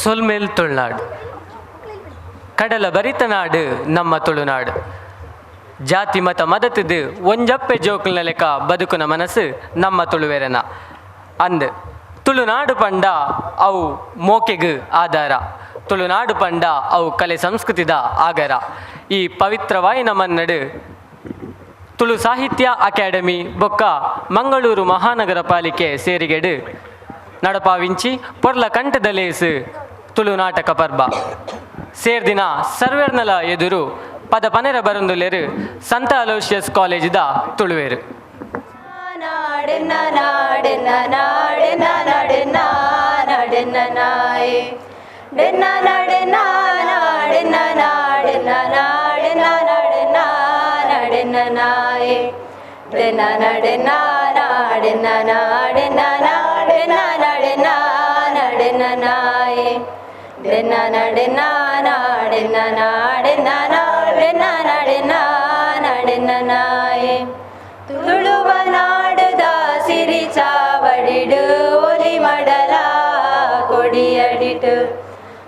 ಸೊಲ್ಮೇಲ್ ತುಳುನಾಡು ಕಡಲ ಭರಿತ ನಾಡು ನಮ್ಮ ತುಳುನಾಡು. ಜಾತಿ ಮತ ಮದತದು ಒಂಜಪ್ಪೆ ಜೋಕುಲ್ನ ಲೆಕ್ಕ ಬದುಕುನ ಮನಸ್ಸು ನಮ್ಮ ತುಳುವೆರನ. ಅಂದ್ ತುಳುನಾಡು ಪಂಡ ಅವು ಮೋಕೆಗು ಆಧಾರ, ತುಳುನಾಡು ಪಂಡ ಅವು ಕಲೆ ಸಂಸ್ಕೃತಿದ ಆಗರ. ಈ ಪವಿತ್ರವಾಯಿನ ಮನ್ನಡು ತುಳು ಸಾಹಿತ್ಯ ಅಕಾಡೆಮಿ ಬೊಕ್ಕ ಮಂಗಳೂರು ಮಹಾನಗರ ಪಾಲಿಕೆ ಸೇರಿಗೆಡು ನಡಪಾವಿಂಚಿ ಪೊರ್ಲ ಕಂಠದ ಲೇಸು ತುಳು ನಾಟಕ ಪರ್ಬ ಸೇರ್ದಿನ ಸರ್ವೇರ್ನಲ ಎದುರು ಪದ ಪನೆರ ಬರಂದುಲೆರು ಸಂತ ಅಲೋಷಿಯಸ್ ಕಾಲೇಜಿದ ತುಳುವೇರು. ತುಳುವ ನಾಡುದ ಸಿರಿ ಚಾವಡಿಡು ಒಲಿ ಮಡಲ ಕೊಡಿಯಡಿಟು.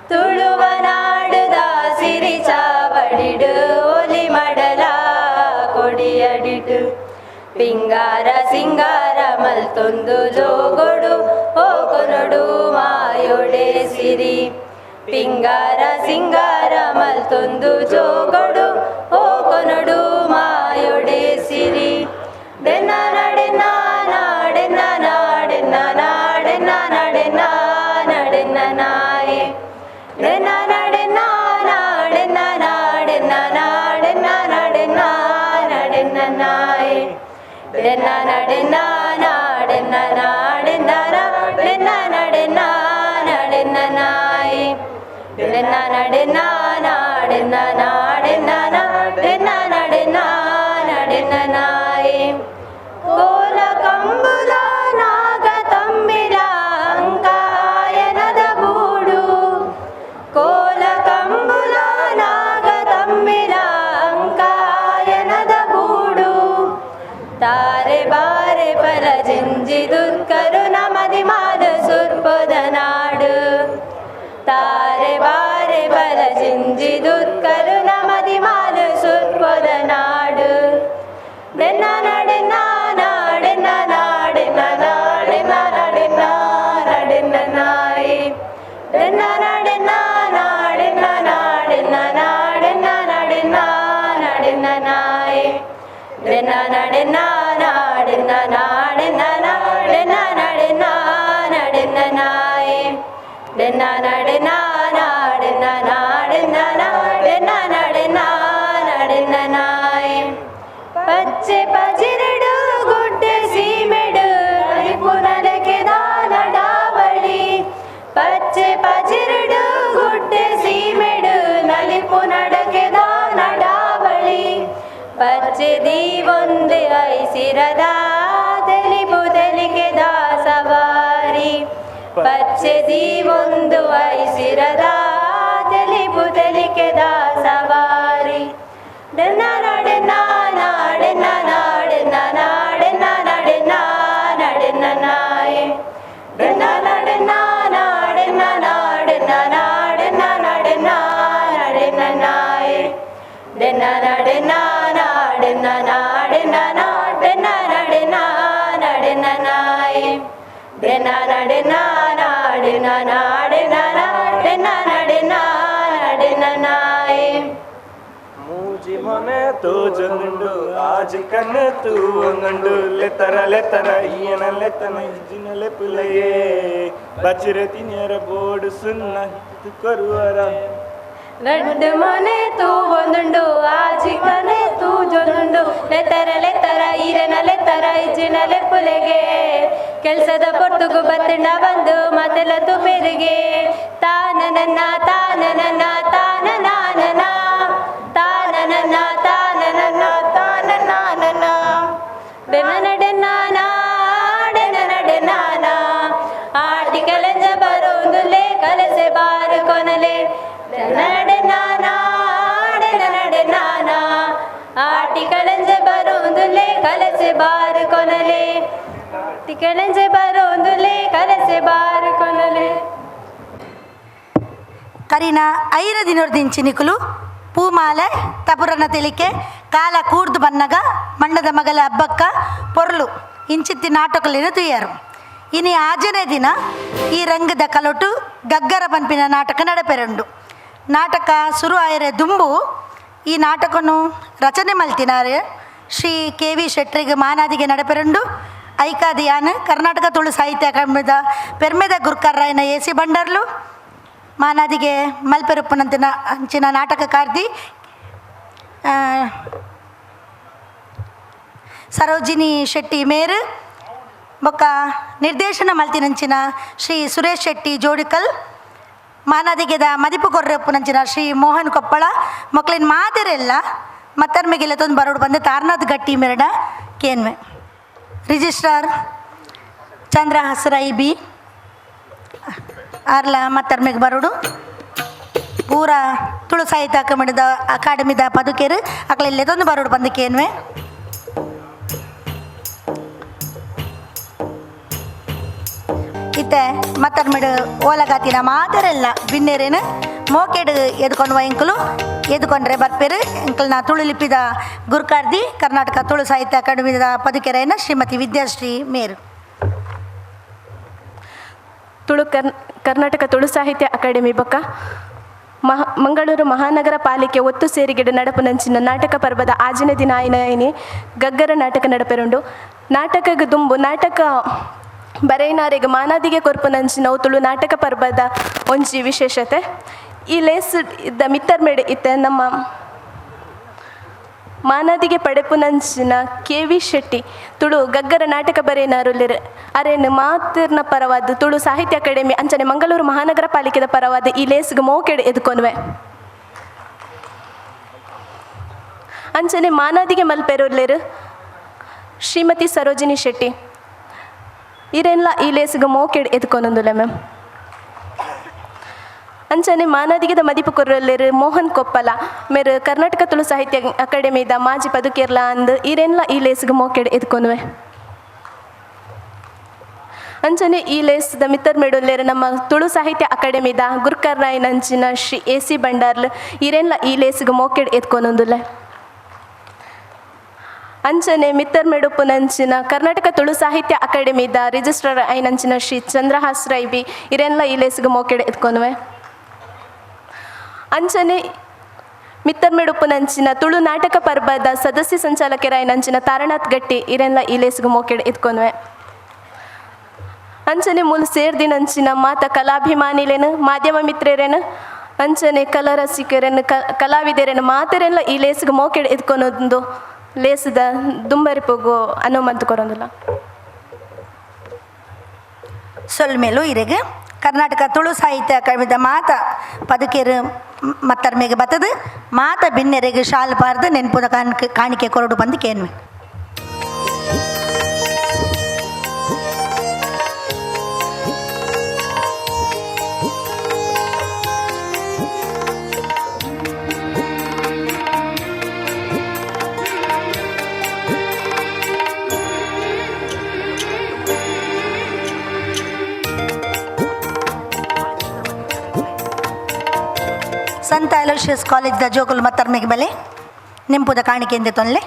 ತುಳುವ ನಾಡುದ ಸಿರಿ ಚಾವಡಿಡು ಒಲಿ ಮಡಲ ಕೊಡಿಯಡಿಟು. ಪಿಂಗಾರ ಸಿಂಗಾರ ಮಲ್ತೊಂದು ಜೋಗೊಡು ಓ ಕೊನೊಡು ಮಾಯೊಡೆ ಸಿರಿ. ಪಿಂಗಾರ ಸಿಂಗಾರ ಮಲ್ತೊಂದು ಜೋಗೊಡು ಓ ಕೊನೊಡು ಮಾಯೊಡೆ ಸಿರಿ. ಡೆನ್ನ ನಡೆನ್ನ ನಾಡೆನ್ನ ನಾಡೆನ್ನ ನಾಡೆನ್ನ ನಡೆನ್ನ ನಡೆನ್ನ ನಾಯೆ. ಡೆನ್ನ ನಡೆನ್ನ ನಾಡೆನ್ನ ನಾಡೆನ್ನ ನಾಡೆನ್ನ ನಡೆನ್ನ ನಡೆನ್ನ ನಾಯೆ. ಡೆನ್ನ ನಡೆನ್ನ ನಾಡೆನ್ನ ನಾಡೆನ್ನ ನಾಡೆನ್ನ ನಡೆನ್ನ ನಡೆನ್ನ ನಾಯೆ. ಡೆನ್ನ ನಡೆನ್ನ ನಾಡೆನ್ನ ನಾಡೆನ್ನ ನಾಡೆನ್ನ ನಡೆನ್ನ ನಡೆನ್ನ ನಾಯೆ. ಕೋಲ ಕಂಬುಲ ನಾಗ ತಮ್ಮಿಲ ಅಂಕಾಯನದ ಬೂಡು. ಕೋಲ ಕಂಬುಲ ನಾಗ ತಮ್ಮಿಲ ಅಂಕಾಯನದ ಬೂಡು. ತಾರೆ ಬಾರೆ ಪರ ಜಿಂಜಿದುತ್ಕರು ನಮದಿ ಮಾದ ಸುರ್ಪದ ನಾಡು. ತಾರೆ ಬಾರೆ ಪರ ಜಿಂಜಿದುತ್ಕರು ನಮದಿ ಮಾದ ಸುರ್ಪದ ನಾಡು. ಡೆನ್ನ ನಡೆನ್ನ ನಾಡೆನ್ನ ನಾಡೆನ್ನ ನಾಡೆನ್ನ ನಡೆನ್ನ ನಡೆನ್ನ ನಾಯೆ. ಡೆನ್ನ ನಡೆನ್ನ ನಾಡೆನ್ನ ನಾಡೆನ್ನ ನಾಡೆನ್ನ ನಡೆನ್ನ ನಡೆನ್ನ ನಾಯೆ. ಡೆನ್ನ ನಡೆನ್ನ ನಾಡೆನ್ನ ನಾಡೆನ್ನ ನಾಡೆನ್ನ ನಡೆನ್ನ ನಡೆನ್ನ ನಾಯೆ. ಡೆನ್ನ ನಡೆನ್ನ ನಾಡೆನ್ನ ನಾಡೆನ್ನ ನಾಡೆನ್ನ ನಡೆನ್ನ ನಡೆನ್ನ ನಾಯೆ. ಪಚ್ಚೆ ಪಜಿರಡು ಗುಡ್ಡೆ ಸೀಮೆಡು ನಲಿಪುನಲಕೆ ದಾನಡಾವಳಿ. ಪಚ್ಚೆ ಪಜಿರಡು ಗುಡ್ಡೆ ಸೀಮೆಡು ನಲಿಪುನಡಕೆ ದಾನಡಾವಳಿ. ಪಚ್ಚೆ ದೀವೊಂದೆ ಐಸಿರದ ತೆಲಿಪು ತೆಲಿಕೆ ದಾಸವಾರಿ. ಪಚ್ಚೆ ದೀವೊಂದು ಐಸಿರದ ತೆಲಿಪು ತೆಲಿಕೆ ದಾಸವಾರಿ. ಡೆನ್ನ ನಡೆನ್ನ ನಾಡೆನ್ನ ನಾಡೆನ್ನ ನಾಡೆನ್ನ ನಡೆನ್ನ ನಡೆನ್ನ ನಾಯೆ. ಡೆನ್ನ ನಡೆನ್ನ ನಾಡೆನ್ನ ನಾಡೆನ್ನ ನಾಡೆನ್ನ ನಡೆನ್ನ ನಡೆನ್ನ ನಾಯೆ. ಡೆನ್ನ ನಡೆನ್ನ ನಾಡೆನ್ನ ನಾಡೆನ್ನ ನಾಡೆನ್ನ ನಡೆನ್ನ ನಡೆನ್ನ ನಾಯೆ. ಡೆನ್ನ ನಡೆನ್ನ ನಾಡೆನ್ನ ನಾಡೆನ್ನ ನಾಡೆನ್ನ ನಡೆನ್ನ ನಡೆನ್ನ ನಾಯೆ. ಮೂಜಿ ಮೊನೆ ತೋಜನುಂಡು ಆಜಿ ಕನ್ನ ತೂ ಒಂಗಂಡು ಲೆತರ ಲೆತರ ಈಯನ ಲೆತನ ಇಜ್ಜಿನ ಲೆಪುಲೆಯೇ. ಬಚಿರೆ ತಿನ್ಯರ ಬೋಡು ಸುನ್ನ ಹಿತ್ತು ಕೊರುವರ. రెండు మొనే తూ వందుండు ఆజి కనే తూ జొంದುಂಡು. ಲೆತರ ಲೆತರ ಈರನ ಲೆತರ ಇಜ್ಜಿನ ಲೆಪ್ಪುಲೆಗೆ. ಕೆಲ್ಸದ ಪೊಟ್ಟುಗು ಬತ್ತಂಡ ಬಂದು ಮತ್ತೆಲ್ಲ ತುಪೆರಿಗೆ. ತಾನನನ್ನ ತಾನನನ್ನ ತಾನನಾನನ ತಾನನನ್ನ ತಾನನನ್ನ ತಾನನಾನನ. ಡೆನ್ನ ನಡೆನ್ನ ನಾಡೆನ್ನ ನಡೆನಾನ ಆಟಿ ಕೆಳಂಜ ಬರೋಂದುಲೆ ಕಲಸೆ ಬಾರು ಕೊನಲೆ. ನಡೆನ್ನ ನಾಡೆನ್ನ ನಡೆನಾನ ಆಟಿ ಕೆಳಂಜ ಬರೋಂದುಲೆ ಕಲಸೆ ಬಾರು ಕೊನಲೆ. ಆಟಿ ಕೆಳಂಜ ಬರೋಂದುಲೆ ಕಲಸೆ ಬಾರು ಕೊನಲೆ. ಕರಿನ 5 ದಿನದಿಂಚಿ ನಿಕುಲು ಪೂಮಾಲೆ ತಪುರನ ತೆಲಿಕೆ ಕಾಲ ಕೂರ್ದು ಬನ್ನಗ ಮಣ್ಣದ ಮಗಲ ಹಬ್ಬಕ್ಕ ಪೊರ್ಲು ಇಂಚಿತ್ತಿ ನಾಟಕಲೇನು ತುಯ್ಯಾರು ಇನಿ ಆಜನೇ ದಿನ ಈ ರಂಗದ ಕಲೊಟು ಗಗ್ಗರ ಪಂಪಿನ ನಾಟಕ ನಡಪೆರಂಡು ನಾಟಕ ಶುರು ಆಯರೆ ದುಂಬು ಈ ನಾಟಕನು ರಚನೆ ಮಲ್ತಿನಾರೆ ಶ್ರೀ KV ಶೆಟ್ರಿಗೆ ಮಾನಾದಿಗೆ ನಡಪೆರಂಡು ಐಕಾದಿಯಾನ್ ಕರ್ನಾಟಕ ತುಳು ಸಾಹಿತ್ಯ ಅಕಾಡೆಮಿದ ಪೆರ್ಮೆದ ಗುರ್ಕರ್ರಾಯನ AC ಬಂಡರ್ಲು ಮಾನಾದಿಗೆ ಮಲ್ಪೆರುಪ್ಪನಂತಿನ ಅಂಚಿನ ನಾಟಕಕಾರ್ತಿ ಸರೋಜಿನಿ ಶೆಟ್ಟಿ ಮೇರು ಬೊಕ್ಕ ನಿರ್ದೇಶನ ಮಲ್ತಿನಂಚಿನ ಶ್ರೀ ಸುರೇಶ್ ಶೆಟ್ಟಿ ಜೋಡಿಕಲ್ ಮಾನಾದಿಗೆದ ಮದಿಪು ಕೊರ್ರೆಪ್ಪುನಂಚಿನ ಶ್ರೀ ಮೋಹನ್ ಕೊಪ್ಪಳ ಮಕ್ಕಳಿನ ಮಾದರೆಲ್ಲ ಮತ್ತರ್ಮೆಗೆಲ್ಲ ತಂದು ಬರೋಡು ಬಂದು ತಾರನಾಥ್ ಗಟ್ಟಿ ಮೆರಡ ಕೇನ್ವೆ ರಿಜಿಸ್ಟ್ರಾರ್ ಚಂದ್ರ ಹಸರೈ ಬಿ ಆರ್ಲ ಮತ್ತರ್ಮೆಗೆ ಬರೋಡು ಪೂರ ತುಳು ಸಾಹಿತ್ಯ ಅಕಾಡೆಮಿದ ಪದುಕೇರು ಅಕ್ಲೆಲ್ಲೇ ತಂದು ಬರೋಡು ಬಂದು ಕೇನ್ವೆ ಇತ್ತೆ ಮತ್ತರ್ಮೆಡು ಓಲಗಾತಿನ ಮಾದರೆಲ್ಲ ಬಿನ್ನೇರೇನು ಮೋಕೆಡು ಎದ್ಕೊಂಡು ಎಂಕಲು ಎದ್ಕೊಂಡ್ರೆ ಬರ್ಪೇರು ಎಂಕಲ್ನ ತುಳು ಲಿಪಿದ ಗುರ್ಕಾರ್ದಿ ಕರ್ನಾಟಕ ತುಳು ಸಾಹಿತ್ಯ ಅಕಾಡೆಮಿದ ಪದುಕೆರೆಯನ್ನ ಶ್ರೀಮತಿ ವಿದ್ಯಾಶ್ರೀ ಮೇರು ಕರ್ನಾಟಕ ತುಳು ಸಾಹಿತ್ಯ ಅಕಾಡೆಮಿ ಬೊಕ್ಕ ಮಂಗಳೂರು ಮಹಾನಗರ ಪಾಲಿಕೆ ಒತ್ತು ಸೇರಿಗೆಡು ನಡಪುನಂಚಿನ ನಾಟಕ ಪರ್ವದ ಆಜನೇ ದಿನ ಆಯ್ನಿ ಗಗ್ಗರ ನಾಟಕ ನಡಪೆರುಂಡು ನಾಟಕಗ ದುಂಬು ನಾಟಕ ಬರೆಯಿನಾರಿಗೆ ಮಾನಾದಿಗೆ ಕೊರ್ಪುನಂಚಿನ ತುಳು ನಾಟಕ ಪರ್ವದ ಒಂಜಿ ವಿಶೇಷತೆ ಈ ಲೇಸ್ ಇದ್ದ ಮಿತ್ತರ್ಮೇಡ್ ಇತ್ತೆ ನಮ್ಮ ಮಾನಾದಿಗೆ ಪಡೆಪುನಂಚಿನ KV ಶೆಟ್ಟಿ ತುಳು ಗಗ್ಗರ ನಾಟಕ ಬರೆಯಿನಾರುಲ್ಲಿರು ಅರೇನು ಮಾತಿರ್ನ ಪರವಾದ ತುಳು ಸಾಹಿತ್ಯ ಅಕಾಡೆಮಿ ಅಂಚನೆ ಮಂಗಳೂರು ಮಹಾನಗರ ಪಾಲಿಕೆದ ಪರವಾದ ಈ ಲೇಸ್ಗೆ ಮೋಕೆಡು ಎದ್ಕೊನ್ವೆ ಅಂಚನೆ ಮಾನಾದಿಗೆ ಮಲ್ಪೆರುಲ್ಲಿರು ಶ್ರೀಮತಿ ಸರೋಜಿನಿ ಶೆಟ್ಟಿ ಇರೆಲ್ಲ ಈ ಲೇಸ್ಗೆ ಮೋಕೆಡು ಎದ್ಕೊನೊಂದುಲೆ ಮ್ಯಾಮ್ ಅಂಚನೆ ಮಾನಾದಿಗೆದ ಮದಿಪು ಕೊರ್ರಲ್ಲಿರು ಮೋಹನ್ ಕೊಪ್ಪಲ ಮೇರು ಕರ್ನಾಟಕ ತುಳು ಸಾಹಿತ್ಯ ಅಕಾಡೆಮಿದ ಮಾಜಿ ಪದುಕೇರ್ಲ ಅಂದು ಇರೆಲ್ಲ ಈ ಲೇಸ್ಗೆ ಮೋಕೆಡು ಎದ್ಕೊನ್ವೆ ಅಂಚನೆ ಈ ಲೇಸ್ದ ಮಿತ್ತರ್ ಮೇಡೊಲ್ಲೇರು ನಮ್ಮ ತುಳು ಸಾಹಿತ್ಯ ಅಕಾಡೆಮಿದ ಗುರ್ಕರ್ನಾಯ್ನಂಚಿನ ಶ್ರೀ AC ಬಂಡಾರ್ಲು ಇರೆಲ್ಲ ಈ ಲೇಸ್ಗೆ ಮೋಕೆಡು ಎದ್ಕೊನೊಂದುಲೆ ಅಂಚನೆ ಮಿತ್ತರ್ ಮೆಡುಪುನಂಚಿನ ಕರ್ನಾಟಕ ತುಳು ಸಾಹಿತ್ಯ ಅಕಾಡೆಮಿದ ರಿಜಿಸ್ಟ್ರಾರ್ ಐನಂಚಿನ ಶ್ರೀ ಚಂದ್ರಹಾಸ್ ರೈ ಬಿ ಇರೆಲ್ಲ ಈ ಲೇಸ್ಗೆ ಮೋಕೆಡು ಎತ್ಕೊನ್ವೆ ಅಂಚನೆ ಮಿತ್ತರ್ ಮೆಡುಪುನಂಚಿನ ತುಳು ನಾಟಕ ಪರ್ವದ ಸದಸ್ಯ ಸಂಚಾಲಕರ ಐನಂಚಿನ ತಾರನಾಥ್ ಗಟ್ಟಿ ಇರೆಲ್ಲ ಈ ಲೇಸ್ಗೆ ಮೋಕೆಡು ಎತ್ಕೊನ್ವೆ ಅಂಚನೆ ಮೂಲ ಸೇರ್ದಿನಂಚಿನ ಮಾತ ಕಲಾಭಿಮಾನಿಲೇನು ಮಾಧ್ಯಮ ಮಿತ್ರರೇನು ಅಂಚನೆ ಕಲಾರಸಿಕರೇನು ಕಲಾವಿದರೇನು ಮಾತರೆಲ್ಲ ಈ ಲೇಸ್ಗೆ ಮೋಕೆಡು ಎತ್ಕೊನೊಂದು ಲೇಸದ ದುಂಬರಿಪೋಗು ಅನುಮಂತ ಕೊರೊಂದಿಲ್ಲ ಸೊಲ್ಮೇಲು ಇರೆಗೆ ಕರ್ನಾಟಕ ತುಳು ಸಾಹಿತ್ಯ ಅಕಾಡೆಮಿದ ಮಾತ ಪದುಕೇರು ಮತ್ತರ್ಮೆಗೆ ಬತ್ತದು ಮಾತ ಬಿನ್ನೆರೆಗೆ ಶಾಲ್ ಪಾರ್ದು ನೆನಪುದ ಕಾಣಿಕೆ ಕೊರಡು ಬಂದು ಕೇನ್ವೆ ಸಂತ ಅಲೋಷಿಯಸ್ ಕಾಲೇಜ್ದ ಜೋಗುಲು ಮತ್ತರ್ಮೆಗೆ ಬಲೆ ನೆಂಪುದ ಕಾಣಿಕೆಯಿಂದ ತೊನ್ಲೆ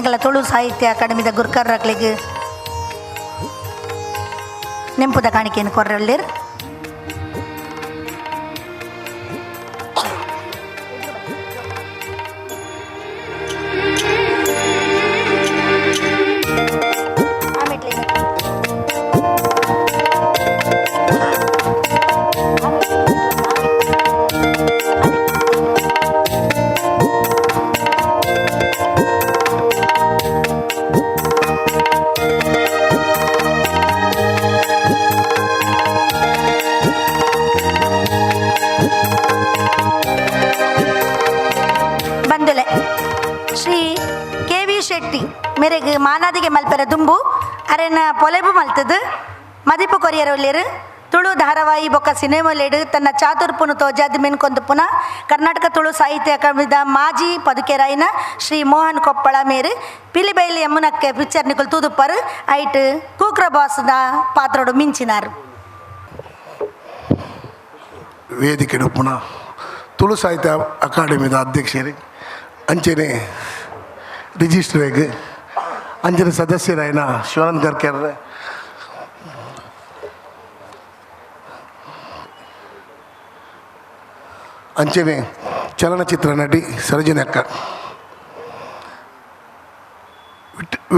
ಎಂಗಳ ತುಳು ಸಾಹಿತ್ಯ ಅಕಾಡೆಮಿದ ಗುರ್ಕರ್ರಕ್ಲಿಗೆ ನೆಂಪುದ ಕಾಣಿಕೆಯನ್ನು ಕೊರ್ರಳ್ಳೇರು ಬಂದುಲೆ ಶ್ರೀ KV ಶೆಟ್ಟಿ ಮೇರೆಗೆ ಮಾನಾದಿಗೆ ಮಲ್ಪೆರ ದುಂಬು ಅರೆನ ಪೊಲೆಬು ಮಲ್ತದು ಮದಿಪು ಕೊರಿಯರೊಲ್ಲೇರು ತುಳು ಧಾರಾವಾಹಿ ಬೊಕ್ಕ ಸಿನಿಮಾಲೇಡು ತನ್ನ ಚಾತುರ್ಪುನು ತೋಜಾದ ಮೆನ್ಕೊಂದು ಪುನಃ ಕರ್ನಾಟಕ ತುಳು ಸಾಹಿತ್ಯ ಅಕಾಡೆಮಿದ ಮಾಜಿ ಪದುಕೆರಾಯಿನ ಶ್ರೀ ಮೋಹನ್ ಕೊಪ್ಪಳ ಮೇರು ಪಿಲಿಬೈಲಿ ಯಮುನಕ್ಕೆ ಪಿಕ್ಚರ್ ನಿಕುಲು ತೂದುಪ್ಪರು ಐಟ್ ಕೂಕ್ರ ಬಾಸ್ದ ಪಾತ್ರೋಡು ಮಿಂಚಿನಾರು. ವೇದಿಕೆ ಪುನಃ ತುಳು ಸಾಹಿತ್ಯ ಅಕಾಡೆಮಿದ ಅಧ್ಯಕ್ಷರು ಅಂಚನೆ ರಿಜಿಸ್ಟ್ರೇಗ್ ಅಂಚನೆ ಸದಸ್ಯರಾಯಿನ ಶಿವಾನಂದ್ ಗರ್ಕರ್, ಅಂಚನೆ ಚಲನಚಿತ್ರ ನಟಿ ಸರೋಜಿನಿ ಅಕ್ಕ,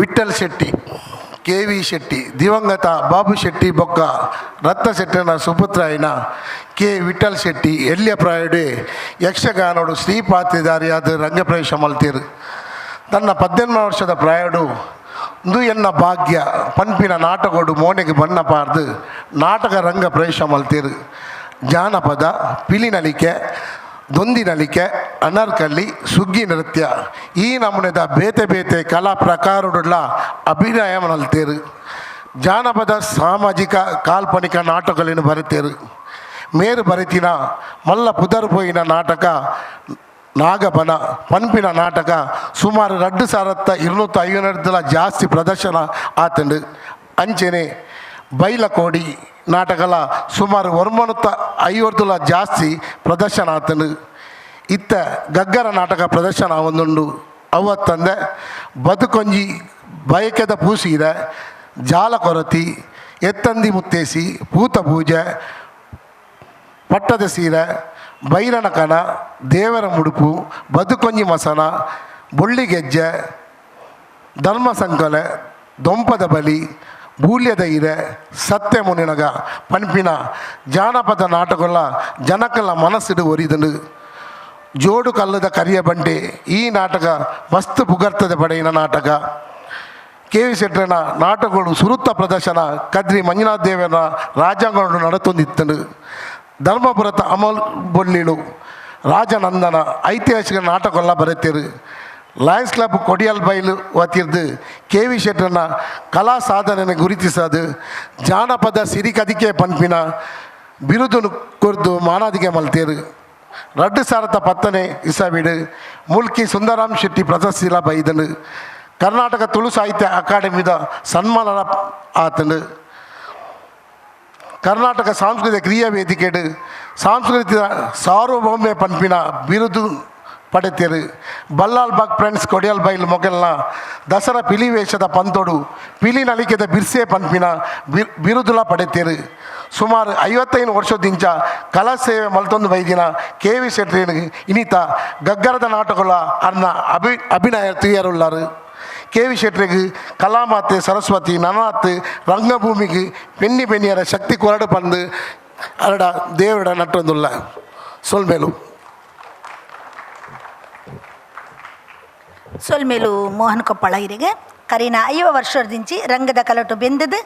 ವಿಠ್ಠಲ್ ಶೆಟ್ಟಿ, KV ಶೆಟ್ಟಿ, ದಿವಂಗತ ಬಾಬು ಶೆಟ್ಟಿ ಬೊಕ್ಕ ರತ್ನ ಶೆಟ್ಟನ ಸುಪುತ್ರ అయిన K ವಿಠ್ಠಲ್ ಶೆಟ್ಟಿ ಎಲ್ಯ ಪ್ರಾಯುಡೆ ಯಕ್ಷಗಾನೋಡು ಶ್ರೀಪಾತ್ರಿಧಾರಿಯಾದ ರಂಗಪ್ರವೇಶ ಮಲ್ತೀರು. ತನ್ನ 18 ವರ್ಷದ ಪ್ರಾಯುಡು ಇಂದು ಎನ್ನ ಭಾಗ್ಯ ಪನ್ಪಿನ ನಾಟಕೋಡು ಮೋನೆಗೆ ಬಣ್ಣ ಪಾರ್ದು ನಾಟಕ ರಂಗ ಪ್ರವೇಶ ಮಲ್ತೀರು. ಜಾನಪದ, ಪಿಲಿನಲಿಕೆ, ದೊಂದಿನಲಿಕೆ, ಅನರ್ಕಲ್ಲಿ, ಸುಗ್ಗಿ ನೃತ್ಯ ಈ ನಮೂನೆದ ಬೇತೆ ಬೇತೆ ಕಲಾ ಪ್ರಕಾರಡುಳ್ಳ ಅಭಿನಯ ಮಲ್ತೇರು. ಜಾನಪದ, ಸಾಮಾಜಿಕ, ಕಾಲ್ಪನಿಕ ನಾಟಕಗಳನ್ನು ಬರೆತೇರು. ಮೇರು ಬರೆತಿನ ಮಲ್ಲ ಪುದರ್ ಪೋಯಿನ ನಾಟಕ ನಾಗಬನ ಪನ್ಪಿನ ನಾಟಕ ಸುಮಾರು 2250 ಜಾಸ್ತಿ ಪ್ರದರ್ಶನ ಆತಂಡು. ಅಂಚನೆ ಬೈಲಕೋಡಿ ನಾಟಕಲ ಸುಮಾರು 150 ಜಾಸ್ತಿ ಪ್ರದರ್ಶನ ಆತಂಡು. ಇತ್ತ ಗಗ್ಗರ ನಾಟಕ ಪ್ರದರ್ಶನ ಒಂದುಂಡು. ಅವತ್ತಂದೆ ಬದುಕೊಂಜಿ ಬಯಕೆದ ಪೂಸಿದ ಜಾಲ ಕೊರತಿ, ಎತ್ತಂದಿ ಮುತ್ತೇಸಿ, ಭೂತ ಪೂಜೆ, ಪಟ್ಟದ ಸೀರೆ, ಬೈರನ ಕಣ, ದೇವರ ಮುಡುಪು, ಬದುಕೊಂಜಿ ಮಸನ, ಬೊಳ್ಳಿಗೆಜ್ಜೆ, ಧರ್ಮ ಸಂಕಲೆ, ದೊಂಪದ ಬಲಿ, ಬೂಲ್ಯದ ಇರೆ, ಸತ್ಯ ಮುನಿನಗ ಪನ್ಪಿನ ಜಾನಪದ ನಾಟಕಗಳ ಜನಕಲ ಮನಸ್ಸಿಡು ಒರಿದನು. ಜೋಡು ಕಲ್ಲದ ಕರಿಯ ಬಂಡೆ ಈ ನಾಟಕ ಮಸ್ತ್ ಪುಗರ್ತದ ಪಡೆಯಿನ ನಾಟಕ. KV ಶೆಟ್ಟರನ ನಾಟಕಗಳು ಸುರುತ್ತ ಪ್ರದರ್ಶನ ಕದ್ರಿ ಮಂಜುನಾಥ ದೇವರ ರಾಜ್ಯಾಂಗಗಳು ನಡತೊಂದಿತ್ತನು. ಧರ್ಮಪುರದ ಅಮಲ್ ಬೊಳ್ಳಿಳು ರಾಜನಂದನ ಐತಿಹಾಸಿಕ ನಾಟಕಲ್ಲ ಬರೆತೇರು. ಲಯನ್ಸ್ ಕ್ಲಬ್ ಕೊಡಿಯಲ್ ಬೈಲು ವತಿರ್ದು KV ಶೆಟ್ಟರನ ಕಲಾ ಸಾಧನೆಯನ್ನು ಗುರುತಿಸದು ಜಾನಪದ ಸಿರಿಕದಿಕೆ ಪನ್ಪಿನ ಬಿರುದು ಕೊರ್ದು ಮಾನಾದಿಗೆ ಮಲ್ತೇರು. 2010 ಇಸವಿಡು ಮುಲ್ಕಿ ಸುಂದರಾಮ್ ಶೆಟ್ಟಿ ಪ್ರಶಸ್ತಿಲ ಬೈದನು. ಕರ್ನಾಟಕ ತುಳು ಸಾಹಿತ್ಯ ಅಕಾಡೆಮಿದ ಸನ್ಮಾನ ಆತನು. ಕರ್ನಾಟಕ ಸಾಂಸ್ಕೃತಿಕ ಕ್ರಿಯಾ ವೇದಿಕೆಡು ಸಾಂಸ್ಕೃತಿಕ ಸಾರ್ವಭೌಮ್ಯ ಪನ್ಪಿನ ಬಿರುದು ಪಡೆತೇರು. ಬಲ್ಲಾಲ್ ಬಾಗ್ ಫ್ರೆಂಡ್ಸ್ ಕೊಡಿಯಲ್ ಬೈಲ್ ಮೊಗಲ್ನ ದಸರಾ ಪಿಲಿ ವೇಷದ ಪಂತೋಡು ಪಿಲಿ ನಲಿಕೆದ ಬಿರ್ಸೆ ಪನ್ಪಿನ ಬಿರುದುಲ ಪಡೆತೇರು. ಸುಮಾರು 55 ವರ್ಷದಿಂಚ ಕಲಾ ಸೇವೆ ಮಲ್ತೊಂದು ಬೈದಿನ KV ಶೆಟ್ಟಿ ಇನಿತ ಗಗ್ಗರದ ನಾಟಕಗಳ ಅನ್ನ ಅಭಿನಯ ತುಯ್ಯರುಳ್ಳಾರು. KV ಶೆಟ್ಟರಿಗೆ ಕಲಾಮಾತೆ ಸರಸ್ವತಿ ನನಾತ್ ರಂಗಭೂಮಿಗೆ ಪೆನ್ನಿ ಪೆನ್ನಿಯರ ಶಕ್ತಿ ಕೊರಡು ಪಂದು ಅರಡ ದೇವರ ನಟ್ಟೊಂದುಲ್ಲ ಸೊಲ್ಮೇಲು ಸೊಲ್ಮೇಲು ಮೋಹನ್ ಕೊಪ್ಪಳ ಇರಿಗೆ ಕರೀನ 5 ವರ್ಷದಿಂಚಿ ರಂಗದ ಕಲಟು ಬೆಂದದು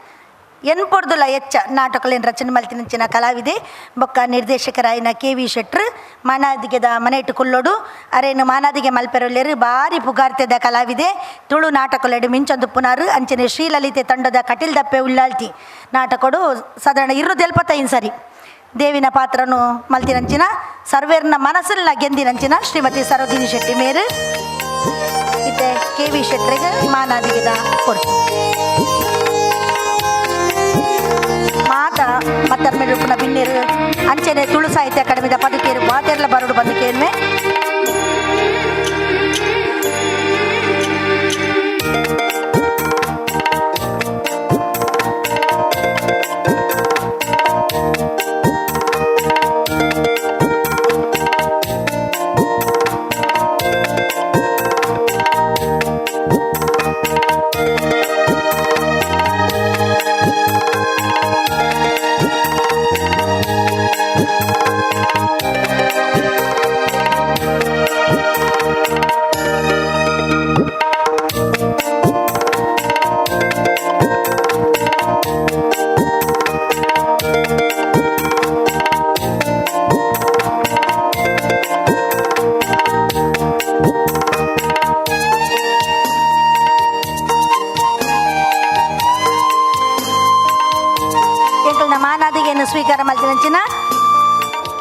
ಎನ್ಪೊಡ್ದುಲ ಎಚ್ಚ ನಾಟಕಲೇನು ರಚನೆ ಮಲ್ತಿನಂಚಿನ ಕಲಾವಿದೆ ಬೊಕ್ಕ ನಿರ್ದೇಶಕರಾಯಿನ KV ಶೆಟ್ರು ಮಾನಾದಿಗೆದ ಮನೆ ಇಟ್ಟು ಕುಲ್ಲೋಡು ಅರೇನು ಮಾನಾದಿಗೆ ಮಲ್ಪೆರೊಲ್ಲೇರು ಭಾರಿ ಪುಗಾರ್ತೆದ ಕಲಾವಿದೆ. ತುಳು ನಾಟಕಲೆಡು ಮಿಂಚೊಂದು ಪುನಾರು ಅಂಚನೆ ಶ್ರೀಲಲಿತೆ ತಂಡದ ಕಟಿಲ್ ದಪ್ಪೆ ಉಳ್ಳಾಳ್ತಿ ನಾಟಕಡು ಸಾಧಾರಣ 25 ಸರಿ ದೇವಿನ ಪಾತ್ರನು ಮಲ್ತಿನಂಚಿನ ಸರ್ವೇರ್ನ ಮನಸ್ಸಲ್ಲ ಗೆಂದಿನಂಚಿನ ಶ್ರೀಮತಿ ಸರೋಜಿನಿ ಶೆಟ್ಟಿ ಮೇರು ಇತ್ತೆ KV ಶೆಟ್ರಿಗೆ ಮಾನಾದಿಗೆದ ಕೊಡ್ತು ಮಾತ ಮತ್ತರ್ಮೇಲೆ ಉಪ್ಪುನ ಬಿನ್ನೇರು ಅಂಚನೆ ತುಳು ಸಾಹಿತ್ಯ ಅಕಾಡೆಮಿದ ಪದಕೇರು ಮಾತೆರ್ಲ ಬರೋಡು ಬಂದಿಕೇನ್ಮೆ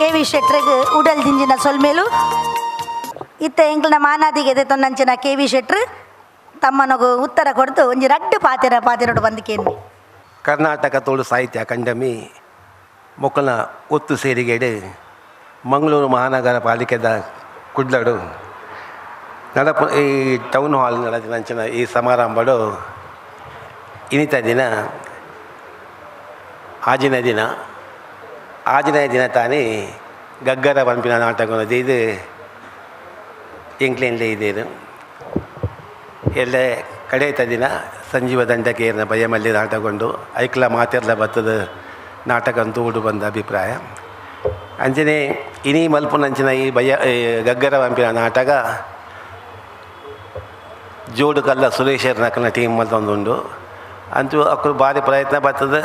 KV ಶೆಟ್ರಿಗೆ ಉಡಲ್ ದಿಂಜಿನ ಸೊಲ್ಮೇಲು ಇತ್ತ ಎಂಕ್ಲನ ಮಾನಾದಿಗೆ ತೊನ್ನಂಚಿನ KV ಶೆಟ್ರು ತಮ್ಮನಗು ಉತ್ತರ ಕೊಡ್ತು ಒಂಜಿ ರಡ್ಡು ಪಾತಿರೋಡು ಬಂದಿಕೇನು. ಕರ್ನಾಟಕ ತುಳು ಸಾಹಿತ್ಯ ಅಕಾಡೆಮಿ ಮೊಕ್ಕಲ ಒತ್ತು ಸೇರಿಗೆಡು ಮಂಗಳೂರು ಮಹಾನಗರ ಪಾಲಿಕೆದ ಕುಡ್ಲಡು ಈ ಟೌನ್ ಹಾಲ್ ನಡೆದಿನ ಈ ಸಮಾರಂಭಡು ಇನ್ನಿತ ದಿನ ಆಜಿನ ದಿನ ತಾನೇ ಗಗ್ಗರ ಪಂಪಿನ ನಾಟಕ ಇದು ಎಂಕ್ಲೆಂಡ್ಲೆ ಇದೇನು ಎಲ್ಲ ಕಡೆಯ ದಿನ ಸಂಜೀವ ದಂಡಕೇರಿನ ಬಯಮಲ್ಲಿ ನಾಟಕೊಂಡು ಐಕ್ಲ ಮಾತೆರ್ಲ ಬತ್ತದ ನಾಟಕ ಅಂತೂ ಉಡು ಬಂದ ಅಭಿಪ್ರಾಯ ಅಂಚನೆ ಇನಿ ಮಲ್ಪುನಂಚಿನ ಈ ಗಗ್ಗರ ಪಂಪಿನ ನಾಟಕ ಜೋಡು ಕಲ್ಲ ಸುರೇಶರ್ ನಕಲ್ನ ಟೀಮ್ ಮಲ್ತೊಂದುಂಡು ಅಂತೂ ಅಕ್ಕರು ಭಾರಿ ಪ್ರಯತ್ನ ಬರ್ತದ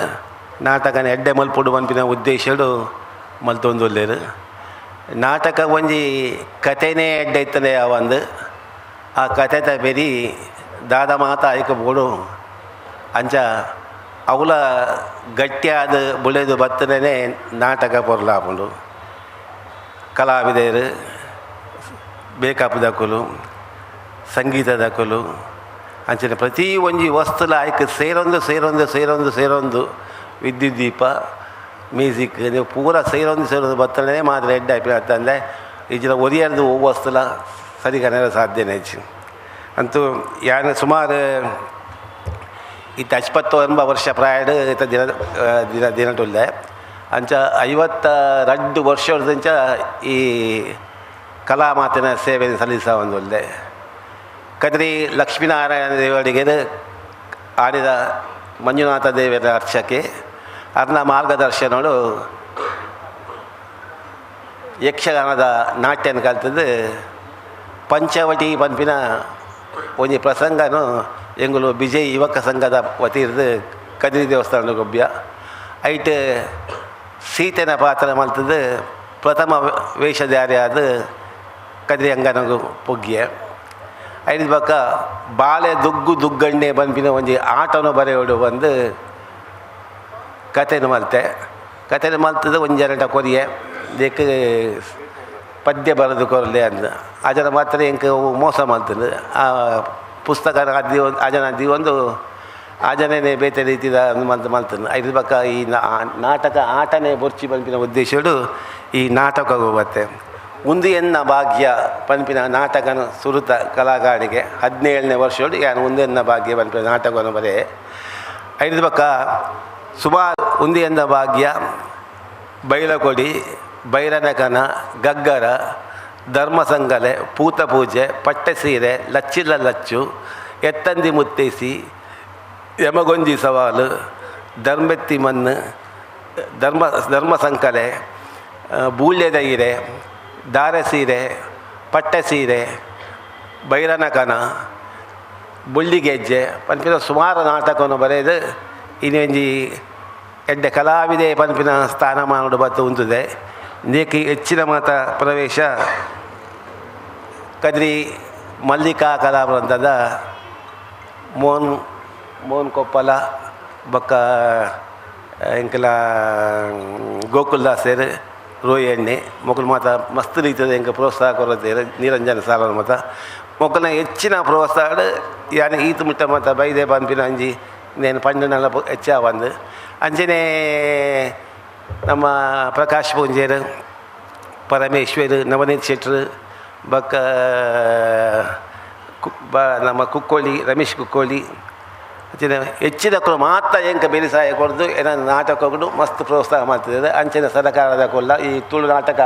ನಾಟಕನ ಎಡ್ಡೆ ಮಲ್ಪುಡು ಪಂಪಿನ ಉದ್ದೇಶಡು ಮಲ್ತೊಂದುಲ್ಲೇರು ನಾಟಕ ಒಂಜಿ ಕಥೆನೇ ಎಡ್ಡೆ ಇತ್ತನೆ ಅವಂದು ಆ ಕಥೆದ ಬೆರಿ ದಾದ ಮಾತ ಆಯ್ಕಬೋಡು ಅಂಚ ಅವಳ ಗಟ್ಟಿಯಾದ ಬುಳೆದು ಬತ್ತನೇ ನಾಟಕ ಪೊರ್ಲಾಪುಂಡು ಕಲಾವಿದರು ಬೇಕಪ್ಪದಕ್ಕಲು ಸಂಗೀತದಕ್ಕಲು ಅಂಚಿನ ಪ್ರತಿ ಒಂಜಿ ವಸ್ತುಲ ಆಯ್ಕೆ ಸೇರೊಂದು ವಿದ್ಯುತ್ ದೀಪ ಮ್ಯೂಸಿಕ್ ನೀವು ಪೂರ ಸೇರೊಂದು ಬತ್ತನೇ ಮಾತ್ರ ಎಡ್ಡೆ ಆಯ್ತಂದರೆ ಈಜಿನ ಒರಿಯರ್ದು ವಸ್ತುಲ ಸರಿಗನರ ಸಾಧ್ಯನೇ ಹೆಚ್ಚು ಅಂತೂ ಯಾರು ಸುಮಾರು ಇತ್ತ 59 ವರ್ಷ ಪ್ರಾಯಡ್ ಇತ್ತ ದಿನಟುಲ್ಲೆ ಅಂಚ 52 ವರ್ಷದಂಚ ಈ ಕಲಾ ಮಾತಿನ ಸೇವೆ ಸಲ್ಲಿಸ ಒಂದೊಲ್ಲೆ ಕದ್ರಿ ಲಕ್ಷ್ಮೀನಾರಾಯಣ ದೇವರಿಗೆ ಆಡಿದ ಮಂಜುನಾಥ ದೇವರ ಅರ್ಚಕೆ ಅರ್ನ ಮಾರ್ಗದರ್ಶನಗಳು ಯಕ್ಷಗಾನದ ನಾಟ್ಯನ ಕಲ್ತದ್ದು ಪಂಚವಟಿ ಪಂಪಿನ ಒಂಜಿ ಪ್ರಸಂಗನು ಎಂಗುಲು ಬಿಜಯ್ ಯುವಕ ಸಂಘದ ವತಿರ್ದು ಕದ್ರಿ ದೇವಸ್ಥಾನ ಗೊಬ್ಬ ಐಟ್ ಸೀತೆನ ಪಾತ್ರ ಮಲ್ತದ್ದು ಪ್ರಥಮ ವೇಷಧಾರಿಯಾದ ಕದ್ರಿ ಅಂಗನಗು ಪೊಗ್ಗಿಯ ಐದು ಪಕ್ಕ ಬಾಳೆ ದುಗ್ಗಣ್ಣೆ ಪಂಪಿನ ಒಂಜಿ ಆಟನು ಬರೆಯೋಡು ಬಂದು ಕಥೆನು ಮಲ್ತದ್ದು ಒಂಜೆರಟ ಕೊರಿಯೆ ದೇಕ್ ಪದ್ಯ ಬರೆದು ಕೊರಲೆ ಅಂದ ಅಜನ ಮಾತ್ರ ಎಂಕ ಮೋಸ ಮಾಡ್ತದೆ ಆ ಪುಸ್ತಕ ಅಜನ ಒಂದು ಅಜನೇ ಬೇತೆ ರೀತಿದ ಮಲ್ತದೆ ಐದು ಪಕ್ಕ ಈ ನಾಟಕ ಆಟನೇ ಬೊರ್ಚಿ ಪಂಪಿನ ಉದ್ದೇಶಡು ಈ ನಾಟಕ ಹೋಗುತ್ತೆ ಉಂದು ಎನ್ನ ಭಾಗ್ಯ ಪಂಪಿನ ನಾಟಕನ ಸುರುತ ಕಲಾಕಾರಿಗೆ 17ನೇ ವರ್ಷೋಡು ಯಾನು ಉಂದೆನ್ನ ಭಾಗ್ಯ ಪಂಪಿನ ನಾಟಕವನ್ನು ಬರೆ ಐದು ಪಕ್ಕ ಸುಮಾರು ಉಂದು ಎನ್ನ ಭಾಗ್ಯ ಬೈಲಕೊಡಿ ಬೈರನಕನ ಗಗ್ಗರ ಧರ್ಮಸಂಗಲೆ ಪೂತ ಪೂಜೆ ಪಟ್ಟೆ ಸೀರೆ ಲಚ್ಚಿಲ್ಲ ಲಚ್ಚು ಎತ್ತಂದಿ ಮುತ್ತೇಸಿ ಯಮಗೊಂಜಿ ಸವಾಲು ಧರ್ಮೆತ್ತಿ ಮಣ್ಣು ಧರ್ಮಸಂಕಲೆ ಬೂಳ್ಯದ ಹೀರೆ ದಾರೆ ಸೀರೆ ಪಟ್ಟೆ ಸೀರೆ ಬೈರನಕನ ಬುಳ್ಳಿಗೆಜ್ಜೆ ಪಂಪಿನ ಸುಮಾರು ನಾಟಕವನ್ನು ಬರೆದು ಇನ್ನೊಂಜಿ ಎಡ್ಡೆ ಕಲಾವಿದೆ ಪಂಪಿನ ಸ್ಥಾನಮಾನಗಳು ಬತ್ತು ಉಂಟುದೆ ನೇಕಿ ಹೆಚ್ಚಿನ ಮಾತ ಪ್ರವೇಶ ಕದ್ರಿ ಮಲ್ಲಿಕಾ ಕಲಾವೃಂದದ ಮೋಹನ್ ಕೊಪ್ಪಲ ಬೊಕ್ಕ ಎಂಕಲ ಗೋಕುಲ್ದಾಸರು ರೋಯಣ್ಣೆ ಮೊಕ್ಕಲು ಮಾತ ಮಸ್ತ್ ರೀತಿಯ ಎಂಕ ಪ್ರೋತ್ಸಾಹ ಕೊರತೇರು ನಿರಂಜನ ಸಾಲನ ಮಾತ ಮೊಕ್ಕನ ಹೆಚ್ಚಿನ ಪ್ರೋತ್ಸಾಹ ಯಾನು ಈತು ಮುಟ್ಟ ಮಾತ ಬೈದೆ ಪಂಪಿನ ಅಂಜಿ నేను ಪಂಡನೆಲ್ಲ ಹೆಚ್ಚಾ ಬಂದು ಅಂಜನೆ ನಮ್ಮ ಪ್ರಕಾಶ್ ಪೂಂಜೇರು ಪರಮೇಶ್ವರ್ ನವನೀತ್ ಶೆಟ್ರು ಬಕ್ಕ ನಮ್ಮ ಕುಕ್ಕೋಳಿ ರಮೇಶ್ ಕುಕ್ಕೋಳಿ ಹೆಚ್ಚಿನಕ್ಕಳು ಮಾತ್ರ ಎಂಕ ಬೆಲಿಸಾಯ ಕೊಡ್ದು ಏನಾದ್ರು ನಾಟಕಗಳು ಮಸ್ತ್ ಪ್ರೋತ್ಸಾಹ ಮಾಡ್ತಿದ್ದಾರೆ ಅಂಚಿನ ಸರ್ಕಾರದ ಕೊಲ್ಲ ಈ ತುಳು ನಾಟಕ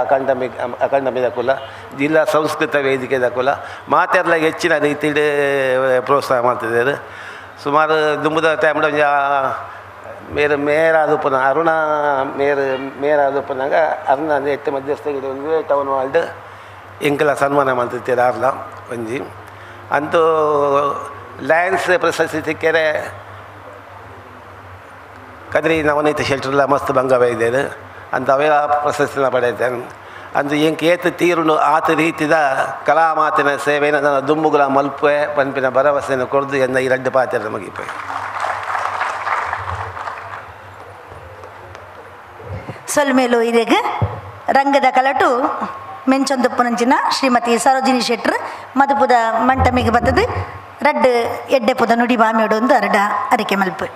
ಅಕಾಡೆಮಿದ ಕೊಲ್ಲ ಜಿಲ್ಲಾ ಸಂಸ್ಕೃತ ವೇದಿಕೆದ ಕೊಲ್ಲ ಮಾತೆಲ್ಲ ಹೆಚ್ಚಿನ ರೀತಿಯಲ್ಲಿ ಪ್ರೋತ್ಸಾಹ ಮಾಡ್ತಿದ್ದಾರೆ ಸುಮಾರು ದುಂಬುದ ಟೈಮ್ ಮೇರಾದುಪ್ಪನ ಅರುಣ ಮೇರಾದುಪ್ಪನಾಗ ಅರುಣ ಅಂದರೆ 8 ಮಧ್ಯಸ್ಥಗಿಡ ಒಂದು ಟೌನ್ ವಾಲ್ಡ್ ಎಂಕಲ ಸನ್ಮಾನ ಮಾಡ್ತಿರ್ತೀರ ಅರ್ಲ ಒಂಜಿ ಅಂತೂ ಲಯನ್ಸ್ ಪ್ರಶಸ್ತಿ ಸಿಕ್ಕರೆ ಕದ್ರಿ ನವನೀತ ಶೆಟ್ರೆಲ್ಲ ಮಸ್ತ್ ಬಂಗವೈದ್ಯರು ಅಂತ ಅವೆಲ್ಲ ಪ್ರಶಸ್ತಿನ ಪಡೆಯುತ್ತೇನೆ ಅಂದು ಎಂಕ ಏತು ತೀರುನು ಆತ ರೀತಿದ ಕಲಾ ಮಾತಿನ ಸೇವೆನ ನನ್ನ ದುಂಬುಗಳ ಮಲ್ಪೆ ಪಂಪಿನ ಭರವಸೆಯನ್ನು ಕೊಡ್ದು ಎನ್ನ ಈ 2 ಪಾತ್ರ ಮುಗಿಪೆ ಸೊಲ್ಮೇಲು ಇದೆಗ ರಂಗದ ಕಲಟು ಮೆಂಚೊಂದುಪ್ಪುನಂಚಿನ ಶ್ರೀಮತಿ ಸರೋಜಿನಿ ಶೆಟ್ರ್ ಮದುಪುದ ಮಂಟಮಿಗೆ ಬರ್ತದೆ ರಡ್ಡ್ ಎಡ್ಡೆ ಪುದ ನುಡಿ ಬಾಮಿಯೋಡು ಒಂದು ಅರಡ ಅರಿಕೆ ಮಲ್ಪು.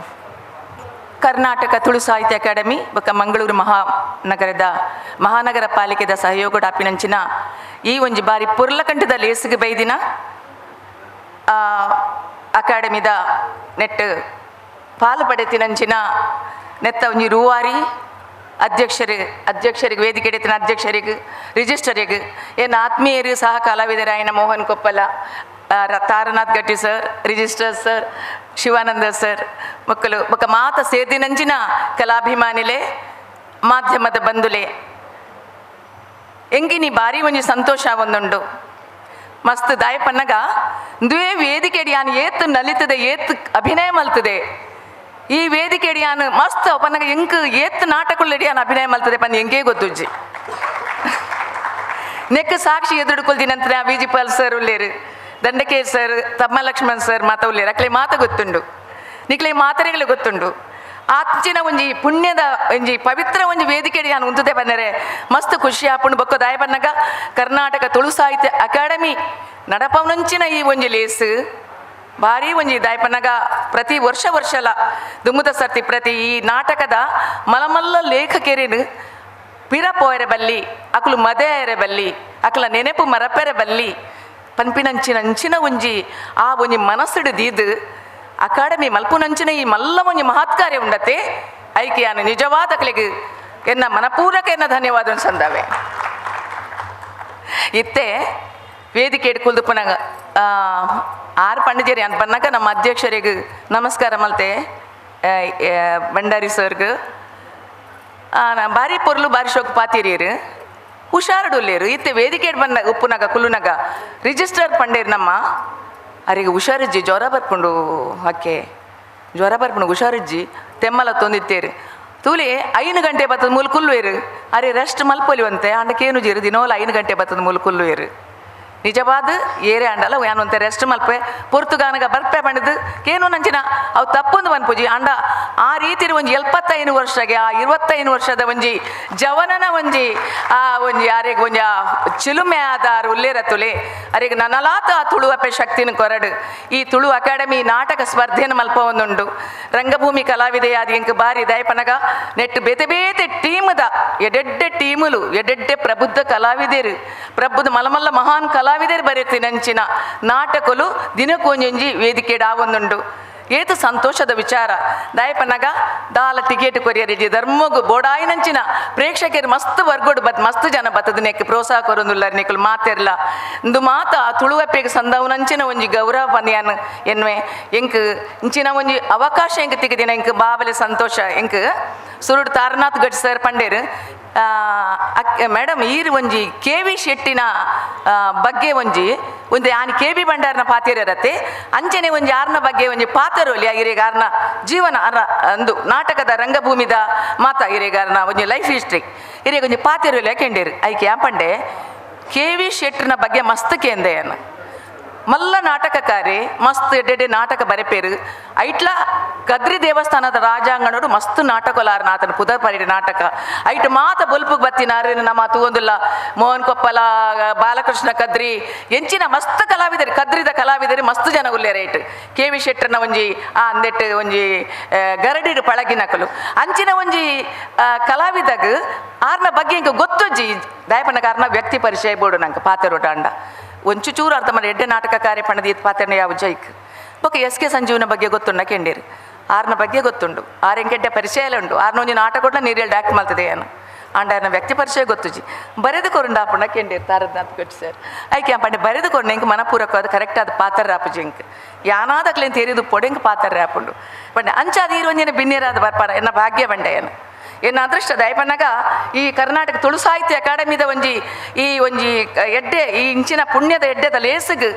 ಕರ್ನಾಟಕ ತುಳು ಸಾಹಿತ್ಯ ಅಕಾಡೆಮಿ ಬೊಕ್ಕ ಮಂಗಳೂರು ಮಹಾನಗರ ಪಾಲಿಕೆದ ಸಹಯೋಗದ ಆಪಿನಂಚಿನ ಈ ಒಂಜಿ ಬಾರಿ ಪುರ್ಲಕಂಠದ ಲೇಸಿಗೆ ಬೈದಿನ ಅಕಾಡೆಮಿದ ನೆಟ್ ಪಾಲು ಪಡೆತಿನಂಚಿನ ನೆತ್ತ ಒಂಜಿ ರೂವಾರಿ ಅಧ್ಯಕ್ಷರಿಗೆ ವೇದಿಕೆ ಎಡೆತಿನ ಅಧ್ಯಕ್ಷರಿಗೆ ರಿಜಿಸ್ಟರಿಗೆ ಏನು ಆತ್ಮೀಯರು ಸಹ ಕಲಾವಿದರಾಯನ Mohan Koppala, Taranath Gatti sir, registrar sir, Shivananda sir ಮಕ್ಕಳು ಬೊಕ್ಕ ಮಾತ ಸೇದಿನಂಚಿನ ಕಲಾಭಿಮಾನಿಲೆ ಮಾಧ್ಯಮದ ಬಂಧುಲೆ ಎಂಗಿನಿ ಬಾರಿ ಒಂಜಿ ಸಂತೋಷ ಒಂದುಂಡು. ಮಸ್ತ್ ದಾಯ ಪನ್ನಗ ದುವೆ ವೇದಿಕೆ ಯಾನ್ ಏತ್ ನಲಿತದೆ ಏತ್ ಅಭಿನಯ ಮಲ್ತದೆ. ಈ ವೇದಿಕೆ ಯಾನ್ ಮಸ್ತ್ ಪನ್ನಗ ಎಂಕ್ ಏತ್ ನಾಟಕಗಳು ಯಾನ್ ಅಭಿನಯ ಮಲ್ತದೆ ಪಂದ್ ಎಂಗೆ ಗೊತ್ತುಜ್ಜಿ ನೆಕ್ ಸಾಕ್ಷಿ ಎದುರುಕೊಳ್ದಿ ನಂತರ ವಿಜಿಪಾಲ್ ಸರ್ ಉಳ್ಳೇರು, ದಂಡಕೆ ಸರ್, ತಮ್ಮ ಲಕ್ಷ್ಮಣ್ ಸರ್ ಮಾತ ಉಳ್ಳೇರು ಅಕ್ಲೆ ಮಾತ ಗೊತ್ತುಂಡು, ನಿಕ್ಲೆ ಮಾತರೆಗಳು ಗೊತ್ತುಂಡು. ಆಚಿನ ಒಂಜಿ ಪುಣ್ಯದ ಒಂಜಿ ಪವಿತ್ರ ಒಂಜಿ ವೇದಿಕೆ ನಾನು ಉಂತದೆ ಬಂದರೆ ಮಸ್ತ್ ಖುಷಿ ಆಪುಂಡು. ಬೊಕ್ಕ ದಾಯ ಬನ್ನಗ ಕರ್ನಾಟಕ ತುಳು ಸಾಹಿತ್ಯ ಅಕಾಡೆಮಿ ನಡಪವನಂಚಿನ ಈ ಒಂಜಿ ಲೇಸ್ ಭಾರಿ ಒಂಜಿ ದಾಯ ಪನ್ನಗ ಪ್ರತಿ ವರ್ಷಲ ದುಮ್ಮದ ಸರ್ತಿ ಪ್ರತಿ ಈ ನಾಟಕದ ಮಲಮಲ್ಲ ಲೇಖಕರೇನು ಪಿರ ಪೋಯರೆ ಬಲ್ಲಿ ಅಕ್ಲು ಮದೆಯರೆ ಬಲ್ಲಿ ಅಕ್ಲ ನೆನೆಪು ಮರಪೆರೆ ಬಲ್ಲಿ ಪನ್ಪಿನಂಚಿನ ಒಂಜಿ ಆ ಒಂಜಿ ಮನಸ್ಸಿಡಿದು ಅಕಾಡೆಮಿ ಮಲ್ಪುನಂಚಿನ ಈ ಮಲ್ಲ ಒಂಜಿ ಮಹತ್ ಕಾರ್ಯ ಉಂಡತೆ ಐಕ್ಯಾನ ನಿಜವಾದ ಕಲೆಗೆ ಎನ್ನ ಮನಪೂರ್ವಕ ಎನ್ನ ಧನ್ಯವಾದ ಸಂದವೆ. ಇತ್ತೆ ವೇದಿಕೆ ಇಟ್ಕೊಳ್ದು ಪುನಃ ಆರು ಪಂಡಿಜೇರಿ ಅಂತ ಬನ್ನಾಗ ನಮ್ಮ ಅಧ್ಯಕ್ಷರಿಗೆ ನಮಸ್ಕಾರ ಮಲ್ತೆ ಭಂಡಾರಿ ಸರ್ಗೆ ಬಾರಿ ಪೊರ್ಲು ಬಾರಿ ಶೋಕ್ ಪಾತಿರಿಯರು ಹುಷಾರಡುಲ್ಲೇರು. ಇತ್ತೆ ವೇದಿಕೆ ಬಂದ ಉಪ್ಪುನಾಗ ಕುಲ್ಲುನಾಗ ರಿಜಿಸ್ಟರ್ ಪಂಡೇರು ನಮ್ಮ ಅರಿಗೆ ಹುಷಾರಿಜ್ಜಿ ಜ್ವರ ಬರ್ಕೊಂಡು ಅಕ್ಕೆ ಜ್ವರ ಬರ್ಕೊಂಡು ಹುಷಾರಿಜ್ಜಿ ತೆಮ್ಮಲ ತೊಂದಿತ್ತೇರು ತೂಲಿ 5 ಗಂಟೆ ಬತ್ತದ ಮೂಲ ಕುಲ್ಲುವೇರು ಅರೆ ರೆಸ್ಟ್ ಮಲ್ಪೊಲಿವಂತೆ ಅಂಡಕ್ಕೇನು ಜೀರು ದಿನೋಲ 5 ಗಂಟೆ ಬತ್ತದ ಮೂಲ ಕುಲ್ಲುವೇರು ನಿಜವಾದ ಏರೆ ಅಂಡಲ್ಲ ಯಾನಂತೆ ರೆಸ್ಟ್ ಮಲ್ಪೆ ಪೊರ್ತುಗಾನಗ ಬರ್ಪೆ ಬಂದಿದ್ದು ಏನು ನಂಚಿನ ಅವು ತಪ್ಪೊಂದು ಅನ್ಪುಜಿ ಅಂಡ ಆ ರೀತಿ ಒಂಜಿ 75 ವರ್ಷಗೆ ಆ 25 ವರ್ಷದ ಒಂಜಿ ಜವನನ ಒಂಜಿ ಆ ಒಂಜಿ ಯಾರಿಗೆ ಒಂಜ ಚಿಲುಮೆ ಆದಾರು ಉಲ್ಲೇರತುಲೆ ಅರಿಗೆ ನನಲಾತ ಆ ತುಳುವಪ್ಪೆ ಶಕ್ತಿನ ಕೊರಡು ಈ ತುಳು ಅಕಾಡೆಮಿ ನಾಟಕ ಸ್ಪರ್ಧೆನ ಮಲ್ಪ ಒಂದುಂಡು. ರಂಗಭೂಮಿ ಕಲಾವಿದೆಯಾದ ಇಂಕ ಬಾರಿ ದಯಪನಗ ನೆಟ್ಟು ಬೇತೆ ಬೇತೆ ಟೀಮದ ಎಡೆಡ್ಡೆ ಟೀಮುಲು ಎಡೆಡ್ಡೆ ಪ್ರಬುದ್ಧ ಕಲಾವಿದೇರು ಪ್ರಬುದ್ಧ ಮಲಮಲ್ಲ ಮಹಾನ್ ಕಲಾವಿದರು ಬರೆತಿನಂಚಿನ ನಾಟಕಲು ದಿನಕ್ಕೊಂಜಿ ವೇದಿಕೆ ಆವೊಂದುಂಡು. ಏತು ಸಂತೋಷದ ವಿಚಾರ ದಾಯಪನ್ನಗ ದಾಲ ಟಿಕೆಟ್ ಕೊರಿಯರಿಜಿ ಧರ್ಮಗು ಬೋಡಾಯಿನಂಚಿನ ಪ್ರೇಕ್ಷಕರು ಮಸ್ತ್ ವರ್ಗೋಡು ಮಸ್ತ್ ಜನ ಬತ್ತದ ನೆಕ್ ಪ್ರೋತ್ಸಾಹ ಕೊರೊಂದುಲ್ಲರು ನೆಕ್ಕಲು ಮಾತೆರ್ಲ ಇಂದು ಮಾತ ತುಳುವಪ್ಪೆಗೆ ಸಂದವನಂಚಿನ ಒಂಜಿ ಗೌರವ ಪನ್ಯಾನ್ ಎನ್ವೆ ಎಂಕ್ ಇಂಚಿನ ಒಂಜಿ ಅವಕಾಶ ಎಂಕ್ ತೆಗೆದಿನ ಎಂಕ್ ಬಾಬಲೆ ಸಂತೋಷ ಎಂಕ್ ಸುರುಡು ತಾರನಾಥ್ ಗಟ್ ಸರ್ ಪಂಡೇರು ಮೇಡಮ್ ಈರು ಒಂಜಿ KV ಶೆಟ್ಟಿನ ಬಗ್ಗೆ ಒಂಜಿ ಒಂದು ಆನಿ KV ಭಂಡಾರನ ಪಾತಿರತ್ತೆ ಅಂಚನೆ ಒಂಜಿ ಆರ್ನ ಬಗ್ಗೆ ಒಂಜಿ ಪಾತರೋಲಿ ಇರೇಗಾರನ ಜೀವನ ಅಂದು ನಾಟಕದ ರಂಗಭೂಮಿದ ಮಾತ ಇರೇಗಾರನ ಒಂಜಿ ಲೈಫ್ ಹಿಸ್ಟ್ರಿ ಇರೇಗ ಒಂಜಿ ಪಾತಿರೋಲಿ ಹಾಕೊಂಡೇರು ಐಕೆ ಯಾಪಂಡೆ KV ಶೆಟ್ರನ ಬಗ್ಗೆ ಮಸ್ತ್ ಕೇಂದೆಯನ್ನ ಮಲ್ಲ ನಾಟಕಕಾರಿ ಮಸ್ತ್ ಎಡ್ಡೆಡ್ಡೆ ನಾಟಕ ಬರೆಪೇರು ಐಟ್ಲ ಕದ್ರಿ ದೇವಸ್ಥಾನದ ರಾಜಾಂಗಣೋಡು ಮಸ್ತ್ ನಾಟಕಲಾರ ಆತನ ಪುದರ್ ಪರಿಡ ನಾಟಕ ಐಟ್ ಮಾತ ಬೊಲ್ಪು ಬತ್ತಿನಾರು ನಮ್ಮ ತೂವೊಂದುಲ್ಲ ಮೋಹನ್ ಕೊಪ್ಪಲ ಬಾಲಕೃಷ್ಣ ಕದ್ರಿ ಎಂಚಿನ ಮಸ್ತ್ ಕಲಾವಿದರು ಕದ್ರಿದ ಕಲಾವಿದರು ಮಸ್ತ್ ಜನ ಉಲ್ಲೇರ ಐಟ್ KV ಶೆಟ್ಟರ್ನ ಒಂಜಿ ಅಂದೆಟ್ಟು ಒಂಜಿ ಗರಡಿಡು ಪಳಗಿನಕಲು ಅಂಚಿನ ಒಂಜಿ ಕಲಾವಿದಾಗ ಆರ್ನ ಬಗ್ಗೆ ಇಂಕ ಗೊತ್ತೊಜ್ಜಿ ದಯಪನ ಕಾರಣ ವ್ಯಕ್ತಿ ಪರಿಚಯ ಬೋಡು ನಂಗೆ ಪಾತೆರೋಟ ಅಂಡ ಒಂಚು ಚೂರು ಅರ್ಥ ಮಾಡಿ ಎಡ್ಡೆ ನಾಟಕ ಕಾರ್ಯ ಪಣದ ಇತ್ತು ಪಾತ್ರನ ಯಾವ ಜೈಕ್ ಓಕೆ SK ಸಂಜೀವನ ಬಗ್ಗೆ ಗೊತ್ತುಂಡ ಕೆಂಡೇರು ಆರ್ನ ಬಗ್ಗೆ ಗೊತ್ತುಂಡು ಆರೆಂಗೆಡ್ಡೆ ಪರಿಚಯ ಎಲ್ಲ ಉಂಟು ಆರ್ನ ಒಂಜಿ ನಾಟಕ ನೀರಲ್ಲಿ ಆ್ಯಕ್ಟ್ ಮಾಡ್ತದೆ ಏನು ಅಂಡ ವ್ಯಕ್ತಿ ಪರಿಚಯ ಗೊತ್ತುಜಿ ಬರೆದು ಕೊರಂಡು ಆಪುಂಡ ಕೆಂಡೇರು ತಾರದ್ನಾಥ್ ಗಟ್ಟಿ ಸರ್ ಐಕೆ ಪಂಡೆ ಬರೆದು ಕೊಂಡು ಎಂಕ್ ಮನಪೂರ್ವಕ ಅದು ಕರೆಕ್ಟ್ ಅದು ಪಾತ್ರ ರಾಪುಜಿ ಎಂಕ್ ಯಾನಾದಕ್ಲೇನು ತೆರಿದು ಪೊಡೆಂಕ್ ಪಾತ್ರ ರಾಪುಂಡು ಪಂಡೆ ಅಂಚಾದ ಈರೊಂಜಿನ ಬಿನ್ನೇರಾದ ಬರ್ಪಾರ ಎನ್ನ ಭಾಗ್ಯ ಬಂಡೆ ಏನು ಎನ್ನ ಅದೃಷ್ಟ ದಯಪನ್ನಗ ಈ ಕರ್ನಾಟಕ ತುಳು ಸಾಹಿತ್ಯ ಅಕಾಡೆಮಿದ ಈ ಒಂಜಿ ಎಡ್ಡೆ ಈ ಇಂಚಿನ ಪುಣ್ಯದ ಎಡ್ಡೆದ ಲೇಸಿಗೆ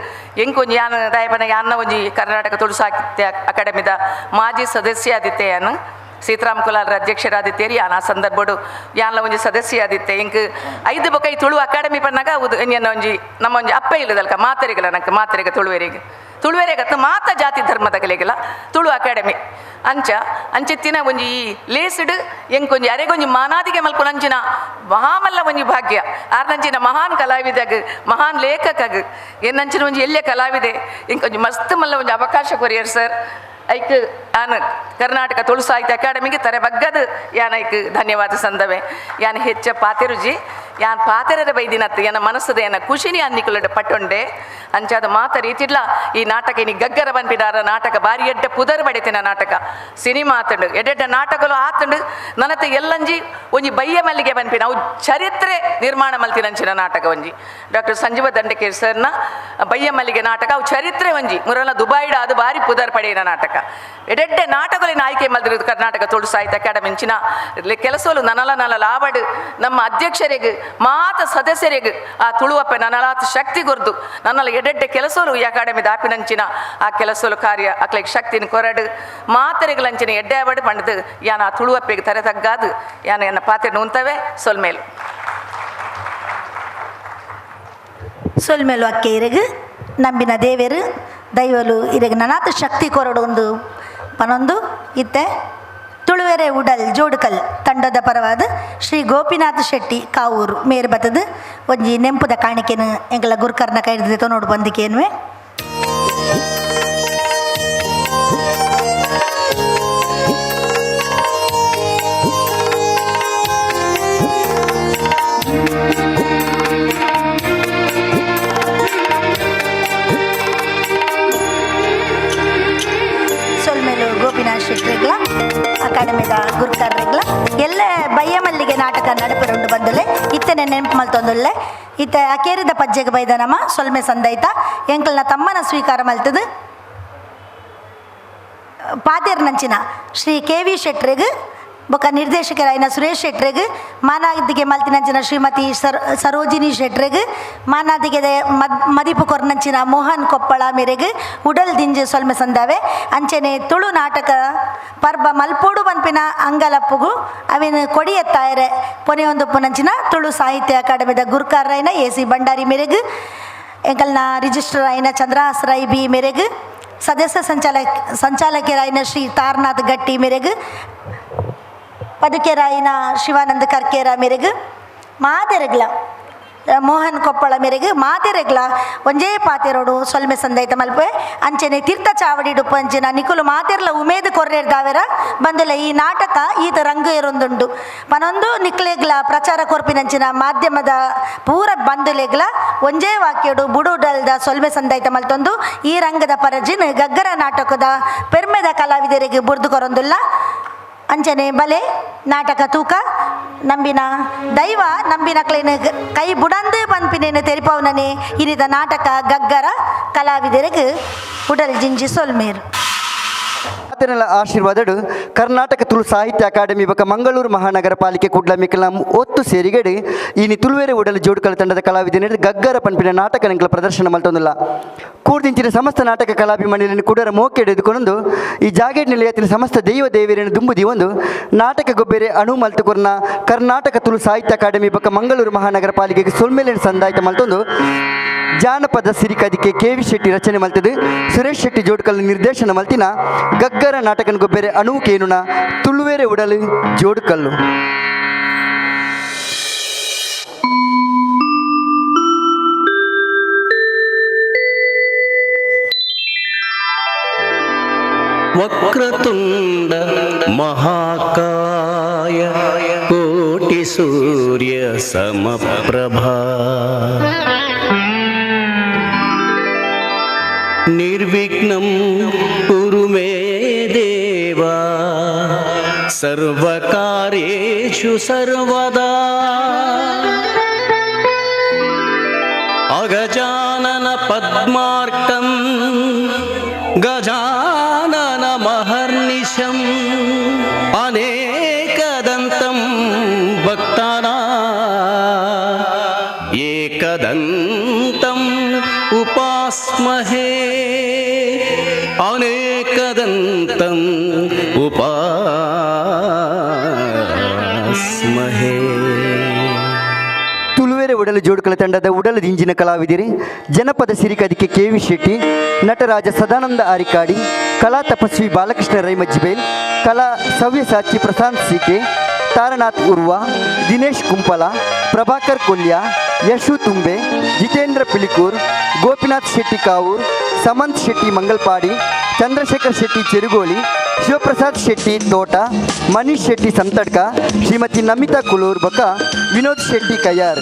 ಎಂಕ್ ಒಂಜಿ ಯಾನ ದಯಪನ ಯಾನ್ನ ಒಂಜಿ ಕರ್ನಾಟಕ ತುಳು ಸಾಹಿತ್ಯ ಅಕಾಡೆಮಿದ ಮಾಜಿ ಸದಸ್ಯ ಆದಿತ್ತೆ ಯಾನು ಸೀತಾರಾಮ್ ಕುಲಾಲ್ರ ಅಧ್ಯಕ್ಷರಾದಿತ್ತೇರಿ ಯಾನ ಆ ಸಂದರ್ಭಡು ಯಾನ್ಲ ಒಂಜಿ ಸದಸ್ಯ ಆದಿತ್ತೆ ಎಂಕ್ 5 ಬೊಕ ಈ ತುಳು ಅಕಾಡೆಮಿ ಪನ್ನಗ ಎನ್ನ ಒಂಜಿ ನಮ್ಮ ಒಂಜಿ ಅಪ್ಪ ಇಲ್ಲದಲ್ಕ ಮಾತರಿಗಲ ನಂಗೆ ಮಾತರಿಗ ತುಳುವೆರಿಗೆ ತುಳುವೆರೆಗತ್ತ ಮಾತ ಜಾತಿ ಧರ್ಮದ ಕಲೆಗೆಲ್ಲ ತುಳು ಅಕಾಡೆಮಿ ಅಂಚೆತ್ತಿನ ಒಂಜಿ ಲೇಸ್ಡ್ ಎಂಕೊಂಜಿ ಅರೆಗೊಂಜಿ ಮಾನಾದಿಗೆ ಮಲ್ಪುನಂಚಿನ ಮಹಾಮಲ್ಲ ಒಂಜಿ ಭಾಗ್ಯ ಆರ್ನಂಚಿನ ಮಹಾನ್ ಕಲಾವಿದಾಗ ಮಹಾನ್ ಲೇಖಕಗ್ ಎನ್ನಂಚಿನ ಒಂಜಿ ಎಲ್ಲೆ ಕಲಾವಿದೆ ಇಂಕೊಂಜಿ ಮಸ್ತ್ ಮಲ್ಲ ಒಂಜಿ ಅವಕಾಶ ಕೊರಿಯರ್ ಸರ್ ಐಕ್ ಯಾನ್ ಕರ್ನಾಟಕ ತುಳು ಸಾಹಿತ್ಯ ಅಕಾಡೆಮಿಗೆ ತರ ಬಗ್ಗದ ಯಾನ್ ಐಕ್ ಧನ್ಯವಾದ ಸಂದವೆ ಯಾನ್ ಹೆಚ್ಚ ಪಾತೆರುಜಿ ಯಾನ್ ಪಾತೆರರ ಬೈದಿನತ್ತು ಯಾನ ಮನಸ್ಸದ ಯಾನ ಖುಷಿನಿ ಅನ್ನಿಕುಲಡ ಪಟ್ಟೊಂಡೆ ಅಂಚಾದ ಮಾತ ರೀತಿಡ್ಲ ಈ ನಾಟಕ ಇನಿ ಗಗ್ಗರ ಬನ್ಪಿದಾರ ನಾಟಕ ಬಾರಿ ಎಡ್ಡ ಪುದರ್ ಬಡಿತಿನ ನಾಟಕ ಸಿನಿಮಾ ಆತಂಡು ಎಡ್ಡೆಡ್ಡ ನಾಟಕಲು ಆತಂಡು ನನತ ಎಲ್ಲಂಜಿ ಒಂಜಿ ಬಯ್ಯ ಮಲ್ಲಿಗೆ ಬನ್ಪಿನ ಅವು ಚರಿತ್ರೆ ನಿರ್ಮಾಣ ಮಲ್ತಿನಂಚಿನ ನಾಟಕ ಒಂಜಿ ಡಾಕ್ಟರ್ ಸಂಜೀವ ದಂಡಕೇರ್ ಸರ್ನ ಬಯ್ಯ ಮಲ್ಲಿಗೆ ನಾಟಕ ಅವು ಚರಿತ್ರೆ ಒಂಜಿ ಮುರನ ದುಬೈಡ ಅದು ಬಾರಿ ಪುದರ್ ಪಡೆಯಿನ ನಾಟಕ ಎಡೆಡ್ಡೆ ನಾಟಕಲಿನ ಆಯ್ಕೆ ಮಲ್ದಿರೋದು ಕರ್ನಾಟಕ ತುಳು ಸಾಹಿತ್ಯ ಅಕಾಡೆಮಿ ಇಂಚಿನ ಕೆಲಸಲು ನನಲ ಲಾಬಡ್ ನಮ್ಮ ಅಧ್ಯಕ್ಷರಿಗೆ ಮಾತ ಸದಸ್ಯರಿಗೆ ಆ ತುಳುವಪ್ಪ ನನ್ನಲಾತ ಶಕ್ತಿ ಗೊರ್ದು ನನ್ನಲ್ಲ ಎಡೆಡ್ಡೆ ಕೆಲಸಲು ಈ ಅಕಾಡೆಮಿ ದಾಪಿನಂಚಿನ ಆ ಕೆಲಸಲು ಕಾರ್ಯ ಅಕ್ಲಿಗೆ ಶಕ್ತಿನ ಕೊರಡು ಮಾತರಿಗಳಂಚಿನ ಎಡ್ಡೆ ಬಡ್ ಪಂಡದು ಯಾನ ಆ ತುಳುವಪ್ಪೆಗೆ ತರ ತಗ್ಗಾದು ಯಾನ ಎನ್ನ ಪಾತ್ರೆ ನೂಂತವೆ ಸೊಲ್ಮೇಲು ಸೊಲ್ಮೇಲು ಅಕ್ಕೆ ಇರಗು ನಂಬಿನ ದೇವರು ದೈವಲು ಇರಗೆ ನನಾತ ಶಕ್ತಿ ಕೊರಡು ಒಂದು ಪನೊಂದು ಇತ್ತೆ ತುಳುವೆರೆ ಉಡಲ್ ಜೋಡುಕಲ್ ತಂಡದ ಪರವಾದ ಶ್ರೀ ಗೋಪಿನಾಥ ಶೆಟ್ಟಿ ಕಾವೂರು ಮೇರ್ ಬತ್ತದು ಒಂಜಿ ನೆಂಪುದ ಕಾಣಿಕೆನು ಎಂಗಳ ಗುರುಕರ್ನ ಕೈದು ನೋಡು ಬಂದಿಕೇನುವೆ ಸೊಲ್ಮೇಲು ಗೋಪಿನಾಥ್ ಶೆಟ್ಟಿಗಳ ಅಕಾಡೆಮಿದ ಗುರುಕರ್ರೆಗ್ಲ ಎಲ್ಲ ಬಯ್ಯ ಮಲ್ಲಿಗೆ ನಾಟಕ ನಡಪೆರುಂಡು ಬಂದುಲೆ ಇತ್ತನೆ ನೆನಪು ಮಲ್ತೊಂದುಲ್ಲೆ ಇತ್ತೆ ಅಕೇರಿದ ಪಜ್ಜೆಗೆ ಬೈದ ನಮ್ಮ ಸೊಲ್ಮೆ ಸಂದೈತ ಎಂಕಲ್ನ ತಮ್ಮನ ಸ್ವೀಕಾರ ಮಲ್ತದು ಪಾತೇರ್ ನಂಚಿನ ಶ್ರೀ ಕೆ ವಿ ಶೆಟ್ರಿಗೆ ಬೊಕ್ಕ ನಿರ್ದೇಶಕರಾಯಿನ ಸುರೇಶ್ ಶೆಟ್ರಿಗೆ ಮಾನಾದಿಗೆ ಮಲ್ತಿನಂಚಿನ ಶ್ರೀಮತಿ ಸರೋಜಿನಿ ಶೆಟ್ರಿಗೆ ಮಾನಾದಿಗೆ ಮದಿಪು ಕೊರ್ನಂಚಿನ ಮೋಹನ್ ಕೊಪ್ಪಳ ಮೇರೆಗೆ ಉಡಲ್ ದಿಂಜು ಸೊಲ್ಮೆ ಸಂದಾವೆ ಅಂಚೆನೆ ತುಳು ನಾಟಕ ಪರ್ಬ ಮಲ್ಪೋಡು ಪನ್ಪಿನ ಅಂಗಲಪ್ಪುಗು ಅವಿನ ಕೊಡಿ ಎತ್ತಾಯರೆ ಪೊನೆಯೊಂದು ಪುನಂಚಿನ ತುಳು ಸಾಹಿತ್ಯ ಅಕಾಡೆಮಿದ ಗುರುಕಾರರಾಯಿನ AC ಭಂಡಾರಿ ಮೇರೆಗೆ ಎಂಕಲ್ನ ರಿಜಿಸ್ಟ್ರಾರ್ ಆಯಿನ ಚಂದ್ರಹಾಸ್ ರೈ ಬಿ ಮೇರೆಗೆ ಸದಸ್ಯ ಸಂಚಾಲಕರಾಯಿನ ಶ್ರೀ ತಾರನಾಥ್ ಗಟ್ಟಿ ಮೇರೆಗೆ ಪದುಕೆರಾಯಿನ ಶಿವಾನಂದ ಕರ್ಕೇರ ಮೇರೆಗೆ ಮಾತೆರೆಗ್ಲ ಮೋಹನ್ ಕೊಪ್ಪಳ ಮೇರೆಗೆ ಮಾತೆರೆಗ್ಲ ಒಂಜೇ ಪಾತೆರೋಡು ಸೊಲ್ಮೆ ಸಂದೈತ ಮಲ್ಪೆ ಅಂಚೆನೆ ತೀರ್ಥ ಚಾವಡಿಡು ಪಂಚಿನ ನಿಕುಲು ಮಾತೆರ್ಲ ಉಮೇದು ಕೊರ್ರೆರ್ದಾವೆರ ಬಂದುಲ ಈ ನಾಟಕ ಈತ ರಂಗು ಇರೊಂದುಂಡು ಪನೊಂದು ನಿಕ್ಲೆಗ್ಲ ಪ್ರಚಾರ ಕೊರ್ಪಿನಂಚಿನ ಮಾಧ್ಯಮದ ಪೂರ ಬಂದುಲೆಗ್ಲ ಒಂಜೇ ವಾಕ್ಯಡು ಬುಡುಡಲ್ದ ಸೊಲ್ಮೆ ಸಂದೈತ ಮಲ್ತೊಂದು ಈ ರಂಗದ ಪರಜಿನ್ ಗಗ್ಗರ ನಾಟಕದ ಪೆರ್ಮೆದ ಕಲಾವಿದರಿಗೆ ಬುರ್ದು ಕೊರೊಂದುಲ್ಲ ಅಂಚನೆ ಬಲೆ ನಾಟಕ ತೂಕ ನಂಬಿನ ದೈವ ನಂಬಿನ ಕ್ಲೈನ ಕೈ ಬುಡಂದು ಪನ್ಪಿನೇನು ತೆರಿಪವನೇ ಇರಿದ ನಾಟಕ ಗಗ್ಗರ ಕಲಾವಿದರಿಗೆ ಉಡಲ್ ಜಿಂಜಿ ಸೊಲ್ಮೇರು ಆತನೆಲ್ಲ ಆಶೀರ್ವಾದಡು ಕರ್ನಾಟಕ ತುಳು ಸಾಹಿತ್ಯ ಅಕಾಡೆಮಿ ಬಕ ಮಂಗಳೂರು ಮಹಾನಗರ ಪಾಲಿಕೆ ಕುಡ್ಲ ಮಿಕ್ಕಲ ಒತ್ತು ಸೇರಿಗಡೆ ಇನಿ ತುಳುವೆರೆ ಉಡಲು ಜೋಡುಕಲ ತಂಡದ ಕಲಾವಿದರ ಗಗ್ಗರ ಪನ್ಪಿನ ನಾಟಕ ನೆಂಕಲ ಪ್ರದರ್ಶನ ಮಲ್ತೊಂದಿಲ್ಲ ಕೂಡ್ದಿಂಚಿನ ಸಮಸ್ತ ನಾಟಕ ಕಲಾಭಿಮಾನಿಯನ್ನು ಕುಡರ ಮೋಕೆ ಹಿಡಿದುಕೊಂಡು ಈ ಜಾಗೇಡ್ ನಿಲಯತ್ತಿನ ಸಮಸ್ತ ದೈವ ದೇವರನ್ನು ದುಂಬುದಿ ಒಂದು ನಾಟಕ ಗೊಬ್ಬೆರೆ ಅಣು ಮಲ್ತುಕೊರ್ನ ಕರ್ನಾಟಕ ತುಳು ಸಾಹಿತ್ಯ ಅಕಾಡೆಮಿ ಬಕ ಮಂಗಳೂರು ಮಹಾನಗರ ಪಾಲಿಕೆಗೆ ಸೊಲ್ಮೇಲಿನ ಸಂದಾಯಿತ ಮಲ್ತೊಂದು ಜಾನಪದ ಸಿರಿಕದಿಕೆ ಕೆ ವಿ ಶೆಟ್ಟಿ ರಚನೆ ಮಲ್ತದು ಸುರೇಶ್ ಶೆಟ್ಟಿ ಜೋಡ್ಕಲ್ ನಿರ್ದೇಶನ ಮಲ್ತಿನ ಗಗ್ಗರ ನಾಟಕನ ಗೊಬ್ಬೆರೆ ಅಣುಕೇನುನ ತುಳುವೆರೆ ಉಡಲು ಜೋಡ್ಕಲ್ಲು ವಕ್ರತುಂಡ ಮಹಾಕಾಯ ಕೋಟಿ ಸೂರ್ಯ ಸಮಪ್ರಭಾ ನಿರ್ವಿಘ್ನಂ ಕುರು ಮೇ ದೇವಾ ಸರ್ವಕಾರ್ಯೇಷು ಸರ್ವದಾ ಅಗಜಾನನ ಪದ್ಮಾರ್ಕಂ ಗಜಾನನ ಮಹರ್ನಿಶಂ ಅನೇಕದಂತಂ ಭಕ್ತಾನಾಂ ಏಕದಂತಂ ಉಪಾಸ್ಮಹೇ ಅನೇಕದಂತಂ ಉಪಾಸ್ಮಹೇ. ತುಳುವೆರೆ ಉಡಲು ಜೋಡುಕಲ ತಂಡದ ಉಡಲು ಇಂಜಿನ ಕಲಾವಿದಿರಿ ಜನಪದ ಸಿರಿಕದಿಕೆ KV ಶೆಟ್ಟಿ, ನಟರಾಜ ಸದಾನಂದ ಆರಿಕಾಡಿ, ಕಲಾ ತಪಸ್ವಿ ಬಾಲಕೃಷ್ಣ ರೈಮಜ್ಜಿಬೇಲ್, ಕಲಾ ಸವ್ಯಸಾಚಿ ಪ್ರಶಾಂತ್ ಸಿಕೆ, ತಾರನಾಥ್ ಉರ್ವ, ದಿನೇಶ್ ಕುಂಪಲ, ಪ್ರಭಾಕರ್ ಕೊಲ್ಯ, ಯಶು ತುಂಬೆ, ಜಿತೇಂದ್ರ ಪಿಲಿಕೂರ್, ಗೋಪಿನಾಥ್ ಶೆಟ್ಟಿ ಕಾವೂರ್, ಸಮಂತ್ ಶೆಟ್ಟಿ ಮಂಗಲ್ಪಾಡಿ, ಚಂದ್ರಶೇಖರ್ ಶೆಟ್ಟಿ ಚೆರುಗೋಳಿ, ಶಿವಪ್ರಸಾದ್ ಶೆಟ್ಟಿ ತೋಟ, ಮನೀಶ್ ಶೆಟ್ಟಿ ಸಂತಡ್ಕ, ಶ್ರೀಮತಿ ನಮಿತಾ ಕುಲೂರ್ ಬಕ ವಿನೋದ್ ಶೆಟ್ಟಿ ಕಯ್ಯಾರ್.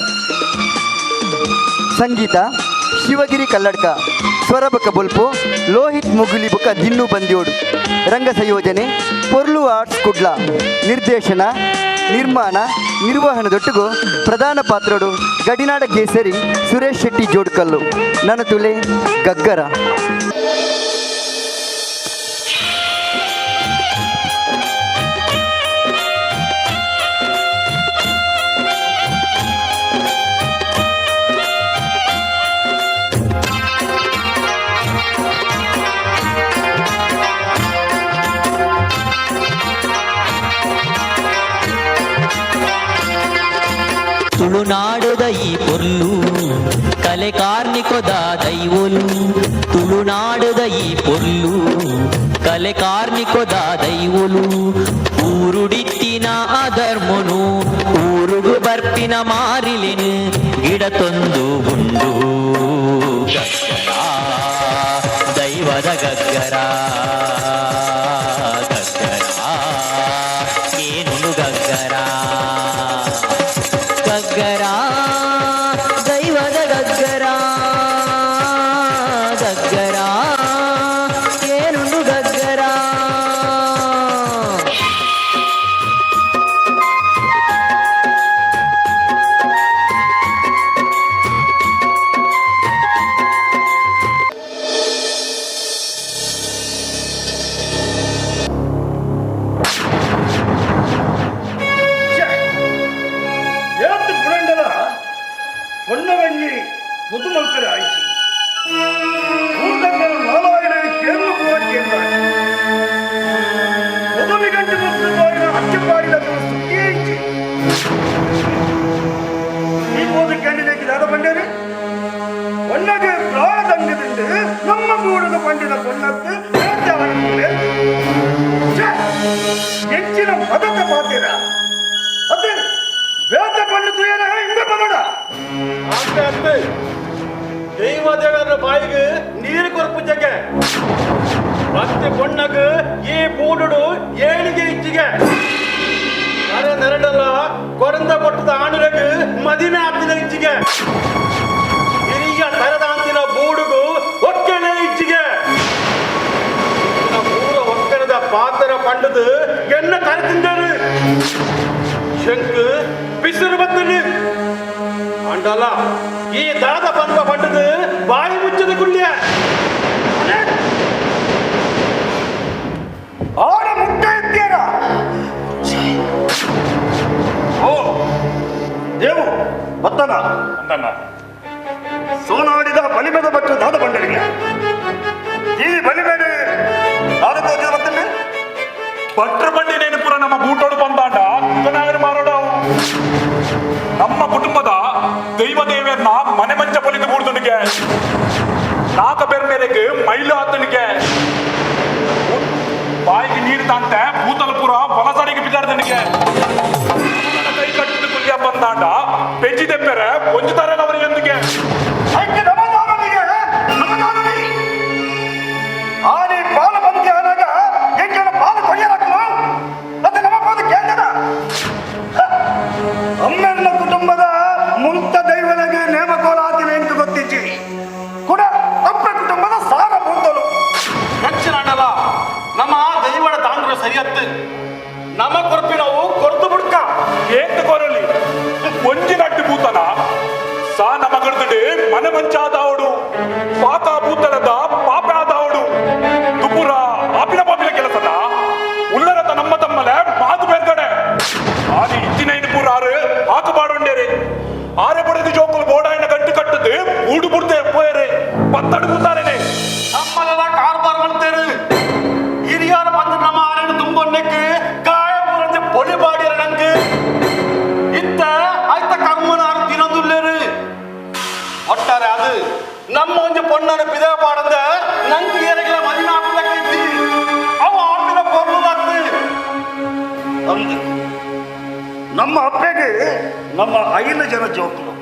ಸಂಗೀತ ಶಿವಗಿರಿ ಕಲ್ಲಡ್ಕ, ಸ್ವರ ಬಕ ಬೊಲ್ಪು ಲೋಹಿತ್ ಮುಗುಲಿ ಬಕ ದಿನ್ನು ಬಂದ್ಯೋಡು. ರಂಗ ಸಂಯೋಜನೆ ಪೊರ್ಲು ಆರ್ಟ್ಸ್ ಕುಡ್ಲ. ನಿರ್ದೇಶನ ನಿರ್ಮಾಣ ನಿರ್ವಹಣದೊಟ್ಟಿಗೂ ಪ್ರಧಾನ ಪಾತ್ರಡು ಗಡಿನಾಡ ಕೇಸರಿ ಸುರೇಶ್ ಶೆಟ್ಟಿ ಜೋಡ್ಕಲ್ಲು. ನನ್ನ ತುಲೆ ಗಗ್ಗರ. ತುಳುನಾಡುದ ಈ ಪೊರ್ಲು ಕಲೆ ಕಾರ್ಮಿಕದ ದೈವೊಲು. ತುಳುನಾಡುದ ಈ ಪೊರ್ಲು ಕಲೆ ಕಾರ್ಮಿಕದ ದೈವೊಲು. ಊರುಡಿತ್ತಿನ ಅಧರ್ಮನು ಊರುಗು ಬರ್ಪಿನ ಮಾರಿಲೆನು ಗಿಡತೊಂದು ಉಂಡು ಗಗ್ಗರ ದೈವದ ಗಗ್ಗರ ಗಗ್ಗರ ಏನು ಗಗ್ಗರ ಗಗ್ಗರ ದೈವದ ಗಗ್ಗರ ಗಗ್ಗರ ಏನುಂಡು ಗಗ್ಗರ. பொன்னவஞ்சி முதுமல்கர் ஆய்ச்சி ஊர்தங்கள் 4000 கேள்வி போக்கின்றார். முதலி கண்டு முஸ்லிமான அச்சப்பாடில சுத்தியாயிச்சு. இப்போது கேண்டிடேட் யார பண்ணாரு? பொன்னகு பிராண தங்கதிண்டு நம்ம கூடದ ಪಂಡಿನ பொன்னத்து வேட்டவனுக்கு ಹೆಚ್ಚಿನ ಮದತ ಪಾತಿರ ಅದು வேட்ட பண்ணு துயன இந்த பண்ணடா. ಅಂತೆ ದೈವ ದೇವರ ಬಾಯಿಗೆ ನೀರು ಕೊರ್ಪುಜಗೆ ಮತ್ತೆ பொண்ணகு ಈ ಬೂಡುಡು ಏಳಿಗೆ ಇಚ್ಚಿಗೆ ಅರೆ ನೆರಡಲ್ಲ ಕೊರಂದ ಕೊಟ್ಟದ ಆಣುರಗೆ ಮದಿನ ಆಪ್ತಿನ ಇಚ್ಚಿಗೆ ಹಿರಿಯ ತರದಾಂತಿನ ಬೂಡುಗು ಒಕ್ಕನೆ ಇಚ್ಚಿಗೆ ಮೂರ ಒಕ್ಕನದ ಪಾತ್ರ ಪಂಡದು ಎನ್ನ ತರತಿಂದರು ಶಂಕು ಬಿಸಿರು ಬತ್ತನು ಅಂಡಲ್ಲ ಈ ದಾದ ಬಂದ ಪಟ್ಟದು ಬಾಯಿ ಮುಚ್ಚದ ಕುಳ್ಯ ಆಡ ಮುಟ್ಟ ಇದ್ದೀರ. ಓ ದೇವು ಬತ್ತನ ಅಂದನ್ನ ಸೋನಾಡಿದ ಬಲಿಮೆದ ಬಟ್ಟು ದಾದ ಬಂಡರಿಗೆ ಈ ಬಲಿಮೆಡೆ ದಾದ ತೋಜದ ಬತ್ತನೆ ಭಟ್ರ ಬಂಡಿ ನೆನಪುರ ನಮ್ಮ ಬೂಟೋಡು ಬಂದಾಂಡ ನಾವೇನು ಮಾರೋಡ ನಮ್ಮ ಕುಟುಂಬದ ದೈವ ದೇವರನ್ನ ಮನೆ ಮಂಚ ಪೊಲಿದು ಬೂಡ್ದನಿಗೆ ನಾಕ ಬೇರೆ ಮೇರೆಗೆ ಮೈಲು ಆತನಿಗೆ ಬಾಯಿಗೆ ನೀರು ತಾಂತೆ ಭೂತಲಪುರ ಹೊಲಸಡಿಗೆ ಬಿದ್ದಾಡ್ದನಿಗೆ ಕೈ ಕಟ್ಟಿದ ಕುಲ್ಯ ಬಂದಾಂಡ ಪೆಂಚಿ ತೆಪ್ಪರೆ ಒಂಜುತ್ತಾರೆ ಅವರಿಗೊಂದಿಗೆ ಆನೆ ಪಾಲ ಬಂದಿ ಆನಾಗ ಎಂಜನ ಪಾಲ ಕೊಯ್ಯಲಾಕಲು ಅದು ನಮ್ಮ ಪಾದ ಕೇಂದ್ರ ಅಮ್ಮೆಲ್ಲ ಕುಟುಂಬದ ಮುಂತ ದೈವನಿಗೆ ನೇಮಕೋಲಾತಿವೆ ಅಂತ ಗೊತ್ತಿಚ್ಚಿ ಕೂಡ ಅಪ್ಪ ಕುಟುಂಬದ ಸಾರ ಮುಂದಲು ಹೆಚ್ಚಿನ ಅಣ್ಣಲ್ಲ ನಮ್ಮ ದೈವದ ತಾಂಡ್ರ ಸರಿಯತ್ತು ನಮ್ಮ ಕೊರ್ಪಿನವು ಕೊರ್ದು ಬುಡ್ಕ ಏತ್ ಕೊರಲಿ ಒಂಜಿನಟ್ಟಿ ಭೂತನ ಸಾ ನಮಗಡ್ದು ಮನೆ ಮಂಚಾದವಡು ಪಾತ ಭೂತನದ ಪಾಪ ಆದವಡು ತುಪುರ ಆಪಿನ ಪಾಪಿನ ಕೆಲಸದ ಉಲ್ಲರತ ನಮ್ಮ ತಮ್ಮಲೆ ಮಾತು ಬೇರ್ಗಡೆ ಆದಿ ಇತ್ತಿನ ಇನ್ಪುರ ಆರು ಹಾಕಬಾಡೊಂಡೇರಿ ಆರೆ ಪಡೆದು ಜೋಕುಲು ಬೋಡಾಯಿನ ಗಂಟು ಕಟ್ಟದು ಊಡು ಬುಡ್ದೆ ಪೋಯರೆ ಪತ್ತಡು ಕೂತಾರೇನೆ ನಮ್ಮಲ್ಲ ಕಾರ್ಬಾರ್ ಮಾಡ್ತೇನೆ ಹಿರಿಯರ ಬಂದು ನಮ್ಮ ಆರೆಂಡು ತುಂಬೊನ್ನೆಕ್ಕೆ ಗಾಯ ಮುರಂಜೆ ಪೊಲಿ ಬಾಡಿರ ನಂಗೆ ಇತ್ತ ಆಯ್ತ ಕರ್ಮನ ದಿನದುಲ್ಲೇರು ನಮ್ಮ ಒಂದು ಪೊಣ್ಣನ ಪಿದ ಪಾಡಂದ ನಂಗೆ ಏರಗಳ ಮದಿನ ಹಾಕಲಕ್ಕೈತಿ ಅವ ಆಪಿನ ಕೊರ್ಲಾಗ್ತಿ ಅಂದು ನಮ್ಮ ಅಪ್ಪೆಗೆ ನಮ್ಮ 5 ಜನ ಜೋಕುಲು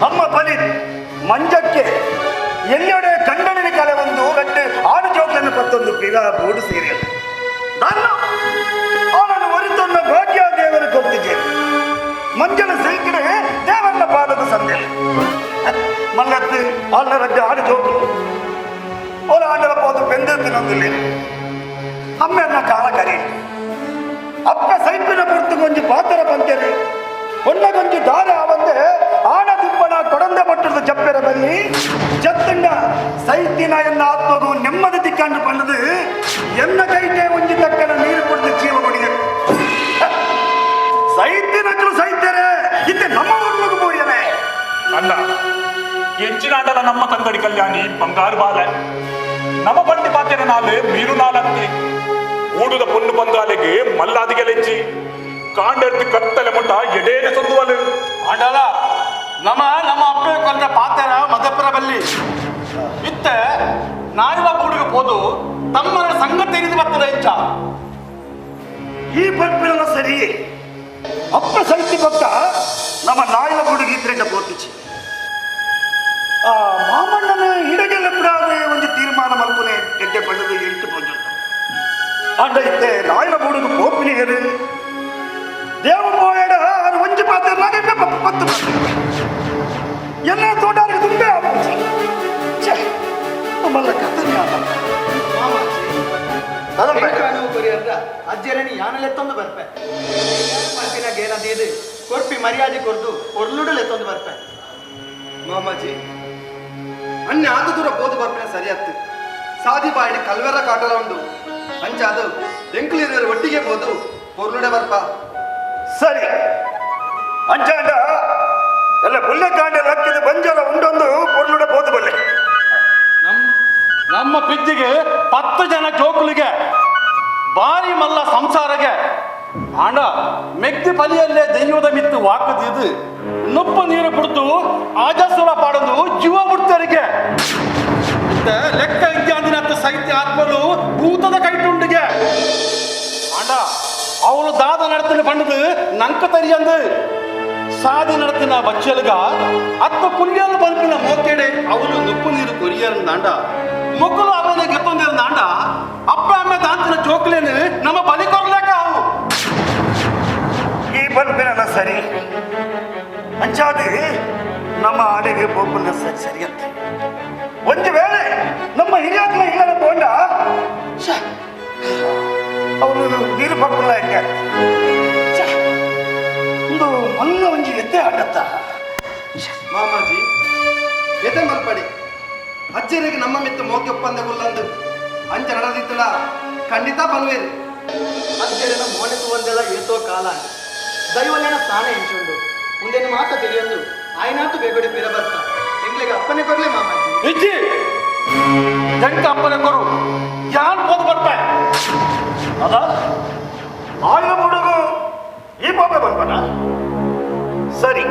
ಅಮ್ಮ ಬಲಿ ಮಂಜಕ್ಕೆ ಎಲ್ಲೆಡೆ ಕಂಡನಿನ ಕಲೆ ಒಂದು 2 ಆಡು ಜೋಕಲನ್ನು ಪತ್ತೊಂದು ಪಿಗ ಬೋಡು ಸೇರಿಯಲ್ಲ ನಾನು ಅವನನ್ನು ಒರಿತೊಂದ ಭಾಗ್ಯ ದೇವರು ಕೊಡ್ತಿದ್ದೇನೆ ಮಂಜನ ಸಿಲ್ಕಿಡೆ ದೇವರ ಪಾದದ ಸಂದೆ ಮಲ್ಲತ್ತು ಆಳ 2 ಆಡು ಜೋಕುಲು ಓಲ ಆಂಡಲ ಪೋದು ಬೆಂದಿರ್ತಿನೊಂದಿಲ್ಲ ಅಮ್ಮೆನ್ನ ಕಾಲ ಕರಿ ಅಪ್ಪ ಸೈಪಿನ ಪುರ್ತು ಕೊಂಚ ಪಾತ್ರ ಪಂಚರಿ ಒಣ್ಣ ಕೊಂಚ ದಾರ ಅವಂದೆ ಆಣ ದಿಬ್ಬಣ ಕೊಡಂದ ಪಟ್ಟದ ಜಪ್ಪೆರದಲ್ಲಿ ಜತ್ತಂಡ ಸೈತಿನ ಎನ್ನ ಆತ್ಮಗೂ ನೆಮ್ಮದಿ ತಿಕ್ಕಂಡು ಪಂಡದು ಎನ್ನ ಕೈಗೆ ಒಂಜಿ ತಕ್ಕನ ನೀರು ಕುಡಿದು ಜೀವ ಕೊಡಿದರು ಸೈತಿನಗಳು ಸೈತ್ಯರೆ ಇತ್ತೆ ನಮ್ಮ ಊರ್ಲಿಗೂ ಬೋಯನೆ ಅಲ್ಲ ಎಂಚಿನಾಡಲ ನಮ್ಮ ತಂಗಡಿ ಕಲ್ಯಾಣಿ ಬಂಗಾರು ಬಾಲೆ ನಮ್ಮ ಬಂಡಿ ಪಾತ್ರೆ ನಾಳೆ ಮೀರು ನಾಲತ್ತಿ ಊಡುದ ಪೊನ್ನು ಬಂದಾಲೆಗೆ ಮಲ್ಲಾದಿಗೆ ಲೆಂಚಿ ಕಾಂಡೆರ್ದು ಕತ್ತಲೆ ಮುಟ್ಟ ಎಡೇನೆ ಸಂದುವಲು ಆಂಡಲ ನಮ್ಮ ಅಪ್ಪ ಕೊಂದ ಪಾತ್ರ ಮದಪುರ ಬಲ್ಲಿ ಇತ್ತ ನಾಯಿವ ಕೂಡಿಗೆ ಹೋದು ತಮ್ಮನ ಸಂಘ ತೆರೆದು ಬರ್ತದೆ ಇಂಚ ಈ ಪರ್ಪಿನ ಸರಿ ಅಪ್ಪ ಸೈತಿ ಪಕ್ಕ ನಮ್ಮ ನಾಯಿವ ಕೂಡಿಗೆ ಇದ್ರೆ ಬೋತಿಚ್ಚಿ ಆ ಮಾಮಣ್ಣನ ಹಿಡಗೆಲ್ಲ ಬಿಡಾದೆ ಒಂದು ತೀರ್ಮಾನ ಮಲ್ಪನೆ ಎಡ್ಡೆ ಪಡೆದು 8 ಪೊಂಜುಂಟು ಅಂಡ ಇತ್ತೆ ನಾಯಿವ ಕೂಡಿಗೆ ಪೋಪಿನಿಗರು ದೇವ ಪೋಯಡ ಅದು ಒಂಜಿ ಪಾತ್ರ ಪತ್ತು ಎಲ್ಲ ತೋಟಾರಿಗೆ ತುಂಬೆ ಮಲ್ಲ ಕತ್ತನೆ ಅಜ್ಜರಣಿ ಯಾನಲೆತ್ತೊಂದು ಬರ್ಪೆ ಮಲ್ಪಿನಾಗ ಏನದು ಕೊರ್ಪಿ ಮರ್ಯಾದೆ ಕೊರ್ದು ಒರ್ಲುಡಲೆತ್ತೊಂದು ಬರ್ಪೆ ಮಾಮಾಜಿ ಅನ್ಯ ಆದ ದೂರ ಬೋದು ಬರ್ಪಿನ ಸರಿಯಾಗ್ತು ಸಾದಿ ಬಾಯಿಡಿ ಕಲ್ವೆರ ಕಾಟಲ ಉಂಡು ಅಂಚ ಅದು ಬೆಂಕುಲಿರು ಒಟ್ಟಿಗೆ ಬೋದು ಒರ್ಲುಡೆ ಬರ್ಪ ಸರಿ ಅಂಚಾಂಡ ಎಲ್ಲ ಬುಲ್ಲೆಕಾಂಡೆ ಲಕ್ಕಿದ ಬಂಜಾರ ಉಂಡೊಂದು ಪೊರ್ಲುಡ ಬೋದು ಬಲ್ಲೆ ನಮ್ಮ ಪಿದ್ದಿಗೆ 10 ಜನ ಜೋಕುಲಿಗೆ ಬಾರಿ ಮಲ್ಲ ಸಂಸಾರಗೆ ಆಂಡ ಮೆಗ್ದಿ ಬಲಿಯಲ್ಲೇ ದೈವದ ಮಿತ್ತು ವಾಕದಿದು ನುಪ್ಪು ನೀರು ಬಿಡ್ತು ಆಜಸ್ವರ ಪಾಡೋದು ಜೀವ ಬಿಡ್ತರಿಗೆ ಲೆಕ್ಕ ಇದ್ಯಾಂದಿನ ಸಾಹಿತ್ಯ ಆತ್ಮಲು ಭೂತದ ಕೈಟುಂಡಿಗೆ ಆಂಡ ಅವಳು ದಾದ ನಡತಿನ ಬಂಡದು ನಂಕ ತರಿಯಂದು ಸಾದಿ ನಡತಿನ ಬಚ್ಚಲ್ಗ ಅತ್ತ ಪುಣ್ಯಲು ಬಲ್ಪಿನ ಮೋಕೆಡೆ ಅವಳು ನುಪ್ಪು ನೀರು ಕೊರಿಯರಂದಾಂಡ ಮುಕ್ಕಲು ಅವನ ಗೆತ್ತೊಂದಿರಂದಾಂಡ ಅಪ್ಪ ಅಮ್ಮ ದಾಂತಿನ ಜೋಕ್ಲೇನು ನಮ್ಮ ಬಲಿ ಕೊರ್ಲೇಕ ಅವು ಈ ಬಲ್ಪಿನ ಸರಿ ಅಂಚಾದಿ ನಮ್ಮ ಆಡೆಗೆ ಬೋಪನ ಸರಿಯಂತ ಒಂದು ವೇಳೆ ನಮ್ಮ ಹಿರಿಯಾತ್ಮ ಇಲ್ಲ ಬೋಂಡ ಅವರು ನೀರು ಪಕ್ಕಲ್ಲ ಹೆಂಗೆ ಒಂದು ಮಲ್ಲ ಒಂಜಿ ಎತ್ತೆ ಆಡತ್ತ ಮಾಮಾಜಿ ಎದೆ ಮಲ್ಪಡಿ ಅಜ್ಜರಿಗೆ ನಮ್ಮ ಮಿತ್ತ ಮೋಕೆ ಒಪ್ಪಂದ ಗೊಲ್ಲಂದು ಅಂಚ ನಡೆದಿತ್ತಲ ಖಂಡಿತ ಬಲ್ವೇರು ಅಜ್ಜರಿನ ಮೋನೆತು ಒಂದೆಲ್ಲ ಏತೋ ಕಾಲ ದೈವಲ್ಲೇನ ಸ್ಥಾನ ಎಂಚುಂಡು ಮುಂದೇನು ಮಾತ ತಿಳಿಯೊಂದು ಆಯ್ನಾತು ಬೇಗಡೆ ಪಿರ ಬರ್ತ ಎಂಗ್ಲಿಗೆ ಅಪ್ಪನೇ ಕೊರ್ಲೆ ಮಾಮಾಜಿ ಇಜ್ಜಿ ಜಂಕ ಅಪ್ಪನೇ ಕೊರು ಯಾನ್ ಹೋದ್ ಬರ್ಪ ಅದ ಆಯ್ನ ಹುಡುಗು ಈ ಪಾಪೆ ಬರ್ಬನ ಸರಿ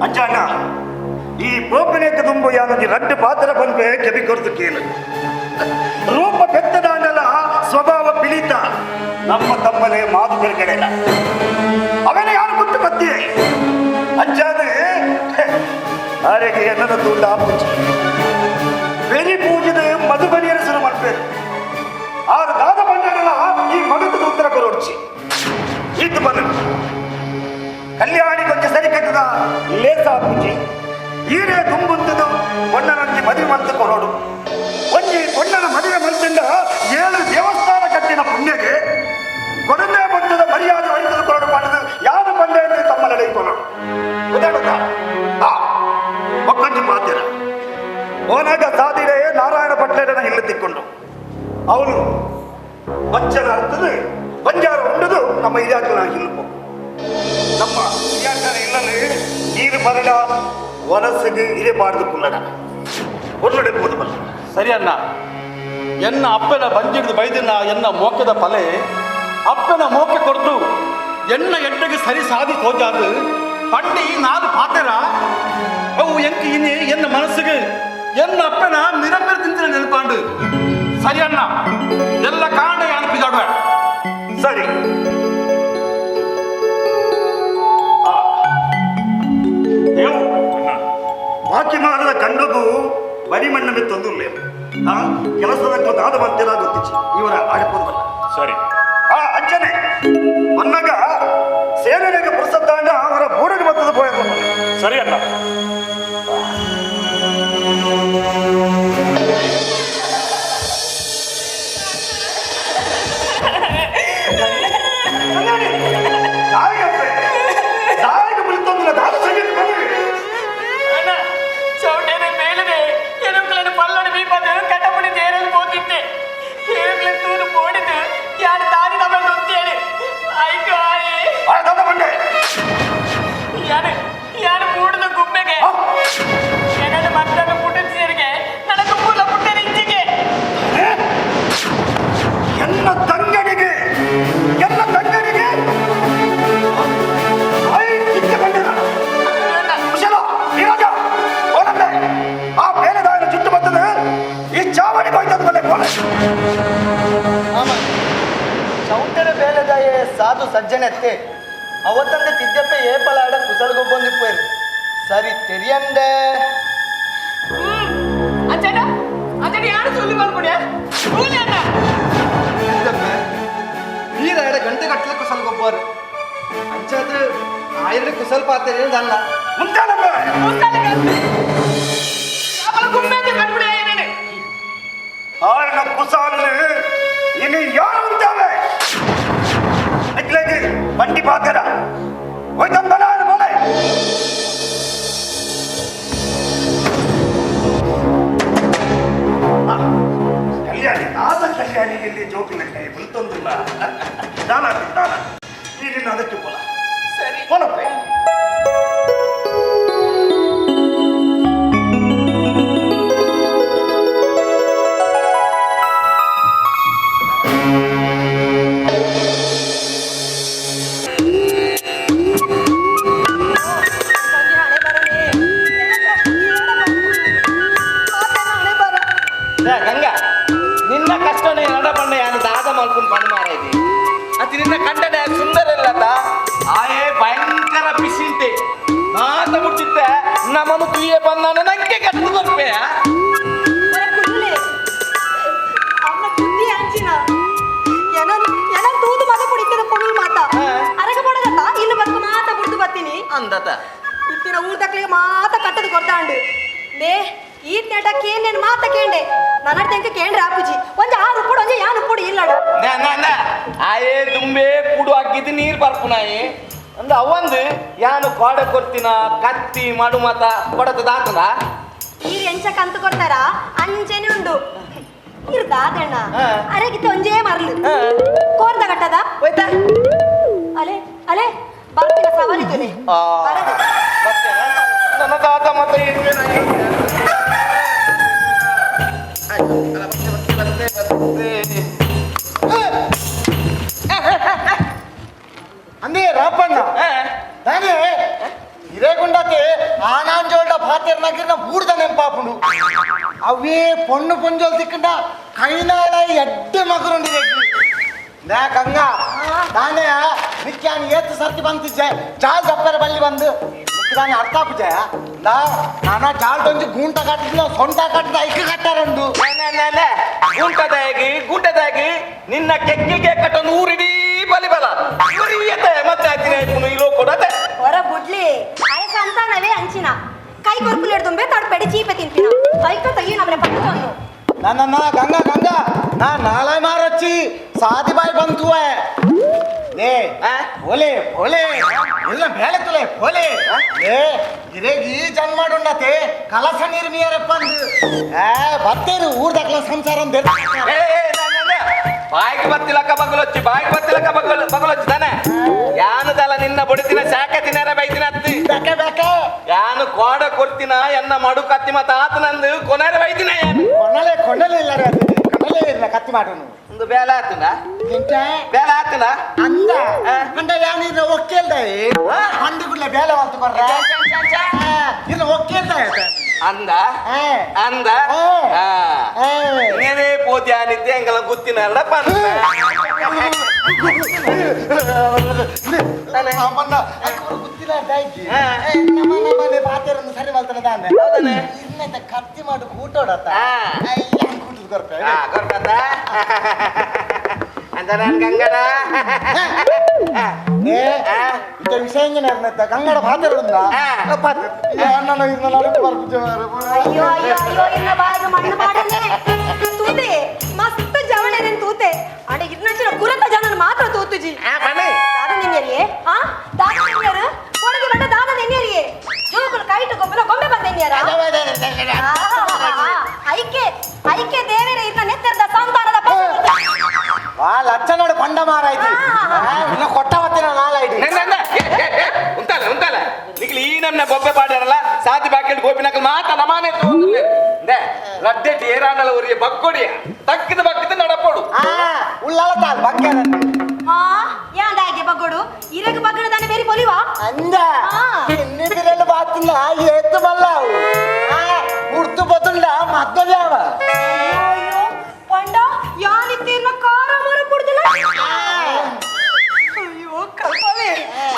ಅಂಜಣ್ಣ ಈ ಪೋಪಿನೆಕ್ಕೆ ತುಂಬು ಯಾನೊಂದು 2 ಪಾತ್ರ ಬಂದ್ಬೆ ಕೆಬಿ ಕೊರ್ದು ಕೇಳು ರೂಪ ಬೆತ್ತದಾಂಡಲ ಸ್ವಭಾವ ಪಿಲಿತ ನಮ್ಮ ತಮ್ಮನೆ ಮಾತು ಬೆಳಗಡೆಲ್ಲ ಅವನೇ ಯಾರು ಗೊತ್ತು ಬತ್ತಿ ಅಂಜಾದೆ ಆರೆಗೆ ಎನ್ನದ ತೂಂಡ ಪೂಜೆ ಬೆರಿ ಪೂಜೆದ ಮಧುಬನಿಯರ ಶುರು ಮಾಡ್ಬೇಕು ಆರು ದಾದ ಬಂಡಗಳ ಈ ಮಗದ ಉತ್ತರ ಕೊರೋಡ್ಚಿ ಇದು ಬನ ಕಲ್ಯಾಣಿ ಕೊಂಚ ಸರಿ ಕಟ್ಟದ ಲೇಸ ಪೂಜೆ ಈರೇ ತುಂಬುತ್ತದು ಬಣ್ಣನಂತೆ ಮದುವೆ ಮಂತ ಕೊರೋಡು ಒಂಜಿ ಬಣ್ಣನ ಮದುವೆ ಮಂತಂಡ 7 ದೇವಸ್ಥಾನ ಕಟ್ಟಿನ ಪುಣ್ಯಗೆ ಕೊಡಂದೆ ಬಂಧದ ಮರ್ಯಾದೆ ಒಳಿತದ ಕೊರಡು ಮಾಡಿದ ಯಾರು ಬಂಡೆ ಅಂತ ತಮ್ಮ ನಡೆಯಿಕೊಳ್ಳೋಡು ಉದಾಹರಣ ಒಕ್ಕಂಜಿ ಮಾತಿರ ಓನಾಗ ಸಾದಿಡೆ ನಾರಾಯಣ ಪಟ್ಲೇಡನ ಇಲ್ಲ ತಿಕ್ಕೊಂಡು ಅವನು ಬಚ್ಚನ ಅರ್ಥದ ಬಂಜಾರ ಉಂಡದು ನಮ್ಮ ಹಿರಿಯಾಕನ ಹಿಲ್ಪು ನಮ್ಮ ಹಿರಿಯಾಕನ ಇಲ್ಲಲ್ಲಿ ನೀರು ಬರಡ ವನಸ್ಸಿಗೆ ಹಿರೇ ಮಾಡಿದು ಕುಲ್ಲಡ ಒರ್ಲಡೆ ಬೋದಬಲ್ಲ ಸರಿ ಅಣ್ಣ ಎನ್ನ ಅಪ್ಪನ ಬಂಜಿಡ್ದು ಬೈದಿನ ಎನ್ನ ಮೋಕದ ಫಲೆ ಅಪ್ಪನ ಮೋಕೆ ಕೊಡ್ದು ಎನ್ನ ಎಡ್ಡೆಗೆ ಸರಿ ಸಾದಿ ತೋಜಾದು ಪಂಡಿ 4 ಪಾತೆರ ಅವು ಎಂಕಿ ಇನಿ ಎನ್ನ ಮನಸ್ಸಿಗೆ ಎನ್ನ ಅಪ್ಪನ ಮಿರಮಿರ ತಿಂತಿನ ನೆನಪಾಂಡು ಸರಿ ಅಣ್ಣ ಎಲ್ಲ ಕಾಂಡ ಅನುಪಿದಾಡುವ ಸರಿ ಬಾಕಿ ಮಾಡದ ಕಂಡದು ಬರಿ ಮಣ್ಣಲ್ಲಿ ತೊಂದಿರಲಿ ಕೆಲಸದ ದಾದ ಮಂತ್ಯರ ಗೊತ್ತಿಚ್ಚಿ ಇವರ ಆಡಿಪೋದಲ್ಲ ಸರಿ ಅಂಚನೆ ಮೊನ್ನಾಗ ಸೇನೆಗೆ ಪುರಸತ್ತಾಂಡ ಅವರ ಬೋರ್ಡಿಗೆ ಬರ್ತದ ಪೋಯಲ್ಲ ಸರಿ ಅಣ್ಣ ಚೌಟೇನೆ ಮೇಲದೆ ಎರುಕಲನ್ನು ಪಲ್ಲಣ ಬೀಪದು ಕಟಪುಡಿ ತೇರಲು ಹೋಗಿದ್ದೆ ಎರುಕಲನ್ನು ತೂರು ಪೋಡಿದು ಯಾರು ದಾರಿ ತಗೊಂಡು ಅಂತೇಳಿ ಆಯ್ತು ಯಾರು ಮೂಡಿದ ಗುಬ್ಬೆಗೆ ನನ್ನ ಮಕ್ಕಳ ಪುಟ್ಟಿಗೆ ನನ್ನ ಮೂಲ ಪುಟ್ಟನ ಇಂಚಿಗೆ ಎಲ್ಲ ತಂಗಡಿಗೆ ಆ ಬೇಲೆದಾರ ಚುಟ್ಟು ಬರ್ತದೆ ಈ ಚಾವಡಿ ಬಾಯ್ತದ ಮೇಲೆ ಚೌಟರ ಬೇಲೆದಾಯ ಸಾಧು ಸಜ್ಜನೆತ್ತೆ ಅವತ್ತಂದೆ ತಿದ್ದಪ್ಪೆ ಏಪಲಾಡ ಕುಸಲ್ಗೊಬ್ಬಂದಿಪ್ಪೇರು ಸರಿ ತೆರಿಯಂಡೆ ಅಜ್ಜನ ಯಾರು ಸುಳ್ಳು ಮಾಡ್ಕೊಡ್ಯಾ ನೀರ ಗಂಟೆ ಕಟ್ಟಲೆ ಕುಸಲ್ಗೊಬ್ಬರು ಅಂಚಾದ್ರೆ ಆಯ್ರೆ ಕುಸಲ್ ಪಾತ್ರೆ ಅಲ್ಲ ಆಯ್ನ ಕುಸಾಲು ಇನ್ನು ಯಾರು ಅಂತಾವೆ ಅಗ್ಲೆಗೆ ಬಂಡಿ ಪಾತ್ರ ಹೋಯ್ತಂದ ನಾನು ಬೋಲೆ ಕಲ್ಯಾಣಿ ಆದ ಕಲ್ಯಾಣಿಗೆ ಇಲ್ಲಿ ಜೋಕಿನಟ್ಟೆ ಬಂತೊಂದಿಲ್ಲ ದಾನ ಈಗಿನ ಅದಕ್ಕೆ ಬೋಲ ಸರಿ ಬೋಲಪ್ಪೆ ಗಂಗಾ ನಿನ್ನ ಕಷ್ಟನೇ ನಡಬಂಡ ಯಾನು ದಾದ ಮಲ್ಕೊಂಡು ಬಂದು ಮಾರಾಯ್ತಿ ಅದು ನಿನ್ನ ಕಂಡನೆ ಸುಂದರ ಇಲ್ಲದ ಆಯೇ ಭಯಂಕರ ಬಿಸಿಂತೆ ಮಾತ ಮುಟ್ಟಿದ್ದೆ ನಮ್ಮನ್ನು ತುಯ್ಯ ಬಂದ ನಂಗೆ ಕಟ್ಟು ಕೊಡ್ಪೆ ಅಂದತ ಇತ್ತಿನ ಊಟಕ್ಲಿಗೆ ಮಾತ ಕಟ್ಟದು ಕೊಡ್ತಾಂಡು ಲೇ ಈ ನೆಟಕ್ಕೆ ಏನೇನು ಮಾತ ಕೇಂಡೆ ನನ್ನ ತೆಂಕ ಕೇಂಡ್ರೆ ಆಪುಜಿ ಒಂಜ ಆರು ಉಪ್ಪುಡು ಒಂಜ ಯಾನು ಉಪ್ಪುಡು ಇಲ್ಲಡು ಆಯೇ ದುಂಬೆ ಕೂಡು ಹಾಕಿದ್ದು ನೀರು ಬರ್ಪುನಾಯಿ ಅಂದ ಅವಂದು ಯಾನು ಕೋಡ ಕೊಡ್ತೀನ ಕತ್ತಿ ಮಡು ಮಾತ ಕೊಡತದ ಹಾಕದ ನೀರು ಎಂಚ ಕಂತು ಕೊಡ್ತಾರ ಅಂಚೆನೆ ಉಂಡು ಇರ್ದಾದಣ್ಣ ಅರೆಗಿತ್ತು ಒಂಜೇ ಮರ್ಲು ಕೋರ್ದ ಕಟ್ಟದ ಹೋಯ್ತಾ ಅಲೆ ಅಲೆ ಬರ್ತೀನ ಸವಾಲಿದ್ದೇನೆ ನನ್ನ ದಾದ ಮತ್ತೆ ಅಂದೇ ರಾಪಣ್ಣ ನಾನೇ ಹಿರೇಗುಂಡತೆ ಆನಾಂಜೋಲ್ಡ ಪಾತ್ರೆ ನಗಿರ್ನ ಬೂಡ್ದ ನೆಂಪಾಪುಂಡು ಅವೇ ಪೊಣ್ಣು ಪೊಂಜೋಲ್ ಸಿಕ್ಕಂಡ ಕೈನಾಳ ಎಡ್ಡೆ ಮಗರುಂಡಿದೆ ನಾ ಗಂಗ ನಾನೇ ನಿಕ್ಕಾನ್ ಏತ್ ಸರ್ತಿ ಬಂತಿದ್ದೆ ಜಾಲ್ ಜಪ್ಪರ ಬಲ್ಲಿ ಬಂದು ನಿಕ್ಕಾನ್ ಅರ್ಥ ಆಪುಜೆ ನಾನಾ ಜಾಲ್ ಒಂಜಿ ಗೂಂಟ ಕಟ್ಟಿದ್ನ ಸೊಂಟ ಕಟ್ಟಿದ ಐಕ ಕಟ್ಟಾರಂಡು ಗೂಟದಾಗಿ ನಿನ್ನ ಕೆಕ್ಕಿಗೆ ಕಟ್ಟೊಂದು ಊರಿಡೀ ಬಲಿ ಬಲ ಮತ್ತೆ ಹಾಕಿನ ಇಲೋ ಕೊಡತೆ ಹೊರ ಬುಡ್ಲಿ ಅರೆ ಸಂತಾನವೇ ಅಂಚಿನ ಕೈ ಕೊರ್ಪುಲು ಹಿಡ್ದುಂಬೆ ತಾಡು ಪೆಡಿ ಚೀಪೆ ತಿಂತಿನ ಕೈಕ ತೆಗಿ ನಮ್ರೆ ಪಟ್ಟೊಂದು ನನ್ನ ಗಂಗ ನಾ ನಾಳೆ ಮಾರೊಚ್ಚಿ ಸಾದಿ ಬಾಯಿ ಬಂತು ಲೇ ಓಲೆ ಓಲೆ ಎಲ್ಲ ಬೇಳೆ ತುಲೆ ಓಲೆ ಲೇ ಇರೇಗಿ ಈ ಜನ್ಮಾಡುಂಡತೆ ಕಲಸ ನೀರು ಮೀಯರಪ್ಪಂದು ಬತ್ತೇರು ಊರ್ದಕ್ಲ ಸಂಸಾರ ಬಾಯಿಗೆ ಬತ್ತಿಲಕ್ಕ ಬಗಲೊಚ್ಚಿ ಬಗಲೊಚ್ಚಿ ತಾನೆ ಯಾನದಲ್ಲ ನಿನ್ನ ಬಡಿತಿನ ಶಾಖೆ ತಿನ್ನಾರ ಬೈತಿನ ಅತ್ತಿ ಬೇಕೆ ಯಾನು ಕೋಡ ಕೊಡ್ತಿನ ಎನ್ನ ಮಡು ಕತ್ತಿ ಮತ್ತ ಆತ ನಂದು ಕೊನೆರ ಬೈತಿನ ಕೊನಲೆ ಇಲ್ಲ ರೀ ಕೊನಲೆ ಇಲ್ಲ ಕತ್ತಿ ಮಾಡೋನು ಒಂದು ಬೇಲೆ ಆತನ ಬೇಲೆ ಆತನ ಅಂದ ಯಾನಿರ ಒಕ್ಕೇಲ್ದ ಹಂದಿ ಗುಡ್ಲೆ ಬೇಲೆ ಅಂತ ಕೊರ್ರ ಇನ್ನು ಒಕ್ಕೇಲ್ದ ಅಂದ ಅಂದ నేనే పోతే అనితే ఎంగల గుత్తినల్ల పంట ಸರಿ ಮಾಡ್ತಾನೆ ಕತ್ತಿ ಮಾಡಿ ಕೂಟೋಡತ್ತ ಅಂತ ನಾನು ಗಂಗಡ ವಿಷಯ ಗಂಗಡ ಪಾತ್ರ ತೂತೆ ಮಸ್ತ್ ಜವಣೆ ತೂತೆ ಅಡ ಇರ್ನಚ್ಚಿನ ಕುರತ ಜನ ಮಾತ್ರ ತೂತುಜಿ ದಾದ ನೆನ್ಯರಿಯೇ ಹಾ ದಾದ ನೆನ್ಯರು ಕೊಡಗೆ ಬಂದ ದಾದ ನೆನ್ಯರಿಯೇ ಜೋಕುಲು ಕೈಟು ಗೊಬ್ಬಲ ಗೊಂಬೆ ಬಂದ ನೆನ್ಯರ ಐಕೆ ದೇವೇರ ಇರ್ನ ನೆತ್ತರದ ಸಂತಾನದ ಲಕ್ಷಣೋಡು ಪಂಡ ಮಾರಾಯ್ತು ಇನ್ನು ಕೊಟ್ಟವತ್ತಿನ ನಾಲಾಯ್ತು ಉಂಟಲ್ಲ ನಿಖಿಲ್ ಈ ನನ್ನ ಬೊಬ್ಬೆ ಪಾಡ್ಯಾರಲ್ಲ ಸಾತಿ ಬಾಕಿ ಗೋಪಿನಕಲ್ ಮಾತ ನಮಾನೆ ರಡ್ಡೆಟ್ಟಿ ಏರಾನಲ್ಲ ಊರಿಗೆ ಬಕ್ಕೊಡಿಯ ತಕ್ಕಿದ ಬಕ್ಕಿದ ನಡಪೋಡು ಉಳ್ಳಾಳ ಬಕ್ಕ ಯಾಂದಾಗೆ ಬಗ್ಗೋಡು ಇರಗ ಬಗ್ಗಡ ದಾನೆ ಬೇರೆ ಬೊಲಿವಾ ಅಂದ ಇನ್ನಿದ್ರೆಲ್ಲ ಬಾತಿಲ್ಲ ಏತ್ತು ಬಲ್ಲ ಉಡ್ತು ಬದುಂಡ ಮದ್ದಲ್ಯಾವ ಅಯ್ಯೋ ಪಂಡ ಯಾನಿ ತೀರ್ನ ಕಾರ ಮರ ಕುಡ್ದಿಲ್ಲ ಅಯ್ಯೋ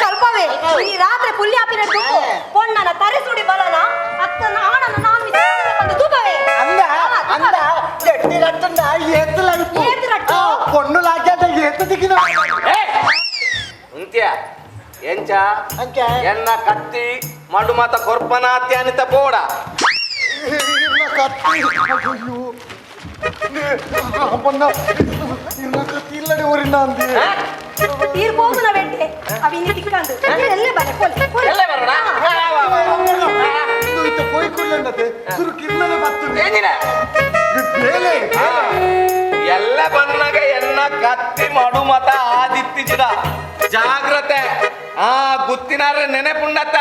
ಕಲ್ಪವೇ ಈ ರಾತ್ರಿ ಪುಲ್ಯ ಆಪಿನ ದುಪ್ಪು ಪೊಣ್ಣನ ತರಿಸುಡಿ ಬಲನ ಅತ್ತನ ಆಣನ ನಾನು ಒಂದು ದುಪ್ಪವೇ ಅಂದ ಗಟ್ಟಿ ರಟ್ಟಂಡ ಏತ್ತು ಲೈಫು పొన్ను లాగేట ఏత దిగిన ఉంత్యా ఎంచ ఎన్న కత్తి మడుమత కొర్పనాత్య అనిత పోడ ఇల్లడి ఊరినా అంది తీరు పోతున్న వెంటే అవి ఇన్ని దిక్కందు ఎల్లే బలే పోయి కుళ్ళండి సురు కిందనే బతుంది ಎಲ್ಲ ಬನ್ನಗ ಎನ್ನ ಕತ್ತಿ ಮಡುಮತ ಆದಿತ್ತಿಜಿದ ಜಾಗ್ರತೆ ಆ ಗುತ್ತಿನಾರ ನೆನೆಪುಂಡತ್ತ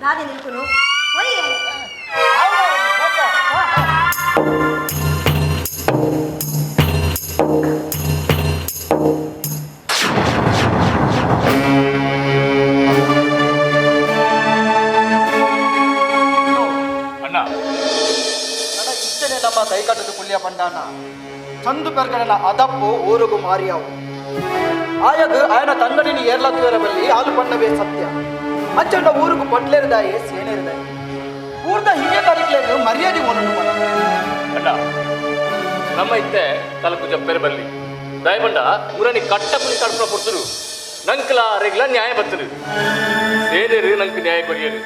రాదే నిల్కును ನಮ್ಮ ಕೈಕಟ್ಟದ ಪುಲ್ಯ ಪಂಡಾನ ಚಂದು ಪೆರ್ಗಡನ ಅದಪ್ಪು ಊರುಗು ಮಾರಿಯಾವು ಆಯಗ ఆయన ತಂಗಡಿನಿ ಏರ್ಲತ್ತುವರ ಬಲ್ಲಿ ಹಾಲು ಪಣ್ಣವೇ ಸತ್ಯ ಅಚ್ಚಂಡ ಊರುಗು ಪಟ್ಲೇರಿದಾಯಿ ಸೇನೇರಿದಾಯಿ ಊರ್ದ ಹಿಂಗೆ ತಾರೀಕ್ಲೇನು ಮರ್ಯಾದೆ ಓನನು ಅಣ್ಣ ನಮ್ಮ ಇತ್ತೆ ತಲಕು ಜಪ್ಪೆರ ಬಲ್ಲಿ ದಯಬಂಡ ಊರನಿ ಕಟ್ಟ ಪುಲಿ ಕಡ್ಪುನ ಕೊಡ್ತರು ನಂಕಲ ರೆಗ್ಲ ನ್ಯಾಯ ಬತ್ತರು ಸೇನೇರು ನಂಗೆ ನ್ಯಾಯ ಕೊರಿಯರು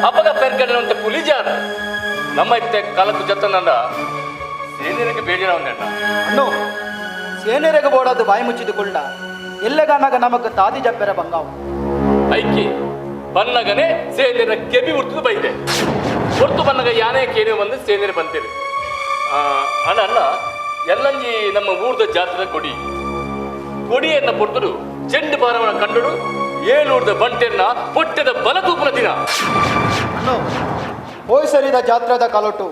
ಅಪಗ ಪೆರ್ಗಡನಂತ ಪುಲಿ ಜಾರ ನಮ್ಮ ಇತ್ತೆ ಕಲಕು ಜತ್ತನಂದ ಸೇನೇರಿಗೆ ಬೇಜಾರ ಒಂದಣ್ಣ ಅಣ್ಣು ಸೇನೇರಿಗೆ ಬೋಡದು ಬಾಯಿ ಮುಚ್ಚಿದುಕೊಳ್ಳ ಎಲ್ಲೆಗಾನಾಗ ನಮಗ ತಾದಿ ಜಪ್ಪೆರ ಬಂಗಾವು ಐಕಿ ಬನ್ನಗನೆ ಸೇನೇರ ಕೆಬಿ ಉರ್ತದು ಬೈದೆ ಹೊರ್ತು ಬನ್ನಗ ಯಾನೇ ಕೇನೆ ಬಂದು ಸೇನೇರು ಬಂತೀರಿ ಅಣ್ಣ ಅಣ್ಣ ಎಲ್ಲಂಜಿ ನಮ್ಮ ಊರ್ದ ಜಾತ್ರೆ ಕೊಡಿಯನ್ನ ಪೊಟ್ಟರು ಚೆಂಡು ಪಾರವನ ಕಂಡಡು ಏಳೂರ್ದ ಬಂಟೆನ್ನ ಪೊಟ್ಟೆದ ಬಲ ತೂಪನ ದಿನ ಹೋಯ್ಸರಿದ ಜಾತ್ರೆದ ಕಲೊಟ್ಟು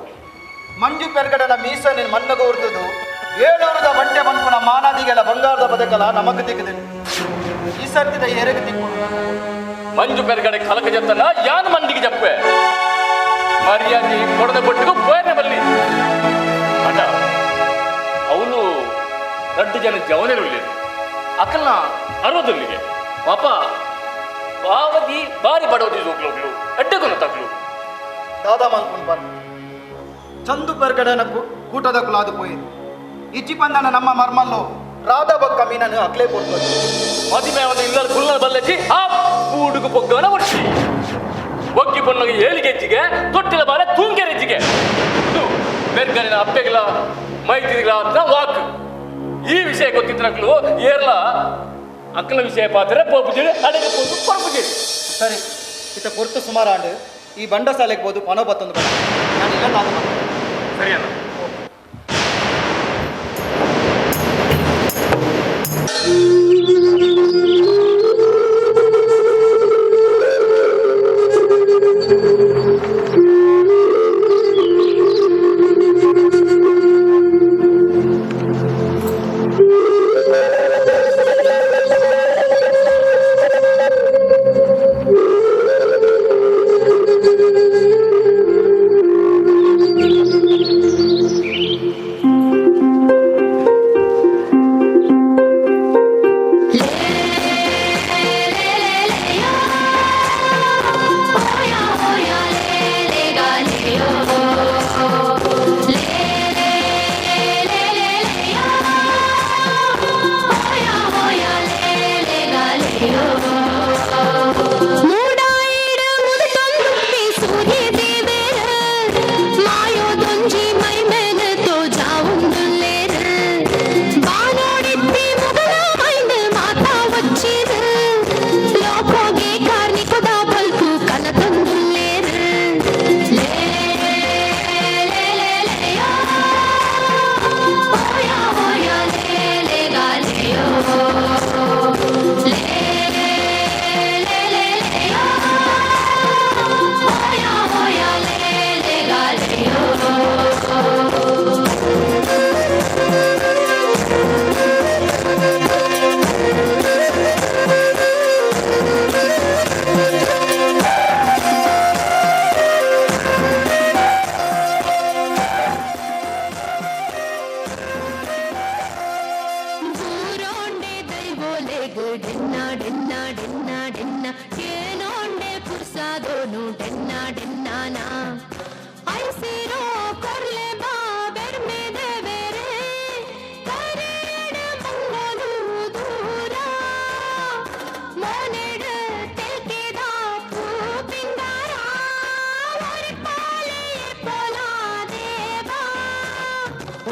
ಮಂಜು ಪೆರ್ಗಡನ ಮೀಸನಿನ ಮಣ್ಣಗ ಉರ್ದುದು ಏಳೂರದ ಬಂಟೆ ಬಂಪುನ ಮಾನಾದಿಗೆಲ ಬಂಗಾರದ ಬದಕಲ ನಮಗ ದಿಕ್ಕದೆ ಈ ಸರ್ತಿದ ಎರೆಗ ದಿಕ್ಕು ಮಂಜು ಪೆರ್ಗಡೆ ಕಲಕ ಜತ್ತನ ಯಾನ್ ಮಂದಿಗೆ ಜಪ್ಪೆ ಮರ್ಯಾದೆ ಕೊಡದ ಪೊಟ್ಟಿಗೂ ಪೋಯನೆ ಬಲ್ಲಿ ಅಣ್ಣ ಅವನು 2 ಜನ ಜವನೇರು ಅಕ್ಕಲ್ನ ಅರೋದಲ್ಲಿಗೆ ಪಾಪ ಪಾವದಿ ಬಾರಿ ಬಡವದಿ ಜೋಗ್ಲೋಗ್ಲು ಅಡ್ಡಗೊನ ತಗ್ಲು ದಾದಾ ಮನ್ಕೊಂಡು ಬರ್ ಚಂದು ಪೆರ್ಗಡನ ಕೂಟದ ಕುಲಾದು ಪೋಯಿ ಇಚ್ಚಿ ಪಂದನ ನಮ್ಮ ಮರ್ಮಲ್ಲು ರಾಧಾ ಬಕ್ಕ ಮೀನನ್ನು ಅಕ್ಲೇ ಕೊಡ್ಬೋದು ಮದುವೆ ಒಂದು ಇಲ್ಲದ ಕುಲ್ಲ ಬಲ್ಲಜಿ ಆ ಕೂಡುಗು ಪೊಗ್ಗವನ ಒಟ್ಟಿ ಒಗ್ಗಿ ಪೊನ್ನಗೆ ಏಳಿಗೆಜ್ಜಿಗೆ ತೊಟ್ಟಿಲ ಬಾಲ ತೂಂಗೆರೆಜ್ಜಿಗೆ ಇದು ಬೆರ್ಗನಿನ ಅಪ್ಪೆಗಳ ಮೈತಿರಿಗಳ ವಾಕ್ ಈ ವಿಷಯ ಗೊತ್ತಿದ್ದಕ್ಲು ಏರ್ಲ ಅಕ್ಕಲ ವಿಷಯ ಪಾತ್ರೆ ಪೋಪುಜಿ ಅಡಿಗೆ ಪೋದು ಪರಪುಜಿ ಸರಿ ಇತ ಪೊರ್ತು ಸುಮಾರಾಂಡು ಈ ಬಂಡ ಸಾಲೆಗೆ ಬೋದು ಪನೋ ಬತ್ತೊಂದು ಬರ ನಾನು ಇಲ್ಲ ನಾನು ಸರಿ ಅಣ್ಣ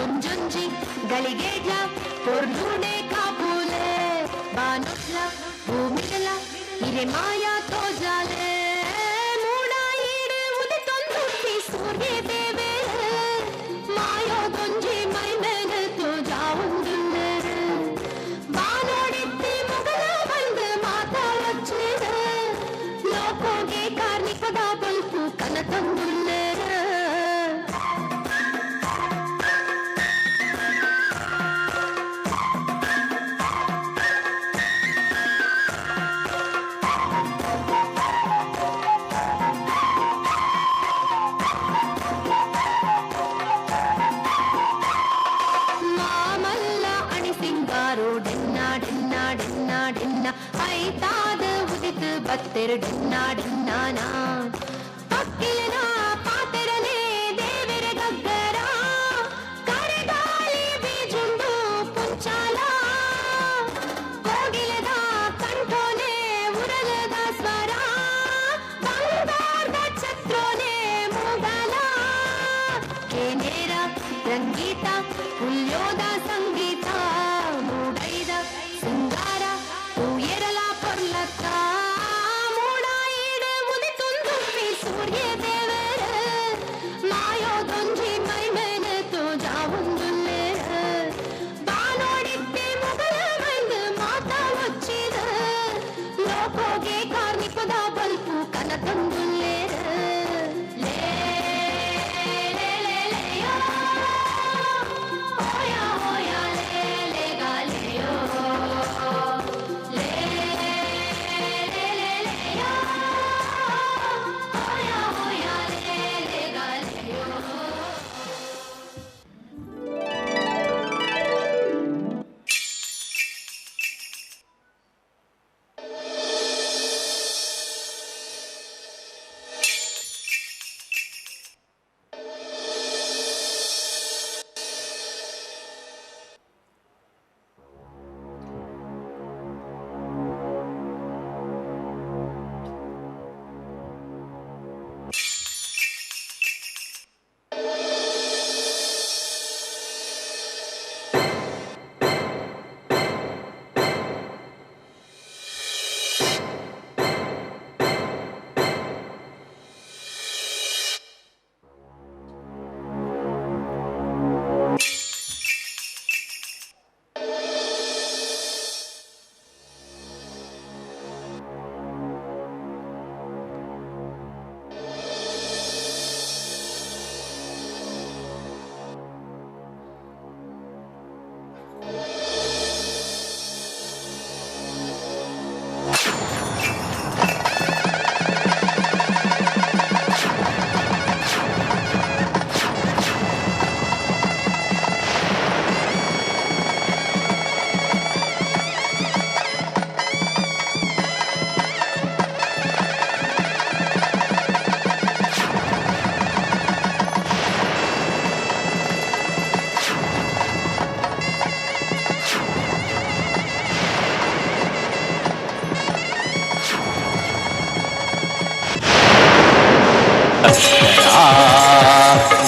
ಒಂಜೊಂಜಿ ಗಳಿಗೆಡ್ಲ ಪೊರ್ಲುಡೆ ಕಾಪುಲೆ ಬಾನುಟ್ಲ ಭೂಮಿಲ ಇರೆ ಮಾಯಾ ತೋಜಾಲೆ ಮೂಡ ಈಡು ಉದಿತೊಂದುಟ್ಟಿ ಸೂರ್ಯ ದೇವೆ ಮಾಯೋದೊಂಜಿ ಮೈ ಮೇಲೆ ತೋಜಾ ಒಂದುಂಡೆ ಬಾನೋಡಿತ್ತಿ ಮೊಗಲ ಬಂದು ಮಾತಾಡೊಚ್ಚಿದ ಲೋಕೋಗೆ ಕಾರ್ಮಿಕದ ಬಲ್ಪು ಕನ ತಂದುಳ್ಳೆ ಐತಾದ ಉದಿತು ಬತ್ತೆರು ಡಿನ್ನಾಡಿನ್ನಾನ ಪಕ್ಕಿಲನ ಪಾತೆರನೆ ದೇವರ ಗಗ್ಗರ ಕರೆಗಾಲಿ ಬೀಜುಂಡು ಪುಂಚಾಲ ಕೋಗಿಲದ ಕಂಠೋನೆ ಉರಗದ ಸ್ವರ ಬಂಗಾರದ ಛತ್ರೋನೆ ಮೂಗಲ ಕೇನೇರ ರಂಗೀತ ಉಲ್ಯೋದ ಸಂಗೀತ ಮೂಡೈದ ಸಿಂಗಾರ ಎರಲ ಪೊರ್ಲತ್ತ ಮೂಡ ಈಡು ಮುದಿತುಂದುಪ್ಪಿ ಸೂರ್ಯ ದೇವರ ಮಾಯೋದೊಂಜಿ ಮೈ ಮೇಲೆ ತೋಜಾ ಒಂದುಲ್ಲೆ ಬಾನೋಡಿತ್ತೆ ಮೊಗಲ ಬಂದು ಮಾತಾಡೊಚ್ಚಿದ ಲೋಕೋಗೆ ಕಾರ್ಮಿಕದ ಬಲ್ಪು ಕನ ತಂದುಲ್ಲೆ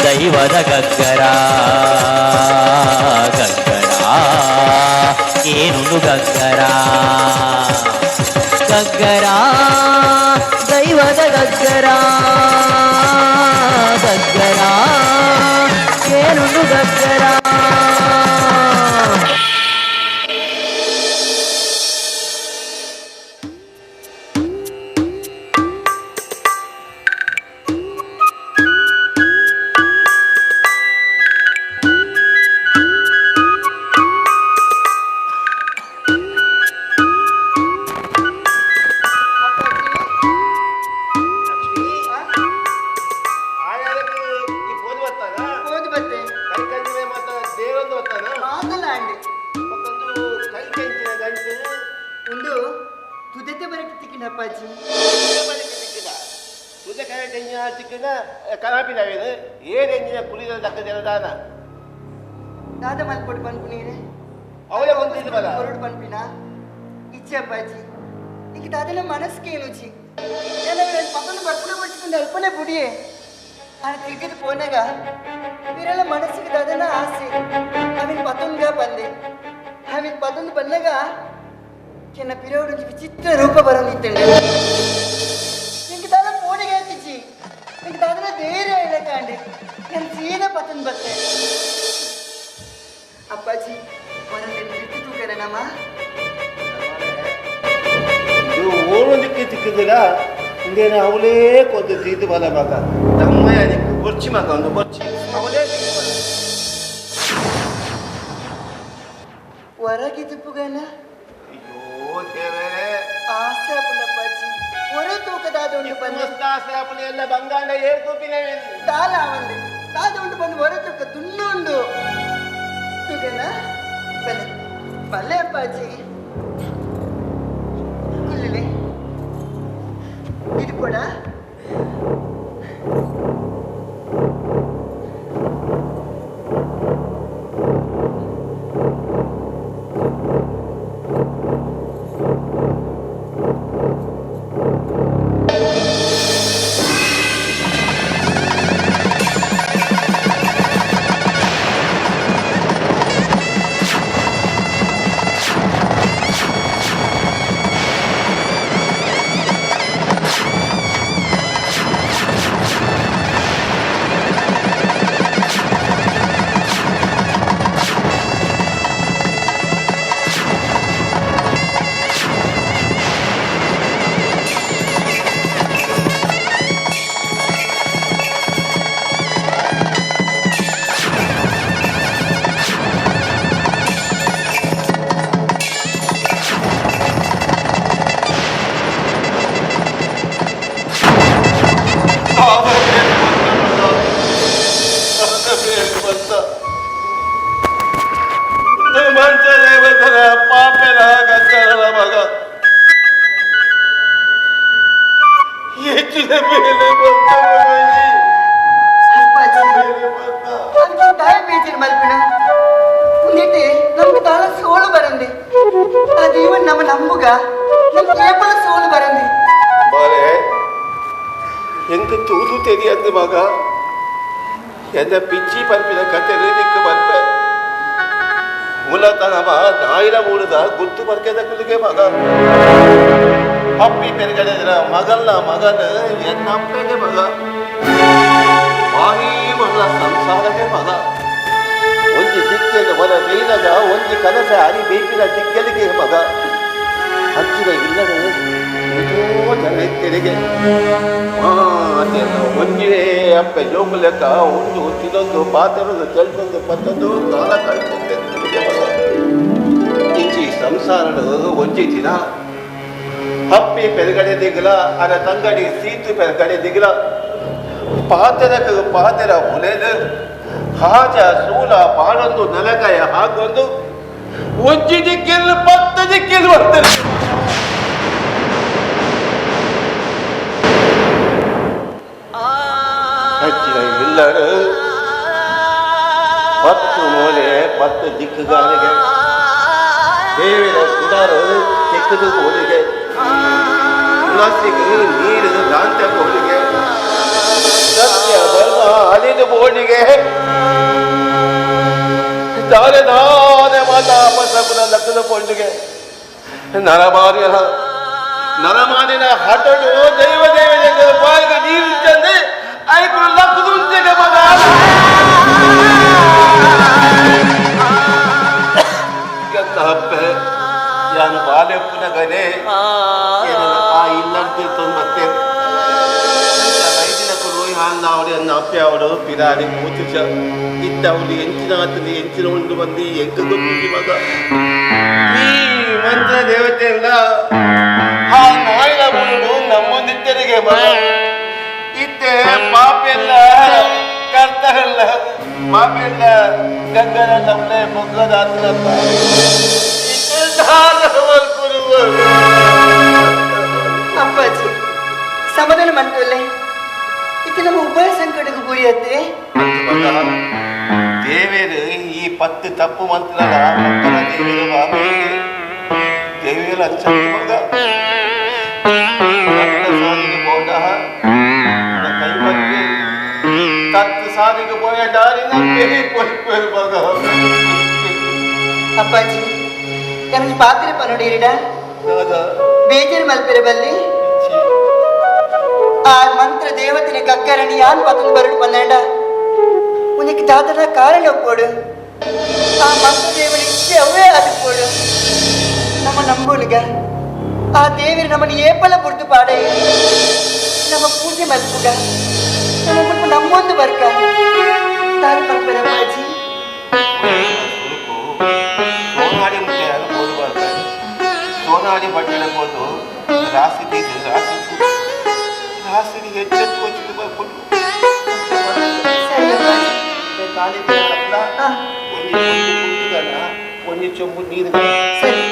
ದೈವದ ಗಗ್ಗರ ಗಗ್ಗರ ಏನುಂಡು ಗಗ್ಗರ ಗಗ್ಗರ ದೈವದ ಗಗ್ಗರ ಗಗ್ಗರ ಏನುಂಡು ಗಗ್ಗರ दादा मलपोट पनपुनीरे ಅವಳೆ ಬಂದಿದ್ದು ಬಲ ಹೊರಡು ಪನ್ಪಿನ ಇಚ್ಛೆ ಅಪ್ಪಾಜಿ ಈಗ ದಾದನ ಮನಸ್ಕೇನುಚಿ ಎಲ್ಲವೇ ಪಕ್ಕನ ಬರ್ಪುಳ ಬಿಟ್ಕೊಂಡು ಅಲ್ಪನೆ ಬುಡಿಯೇ ನಾನು ತಿರುಗಿದು ಪೋನಾಗ ಇವರೆಲ್ಲ ಮನಸ್ಸಿಗೆ ದಾದನ ನನ್ನ ಆಸೆ ಆಮೇಲೆ ಪತೊಂದ ಬಂದೆ ಆಮೇಲೆ ಪತೊಂದು ಬಂದಾಗ ಕೆನ್ನ ಪಿರೋಡು ವಿಚಿತ್ರ ರೂಪ ಬರೋದಿತ್ತಂಡೆ ನಿಂಗೆ ತಾನ ಫೋನಿಗೆ ಹೇಳ್ತಿಚ್ಚಿ ನಿಂಗೆ ತಾನ ಬೇರೆ ಇಲ್ಲ ಕಾಂಡೆ ನಾನು ಸೀದಾ ಪತೊಂದು ಬಂದೆ ಅಪ್ಪಾಜಿ ಒಂದು ಬಿಟ್ಟು ತೂಕರನಮ್ಮ ಇದು ಓಡೋದಕ್ಕೆ ತಿಕ್ಕಿದಿಲ್ಲ ಇಂದೇನು ಅವಳೇ ಕೊದ್ದು ಇದು ಬಲ ಮಗ ತಮ್ಮಯ್ಯ ಅದಕ್ಕೆ ಬರ್ಚಿ ಮಗ ಒಂದು ಬರ್ಚಿ ಅವಳೇ ಹೊರಗೆ ತಿಪ್ಪುಗನ ಅಯ್ಯೋ ದೇವೇ ಆಸೆ ಅಪ್ಪನಪ್ಪಾಜಿ ಹೊರ ತೂಕದಾದ ಉಂಟು ಬಂದು ಆಸೆ ಅಪ್ಪನೇ ಎಲ್ಲ ಬಂಗಾಂಡ ಏರ್ ತೂಪಿನೇ ತಾಲ ಒಂದು ತಾದ ಉಂಟು ಬಂದು ಹೊರ ತೂಕ ದುಣ್ಣು ಉಂಡು ತೂಕನ ಬಲೆ ಬಲ್ಲೆ ಅಪ್ಪಾಜಿ ಇಲ್ಲೇ ಇದು ಕೂಡ ಪಾಪೆನ ಗಂಗರ ಮಗ ಹೆಚ್ಚಿನ ಮೇಲೆ ತಾಯಿ ಬೀಚಿನ ಮಲ್ಪಿನ ನಿಟ್ಟೆ ನಮ್ಗೆ ತಾಳ ಸೋಳು ಬರಂದೆ ಆ ದೇವನ್ ನಮ್ಮ ನಂಬುಗ ನಮ್ಗೆ ಕೇವಲ ಸೋಳು ಬರಂದೆ ಬಾರೆ ಎಂತ ತೂತು ತೆರಿಯಂದು ಮಗ ಎಂದ ಪಿಚ್ಚಿ ಪಂಪಿನ ಕತೆ ದಿಕ್ಕು ಬಂದೆ ಮೂಲತನವ ನಾಯಿನ ಮೂಡದ ಗುರ್ತು ಬರ್ಕೆದ ಕುಲಿಗೆ ಮಗ ಅಪ್ಪಿ ತೆರೆಗಡೆದ್ರ ಮಗನ ಮಗನ ಎನ್ನಪ್ಪಗೆ ಮಗ ಭಾರಿ ಮಗಳ ಸಂಸಾರಕ್ಕೆ ಮಗ ಒಂಜಿ ದಿಕ್ಕಿನ ಹೊರ ಮೀನಗ ಒಂಜಿ ಕನಸ ಅರಿ ಬೇಕಿನ ದಿಕ್ಕಲಿಗೆ ಮಗ ಹಚ್ಚಿದ ಇಲ್ಲದೆ ಎಷ್ಟೋ ಜನ ತೆರೆಗೆ ಒಂಜಿನೇ ಅಪ್ಪೆ ಜೋಗು ಲೆಕ್ಕ ಒಂದು ತಿನ್ನೊಂದು ಪಾತ್ರದು ತೆಳ್ಕೊಂಡು ಪತ್ತೊಂದು ಕಾಲ ಕಳ್ಕೊಂಡೆ ಇಂಚಿ ಸಂಸಾರಡು ಒಂಜಿ ದಿನ ಹಪ್ಪಿ ಪೆರಗಡೆ ದಿಗಲ ಅರ ತಂಗಡಿ ಸೀತು ಪೆರಗಡೆ ದಿಗಲ ಪಾತೆರಕ್ಕೆ ಪಾತೆರ ಹುಲೆದು ಹಾಜ ಸೂಲ ಪಾಡೊಂದು ನೆಲಗಾಯ ಹಾಕೊಂದು ಒಂಜಿ ದಿಕ್ಕಿಲ್ 10 ದಿಕ್ಕಿಲ್ ಬರ್ತದೆ ಹೆಚ್ಚಿನ ಇಲ್ಲಡು 10 ಮೂಲೆ 10 ದಿಕ್ಕುಗಾರಿಗೆ ದೇವಿನ ಸುಡಾರು ತೆಕ್ಕದು ಹೋಳಿಗೆ ತುಳಸಿಗೆ ನೀರು ದಾಂತ ಹೋಳಿಗೆ ಸತ್ಯ ಧರ್ಮ ಅಲಿದು ಬೋಳಿಗೆ ದಾನೆ ದಾನೆ ಮಾತಾಪಸಪುರ ಲಕ್ಕದ ಕೊಂಡಿಗೆ ನರಮಾನಿನ ಹಟಡು ದೈವ ದೇವತೆಗಳ ಬಾಯಿಗೆ ನೀರು ತಂದೆ ಐಕರು ಲಕ್ಕದ ಉಂಟೆಗೆ ಮಗ ಹಪ್ಪೆ ಯಾನು ಬಾಲೆಪ್ಪನ ಗನೆ ಆ ಇಲ್ಲಂತಿತ್ತು ಮತ್ತೆ ವೈದ್ಯನ ಕೊರೋಯಿ ಹಾಂದಾವಡಿ ಅನ್ನ ಅಪ್ಪೆ ಅವಡು ಪಿರಾಡಿ ಕೂತಿಸ ಇದ್ದವಳು ಎಂಚಿನ ಆತಲಿ ಎಂಚಿನ ಉಂಡು ಬಂದು ಎಂಕ ಗೊತ್ತಿದ್ದಿ ಮಗ ಈ ಮಂತ್ರ ದೇವತೆ ಎಲ್ಲ ಆ ನಾಯಿನ ಬುರುಡು ನಮ್ಮೊಂದಿದ್ದರಿಗೆ ಮಗ ಇತ್ತೆ ಪಾಪೆಲ್ಲ ಕರ್ತಲ್ಲ ಪಾಪೆಲ್ಲ ಗಂಗನ ತಮ್ಮನೆ ಮೊಗ್ಗದಾತನಪ್ಪ ಅಪ್ಪಾಜಿ ಸಮಾಧಾನ ಮಾಡ್ತಲ್ಲ ಇದು ನಮ್ಮ ಉಭಯ ಸಂಕಟಕ್ಕೆ ಗುರಿಯತ್ತೆ ದೇವೇರು ಈ 10 ತಪ್ಪು ಮಂತ್ರ ಮಕ್ಕಳ ದೇವೇರು ಬಾಬೆಗೆ ದೇವೇರು ಅಂಚಂದು ಮಗ ಸಾಲಿಗೆ ಬೋಡ ಕೈ ಬಗ್ಗೆ 10 ಸಾಲಿಗೆ ಬೋಯ ಅಪ್ಪಾಜಿ ನನಗೆ ಪಾತ್ರೆ ಪನ್ನೋಡಿರಿಡ ಬೇಜಾರು ಮಲ್ಪಿರ ಬಲ್ಲಿ ಆ ಮಂತ್ರ ದೇವತಿನ ಗಗ್ಗರಣಿ ಯಾನ್ ಪತ್ತೊಂದು ಬರಡು ಪನ್ನಡ ಉನಕ್ಕೆ ದಾದನ ಕಾರಣ ಒಪ್ಪೋಡು ಆ ಮಂತ್ರ ದೇವನ ಇಚ್ಛೆ ಅವೇ ಅದಕ್ಕೋಡು ನಮ್ಮ ನಂಬೋಲಿಗ ಆ ದೇವಿರ ನಮ್ಮನ್ನು ಏಪಲ ಬುರ್ದು ಪಾಡೆ ನಮ್ಮ ಪೂಜೆ ಮಲ್ಪುಗ ನಮ್ಮ ನಮ್ಮೊಂದು ಬರ್ಕ ತಾನು ಪಂಪರ ಅಪ್ಪಾಜಿ ಸೋನಾಡಿ ಮುಟ್ಟೆ ಅದು ಬೋದು ಬರ್ತಾರೆ ಸೋನಾಡಿ ಬಟ್ಟೆನ ಬೋದು ರಾಸಿ ತೀಸಿ ರಾಸಿಗೆ ಹೆಚ್ಚೆತ್ತು ಕೊಚ್ಚಿದ್ದು ಬರ್ಕೊಂಡು ಒಂಜಿ ಚೊಂಬು ನೀರು ಸರಿ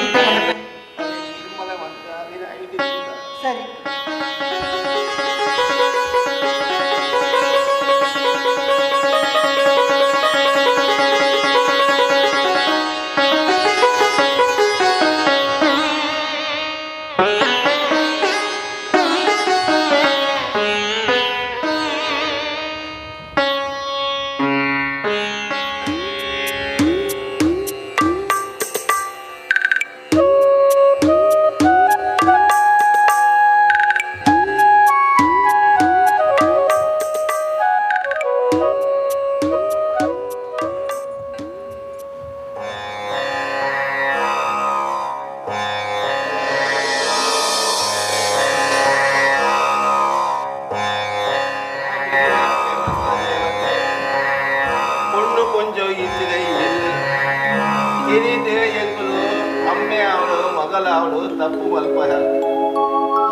ತಪ್ಪು ಮಲ್ಪ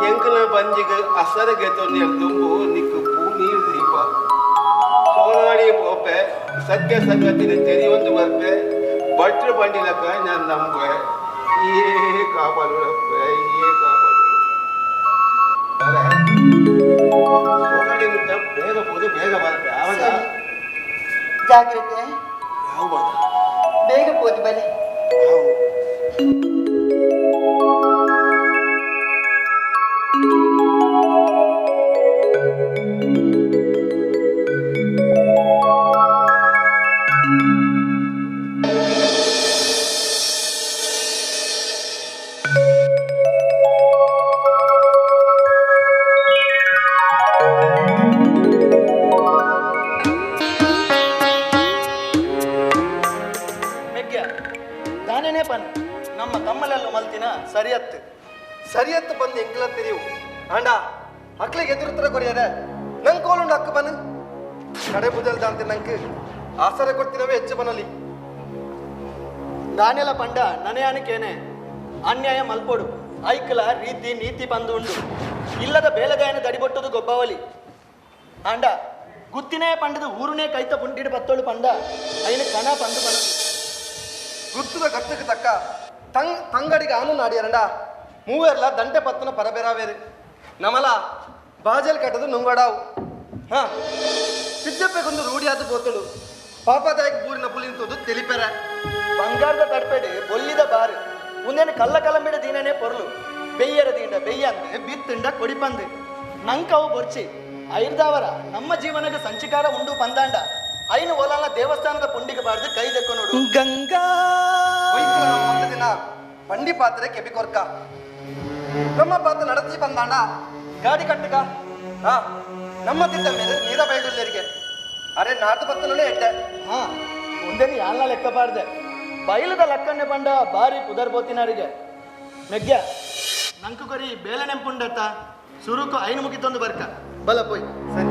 ಎಂಕಲ ಬಂಜಿಗೆ ಅಸರಗೆ ತೊಂದರೆ ತುಂಬು ನಿಕ್ಕು ನೀರು ದೀಪ ಸೋನಾಡಿ ಪೋಪೆ ಸತ್ಯ ಸಂಗತಿನ ತೆರೆಯೊಂದು ಬರ್ಪೆ ಭಟ್ರು ಬಂಡಿಲಕ್ಕ ನಾನು ನಂಬೆ ಏ ಕಾಪಾಡಪ್ಪ ಏ ಕಾಪಾಡು ಸೋನಾಡಿ ಮುಟ್ಟ ಬೇಗ ಹೋದು ಬೇಗ ಬರ್ಪೆ ಆವಾಗ ಜಾಗ್ರತೆ ಯಾವ ಬೇಗ ಹೋದು ಬಲೆ ನಮ್ಮ ತಮ್ಮಲೆಲ್ಲ ಮಲ್ತಿನ ಸರಿಯತ್ತು ಬಂದು ಎಂಕ್ಲ ತೆರಿವು ಆಂಡ ಅಕ್ಲಿಗೆ ಎದುರುತ್ತರ ಕೊರಿಯದ ನಂಗೆ ಕೋಲುಂಡು ಅಕ್ಕ ಬನ್ನು ಕಡೆ ಬುದಲ್ದ ಅಂತ ನಂಗೆ ಆಸರೆ ಕೊಡ್ತಿನವೇ ಹೆಚ್ಚು ಬನ್ನಲಿ ನಾನೆಲ್ಲ ಪಂಡ ನನಯಾನಕ್ಕೇನೆ ಅನ್ಯಾಯ ಮಲ್ಪೋಡು ಐಕ್ಲ ರೀತಿ ನೀತಿ ಬಂದು ಉಂಡು ಇಲ್ಲದ ಬೇಲಗಾಯನ ದಡಿಬೊಟ್ಟದು ಗೊಬ್ಬವಲಿ ಆಂಡ ಗುತ್ತಿನೇ ಪಂಡದ ಊರುನೇ ಕೈತ ಪುಂಟಿಡು ಬತ್ತೋಳು ಪಂಡ ಐನ ಕಣ ಪಂಡು ಬನ್ನ ಗುತ್ತುದ ಕತ್ತಕ್ಕೆ ತಕ್ಕ ತಂಗಡಿಗೆ ಆನು ನಾಡಿಯರಂಡ ಮೂವೆರ್ಲ ದಂಟೆ ಪತ್ತನ ಪರಬೆರಾವೇರು ನಮಲ ಬಾಜಲ್ ಕಟ್ಟದು ನುಂಗಡಾವು ಹಾ ಸಿದ್ದಪ್ಪೆಗೊಂದು ರೂಢಿಯಾದ ಬೋತಳು ಪಾಪದಾಯಕ ಬೂರಿನ ಪುಲಿಂತದು ತಿಳಿಪೆರ ಬಂಗಾರದ ತಡ್ಪೆಡೆ ಬೊಲ್ಲಿದ ಬಾರು ಮುಂದೇನು ಕಲ್ಲ ಕಲಂಬಿಡ ದೀನನೇ ಪೊರ್ಲು ಬೆಯ್ಯರ ದೀಂಡ ಬೆಯ್ಯಂದೆ ಬಿತ್ತುಂಡ ಕೊಡಿಪಂದು ನಂಕವು ಬೊರ್ಚಿ ಐರ್ದಾವರ ನಮ್ಮ ಜೀವನಕ್ಕೆ ಸಂಚಿಕಾರ ಉಂಡು ಪಂದಾಂಡ ಐನು ಓಲಾಲ ದೇವಸ್ಥಾನದ ಪುಂಡಿಗೆ ಬಾರ್ದು ಕೈ ದೆಕ್ಕು ನೋಡು ಗಂಗಾ ದಿನ ಬಂಡಿ ಪಾತ್ರೆ ಕೆಬಿ ಕೊರ್ಕ ನಮ್ಮ ಪಾತ್ರ ನಡತಿ ಬಂದಾಂಡ ಗಾಡಿ ಕಟ್ಟುಕ ಹಾ ನಮ್ಮ ತಿದ್ದ ಮೇಲೆ ನೀರ ಬೈಡುಲ್ಲರಿಗೆ ಅರೆ ನಾರ್ದು ಪತ್ತನೇ ಎಡ್ಡೆ ಹಾ ಮುಂದೇನು ಯಾಲ ಲೆಕ್ಕ ಬಾರ್ದೆ ಬೈಲದ ಲಕ್ಕನ್ನೆ ಬಂಡ ಬಾರಿ ಪುದರ್ಬೋತಿನಾರಿಗೆ ಮೆಗ್ಗ ನಂಕು ಕೊರಿ ಬೇಲೆ ನೆಂಪುಂಡತ್ತ ಸುರುಕು ಐನು ಮುಗಿತೊಂದು ಬರ್ಕ ಬಲ ಪೋಯ್ ಸರಿ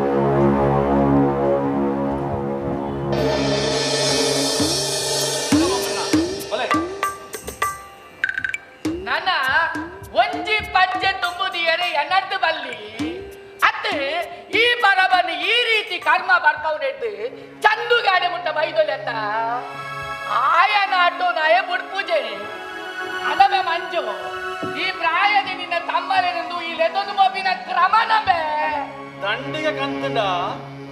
ನನ್ನ ಒಂಜಿ ಪಂಚೆ ತುಂಬುದಿಯರೆ ಎನ್ನದ್ದು ಬಲ್ಲಿ ಅತ್ತೆ ಈ ಬರಬನ್ನು ಈ ರೀತಿ ಕರ್ಮ ಬರ್ಕೌನೆಟ್ಟು ಚಂದುಗಾಡೆ ಮುಟ್ಟ ಬೈದೊಲೆತ್ತ ಆಯ ನಾಟು ನಯ ಬುಡ್ಪೂಜೆ ಅನಬೆ ಮಂಜು ಈ ಪ್ರಾಯದ ನಿನ್ನ ತಮ್ಮಲೆಂದು ಈ ಲೆದೊಂದು ಮೊಬಿನ ಕ್ರಮ ನಂಬೆ ದಂಡಿಗೆ ಕಂತಂಡ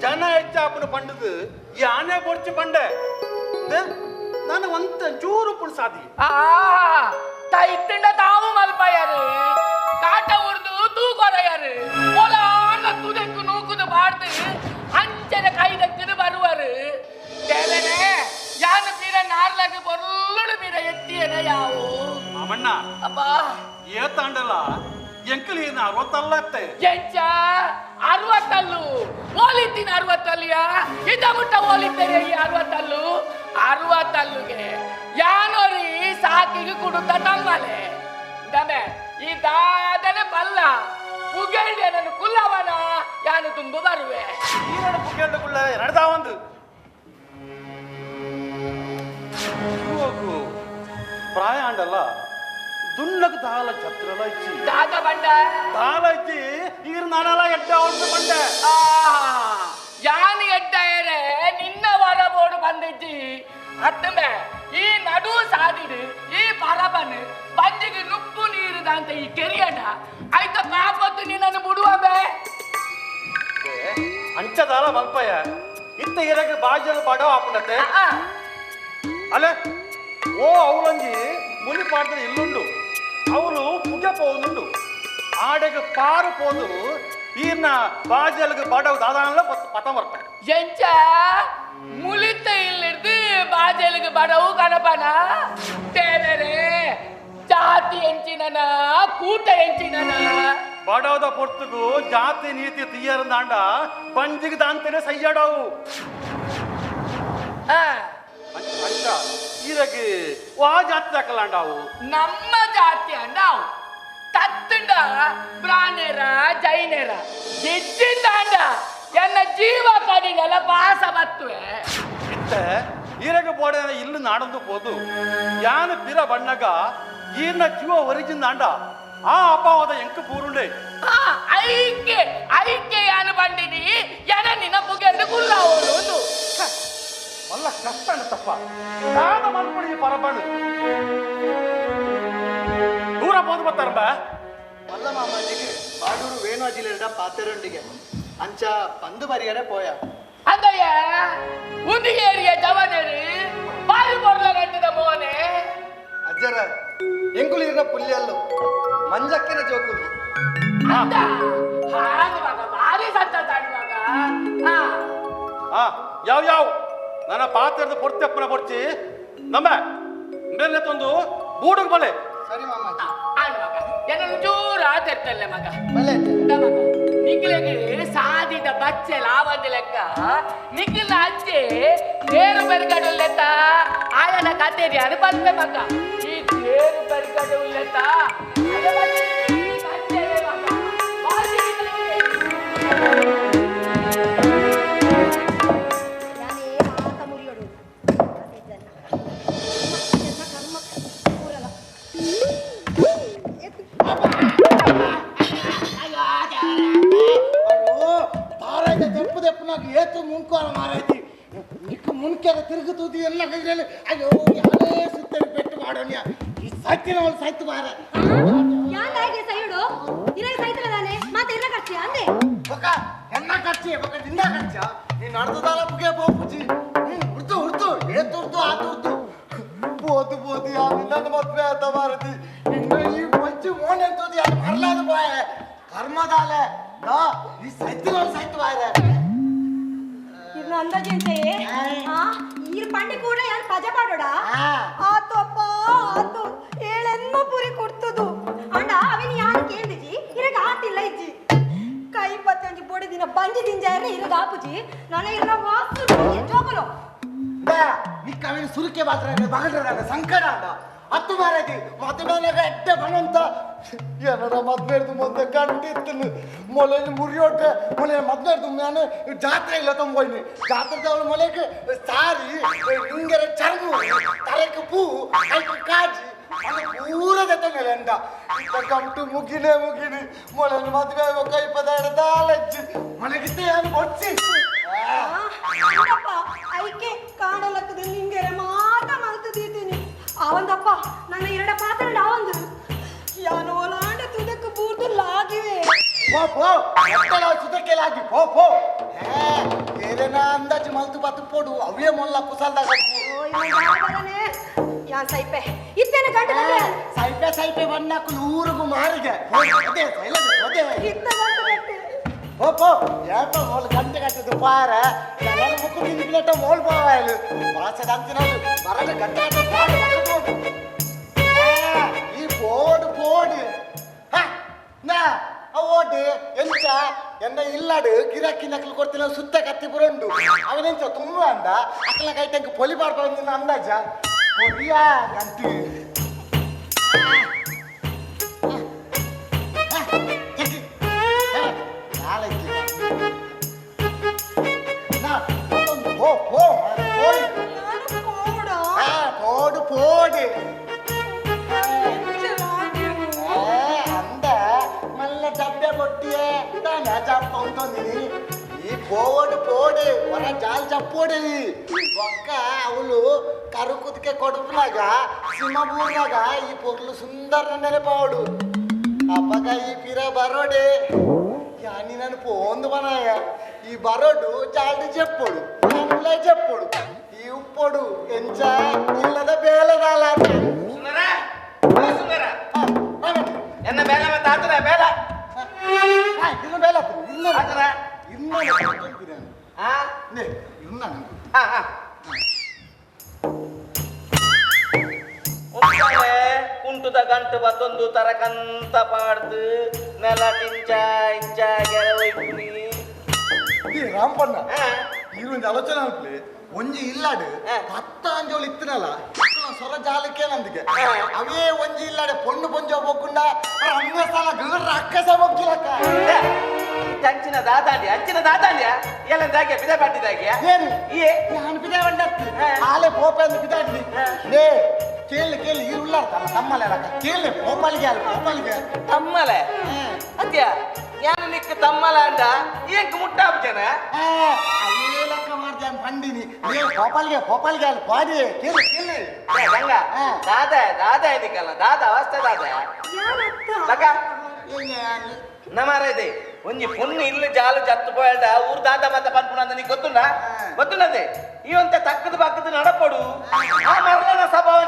ಜನ ಹೆಚ್ಚಾಪನ ಪಂಡದು ಈ ಆನೆ ಬೊಡ್ಚಿ ಪಂಡೆ ನಾನು ಒಂತ ಚೂರು ಪುಳ್ಸಾದಿ ತೈತಿಂಡ ತಾವು ಮಲ್ಪಯ್ಯಾರು ಕಾಟ ಉರ್ದು ತೂಕೊರೆಯಾರು ಹೊಲಾನ ತುದೆಕ್ಕು ನೂಕುದು ಬಾಡ್ದು ಅಂಚನೆ ಕೈದಕ್ಕಿದು ಬರುವರು ದೇವನೇ ಯಾನು ಬೀರ ನಾರ್ಲಾಗ ಬೊರ್ಲುಡು ಬೀರ ಎತ್ತಿಯನ ಯಾವು ಮಾಮಣ್ಣ ಅಪ್ಪ ಏತಾಂಡಲ್ಲ ಎಂಕಲಿ 60 ಎಂಚ 60 ಓಲಿತೀನಿ 60 ಇದ ಮುಟ್ಟ ಓಲಿದ್ದೇನೆ ಈ 60ಗೆ ಯಾನೋರಿ ಸಾಕಿಗೆ ಕುಡುತ್ತ ತಮ್ಮಲೆ ದಮೆ ಈ ದಾದನೆ ಬಲ್ಲ ಪುಗೇಳ್ದೆ ನನ್ನ ಕುಲ್ಲವನ ಯಾನು ತುಂಬು ಬರುವೆ ಈರಡ ಪುಗೇಳ್ದಕ್ಕುள்ள ಎರಡದ ಒಂದು ಪ್ರಾಯ ಆಂಡಲ್ಲ ದುನ್ನకు ದಾಲ ಛತ್ರಲ ಇಚ್ಚಿ ದಾದ ಬಂಡ ದಾಲ ಇಚ್ಚಿ ಈಗ ನಾನಲ್ಲ ಎಡ್ಡ ಒಂದು ಬಂಡ ಯಾನು ಎಡ್ಡಯರೆ ನಿನ್ನ ವರ ಬೋಡು ಬಂದಿಜ್ಜಿ ಅತ್ತಮೆ ಈ ನಡು ಸಾದಿಡು ಈ ಪರಬನು ಬಂಜಿಗೆ ನುಪ್ಪು ನೀರುದಂತ ಈ ಕೆರಿಯಡ ಆಯ್ತ ಪಾಪತ್ತು ನಿನ್ನನ್ನು ಬಿಡುವಬೆ ಅಂಚದಾಲ ಮಲ್ಪಯ್ಯ ಇತ್ತ ಇರಗೆ ಬಾಜಲು ಬಡವ ಆಪುಂಡತೆ ಅಲೆ ಓ ಅವಳಂಜಿ ಮುನಿ ಪಾಡ್ರೆ ಇಲ್ಲುಂಡು ಅವಳು ಪುಗೆ ಪೋನುಂಡು ಆಡೆಗೆ ಪಾರು ಪೋದು ಈರ್ನ ಬಾಜಲ್ಗೆ ಬಡವ ದಾದಾನಲ್ಲ ಪತ ಬರ್ತಾರೆ ಎಂಚ ಮುಲಿತ ಇಲ್ಲಿಡ್ದು ಬಾಜಲ್ಗೆ ಬಡವು ಕನಪನ ತೇವರೆ ಜಾತಿ ಎಂಚಿನನ ಕೂಟ ಎಂಚಿನನ ಬಡವದ ಪೊರ್ತುಗು ಜಾತಿ ನೀತಿ ತೀಯರಂದಾಂಡ ಬಂಜಿಗೆ ದಾಂತನೆ ಸಯ್ಯಡವು ಅಂಚ ಈರಗೆ ವಾ ಜಾತಿ ಹಾಕಲಾಂಡವು ನಮ್ಮ ಜಾತಿ ಅಂಡಾವು ತತ್ತಂಡ ಪ್ರಾಣೇರ ಜೈನೇರ ಗೆದ್ದಿಂದಾಂಡ ಎನ್ನ ಜೀವ ಕಡಿನೆಲ್ಲ ಪಾಸ ಬತ್ತುವೆ ಇತ್ತ ಈರಗೆ ಬೋಡೆ ಇಲ್ಲು ನಾಡಂದು ಪೋದು ಯಾನು ಪಿರ ಬಣ್ಣಗ ಈರ್ನ ಜೀವ ಒರಿಜಿಂದಾಂಡ ಆ ಅಪಾವದ ಎಂಕ ಪೂರುಂಡೆ ಐಕೆ ಯಾನು ಬಂಡಿನಿ ಎನ ನಿನ್ನ ಪುಗೆಂದು ಕುಲ್ಲಾವೋನು ಒಂದು ಮಲ್ಲ ಕಷ್ಟ ತಪ್ಪ ನಾನು ಮಲ್ಪಡಿ ಪರಬಣ್ಣು ದೂರ ಪೋದು ಬರ್ತಾರಂಬ ಮಲ್ಲ ಮಾಮಾಜಿಗೆ ಬಾಡೂರು ವೇಣುಜಿಲೆಡ ಪಾತೆರೊಂಡಿಗೆ ಅಂಚ ಪಂದು ಬರಿಯರೆ ಪೋಯ ಅಂದಯ್ಯ ಉಂದಿಗೇರಿಯ ಜವನೇರಿ ಬಾರಿ ಬರ್ಲ ಗಂಟದ ಮೋನೆ ಅಜ್ಜರ ಎಂಗುಳಿರ ಪುಲ್ಯಲ್ಲು ಮಂಜಕ್ಕಿನ ಜೋಕುಲು ಅಂದ ಹಾಗೆ ಮಗ ಭಾರಿ ಸಂತೋಷ ಮಗ ಯಾವ ಯಾವ ನನ್ನ ಪಾತ್ರದ ಪೊರ್ತಪ್ಪನ ಪೊರ್ಚಿ ನಮ್ಮ ಮೇಲೆ ತಂದು ಬೂಡುಗ್ ಬಲೆ ಸರಿ ಮಾಮಾಜಿ ಮಗ ಏನನ್ನು ಜೋರ ಆತರ್ತಲ್ಲ ಮಗ ಬಲೆ ಮಗ ನಿಖಿಲಿಗೆ ಸಾದಿದ ಬಚ್ಚೆ ಲಾವಂದಿ ಲೆಕ್ಕ ನಿಖಿಲ ಅಜ್ಜೆ ತೇರು ಬೆರಗಡೆ ಉಲ್ಲೆತ್ತ ಆಯನ ಕತೆರಿ ಅದು ಬಂದ್ವೆ ಮಗ ಈ ತೇರು ಬೆರಗಡೆ ಉಲ್ಲೆತ್ತ ಏತು ಮುಂಕೋರ ಮಾರೈತಿ ನಿಕ್ಕ ಮುನ್ಕೆದ ತಿರುಗುತ್ತೂತಿ ಎಲ್ಲ ಕೈಯಲ್ಲಿ ಅಯ್ಯೋ ಯಾರೇ ಸುತ್ತಲಿ ಪೆಟ್ಟು ಮಾಡೋಣ ಈ ಸತ್ತಿನ ಒಂದು ಸತ್ತು ಮಾರ ಯಾಕೆ ಸೈಡು ಇರೇ ಸೈತಲದಾನೆ ಮತ್ತೆ ಎಲ್ಲ ಕರ್ಚಿ ಅಂದೆ ಬಕ ಎನ್ನ ಕರ್ಚಿ ಬಕ ನಿನ್ನ ಕರ್ಚ ನೀ ನಡೆದಾಲ ಬುಗೆ ಬೋಪುಜಿ ಉರ್ದು ಉರ್ದು ಏತು ಉರ್ದು ಆತು ಉರ್ದು ಬೋದು ಬೋದು ಯಾ ನಿನ್ನ ಮದ್ವೆ ಆತ ಮಾರತಿ ಇನ್ನು ಈ ಮಂಚು ಮೋನೆ ಅಂತೋದಿ ಯಾರು ಮರಲಾದ ಬಾಯ ಕರ್ಮದಾಲೆ ನಾ ಈ ಸತ್ತಿನ ಒಂದು ಸತ್ತು ಮಾರ ಇನ್ನು ಅಂದಾಜಂತೆ ಈ ಪಂಡಿ ಕೂಡ ಯಾರು ಪಜ ಮಾಡೋಡ ಆತು ಅಪ್ಪ ಆತು ಏಳೆನ್ನೋ ಪುರಿ ಕೊಡ್ತದು ಅಂಡ ಅವಿನ ಯಾರು ಕೇಳಿಜಿ ಇರಗ ಆತಿಲ್ಲ ಇಜ್ಜಿ ಕೈ ಪತ್ತಂಜಿ ಬೊಡಿ ದಿನ ಬಂಜಿ ದಿಂಜಾರೆ ಇರಗ ಆಪುಜಿ ನಾನು ಇರನ ವಾಸ್ತು ಜೋಕಲು ನಿಕ್ಕ ಅವಿನ ಸುರುಕೆ ಮಾತ್ರ ಬಗಡ್ರ ಸಂಕಟ ಅಂಡ ಹತ್ತು ಮಾರೈತಿ ಮದುವೆನಾಗ ಎಡ್ಡೆ ಬಣಂತ ಏನರ ಮದ್ವೆರ್ದು ಮುಂದೆ ಗಂಟಿತ್ತು ಮೊಲೆಗೆ ಮುರಿಯೋಟೆ ಮೊಲೆ ಮದ್ವೆರ್ದು ನಾನು ಜಾತ್ರೆ ಇಲ್ಲ ತಂಬೋಯ್ನಿ ಜಾತ್ರೆದವಳು ಮೊಲೆಗೆ ಸಾರಿ ಹಿಂಗರ ಚರ್ಮು ತಲೆಗೆ ಪೂ ಕೈಗೆ ಕಾಜಿ ಪೂರದ ಮೇಲೆ ಅಂದ ಗಂಟು ಮುಗಿನೇ ಮುಗಿನಿ ಮೊಲೆಗೆ ಮದ್ವೆ ಕೈ ಪದ ದಾಲಜ್ಜಿ ಮೊಲೆಗಿದ್ದೆ ಏನು ಕೊಡ್ಸಿ ಐಕೆ ಕಾಣಲಕ್ಕದ ನಿಂಗೆರೆ ಮಾತ ಮಲ್ತದೀತೀನಿ ಅವಂದಪ್ಪ ನನ್ನ ಎರಡ ಪಾತ್ರ ಅವಂದು ಯಾನು ಒಲಾಂಡ ತುದಕ್ಕೆ ಬೂರ್ದು ಲಾಗಿವೆ ಪೋ ಪೋ ಎತ್ತಲ ಸುದಕ್ಕೆ ಲಾಗಿ ಪೋ ಪೋ ಏರೇನ ಅಂದಾಜು ಮಲ್ತು ಬತ್ತು ಪೋಡು ಅವೇ ಮೊಲ್ಲ ಕುಸಲ್ದಾಗ ಯಾನ್ ಸೈಪೆ ಇತ್ತೇನೆ ಗಂಟೆ ಸೈಪೆ ಸೈಪೆ ಬಣ್ಣಕ್ಕೂ ಊರಿಗೂ ಮಾರಿಗೆ ಅದೇ ಇತ್ತ ಓಪೋ ಯಾಪ ಮೋಲ್ ಗಂಟೆ ಕಟ್ಟದು ಪಾರ ನನ್ನ ಮುಕ್ಕು ತಿಂದಿಬಿಟ್ಟ ಮೋಲ್ ಪಾವಾಯಲು ಭಾಷೆ ಅಂತಿನದು ಬರಲ್ಲ ಗಂಟೆ ಕಟ್ಟದು ಈ போடு போடு ನಾ ಓಡಿ ಎಂಚ ಎನ್ನ ಇಲ್ಲಾಡು ಗಿರಾಕಿ ನಕಲು ಕೊಡ್ತಿಲ್ಲ ಸುತ್ತ ಕತ್ತಿ ಬುರಂಡು ಅವನೆಂಚ ತುಂಬ ಅಂದ ಅಕ್ಕಲ ಕೈಟಂಗೆ ಪೊಲಿ ಮಾಡ್ಕೊಂಡು ಅಂದಾಜ ಹೊಡಿಯಾ ಗಂಟಿ போடு போடு అంద మళ్ళీ డబ్బే కొట్టియే దాని జప్ప ఉంటుంది ఈ పోడు పోడు మన జాలి చప్పోడు ఒక్క అవులు కరుకుతికే కొడుపులాగా సింహపూర్లాగా ఈ పొర్లు సుందర నెలపోడు అబ్బగా ఈ పిర బరోడే కానీ నన్ను పోందు పనాయ ఈ బరోడు చాలు చెప్పోడు చెప్పోడు ఈ ఉప్పోడు ఎంచ ఇల్లద బేలదాల என்ன வேலை தாத்துற வேலை இன்னும் வேலை இன்னும் ಕುಂಟುದ ಗಂಟು ಬತ್ತೊಂದು ತರಕಂತ ಪಾಡ್ದು ನೆಲ ಟಿಂಚ ಇಂಚ ಗೆರವೈಪುನಿ ರಾಮಪಣ್ಣ ಈಗೊಂದು ಆಲೋಚನೆ ಅನ್ಪ್ಲಿ ಒಂಜಿ ಇಲ್ಲಾಡು 10 ಅಂಜೋಳು ಇತ್ತನಲ್ಲ ಸೊರ ಜಾಲಕ್ಕೆ ನಂದಿಗೆ ಅವೇ ಒಂಜಿ ಇಲ್ಲಾಡೆ ಪೊಣ್ಣು ಪೊಂಜ ಹೋಗ್ಕೊಂಡ ಅಮ್ಮ ಸಾಲ ಗಳ್ರ ಅಕ್ಕಸ ಹೋಗ್ತಿಲಕ್ಕ ಅಂಚಿನ ದಾದಾಂಡ್ಯ ಎಲ್ಲ ದಾಗ್ಯ ಬಿದ ಪಾಟಿದಾಗ್ಯ ಏನು ನಾನು ಬಿದ ಬಂಡತ್ತು ಹಾಲೆ ಪೋಪೆ ಅಂತ ಬಿದಾಡ್ಲಿ ಲೇ ಕೇಳಿ ಈ ಉಳ್ಳಾಡ್ತಲ್ಲ ತಮ್ಮಲೆ ಕೇಳಿ ಪೋಪಾಲಿಗೆ ತಮ್ಮಲೆ ಅತ್ಯ ಯಾನು ನಿಕ್ಕ ತಮ್ಮಲ ಅಂಡ ಏಕ ಮುಟ್ಟಾಬ್ ಜನ ಅಲ್ಲೇ ಲೆಕ್ಕ ಮಾಡ್ತಾನೆ ಪಂಡಿನಿ ಪೋಪಾಲಿಗೆ ಅಲ್ಲಿ ಪಾಡಿ ಕೇಳಿ ದಾದಾ ಇದಕ್ಕಲ್ಲ ದಾದಾ ಅವಸ್ಥೆ ದಾದಾ ನಮಾರೈದೆ ಒಂಜಿ ಪೊಣ್ಣು ಇಲ್ಲಿ ಜಾಲು ಜತ್ತು ಪೋಯಲ್ಡ ಊರ್ ದಾದ ಮತ್ತ ಪನ್ಪುಣ ನೀ ಗೊತ್ತುಂಡದೆ ಇವಂತೆ ತಕ್ಕದ ಪಕ್ಕದ ನಡಪಡು ಆ ಮರಳನ ಸ್ವಭಾವ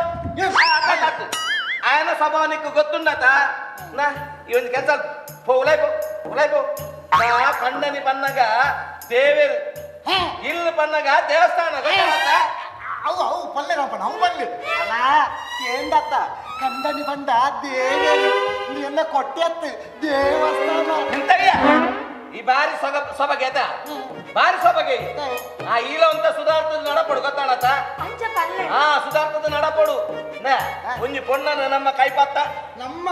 ఆయన స్వభావం నీకు ಗೊತ್ತುಂಡತ ನಾ ಇವನ್ ಕೆಲಸ ಉಲಾಯ್ಪೋ ನಾ ಕಂಡನಿ ಪನ್ನಗ ದೇವೇರು ಇಲ್ಲಿ ಪನ್ನಗ ದೇವಸ್ಥಾನ ಅವು ಪಲ್ಲೆ ರಾಪಣ್ಣ ಅವು ಬನ್ನಿ ಅಲ್ಲ ಕೇಂದತ್ತ ಕಂಡನಿ ಬಂದ ದೇವೇರು ನೀ ಎಲ್ಲ ಕೊಟ್ಟೆತ್ತು ದೇವಸ್ಥಾನ ಎಂತಯ್ಯ ಈ ಬಾರಿ ಸೊಬಗೇತ ಬಾರಿ ಸೊಬಗೆ ಆ ಈಲ ಅಂತ ಸುಧಾರ್ತದ ನಡಪಡು ಗೊತ್ತಾಣತ ಸುಧಾರ್ತದ ನಡಪಡು ಒಂಜಿ ಪೊಣ್ಣನ ನಮ್ಮ ಕೈಪತ್ತ ನಮ್ಮ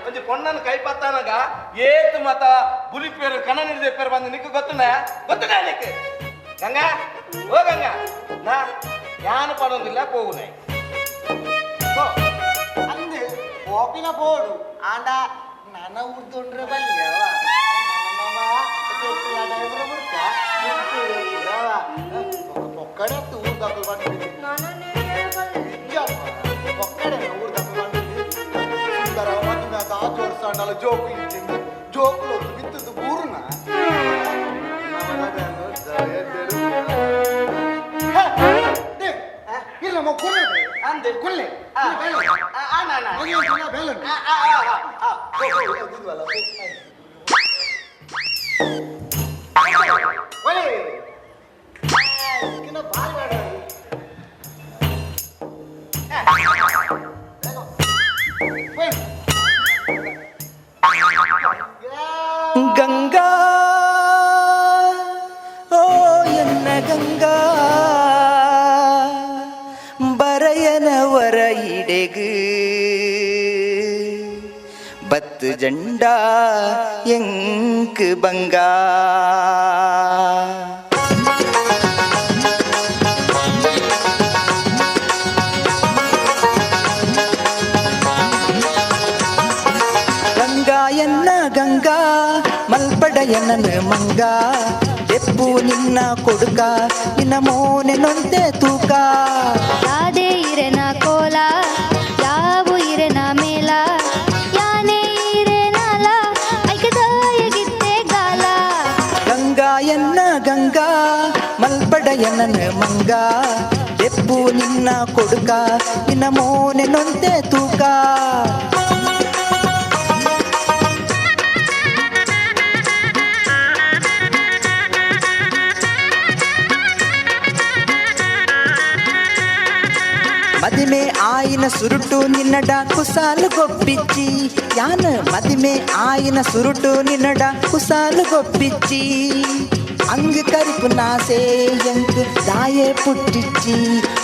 ಒಂಜಿ ಪೊಣ್ಣನ ಕೈಪತ್ತನಾಗ ಏತು ಮತ ಬುಲಿಪೇರು ಕಣ್ಣನಿರ್ದೇಪೇರು ಬಂದು ನಿಕ್ಕು ಗೊತ್ತುಂಡ ನಿಕ್ಕೆ ಗಂಗಾ ಓ ಗಂಗಾ ನಾ ಯಾನು ಪಡೋದಿಲ್ಲ ಪೋಗುನೆ ಅಂದು ಓಪಿನ ಬೋಡು ಆಂಡ ನನ್ನ ಉರ್ದುಂಡ್ರೆ ಬಲ್ಯವ ಒಕ್ಕಡೆ ಊರ್ ದಾಖಲು ಬಂದಿದ್ದೀನಿ ಒಕ್ಕಡೆ ಊರ್ ದಾಖಲು ಬಂದಿದ್ದೀನಿ ಸುಂದರ ಮದುವೆ ಆಚು ವರ್ಷ ಅಂಡಲ್ಲ ಜೋಕು ಇಟ್ಟಿಂದ ಜೋಕುಲು ಬಿತ್ತದ್ದು ಊರ್ನ ಇಲ್ಲ ಕುಲ್ಲೆ ಅಂದೆ ಕುಲ್ಲೆ ಬೇಲೆ ಗಂಗಾ ಓ ಎನ್ನ ಗಂಗಾ ಬರಯನವರ ಇಡೆಗು பத்து ஜண்டா எங்கு பங்கா ಗಂಗಾ ಎನ್ನ ಗಂಗಾ ಮಲ್ಪಡ ಎನ್ನನು ಮಂಗ ಎಪ್ಪು ನಿನ್ನ ಕೊಡುಕ ನಿನ್ನ ಮೋನೆ ನೊಂದೆ ತೂಕ ಯಾದೇ ಇರೆನ ಕೋಲ ಯಾವು ಇರೆನ ಮೇಲ ಯಾನೇ ಇರೆನಲ ಐಕದಾಯಗಿತ್ತೆ ಗಾಲ ಗಂಗಾ ಎನ್ನ ಗಂಗಾ ಮಲ್ಪಡ ಎನ್ನನು ಮಂಗ ಎಪ್ಪು ನಿನ್ನ ಕೊಡುಕ ನಿನ್ನ ಮೋನೆ ನೊಂದೆ ತೂಕ ಮದಿಮೆ ಆಯಿನ ಸುರುಟು ನಿನ್ನಡ ಕುಸಾಲು ಗೊಬ್ಬಿಚ್ಚಿ ಯಾನ ಮದಿಮೆ ಆಯಿನ ಸುರುಟು ನಿನ್ನಡ ಕುಸಾಲು ಗೊಬ್ಬಿಚ್ಚಿ ಅಂಗ್ ಕರಿಪು ನಾಸೆ ಎಂಕ್ ದಾಯೆ ಪುಟ್ಟಿಚ್ಚಿ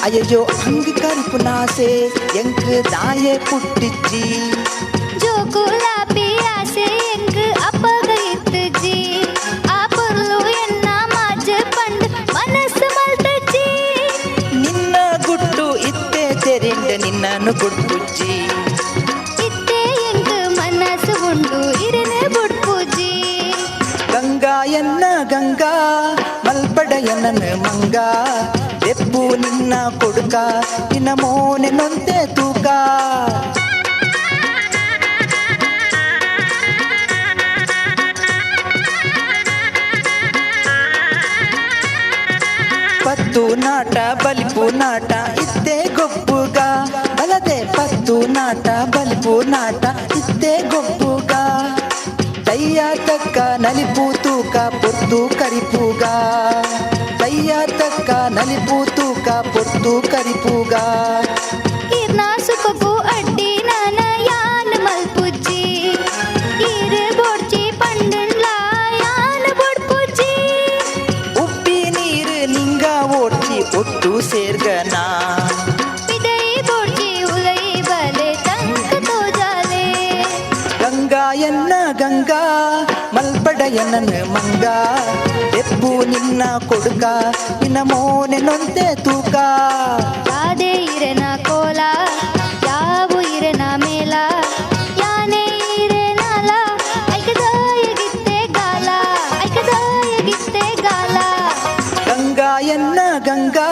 ಅಯ್ಯೋ ಅಂಗ್ ಕರಿಪು ನಾಸೆ ಎಂಕ್ ದಾಯೆ ಪುಟ್ಟಿಚ್ಚಿ ಜೋಕುಲಾಪಿ ಆಸೆ ಎಂಕ್ ಅಪ್ಪಗ ಇತ್ತಜ್ಜಿ ಆ ಪೊರ್ಲು ಎನ್ನ ಮಾಜ ಪಂಡ್ ಮನಸ್ಸು ಮಲ್ತಜ್ಜಿ ನಿನ್ನ ಗುಟ್ಟು ಇತ್ತೆ ತೆರೆಂಡ ನಿನ್ನನ್ನು ಗುಟ್ಟುಜ್ಜಿ ಇತ್ತೆ ಎಂಕ್ ಮನಸ್ಸು ಉಂಡು ಇರನೆ ಬುಡ್ಪುಜ್ಜಿ ಗಂಗಾ ಎನ್ನ ಗಂಗಾ ಮಲ್ಪಡ ಎನ್ನ ಮಂಗ ಎಪ್ಪು ನಿನ್ನ ಕೊಡುಕ ನಿನ್ನ ಮೋನೆ ನೊಂತೆ ತೂಕ ಪತ್ತು ನಾಟ ಬಲಿಪು ನಾಟ ಇತ್ತೆ ಗೊಬ್ಬುಗ ಬಲದೆ ಪತ್ತು ನಾಟ ಬಲಿಪು ನಾಟ ಇತ್ತೆ ಗೊಬ್ಬುಗ ತಯ್ಯ ತಕ್ಕ ನಲಿಪು ತೂಕ ಪೊತ್ತು ಕರಿಪೂಗ ತಯ್ಯ ತಕ್ಕ ನಲಿಪು ತೂಕ ಪೊತ್ತು ಕರಿಪೂಗ ಇರ್ನ ಸುಖಕ್ಕೂ ಅಡ್ಡಿ ನಾನ ಯಾನ್ ಮಲ್ಪುಜ್ಜಿ ಈರೆ ಬೋಡ್ಚಿ ಪಂಡುಂಡ್ಲ ಯಾನ್ ಬೊಡ್ಪುಜ್ಜಿ ಉಪ್ಪಿ ನೀರು ನಿಂಗ ಓಡ್ಚಿ ಒಟ್ಟು ಸೇರ್ಗನಾ ಇದೈ ಬೋಡ್ಚಿ ಉಲೈ ಬಲೆ ತಂಕ ತೋಜಾಲೆ ಗಂಗಾ ಎನ್ನ ಗಂಗಾ ಮಲ್ಪಡ ಎನ್ನ ಮಂಗ ಎಪ್ಪು ನಿನ್ನ ಕೊಡುಕ ನಿನ್ನ ಮೋನೆ ನೊಂತೆ ತೂಕ ಯಾದೇ ಇರೆನ ಕೋಲ ಯಾವು ಇರೆನ ಮೇಲ ಯಾನೇ ಇರೆನಲ ಐಕದಾಯಗಿತ್ತೆ ಗಾಲ ಐಕದಾಯಗಿತ್ತೆ ಗಾಲ ಗಂಗಾ ಎನ್ನ ಗಂಗಾ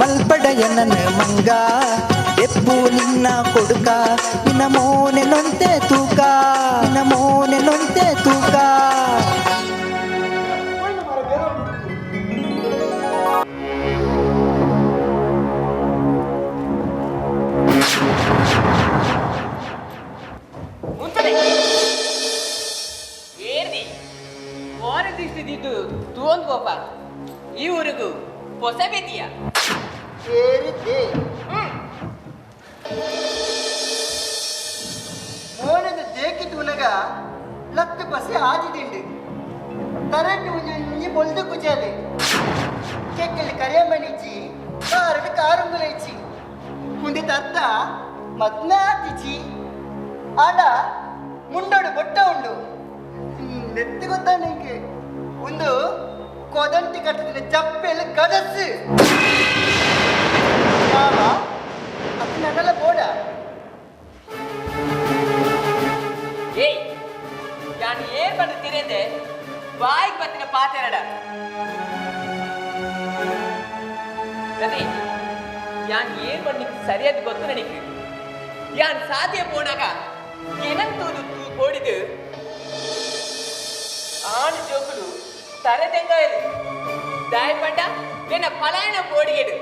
ಮಲ್ಪಡ ಎನ್ನ ಮಂಗ ಎಪ್ಪು ನಿನ್ನ ಕೊಡುಕ ನಿನ್ನ ಮೋನೆ ನೊಂತೆ ತೂಕ ನಿನ್ನ ಮೋನೆ ನೊಂತೆ ತೂಕ ಏರ್ದಿ ಓರದಿಷ್ಟಿದ್ದು ತೂಂದ್ ಗೋಪ ಈ ಊರಿಗೂ ಹೊಸ ಬೇದಿಯ ಸೇರಿದ್ದೆ ಮೋನದ ದೇಕಿತು ಉಲಗ ಲತ್ತು ಬಸಿ ಆದಿದಿಂಡು ಕರೆಂಟ್ ಉಂಜಿ ಬೊಲ್ದು ಕುಜಾಲೆ ಕೆಕ್ಕಲ್ಲಿ ಕರೆ ಮಣಿಚಿ ಕಾರಡು ಕಾರುಂಗುಲೈಚಿ ಮುಂದೆ ತತ್ತ ಮದ್ನಾತಿಚಿ ಆಡ ಮುಂಡೋಡು ಬೊಟ್ಟ ಉಂಡು ನೆತ್ತಿ ಗೊತ್ತಾ ನಿಂಗೆ ಒಂದು ಕೊದಂಟಿ ಕಟ್ಟದಿನ ಚಪ್ಪೆಲ್ಲ ಗದಸ್ಸು ಅದು ನನ್ನೆಲ್ಲ ಬೋಡ ಏಯ್ ನಾನು ಏನ್ ಬಂದು ತಿರೇದೆ ಬಾಯಿಗೆ ಬತ್ತಿನ ಪಾತೆರಡ ಅದೇ ಯಾನ್ ಏನ್ ಬಂದು ಸರಿಯಾದ ಗೊತ್ತು ನನಗೆ ಯಾನ್ ಸಾಧ್ಯ ಪೋಣಾಗ ಏನಂತೂದು ಕೋಡಿದು ಆಣ್ ಜೋಕುಲು ತರದೆಂಗಾಯದು ದಾಯ ಪಂಡ ನಿನ್ನ ಪಲಾಯನ ಕೋಡಿಗೆಡು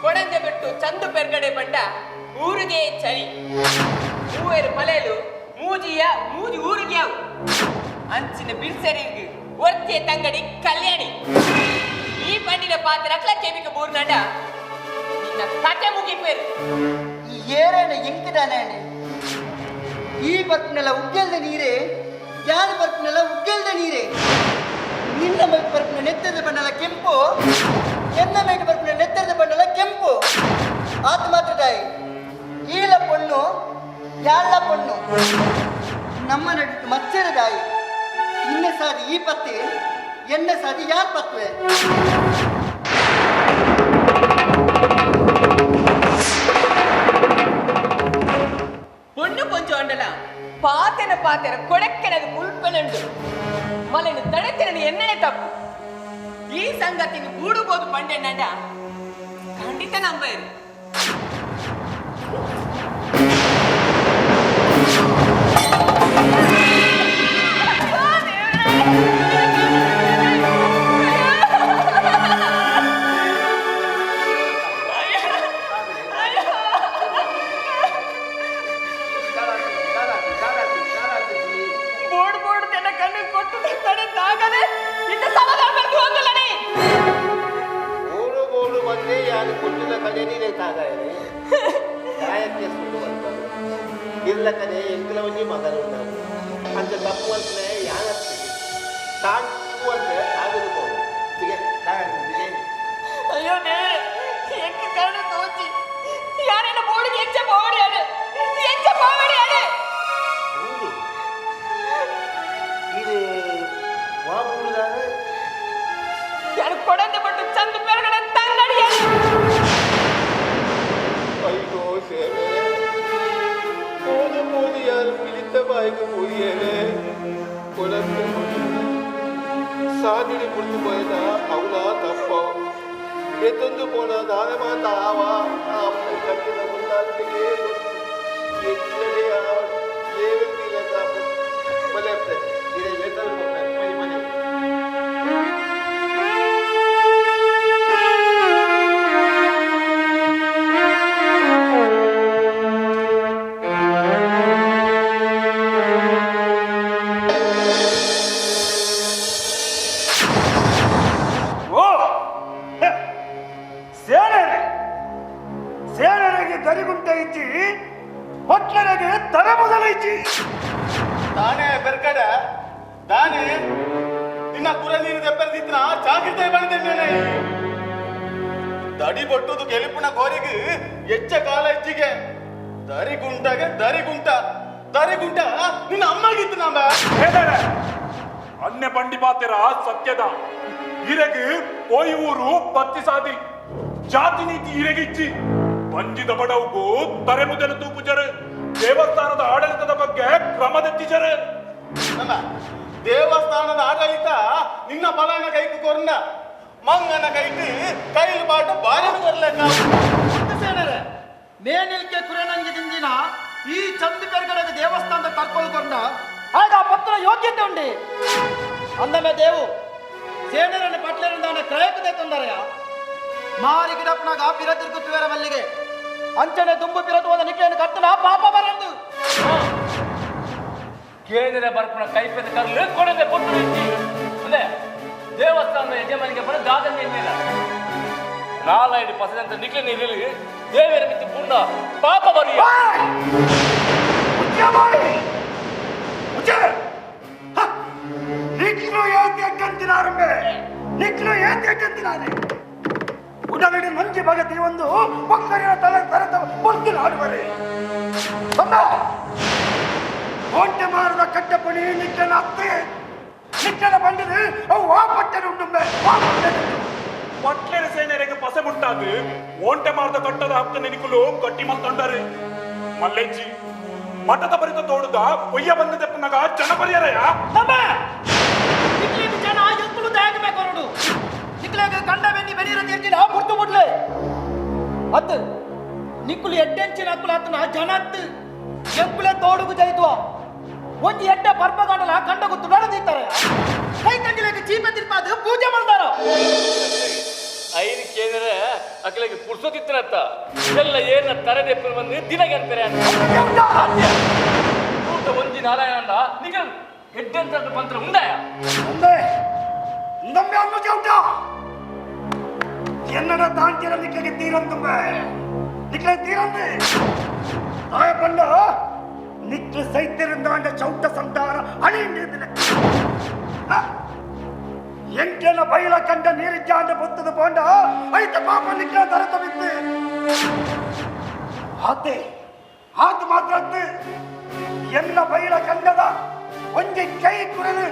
ಕೊಡಂದೆ ಬಿಟ್ಟು ಚಂದು ಪೆರ್ಗಡೆ ಬಂಡ ಊರಿಗೆ ಚಳಿ ಮೂವೇರು ಪಲೆಯಲು ಮೂಜಿಯ ಮೂಜಿ ಊರಿಗೆ ಯಾವು ಅಂಚಿನ ಬಿರ್ಸರಿಗೆ ಒರ್ತಿಯ ತಂಗಡಿ ಕಲ್ಯಾಣಿ ಈ ಪಂಡಿನ ಪಾತ್ರ ಅಕ್ಲ ಕೆಮಿಕ ಬೂರ್ನಂಡ ನಿನ್ನ ಕತೆ ಮುಗಿಪೇರು ಈ ಏರೇನ ಎಂಕದಾನೆ ಈ ಬರ್ಪನೆಲ್ಲ ಉಗ್ಗೆಲ್ದ ನೀರೇ ಯಾರು ಬರ್ಪನೆಲ್ಲ ಉಗ್ಗೆಲ್ದ ನೀರೇ ನಿನ್ನ ಮೇಟ್ ಬರ್ಪನ ನೆತ್ತದ ಬಣ್ಣಲ ಕೆಂಪು ಎನ್ನ ಮೇಟ್ ಬರ್ಪನ ನೆತ್ತದ ಬಣ್ಣಲ ಕೆಂಪು ಆತ ಮಾತ್ರ ತಾಯಿ ಈಲ ಪೊಣ್ಣು ಯಾಳ ಪೊಣ್ಣು ನಮ್ಮ ನಡಿಟ್ಟು ಮಚ್ಚರ ದಾಯಿ ಇನ್ನ ಸಾದಿ ಈ ಪತ್ತೆ ಎನ್ನ ಸಾದಿ ಯಾರ್ ಪತ್ವೆ பொண்ணு கொஞ்சம் அண்டல பாத்தன கொடக்கனது முள்பெனண்டு மலைனு தடத்தினு என்னனே தப்பு ಈ ಸಂಗತಿಗೆ ಕೂಡುಬೋದು ಪಂಡೆಣ್ಣ ಖಂಡಿತ ನಂಬರು ಗಾಯಕ್ಕೆ ಸುಡುವಂತ ಇರ್ಲಕ್ಕನೆ ಎಂಕಲ ಒಂಜಿ ಮಗನು ಅಂತ ತಪ್ಪು ಅಂತಲೇ ಯಾನತ್ತೆ ಸಾಕು ಅಂತ ಆಗಿರ್ಬೋದು ಅಯ್ಯೋ ಎಂಕ ಕಾರಣ ತೋಚಿ ಯಾರೇನ ಬೋಡಿಗೆ ಎಂಚ ಪಾವಡಿಯಾಡು ಎಂಚ ಪಾವಡಿಯಾಡು ಇದು ವಾಬೂಡಿದಾರೆ ಯಾರು ಕೊಡಂದೆ ಬಟ್ಟು ಚಂದ ಪೆರಗಡೆ ತಂಗಡಿಯಾಡು ಅಯ್ಯೋ ಸೇವೆ ಮೋದಿ ಯಾರು ಪಿಲಿತ ಬಾಯಿಗೆ ಹೋಗಿಯೇ ಕೊಡಂತೆ ಸಾಧಿನಿ ಕುಳಿತು ಹೋಯ್ದ ಅವಳ ತಪ್ಪ ಎತ್ತೊಂದು ಪೋನ ನಾನೇ ಮಾತಾವ ಕಟ್ಟಿದ ಮುಂದಾಗ್ತಿಗೆ ಎಚ್ಚರೇ ಏನಿಲ್ಲ ತಾಪು ಮನೆ ಇದೆಲ್ಲ ತಲುಪ ಮನೆ ಸೇನೆಗೆ ದರಿಗುಂಟ ಇಚ್ಚಿ ಹೊಟ್ಲರಿಗೆ ತರ ಮೊದಲ ಇಚ್ಚಿ ತಾನೇ ಬೆರ್ಕಡ ತಾನೇ ನಿನ್ನ ಕುರ ನೀನು ದೆಪ್ಪರ್ದಿತ್ತಿನ ಜಾಗ್ರತೆ ಬಂದಿದ್ದೇನೆ ದಡಿ ಬಟ್ಟುದು ಗೆಲುಪಿನ ಗೋರಿಗೆ ಎಚ್ಚ ಕಾಲ ಇಚ್ಚಿಗೆ ದರಿಗುಂಟಗೆ ದರಿಗುಂಟ ನಿನ್ನ ಅಮ್ಮಗಿತ್ತು ನಾಮ ಅನ್ಯ ಬಂಡಿ ಪಾತೆರ ಸತ್ಯದ ಇರೆಗೆ ಪೋಯಿ ಊರು ಪತ್ತಿ ಸಾದಿ ಜಾತಿ ನೀತಿ ಇರೆಗಿಚ್ಚಿ ಬಂಜಿದ ಬಡವುಗೂ ತರೆ ಮುದಲು ತೂಪುಜರು ದೇವಸ್ಥಾನದ ಆಡಳಿತದ ಬಗ್ಗೆ ಕ್ರಮದೆತ್ತಿಜರು ದೇವಸ್ಥಾನದ ಆಡಳಿತ ನಿನ್ನ ಬಲನ ಕೈಕು ಕೊರ್ನ ಮಂಗನ ಕೈക്ക് ಕೈಲು ಪಾಟು ಬಾರಿನ ಕೊರ್ಲೆಕ್ಕ ಸೇನರೆ ಮೇನಿಲ್ಕೆ ಕುರೆನಂಗಿ ದಿಂಜಿನ ಈ ಚಂದಿ ಪೆರ್ಗಡೆಗೆ ದೇವಸ್ಥಾನದ ಕರ್ಕೊಳ್ಕೊಂಡ ಆಗ ಆ ಪತ್ರ ಯೋಗ್ಯತೆ ಉಂಡಿ ಅಂದಮೆ ದೇವು ಸೇನರನ್ನು ಪಟ್ಲೇರಿಂದಾನೆ ಕ್ರಯಕತೆ ತೊಂದರೆಯ ಮಾರಿ ಗಿಡಪ್ಪನಾಗ ಪಿರ ತಿರುಗುತ್ತುವರ ಮಲ್ಲಿಗೆ ಅಂಚನೆ ತುಂಬು ಪಿರತು ಹೋದ ನಿಕ್ಲೆಯನ್ನು ಕತ್ತನ ಪಾಪ ಬರಂದು ಕೇಂದ್ರ ಬರ್ಪಣ ಕೈಪೆದ ಕರ್ಲು ಕೊಡದೆ ಕೊಟ್ಟು ಅಂದ್ರೆ ದೇವಸ್ಥಾನದ ಯಜಮಾನಿಗೆ ಬರೋ ದಾದನೆ ಏನಿಲ್ಲ ನಾಲ್ಕು ಪಸದಂತ ನಿಕ್ಲೆ ನೀರಲ್ಲಿ ದೇವರ ಮಿತಿ ಪೂರ್ಣ ಪಾಪ ಬರಿಯ ನಿಕ್ಲು ಏಕೆಂದಿನಾರೆ ಉಡಗಡೆ ಮಂಜಿ ಭಗತಿ ಒಂದು ಒಕ್ಕರಿನ ತಲೆ ತರದ ಬೊತ್ತಿನ ಆಡುವರೆ ಕೋಟೆ ಮಾರದ ಕಟ್ಟಪಣಿ ನಿಕ್ಕನ ಅತ್ತೆ ನಿಕ್ಕನ ಬಂದಿದೆ ಅವು ವಾಪಟ್ಟೆ ಉಂಟುಂಬೆ ಪಟ್ಲೇರ ಸೇನೆರಿಗೆ ಪಸೆ ಮುಟ್ಟಾದು ಓಂಟೆ ಮಾರ್ದ ಕಟ್ಟದ ಹತ್ತ ನೆನಿಕುಲು ಕಟ್ಟಿ ಮಲ್ತೊಂಡರು ಮಲ್ಲೆಜ್ಜಿ ಮಠದ ಬರಿತ ತೋಡುದ ಕೊಯ್ಯ ಬಂದ ತೆಪ್ಪನಾಗ ಜನ ಬರಿಯರಯ ಜನ ಎಕ್ಕಲು ದಾಗಬೇಕು ಹೊರಡು ನಿಕ್ಲೆಗೆ ಕಂಡ ಬೆನ್ನಿ ಬೆನೀರ ತೀರ್ಚಿನ ಮುರ್ತು ಮುಡ್ಲೆ ಅತ್ತು ನಿಕ್ಕುಲು ಎಡ್ಡೆಂಚಿನ ಅಕ್ಕುಲ ಅತ್ತನ ಜನ ಅತ್ತು ಎಂಕುಲೆ ತೋಡುಗು ಜೈತ್ವ ಒಂಜಿ ಎಡ್ಡ ಪರ್ಪಗಂಡಲ ಕಂಡ ಗೊತ್ತು ನಡೆದಿದ್ದಾರೆ ಕೈ ತಂಗಿಲೆಗೆ ಚೀಪೆ ತಿರ್ಪಾದು ಪೂಜೆ ಮಾಡ್ತಾರ ಐದು ಕೇಂದ್ರ ಅಕ್ಕಲಿಗೆ ಪುರ್ಸೋತಿತ್ತನತ್ತ ಇದೆಲ್ಲ ಏನ ತರದೆಪ್ಪಲು ಬಂದು ದಿನಗೆ ಅಂತಾರೆ ಒಂಜಿ ನಾರಾಯಣ ಅಂದ ನಿಗ ಎಡ್ಡೆಂತ ಪಂತ್ರ ಉಂದಾಯ ನಮ್ಮೆ ಅನ್ನು ಚೌಟ ಎನ್ನಡ ತಾಂತಿರ ನಿಕ್ಲೆಗೆ ತೀರಂತುಂಬೆ ನಿಕ್ಲೆ ತೀರಂದೆ ತಾಯ ಪಂಡ ನಿಕ್ಲು ಸೈತ್ಯರಿಂದಾಂಡ ಚೌಟ ಸಂತಾನ ಅಣಿಯಿಂದಿದ್ದಿನ ಎಂಟೆನ ಬೈಲ ಕಂಡ ನೀರಿಜ್ಜಾಂಡ ಬೊತ್ತದ ಪೋಂಡ ಐತ ಪಾಪ ನಿಕ್ಲ ತರತ ಬಿದ್ದೆ ಆತೆ ಆತ ಮಾತ್ರ ಎನ್ನ ಬೈಲ ಕಂಡದ ಒಂಜಿ ಕೈ ಕುರಲು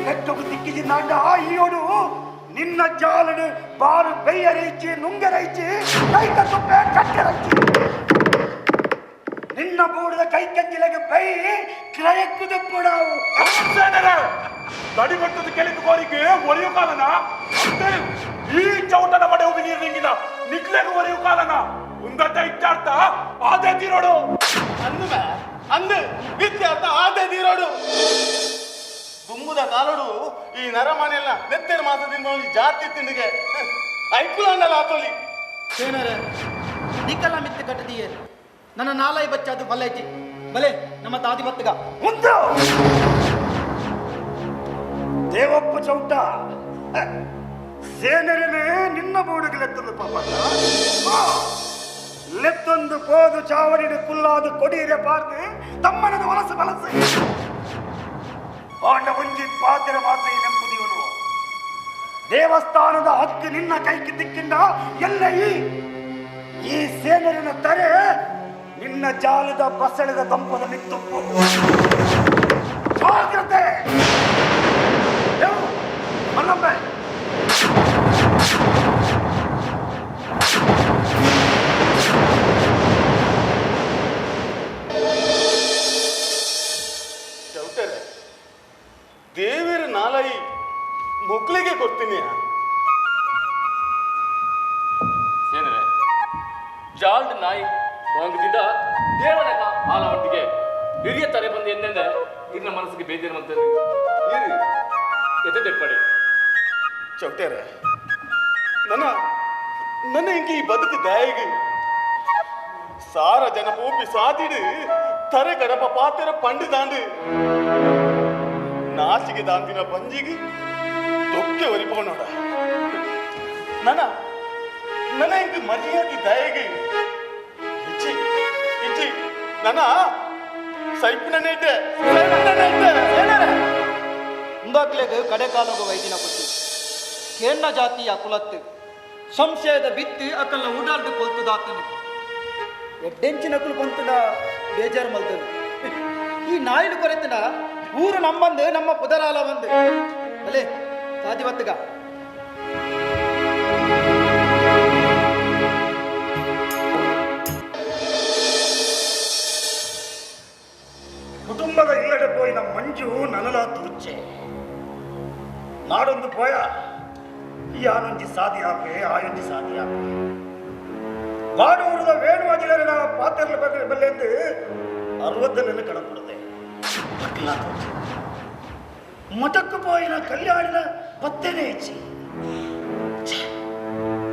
ನೆಟ್ಟೊಗು ದಿಕ್ಕಿಜಿಂದಾಂಡ ಈಯೋಡು ನಿನ್ನ ಜಾಲಡು ಬಾರು ಬೆಯ್ಯರೈಚಿ ನುಂಗರೈಚಿ ಕೈತ ತುಪ್ಪೆ ಕಟ್ಟರೈಚಿ ನಿನ್ನ ಬೂಡದ ಕೈ ಕಂಜಿಲೆಗೆ ಬೈ ಕ್ರಯಕ್ಕುದು ಪುಡಾವು ತಡಿಬಟ್ಟದ ಕೆಳಗೆ ಕೋರಿಕೆ ಒರೆಯು ಕಾಲನ ಈ ಚೌಟನ ಮಡೆ ಹೋಗಿ ನೀರು ನಿಂಗಿದ ನಿಕ್ಲೆಗೆ ಒರೆಯು ಕಾಲನ ಉಂಗಟ್ಟ ಇಚ್ಚಾರ್ಥ ಆದೇ ತೀರೋಡು ಅಂದು ಇತ್ಯಾರ್ಥ ಆದೇ ತೀರೋಡು ತುಂಬುದ ಕಾಲೋಡು ಈ ನರಮನೆಲ್ಲ ನೆತ್ತೆರ ಮಾಸದಿಂದ ಒಂದು ಜಾತಿ ತಿಂಡಿಗೆ ಐಕುಲಂಡಲ್ಲ ಆತೋಲಿ ಸೇನರೆ ನಿಕ್ಕಲ್ಲ ಮಿತ್ತು ಕಟ್ಟದಿಯೇ ನನ್ನ ನಾಲೈ ಬಚ್ಚದು ಬಲ್ಲೆಜ್ಜಿ ಬಲೆ ನಮ್ಮ ತಾದಿ ಬತ್ತಗ ಮುಂದು ದೇವಪ್ಪ ಚೌಟ ಸೇನೆರೇ ನಿನ್ನ ಬೋಡಿಗೆಲೆತ್ತದ ಪಾಪ ಲೆತ್ತೊಂದು ಪೋದು ಚಾವಡಿಡು ಕುಲ್ಲಾದು ಕೊಡಿರೆ ಪಾರ್ದು ತಮ್ಮನದ ವಲಸು ಬಲಸು ಪಾಂಡ ಒಂಜಿ ಪಾತ್ರ ಮಾತ್ರ ನೆಂಪುದಿವನು ದೇವಸ್ಥಾನದ ಹಕ್ಕು ನಿನ್ನ ಕೈಗೆ ದಿಕ್ಕಿಂದ ಎಲ್ಲ ಈ ಸೇನರಿನ ತರೆ ನಿನ್ನ ಜಾಲದ ಬಸಳೆದ ದಂಪದ ಮಿತ್ತುಪ್ಪು ಜಾಗ್ರತೆ ಮಲ್ಲಂಬೆ ಚೌಟರೆ ದೇವರ ನಾಲೈ ಮೊಗ್ಲಿಗೆ ಕೊಡ್ತೀನಿ ಸೇನರೆ ಜಾಲ್ಡ್ ನಾಯಿ ಭಾಗದಿಂದ ದೇವನಗ ಆಲವಂತಿಗೆ ಹಿರಿಯ ತಾರೆ ಬಂದು ಎಂದೆಂದ ಇನ್ನ ಮನಸ್ಸಿಗೆ ಬೇದಿರುವಂತದ್ದು ಇರು ಎದೆಪಡೆ ಚೌಟರೆ ನನ್ನ ಇಂಕಿ ಈ ಬದುಕು ದಯಗೆ ಸಾರ ಜನಪೋಪಿ ಸಾತಿಡು ತರೆ ಗಡಪ ಪಾತೆರ ಪಂಡು ದಾಂಡು ನಾಸಿಗೆ ದಾಂದಿನ ಬಂಜಿಗೆ ದೊಕ್ಕೆ ಒರಿಪೋನೋಡ ನನ್ನ ಇಂಕ ಮರ್ಯಾದೆ ದಯಗೆ ಇಚ್ಚಿ ನನ್ನ ಸೈಪಿನ ನೆಟ್ಟೆ ಮುಂದಾಗ್ಲೇಗ ಕಡೆಕಾಲಗ ವೈದ್ಯನ ಬುದ್ಧಿ ಕೇನ್ನ ಜಾತಿಯ ಕುಲತ್ತು ಸಂಶಯದ ಬಿತ್ತಿ ಅಕ್ಕಲ್ನ ಊಡಾಲ್ದು ಕೊಲ್ತದಾತನು ಎಡ್ಡೆಂಚಿನಕ್ಕಲು ಬಂತನ ಬೇಜಾರು ಮಲ್ತನು ಈ ನಾಯಿಲು ಕೊರೆತನ ಊರು ನಮ್ಮಂದು ನಮ್ಮ ಪುದರಾಲ ಬಂದು ಅಲೆ ಸಾಧಿವತ್ತಗ ಕುಟುಂಬದ ಇಲ್ಲಡೆ ಪೋಯಿನ ಮಂಜು ನನಲ ತುರ್ಚೆ ನಾಡೊಂದು ಪೋಯ ಈ ಆನೊಂಜಿ ಸಾಧಿ ಹಾಪೆ ಆಯೊಂಜಿ ಸಾಧಿ ಹಾಪೆ ಬಾಡೂರದ ವೇಣುವಾಜಿನ ಪಾತ್ರೆಗಳ ಬೆಲ್ಲೆಂದು 60 ನೆಲೆ ಕಡಪುಡದೆ ಮಠಕ್ಕೆ ಪೋಯಿನ ಕಲ್ಯಾಣಿನ ಪತ್ತೆನೇ ಹೆಚ್ಚಿ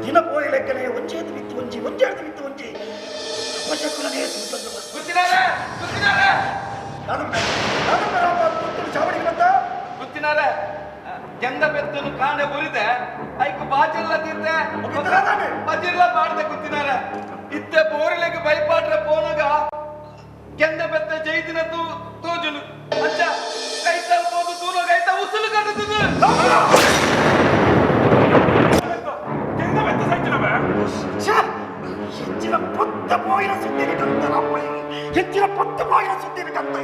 ದಿನ ಪೋಯ ಲೆಕ್ಕನೆ ಒಂಜೇದು ಬಿತ್ತು ಒಂಜಿ ಒಂಜೆರಡು ಬಿತ್ತು ಒಂಜಿ ಅಪಶಕುಲನೇ ಸುತ್ತಂದು ಚಾವಡಿಗೆ ಬಂದ ಗೊತ್ತಿನಾರೆ ಕೆಂದ ಬೆತ್ತನು ಕಾಣೆ ಉರಿದೆ ಐಕು ಬಾಜಿರ್ಲ ತೀರ್ತೆ ಬಜಿರ್ಲ ಮಾಡ್ದೆ ಗೊತ್ತಿನಾರೆ ಇತ್ತೆ ಬೋರಿಲೆಗೆ ಬೈಪಾಟ್ರೆ ಪೋನಾಗ ಕೆಂದ ಬೆತ್ತ ಜೈದಿನ ತೋಜುಲು ಅಚ್ಚ ಕೈತ ಹೋದು ದೂರ ಕೈತ ಉಸುಲು ಕಟ್ಟುತ್ತದೆ ಕೆಂದ ಬೆತ್ತ ಸೈತಿನವೆ ಹೆಚ್ಚಿನ ಪೊತ್ತ ಪೋಯಿನ ಸುದ್ದಿನ ಕಂತ ನಮ್ಮ ಹೆಚ್ಚಿನ ಪೊತ್ತ ಪೋಯಿನ ಸುದ್ದಿನ ಕಂತ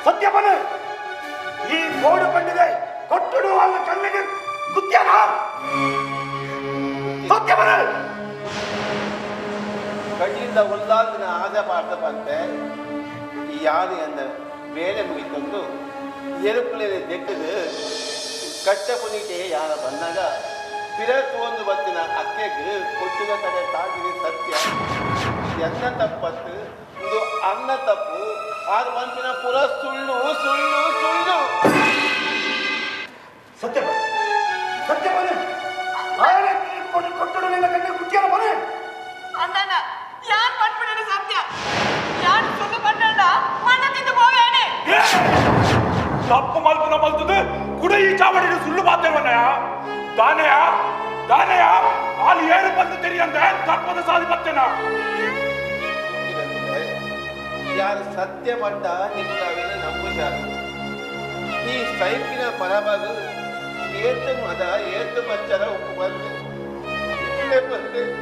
ಸತ್ಯಪನ ಈ ಬೋರ್ಡು ಬಂದಿದೆ ಕೊಟ್ಟುಡು ಅವನ ಕಣ್ಣಿಗೆ ಗುತ್ಯಾನ ಸತ್ಯಪನ ಕಣ್ಣಿಂದ ಉಲ್ಲಾಸಿನ ಆದ ಪಾಡ್ತಪ್ಪಂತೆ ಈ ಯಾದಿ ಅಂದ ಬೇರೆ ಮುಗಿತಂದು ಎರುಪುಲೆ ದೆಟ್ಟದು ಕಟ್ಟ ಪುನಿಗೆ ಯಾರ ಬಂದಾಗ ಪಿರತ್ತು ಒಂದು ಬತ್ತಿನ ಅಕ್ಕೆಗೆ ಕೊಟ್ಟಿದ ಕಡೆ ತಾಗಿದ ಸತ್ಯ ಎನ್ನ ತಪ್ಪತ್ತು ಇದು ಅನ್ನ ತಪ್ಪು ಆದ ಮನಸ್ಸಿನ ಪುರ ಸುಳ್ಳು ಸುಳ್ಳು ಸುಳ್ಳು ಸತ್ಯಪನ ಸತ್ಯಪನ ಕೊಟ್ಟುಡು ನಿನ್ನ ಕಣ್ಣಿಗೆ ಗುತ್ಯಾನ ಬನೆ ಅಣ್ಣನ ಯಾನ್ ಪಟ್ಬಿಡ ಸತ್ಯ ಯಾನ್ ಸುಳ್ಳು ಪಟ್ಟಣ್ಣ ಮಣ್ಣ ತಿಂದು ಹೋವೇನೆ ತಪ್ಪು ಮಲ್ಪನ ಮಲ್ತದು ಕುಡ ಈ ಚಾವಡಿನ ಸುಳ್ಳು ಪಾತೇವನಯ ದಾನೆಯ ಅಲ್ಲಿ ಏನು ಬಂದು ತೆರಿಯಂದ ತಪ್ಪದ ಸಾಧಿ ಬರ್ತೇನ ಯಾರು ಸತ್ಯ ಪಟ್ಟ ನಿಮ್ಗಾವೇನ ನಂಬುಶಾರು ಈ ಸೈಪಿನ ಪರಬಾಗು ಏತು ಮದ ಏತು ಬಚ್ಚರ ಉಪ್ಪು ಬಂದು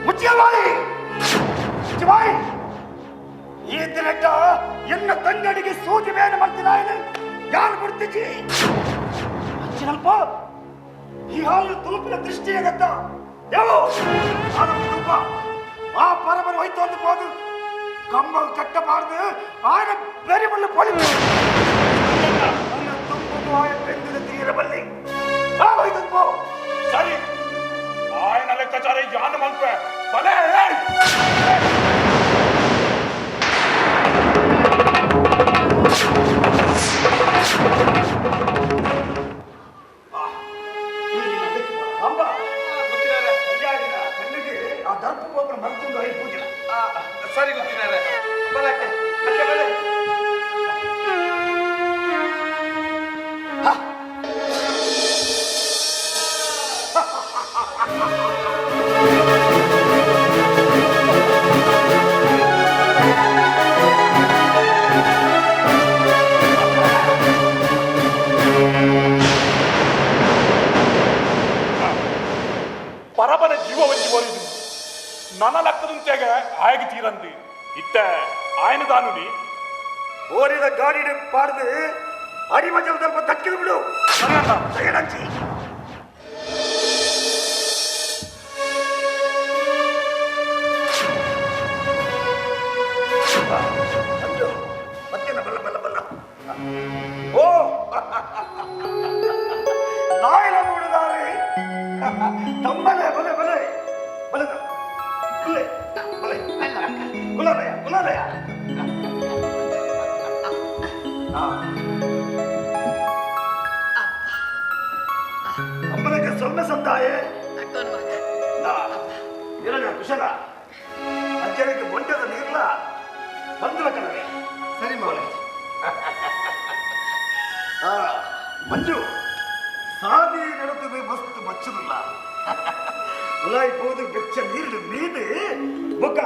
ಮುಚ್ಚಿಯವಾಯಿ ಈ ದಿನಕ್ಕ ಎನ್ನ ತಂಗಡಿಗೆ ಸೂಜಿ ಬೇನೆ ಮಾಡ್ತೀನಿ ಯಾರು ಕೊಡ್ತಿಜಿ ಹಚ್ಚಿನಲ್ಪ ಈ ಹಾಲು ತುಳುಪಿನ ದೃಷ್ಟಿಯಾಗತ್ತ ಯಾವ ತುಲ್ಪ ಆ ಪರಬರು ಹೋಯ್ತು ಅಂದು ಹೋದು ಕಂಬ ಕಟ್ಟಬಾರ್ದು ಆಗ ಬೇರೆ ಬಲ್ಲ ಪೊಲಿ ತುಂಬುದು ಆಯ ಬೆಂದಿದ ತೀರಬಲ್ಲಿ ಹೋಯ್ತು ಸರಿ ఆయన ಲೆಕ್ಕಾಚಾರ ಯಾನ ಮಲ್ಪ ಬಲೆ ಆಯ್ಕೆ ತೀರಂದು ಇತ್ತ ಆಯ್ನ ತಾನುಡಿ ಓರಿದ ಗಾಡಿ ಪಾಡ್ದು ಅಡಿಮಜಲ್ ಸ್ವಲ್ಪ ತಕ್ಕಿದು ಬಿಡು ಜಯಲಂಚಿ ಮತ್ತೇನ ಬಲ್ಲ ಬಲ್ಲ ಬಲ್ಲ ಓ ನಾಯಿನ ಮೂಡಿದಾರೆ ತಮ್ಮನೆ ಬಲೆ ಬಲೆ ಬಲೆ ಬಲೆ ಬಲೆ ಕುಲದಯ ಕುಲದಯ ಅಮ್ಮನಿಗೆ ಸೊಮ್ಮೆ ಸಂದಾಯೆ ಇರಲ್ಲ ಕುಶಲ ಅಜ್ಜನಿಗೆ ಮೊಂಟದ ನೀರ್ಲ ಬಂದಲ ಕಣವೆ ಸರಿ ಮೌಲಿ ಮಂಜು ಸಾದಿ ನಡೆತದೆ ಮಸ್ತ್ ಮಚ್ಚದಿಲ್ಲ ಉಲಾಯಿ ಹೋದು ಬೆಚ್ಚ ನೀರು ಮೀದು ಬೊಕ್ಕ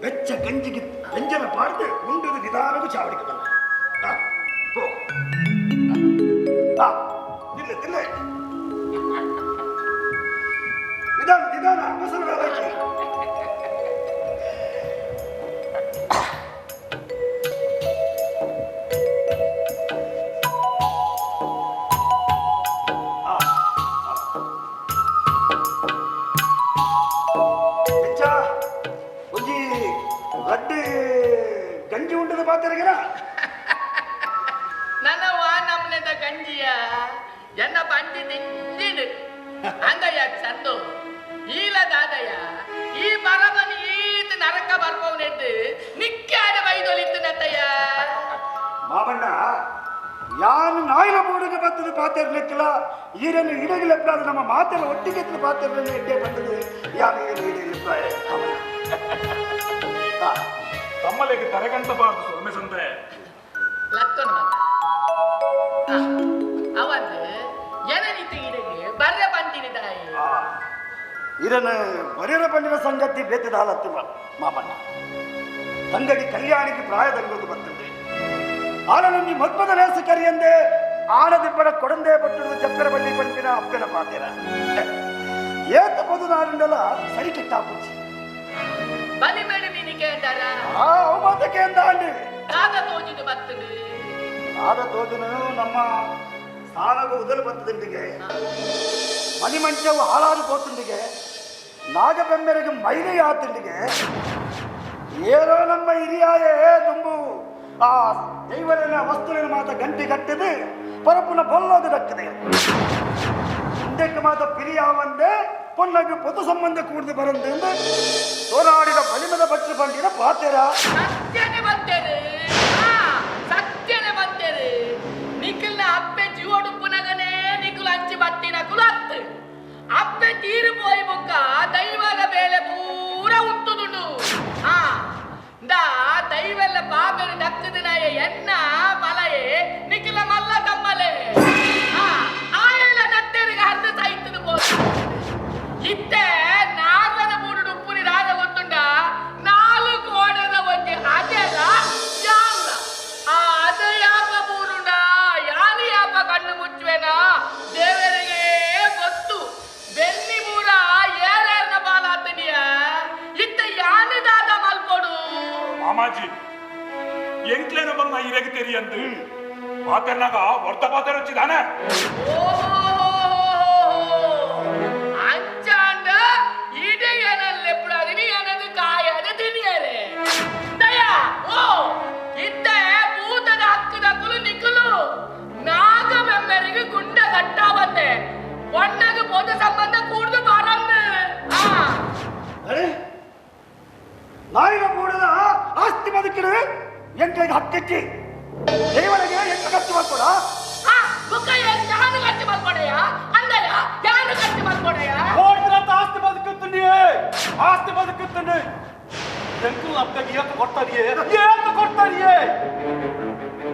ಬೆಚ್ಚ ಗಂಜಿಗೆ ಗಂಜನ ಪಾಡ್ದು ಉಂಡದು ನಿಧಾನಗೂ ಚಾವಡಿಗೆ ಬಲ್ಲ ತಿನ್ನೆ ತಿನ್ನೆ ನಿಧಾನ ನಿಧಾನ ಮೊಸರು ಹಾಕಿ ಒಂಜಿ ಗಡ್ಡೆ ಗಂಜಿ ಉಂಟದ ಪಾತ್ರೆಗೆನ ನನ್ನ ನಮ್ಮನೆದ ಗಂಜಿಯ ಎನ್ನ ಬಂಡಿ ತಿಂದಿಡು ಅಂದಯ್ಯ ಚಂದು ಈಲದಾದಯ್ಯ ಈ ಬರಬನಿ ಈತ ನರಕ ಬರ್ಪವನೆದ್ದು ನಿಕ್ಕೆ ಆಡ ಬೈದೊಲಿತ್ತು ನತ್ತಯ್ಯ ಮಾಬಣ್ಣ ಯಾನು ನಾಯಿನ ಬೋಡಿಗೆ ಬರ್ತದ ಪಾತ್ರೆಕ್ಕಿಲ್ಲ ಈರನ್ನು ಇಡಗಿಲೆಪ್ಪಾದ ನಮ್ಮ ಮಾತೆಲ್ಲ ಒಟ್ಟಿಗೆ ಪಾತ್ರೆಗಳನ್ನು ಎಡ್ಡೆ ಬಂದದು ಯಾರು ಏನು ಇಡಗಿಲೆಪ್ಪಾಯ ತಮ್ಮಲೆಗೆ ತರಗಂಟಬಾರದು ಸೊಮ್ಮೆ ಸಂತೆ ಲಕ್ಕನು ಅವಂದು ಏನನಿತ್ತು ಇಡಗಿ ಬರ್ರೆ ಬಂದಿನಿದಾಯಿ ಇದನ್ನು ಬರೀರ ಬಂದಿನ ಸಂಗತಿ ಬೇತದ ಹಾಲತ್ತು ಮಾಮಣ್ಣ ತಂಗಡಿ ಕಲ್ಯಾಣಿಗೆ ಪ್ರಾಯದಂಗದು ಬರ್ತದೆ ಆನಂದಿ ಮದ್ಮದ ರೇಸ ಕರಿಯಂದೆ ಆನದಿಬ್ಬರ ಕೊಡಂದೆ ಬಟ್ಟುದು ಚಪ್ಪರ ಬಳ್ಳಿ ಪಂಪಿನ ಅಪ್ಪನ ಪಾತೆರ ಏತ ಬದುನಾರಿಂದಲ ಸರಿ ಕಿಟ್ಟಾಪುಚ್ಚಿ ಬಲಿ ಮೇಡ ನೀನು ಕೇಂದಾರ ಮಾತ ಕೇಂದಾಂಡಿ ಆದ ತೋಜಿದು ಬರ್ತದೆ ಆದ ತೋಜನು ನಮ್ಮ ಸ್ಥಾನಗೂ ಉದಲು ಬತ್ತದಿಂದಿಗೆ ಮಣಿಮಂಚವು ಹಾಳಾದು ಹೋತಿಂದಿಗೆ ನಾಗಬೆಂಬೆರೆಗೆ ಮೈಲಿ ಆತಿಂದಿಗೆ ಏನೋ ನಮ್ಮ ಹಿರಿಯಾಯೇ ತುಂಬು ಆ ದೈವರನ ವಸ್ತುವಿನ ಮಾತ ಗಂಟೆ ಕಟ್ಟಿದೆ ಪರಪುನ ಬೊಲ್ಲೋದು ದಕ್ಕಿದೆ ಹಿಂದಕ್ಕೆ ಮಾತ ಪಿರಿಯಾವಂದೆ ಪೊನ್ನಗೆ ಪೊತ್ತು ಸಂಬಂಧ ಕೂಡಿದು ಬರಂದೆ ಹೋರಾಡಿದ ಬಲಿಮದ ಭಟ್ರು ಬಂದಿನ ಪಾತೆರ ಸತ್ಯನೇ ಬಂತೇನೆ ಸತ್ಯನೇ ಬಂತೇನೆ ನಿಖಿಲ್ನ ಅಪ್ಪೆ ಜೀವಡು ಪುನಗನೇ ನಿಖಿಲ್ ಹಂಚಿ ಬತ್ತಿನ ಕುಲತ್ತು ಅಪ್ಪೆ ತೀರು ಪೋಯಿ ಬುಕ್ಕ ದೈವದ ಬೇಲೆ ಪೂರ ಉಂಟುದುಂಡು ದೈವೆಲ್ಲ ಬಾಬೆರು ದಕ್ಕದಿನಾಯ ಎನ್ನ ಮಲಯೇ ನಿಖಿಲ ಮಲ್ಲ ತಮ್ಮಲೆ ಆಯಳ ನತ್ತರಿಗೆ ಹರ್ದ ಸಾಯ್ತದು ಪೋದು ಇತ್ತೆ ನಾಲ್ಕನ ಮೂಡು ಉಪ್ಪುನಿ ರಾಗ ಗೊತ್ತುಂಡ ನಾಲ್ಕು ಓಡದ ಒಂಜಿ ಅದೆಲ್ಲ ಯಾವ್ದ ಅದ ಯಾಪ ಮೂರುಂಡ ಯಾರು ಯಾಪ ಕಣ್ಣು ಮುಚ್ಚುವೆನಾ ದೇವರಿಗೆ ಗೊತ್ತು ಬೆನ್ನಿ ಮೂರ ಏರೇರ್ನ ಬಾಲ ಆತನಿಯ ಇತ್ತ ಯಾನದಾದ ಮಲ್ಪೊಡು ಮಾಮಾಜಿ ಎಂಕ್ಲೇನ ಬಂಗ ಇರೆಗೆ ತೆರಿಯಂದು ಪಾತೆರ್ನಾಗ ವರ್ತ ಪಾತೆರ್ ಹಚ್ಚಿದಾನೆ ಅಂಚಾಂಡ ಇಡೆಯನಲ್ಲಿ ಪ್ರದಿನಿ ಅನ್ನದು ಕಾಯದ ತಿನಿಯರೆ ದಯ ಓ ಇದ್ದೆ ಭೂತದ ಹಕ್ಕದ ಕುಲು ನಿಕ್ಕಲು ನಾಗ ಮೆಮ್ಮರಿಗೆ ಗುಂಡ ಗಟ್ಟ ಬಂದೆ ಒಣ್ಣಗೆ ಪೊದು ಸಂಬಂಧ ಕೂಡ್ದು ಬರಂದು ಅರೆ ನಾಯಿನ ಬೋಡದ ಆಸ್ತಿ ಬದುಕಿಡು ಎಂಟ್ಲಿಗೆ ಹತ್ತಿಕ್ಕಿ ದೇವರಿಗೆ ಎಂಟು ಖರ್ಚು ಮಾಡ್ಕೊಡ ಯಾನು ಖರ್ಚು ಮಾಡ್ಕೊಡೆಯ ಅಂದಯ ಯಾನು ಖರ್ಚು ಮಾಡ್ಕೊಡೆಯ ಆಸ್ತಿ ಬದುಕುತ್ತಂಡಿಯೇ ಆಸ್ತಿ ಬದುಕುತ್ತಂಡಿ ಎಂಕಲ್ ಅಪ್ಪಗೆ ಏತು ಕೊಡ್ತಾರಿಯೇ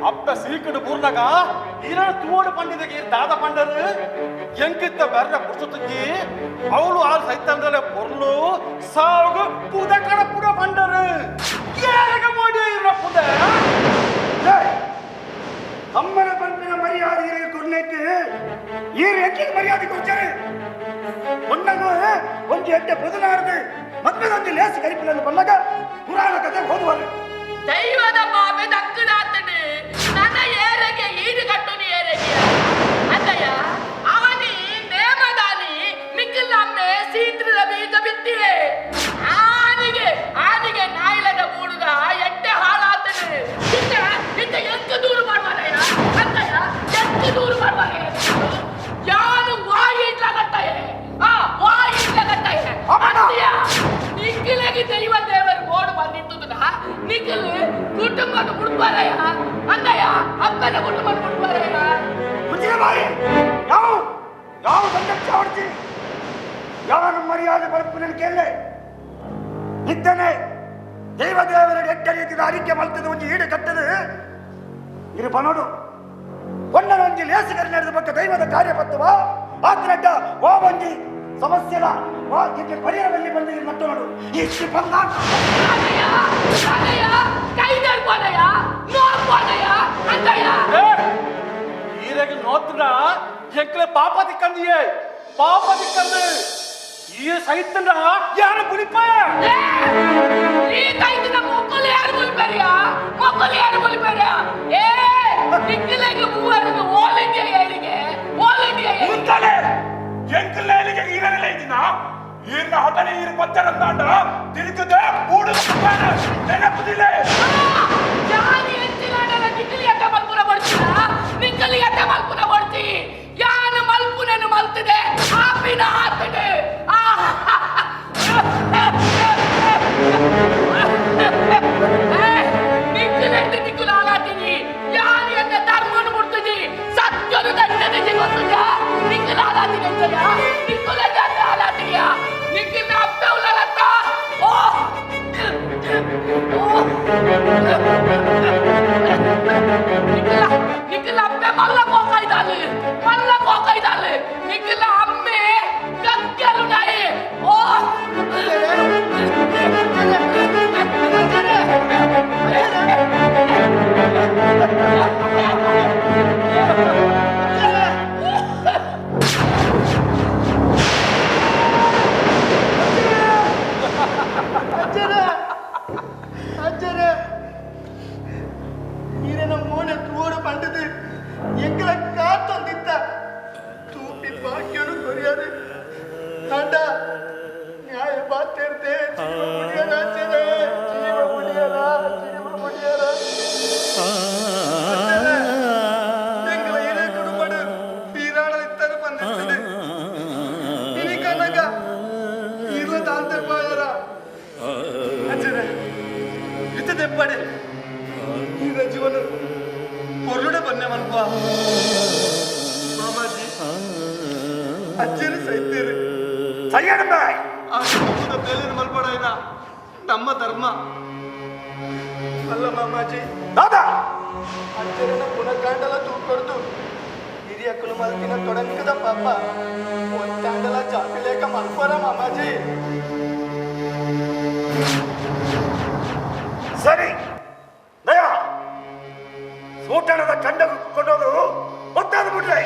ಅಪ್ಪ ಸೀಕಡು ಬೂರ್ನಾಗ ಇರ ತೂಡು ಪಂಡಿದಗೆ ದಾದ ಪಂಡರು ಎಂಕಿತ್ತ ಬೆರ್ರ ಪುಡ್ಸುತ್ತಂಗಿ ಅವಳು ಆ ಸೈತಂದ್ರೆ ಪೊರ್ಲು ಸಾವು ಪುದ ಕಡ ಪುಡ ಪಂಡರು ಏರಗ ಮಾಡಿ ಇರ ಪುದ ಅಮ್ಮನ ಪಂಪಿನ ಮರ್ಯಾದೆ ಕೊಡ್ಲಿಕ್ಕೆ ಈ ಎಂಟಿಗೆ ಮರ್ಯಾದೆ ಕೊಡ್ತಾರೆ ಒಂದನ್ನು ಒಂದು ಎಟ್ಟೆ ಬದಲಾರದೆ ಮತ್ತೆ ನಮ್ಮದೊಂದು ಲೇಸಿ ಕರಿಪಿಲ್ಲನ್ನು ಬಂದಾಗ ಪುರಾಣ ಕಥೆ ಓದುವರು. ದೈವದ ಪಾಪೆ ದಕ್ಕದಾತನು ನನ್ನ ಏರೆಗೆ ಈಡು ಕಟ್ಟುನಿ ಏರೆಗೆ ಅಲ್ಲಯ್ಯ ಅವನಿ ನೇಮದಾನಿ ನಿಖಿಲಮ್ಮೆ ಸೀತ್ರದ ಬೀಜ ಬಿತ್ತಿವೆ ಆನಿಗೆ ನಾಯಿಲದ ಮೂಡುಗ ಎಟ್ಟೆ ಹಾಳಾತನು ಇಂತ ಎಂತ ದೂರು ಮಾಡ್ವಾರಯ್ಯ ಅಲ್ಲಯ್ಯ ಎಂತ ದೂರು ಮಾಡ್ವಾರಯ್ಯ ಯಾರು ವಾಯಿ ಇಟ್ಲಾಗತ್ತಾಯ ವಾಯಿ ಇಟ್ಲಾಗತ್ತಾಯ ಅತ್ತೆಯ ನಿಖಿಲಗೆ ದೈವ ದೇವರು ಓಡು ಬಂದಿತ್ತುದ ನಿಖಿಲ್ ಕುಟುಂಬನ ಬಿಡ್ಬಾರಯ್ಯ ಅಲ್ಲಯ್ಯ ಅಪ್ಪನ ಕುಟುಂಬನ ಬಿಡ್ಬಾರಯ್ಯ ಯಾವ ಸಂದರ್ಭ ಹೊಡ್ತಿ ಯಾರು ಮರ್ಯಾದೆ ಬರಪ್ಪನ ಕೇಳಲೆ ಇದ್ದನೆ ದೈವ ದೇವರ ಎಟ್ಟ ರೀತಿಯ ಅರಿಕೆ ಮಲ್ತದ ಒಂದು ಈಡು ಕಟ್ಟದು ಇರು ಬನೋಡು ಒಂದೊಂದು ಲೇಸಿಗರು ನಡೆದ ಬಗ್ಗೆ ದೈವದ ಕಾರ್ಯಪತ್ತವ ಆದ್ರಡ್ಡ ಓ ಒಂಜಿ ಸಮಸ್ಯೆಲ ಪರಿಹಾರದಲ್ಲಿ ಬಂದ ಮಟ್ಟು ನೋಡು ಇಷ್ಟು ಬಂದ ಈರೆಗೆ ನೋತ್ರ ಎಂಕ್ಲೆ ಪಾಪ ದಿಕ್ಕಂದಿಯೇ ಪಾಪ ದಿಕ್ಕಂದು ಈ ಸೈತನ ಯಾರು ಕುಳಿಪಾಯ ಈ ಕೈತಿನ ಮೊಕ್ಕಲು ಯಾರು ಕುಳಿಪಾರಿಯಾ ಮೊಕ್ಕಲು ಯಾರು ಕುಳಿಪಾರಿಯಾ ಏ ನಿಖಿಲೆಗೆ ಮೂವರಿಗೆ ಆಲ್ ಇಂಡಿಯಾ ಏಳಿಗೆ ಮುಂತಾನೆ ಎಂಕಲ್ ಏಳಿಗೆ ಈರಲ್ಲ ಇದೀನಾ ಈರ್ನ ಹಟನೆ ಈರ್ ಪತ್ತರಂತಾಂಡ ತಿರುಗದೆ ಕೂಡು ನೆನಪುದಿಲ್ಲ ಯಾನಿ ಎಂಚಿನಾಡಲ ನಿಖಿಲಿ ಅಟ್ಟ ಮಲ್ಪುನ ಬಡ್ತೀರಾ ನಿಖಿಲಿ ಅಟ್ಟ ಮಲ್ಪುನ ಬಡ್ತಿ ಯಾನು ಮಲ್ಪುನನ್ನು ಮಲ್ತಿದೆ ಆಪಿನ ಆತದೆ ನಿಖಿಲೆಂದು ನಿಖಿಲು ಆಲಾತೀನಿ ಯಾನಿ ಎಂದ ಧರ್ಮವನ್ನು ಮುಡ್ತಿದಿ ಸತ್ಯನು ದಂಡನಿಗೆ ಗೊತ್ತಿದ್ದ ನಿಖಿಲು ಆಲಾತೀನಿ ಅಂತಲ್ಲ ನಿಖಿಲೆಂದ ಆಲಾತಿನಿಯ ನಿಖಿಲ್ನ ಅಪ್ಪೆ ಉಳ್ಳಲತ್ತ ಓ ನಿಖಿಲ ಅಪ್ಪೆ ಮಲ್ಲ ಕೋಕೈದಾಲೆ ನಿಖಿಲ ಅಮ್ಮೆ ಗತ್ಯಲು ನಾಯಿ ಓ அஜரே ಈರನ ಮೋನೆ ತೂಡು ಪಂಡದು ಎಂಕಲ ಕಾತೊಂದಿತ್ತ ತೂಪಿ ಬಾಕ್ಯನು ಕೊರಿಯಾರೆ ಅಂಡ ನ್ಯಾಯ ಬಾತಿರ್ತೆ ಜೀವ ಮುಡಿಯರ ಅಜರೇ ಜೀವ ಮುಡಿಯರ ಎಂಕಲ ಏನೇ ಕೊಡುಬಡು ಪೀರಾಣ ಇತ್ತರು ಬಂದಿರ್ತದೆ ಇನಿ ಕನಗ ಈರ್ಲ ತಾಂತೆ ಪಾಯರ ಅಜರೇ ತೆಪ್ಪಡೆ ಈಗ ಜೀವನ పొర్లుడే పన్నామనుకో మామాజీ అచ్చని సైతేరు సయ్యడబాయ్ ఆ నಮ್ಮದ ಬೇಲಿನ ಮಲ್ಪಡಾಯ್ನ ನಮ್ಮ ಧರ್ಮ ಅಲ್ಲ ಮಾಮಾಜಿ ದಾದಾ ಅಚ್ಚರಿನ ಪುನಃಕಾಂಡಲ ತೂಕೊಡ್ದು ಹಿರಿಯ ಕುಲಮಲ್ತಿನ ತೊಡಂಕದ ಪಾಪ ಒಂದಾಂಡಲ ಜಾಪಿಲೇಕ ಮಲ್ಪರ ಮಾಮಾಜಿ ಸರಿ ದಯಾ ಸೂಟಣದ ಕಂಡ ಕೊಂಡೋದು ಗೊತ್ತಾದ ಬಿಟ್ರೆ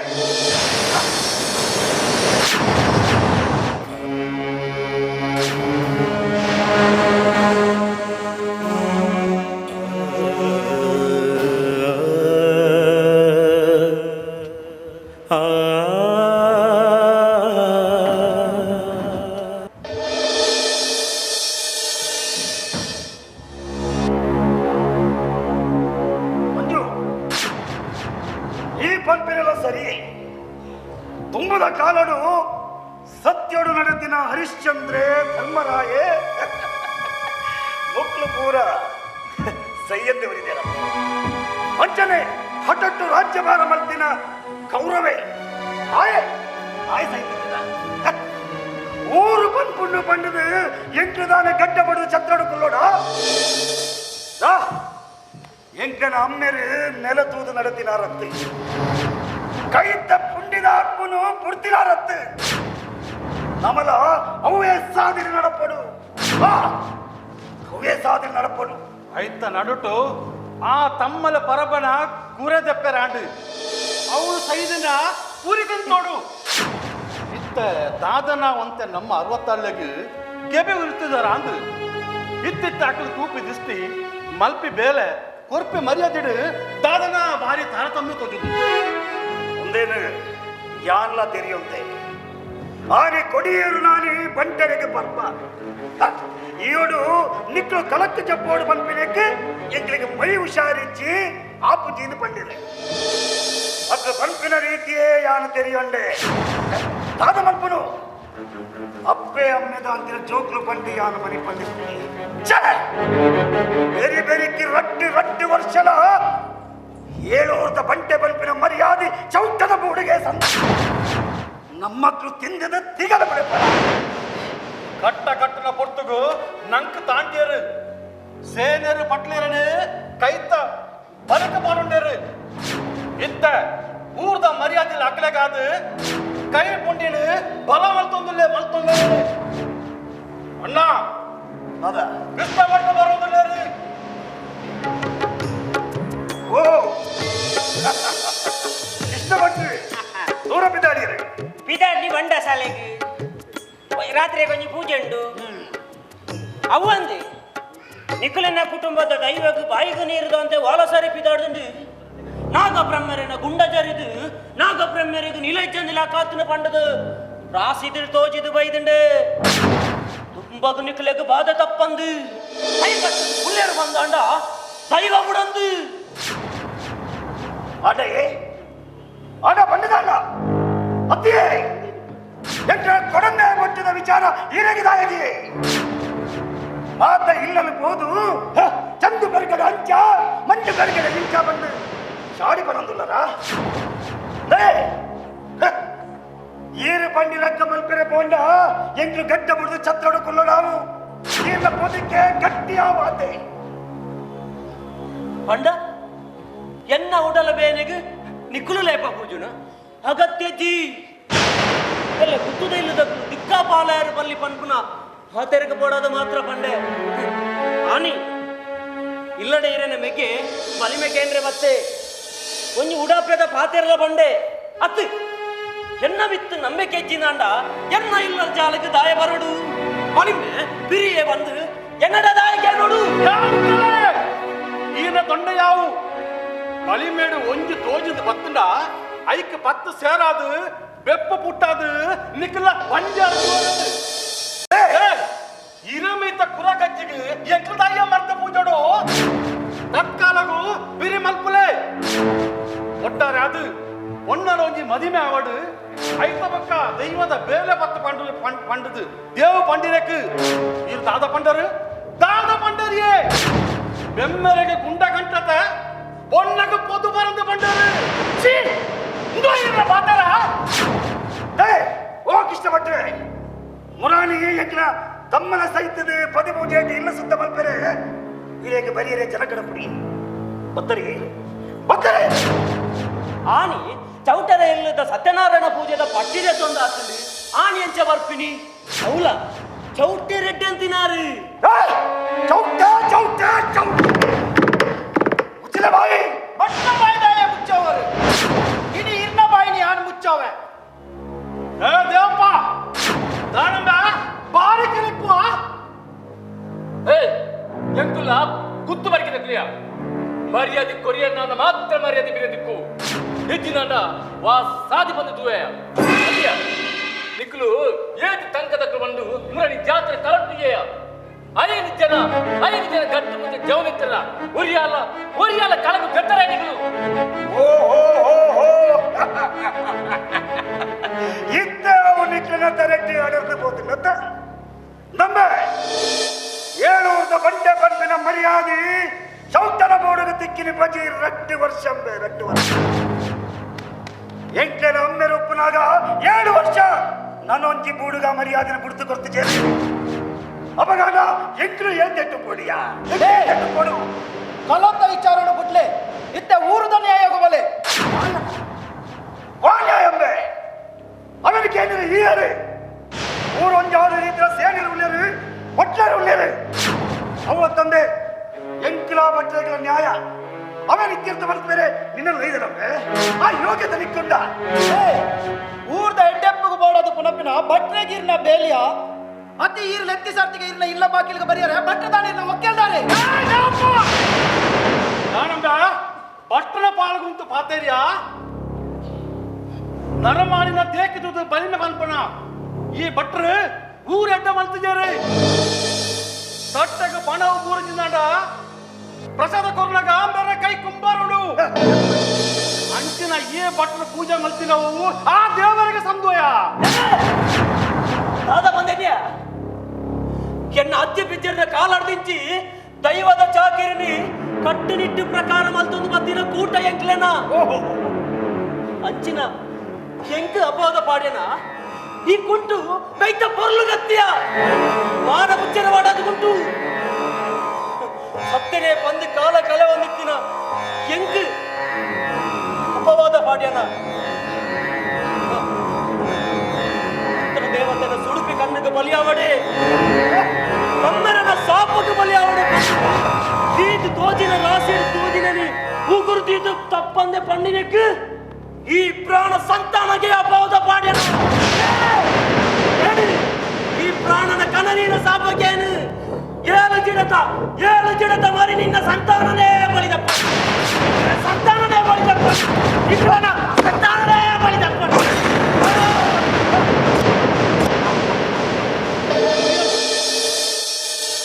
ತುಂಬದ ಕಾಲಡು ಸತ್ಯಡು ನಡೆದಿನ ಹರಿಶ್ಚಂದ್ರೆ ಧರ್ಮರಾಯೇ ಮಕ್ಕಳು ಪೂರ ಸೈಯದ್ದೆ ಬರಿದೇರ ಅಂಚನೆ ಹಠಟ್ಟು ರಾಜ್ಯಭಾರ ಮಲ್ತಿನ ಕೌರವೇ ಆಯೆ ಆಯೆ ಸೈತಿದ್ದ ಊರು ಪನ್ಪುಣ್ಣು ಪಂಡದು ಎಂಟುದಾನ ಗಡ್ಡ ಬಡದು ಚತ್ರಡು ಕೊಲ್ಲೋಡ ಎಂಕನ ಅಮ್ಮೆರು ನೆಲ ತೂದು ನಡೆದಿನಾರತ್ತೆ ಕೈತ ಪುಂಡಿದ ಅಪ್ಪನು ಪುಡ್ತಿನಾರತ್ತೆ ನಮಲ ಅವೇ ಸಾದಿರಿ ನಡಪಡು ಅವೇ ಸಾದಿರಿ ನಡಪಡು ಐತ ನಡುಟು ಆ ತಮ್ಮಲ ಪರಬನ ಕುರೆದೆಪ್ಪೆರಾಂಡು ಅವಳು ಸೈದನ ಪೂರಿಕನ್ ನೋಡು ಇತ್ತ ದಾದನ ಒಂತೆ ನಮ್ಮ 60 ಅಲ್ಲಿಗೆ ಗೆಬೆ ಉರುತ್ತಿದಾರ ಅಂದು ಇತ್ತಿತ್ತ ಅಕ್ಕಲು ಕೂಪಿ ದಿಷ್ಟಿ ಮಲ್ಪಿ ಬೇಲೆ ಕೊರ್ಪಿ ಮರ್ಯಾದಿಡು ದಾದನ ಭಾರಿ ತಾರತಮ್ಯ ಕೊಟ್ಟಿದ್ದು ಒಂದೇನು ಯಾನ್ಲ ತೆರೆಯುತ್ತೆ ಆನೆ ಕೊಡಿಯೇರು ನಾನಿ ಬಂಟರೆಗೆ ಬರ್ಪ ಈಯೋಡು ನಿಕ್ಲು ಕಲಕ್ಕು ಚಪ್ಪೋಡು ಪಂಪಿನಕ್ಕೆ ಎಂಗಳಿಗೆ ಮೈ ಹುಷಾರಿಚ್ಚಿ ಆಪು ಜೀನು ಪಂಡಿರೆ ಅಕ್ಕ ಪಂಪಿನ ರೀತಿಯೇ ಯಾನು ತೆರೆಯೊಂಡೆ ದಾದ ಮಲ್ಪನು ಅಪ್ಪೆ ಅಮ್ಮೆದ ಅಂತಿನ ಜೋಕ್ಲು ಪಂಡಿ ಯಾನು ಮನೆ ಪಂಡಿಸ್ತೀನಿ ಬೇರೆ ಬೇರೆಕ್ಕೆ ರಟ್ಟಿ ವರ್ಷಲ 700 ಬಂಟೆ ಪಂಪಿನ ಮರ್ಯಾದೆ ಚೌಟದ ಬೂಡಿಗೆ ಸಂದ ನಮ್ಮಕ್ಳು ತಿಂದಿದ ತಿಗಲ ಬಿಡಪ್ಪ ಕಟ್ಟನ ಪೊರ್ತುಗು ನಂಕ್ ತಾಂಡ್ಯರು ಸೇನೆರು ಪಟ್ಲೇರನೆ ಕೈತ ಬರಕ ಮಾಡುಂಡೇರು ಇತ್ತ ಊರ್ದ ಮರ್ಯಾದೆ ಅಕ್ಲೆಗಾದ ಕೈ ಪುಂಡಿನು ಬಲ ಮಲ್ತೊಂದುಲ್ಲೆ ಅಣ್ಣ ಅದ ಕೃಷ್ಣ ಮಟ್ಟ ಬರೋದಿಲ್ಲ ಓ ಇಷ್ಟಪಟ್ರಿ ದೂರ ಬಿದ್ದಾಡಿರಿ ಬಿದ್ದಾಡಿ ಬಂಡ ಶಾಲೆಗೆ ರಾತ್ರಿ ಕೊಂಚ ಪೂಜೆ ಉಂಟು ಅವಂದು ನಿಖಿಲನ ಕುಟುಂಬದ ದೈವಗೂ ಬಾಯಿಗೂ ನೀರುದು ಅಂತ ವಾಲಸಾರಿ ಬಿದ್ದಾಡುಂಡು ನಾಗಬ್ರಹ್ಮರನ ಗುಂಡ ಜರಿದು ನಾಗಬ್ರಹ್ಮರಿಗೆ ನಿಲೈ ಚಂದಿಲ ಕಾತುನ ಪಂಡದು ರಾಸಿದ್ರು ತೋಜಿದು ಬೈದುಂಡು ತುಂಬಗ ನಿಖಿಲೆಗೆ ಬಾಧ ತಪ್ಪಂದು ಹುಲ್ಲೇರು ಬಂದಾಂಡ ದೈವ ಮುಡಂದು ಆಡ ಬಂಡದಾಂಡ ಅತ್ತಿಯೇ ಕೊಡಂದೆ ಮುಟ್ಟಿದ ವಿಚಾರ ಈರಗಿದಾಯಗಿ ಮಾತ ಇಲ್ಲಲು ಹೋದು ಚಂದು ಬೆರಗಡ ಅಂಚ ಮಂಜು ಬೆರಗಡ ಇಂಚ ಬಂದು ಶಾಡಿ ಬರಂದುಲ್ಲರ ಈರು ಪಂಡಿ ಲಕ್ಕ ಮಲ್ಪೆರೆ ಪೋಂಡ ಎಂಗ್ಲು ಗಡ್ಡ ಮುಡಿದು ಛತ್ರಡು ಕುಲ್ಲಡಾವು ಈರ್ನ ಪೊದಿಕೆ ಗಟ್ಟಿಯಾವಾತೆ ಪಂಡ ಎನ್ನ ಉಡಲ ಬೇನೆಗೆ ನಿಕ್ಕುಲು ಲೇಪ ಪೂಜುನ ಅಗತ್ಯ ಜೀ ಎಲ್ಲ ಗುತ್ತುದ ಇಲ್ಲದ ದಿಕ್ಕಾಪಾಲಯರು ಬಲ್ಲಿ ಪನ್ಪುನ ಹಾತೆರಗ ಪೋಡೋದು ಮಾತ್ರ ಪಂಡೆ ಆನಿ ಇಲ್ಲಡೆ ಇರನ ಮೆಗೆ ಬಲಿಮೆ ಕೇಂದ್ರ ಮತ್ತೆ ಒಂಜಿ ಉಡಾಪೆದ ಪಾತೆರಲ ಬಂಡೆ ಅತ್ತು ಎನ್ನ ಬಿತ್ತು ನಂಬಿಕೆ ಹೆಜ್ಜಿನಾಂಡ ಎನ್ನ ಇಲ್ಲ ಜಾಲಕ್ಕೆ ದಾಯ ಬರಡು ಬಲಿಮೆ ಬಿರಿಯೇ ಬಂದು ಎನ್ನಡ ದಾಯಕ್ಕೆ ನೋಡು ಈನ ತೊಂಡ ಯಾವು ಬಲಿಮೇಡು ಒಂಜಿ ತೋಜಿದ ಬತ್ತಂಡ ಐಕ್ ಪತ್ತು ಸೇರಾದು ಬೆಪ್ಪ ಪುಟ್ಟಾದು ನಿಖಲ ಪಂಜಾರು ಇರಮಿತ ಕುರ ಕಜ್ಜಿಗೆ ಎಂಕದಾಯ ಮರ್ತ ಪೂಜೋಡು ತತ್ಕಾಲಗೂ ಬಿರಿ ಮಲ್ಪುಲೆ ಒಟ್ಟಾರೆ ಅದು ಒಣ್ಣರ ಒಂಜಿ ಮದಿಮೆ ಆವಡು ಐತ ಪಕ್ಕ ದೈವದ ಬೇಲೆ ಪತ್ತು ಪಂಡದು ದೇವು ಪಂಡಿರಕ್ಕೆ ಇರು ದಾದ ಪಂಡರಿಯೇ ಬೆಮ್ಮೆರೆಗೆ ಗುಂಡ ಗಂಟತ பொண்ணக்கு பொது பறந்து பண்றாரு சீ இந்தோ என்ன பாத்தற டேய் ಓ ಕೃಷ್ಣಭಟ್ರೆ ಮುರಾನಿ ಯಜ್ಞ ತಮ್ಮನ ಸಹಿತದೆ ಪದಿ ಪೂಜೆಗೆ ಇಲ್ಲ ಸುತ್ತ ಮಲ್ಪೆರೆ ಇರೇಗೆ ಬರಿಯರೆ ಜನಗಡ ಪುಡಿ ಬತ್ತರೆ ಆನಿ ಚೌಟರ ಇಲ್ಲದ ಸತ್ಯನಾರಾಯಣ ಪೂಜೆದ ಪಟ್ಟಿದೆ ತೊಂದ ಆತಂದು ಆನಿ ಅಂಚ ಬರ್ಪಿನಿ ಅವಲ ಚೌಟೆ ರೆಡ್ಡಿ ಅಂತಿನಾರು ಚೌಟ ಮುಚ್ಚಲ ಬಾಯಿ ಬಟ್ಟ ಬಾಯಿದಾಯ ಮುಚ್ಚವರು ಇನಿ ಇರ್ನ ಬಾಯಿನಿ ಯಾನು ಮುಚ್ಚವೆ ದೇವಪ್ಪ ದಾನಂದ ಬಾರಿ ಕಿಲಿಪ್ಪು ಎಂಕುಲ್ಲ ಗುತ್ತು ಬರಿಕಿದ ಕ್ರಿಯಾ ಮರ್ಯಾದೆ ಕೊರಿಯರ್ ನನ್ನ ಮಾತ್ರ ಮರ್ಯಾದೆ ಬಿರದಿಕ್ಕು ಹೆಚ್ಚಿನ ವಾ ಸಾದಿ ಬಂದಿದ್ದುವೆ ಅಲ್ಲಿಯ ನಿಕ್ಲು ಏತಿ ತಂಕದಕ್ಕೆ ಬಂದು ಮುರಳಿ ಜಾತ್ರೆ ಕಲಟ್ಟಿಗೆಯ ಐದು ಜನ ಗಟ್ಟು ಮುಂದೆ ಜವನಿತ್ತಲ್ಲ ಒರಿಯಾಲ ಕಳಗು ಗಟ್ಟರ ನಿಗಳು ಇದ್ದ ನಿಕ್ಲಿನ ತರಟ್ಟಿ ಆಡರ್ದು ಹೋದಿಲ್ಲತ್ತ ನಮ್ಮ 700 ಬಂಡೆ ಬಂದಿನ ಮರ್ಯಾದೆ ಚೌಟನ ಬೋಡಗ ತಿಕ್ಕಿನ ಬಜಿ ರಟ್ಟಿ ವರ್ಷ ಎಂಟನ ಒಮ್ಮೆ ರೂಪನಾಗ 7 ವರ್ಷ ನಾನೊಂಜಿ ಬೂಡುಗ ಮರ್ಯಾದೆ ಬಿಡ್ತು ಕೊಡ್ತಿದ್ದೆ ಅಪಗಾನ ಎಂಕ್ರು ಎಂಟೆಟ್ಟು ಕೊಡಿಯಾ ಕೊಡು ಕಲಂತ ವಿಚಾರಣ ಬಿಟ್ಲೆ ಇತ್ತೆ ಊರದ ನ್ಯಾಯ ಹೋಗಬಲೆ ನ್ಯಾಯಂಬೆ ಅವನಿಗೆ ಏನಿದೆ ಈಯರು ಊರೊಂಜಾದ ರೀತಿಯ ಸೇನೆರು ಉಳ್ಳೇರು ಒಟ್ಲಾರು ಉಳ್ಳೇರು ಅವ ತಂದೆ ಎಂಕಿಲ ಬಟ್ಟೆಗಳ ನ್ಯಾಯ ಅವನ ಇತ್ಯರ್ಥ ಬರ್ತೇನೆ ನಿನ್ನನ್ನು ಒಯ್ದನಂಬೆ ಆ ಯೋಗ್ಯತೆ ನಿಕ್ಕೊಂಡ ಊರ್ದ ಎಡ್ಡೆಪ್ಪಗೂ ಬೋಡೋದು ಪುನಪಿನ ಬಟ್ರೆಗಿರ್ನ ಬೇಲಿಯ ಅತಿ ಈರ್ಲ ಎತ್ತಿ ಸರ್ತಿಗೆ ಇರ್ಲ ಇಲ್ಲ ಬಾಕಿಲ್ಗೆ ಬರೆಯರೆ ಬಟ್ಟದಾನೆ ಇಲ್ಲ ಒಕ್ಕಲ್ದಾರೆ ನಾನಂದ ಪಟ್ಟಣ ಪಾಲ್ಗುಂತು ಪಾತೇರಿಯ ನರಮಾಣಿನ ತೇಕಿದು ಬಲಿನ ಮಲ್ಪಣ ಈ ಭಟ್ರು ಊರೆಡ್ಡ ಮಲ್ತಿದ್ದಾರೆ ತಟ್ಟಗ ಪಣವು ಊರಿಜಿಂದಾಂಡ ಪ್ರಸಾದ ಕೊರ್ಲಗ ಬೇರೆ ಕೈ ಕುಂಬಾರುಡು ಅಂಚಿನ ಈ ಭಟ್ರು ಪೂಜೆ ಮಲ್ತಿನವು ಆ ದೇವರಿಗೆ ಸಂದೋಯ ದಾದ ಬಂದೇನ್ಯಾ ಎನ್ನ ಅಜ್ಜಿ ಬಿಜ್ಜರ ಕಾಲಾಡ್ದಿಂಚಿ ದೈವದ ಚಾಕಿರಿನಿ ಕಟ್ಟುನಿಟ್ಟು ಪ್ರಕಾರ ಮಲ್ತೊಂದು ಮದ್ದಿನ ಕೂಟ ಎಂಕ್ಲೆನ ಅಂಚಿನ ಎಂಕ ಅಪವಾದ ಪಾಡ್ಯನ ಈ ಕುಂಟು ಕೈತ ಪೊರ್ಲು ಗತ್ತಿಯ ಮಾನ ಮುಚ್ಚರ ಮಾಡದು ಕುಂಟು ಸತ್ತನೆ ಬಂದು ಕಾಲ ಕಲೆ ಒಂದಿತ್ತಿನ ಎಂಕ ಅಪವಾದ ಪಾಡ್ಯನ ದೇವತನ ಸುಡುಪಿ ಕಣ್ಣಿಗೆ ಬಲಿಯಾವಡೆ ಕಮ್ಮರನ ಸಾಪಕ್ಕೆ ಬಲಿಯಾವಡೆ ತೀತು ತೋಜಿನ ರಾಶಿ ತೋಜಿನನಿ ಉಗುರು ತೀತು ತಪ್ಪಂದೆ ಪಣ್ಣಿನಕ್ಕೆ ಈ ಪ್ರಾಣ ಸಂತಾನಗೆ ಅಪವಾದ ಪಾಡ್ಯನ ಈ ಪ್ರಾಣನ ಕನನಿನ ಸಾಪಕ್ಕೇನು ಏಳು ಜಿಡತ ಮರಿ ನಿನ್ನ ಸಂತಾನನೇ ಬಲಿದಪ್ಪ ಸಂತಾನನೇ ಬಲಿದಪ್ಪ ಈ ಪ್ರಾಣ ಸಂತಾನನೇ ಬಲಿದಪ್ಪ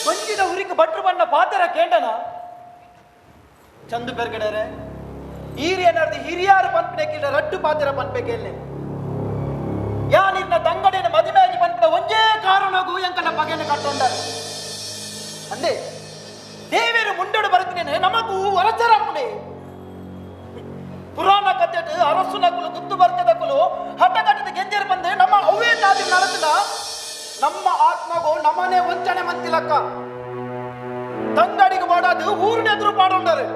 ಮಂಜಿನ ಉರಿಗೆ ಭಟ್ರು ಬಣ್ಣ ಪಾತ್ರ ಕೇಂಡನ ಚಂದು ಬೆರ್ಗಡರೆ ಈರಿಯನರ್ದು ಹಿರಿಯಾರು ಪನ್ಪನೆಕ್ಕಿಲ್ಲ ರಟ್ಟು ಪಾತ್ರ ಪನ್ಪೆಗೆಲ್ಲೆ ಯಾ ನಿನ್ನ ತಂಗಡಿನ ಮದುವೆಯಾಗಿ ಪನ್ಪನ ಒಂದೇ ಕಾರಣಗೂ ಎಂಕನ ಪಗೆನ ಕಟ್ಟೊಂಡರು ಅಂದೆ ದೇವೇರು ಮುಂಡೋಡು ಬರುತ್ತೇನೆ ನಮಗೂ ವರಚರಪ್ಪನೆ ಪುರಾಣ ಕಥೆಟ್ ಅರಸು ನಕಲು ಗುತ್ತು ಬರ್ತದಕ್ಕಲು ಹಠಗಟ್ಟದ ಗೆಂಜರು ಬಂದೆ ನಮ್ಮ ಅವೇ ತಾದಿ ನಡೆಸಿದ ನಮ್ಮ ಆತ್ಮಗೂ ನಮ್ಮನೆ ವಂಚನೆ ಮಂತಿಲಕ್ಕ ತಂಗಡಿಗೆ ಮಾಡೋದು ಊರಿನ ಎದುರು ಪಾಡೊಂಡರು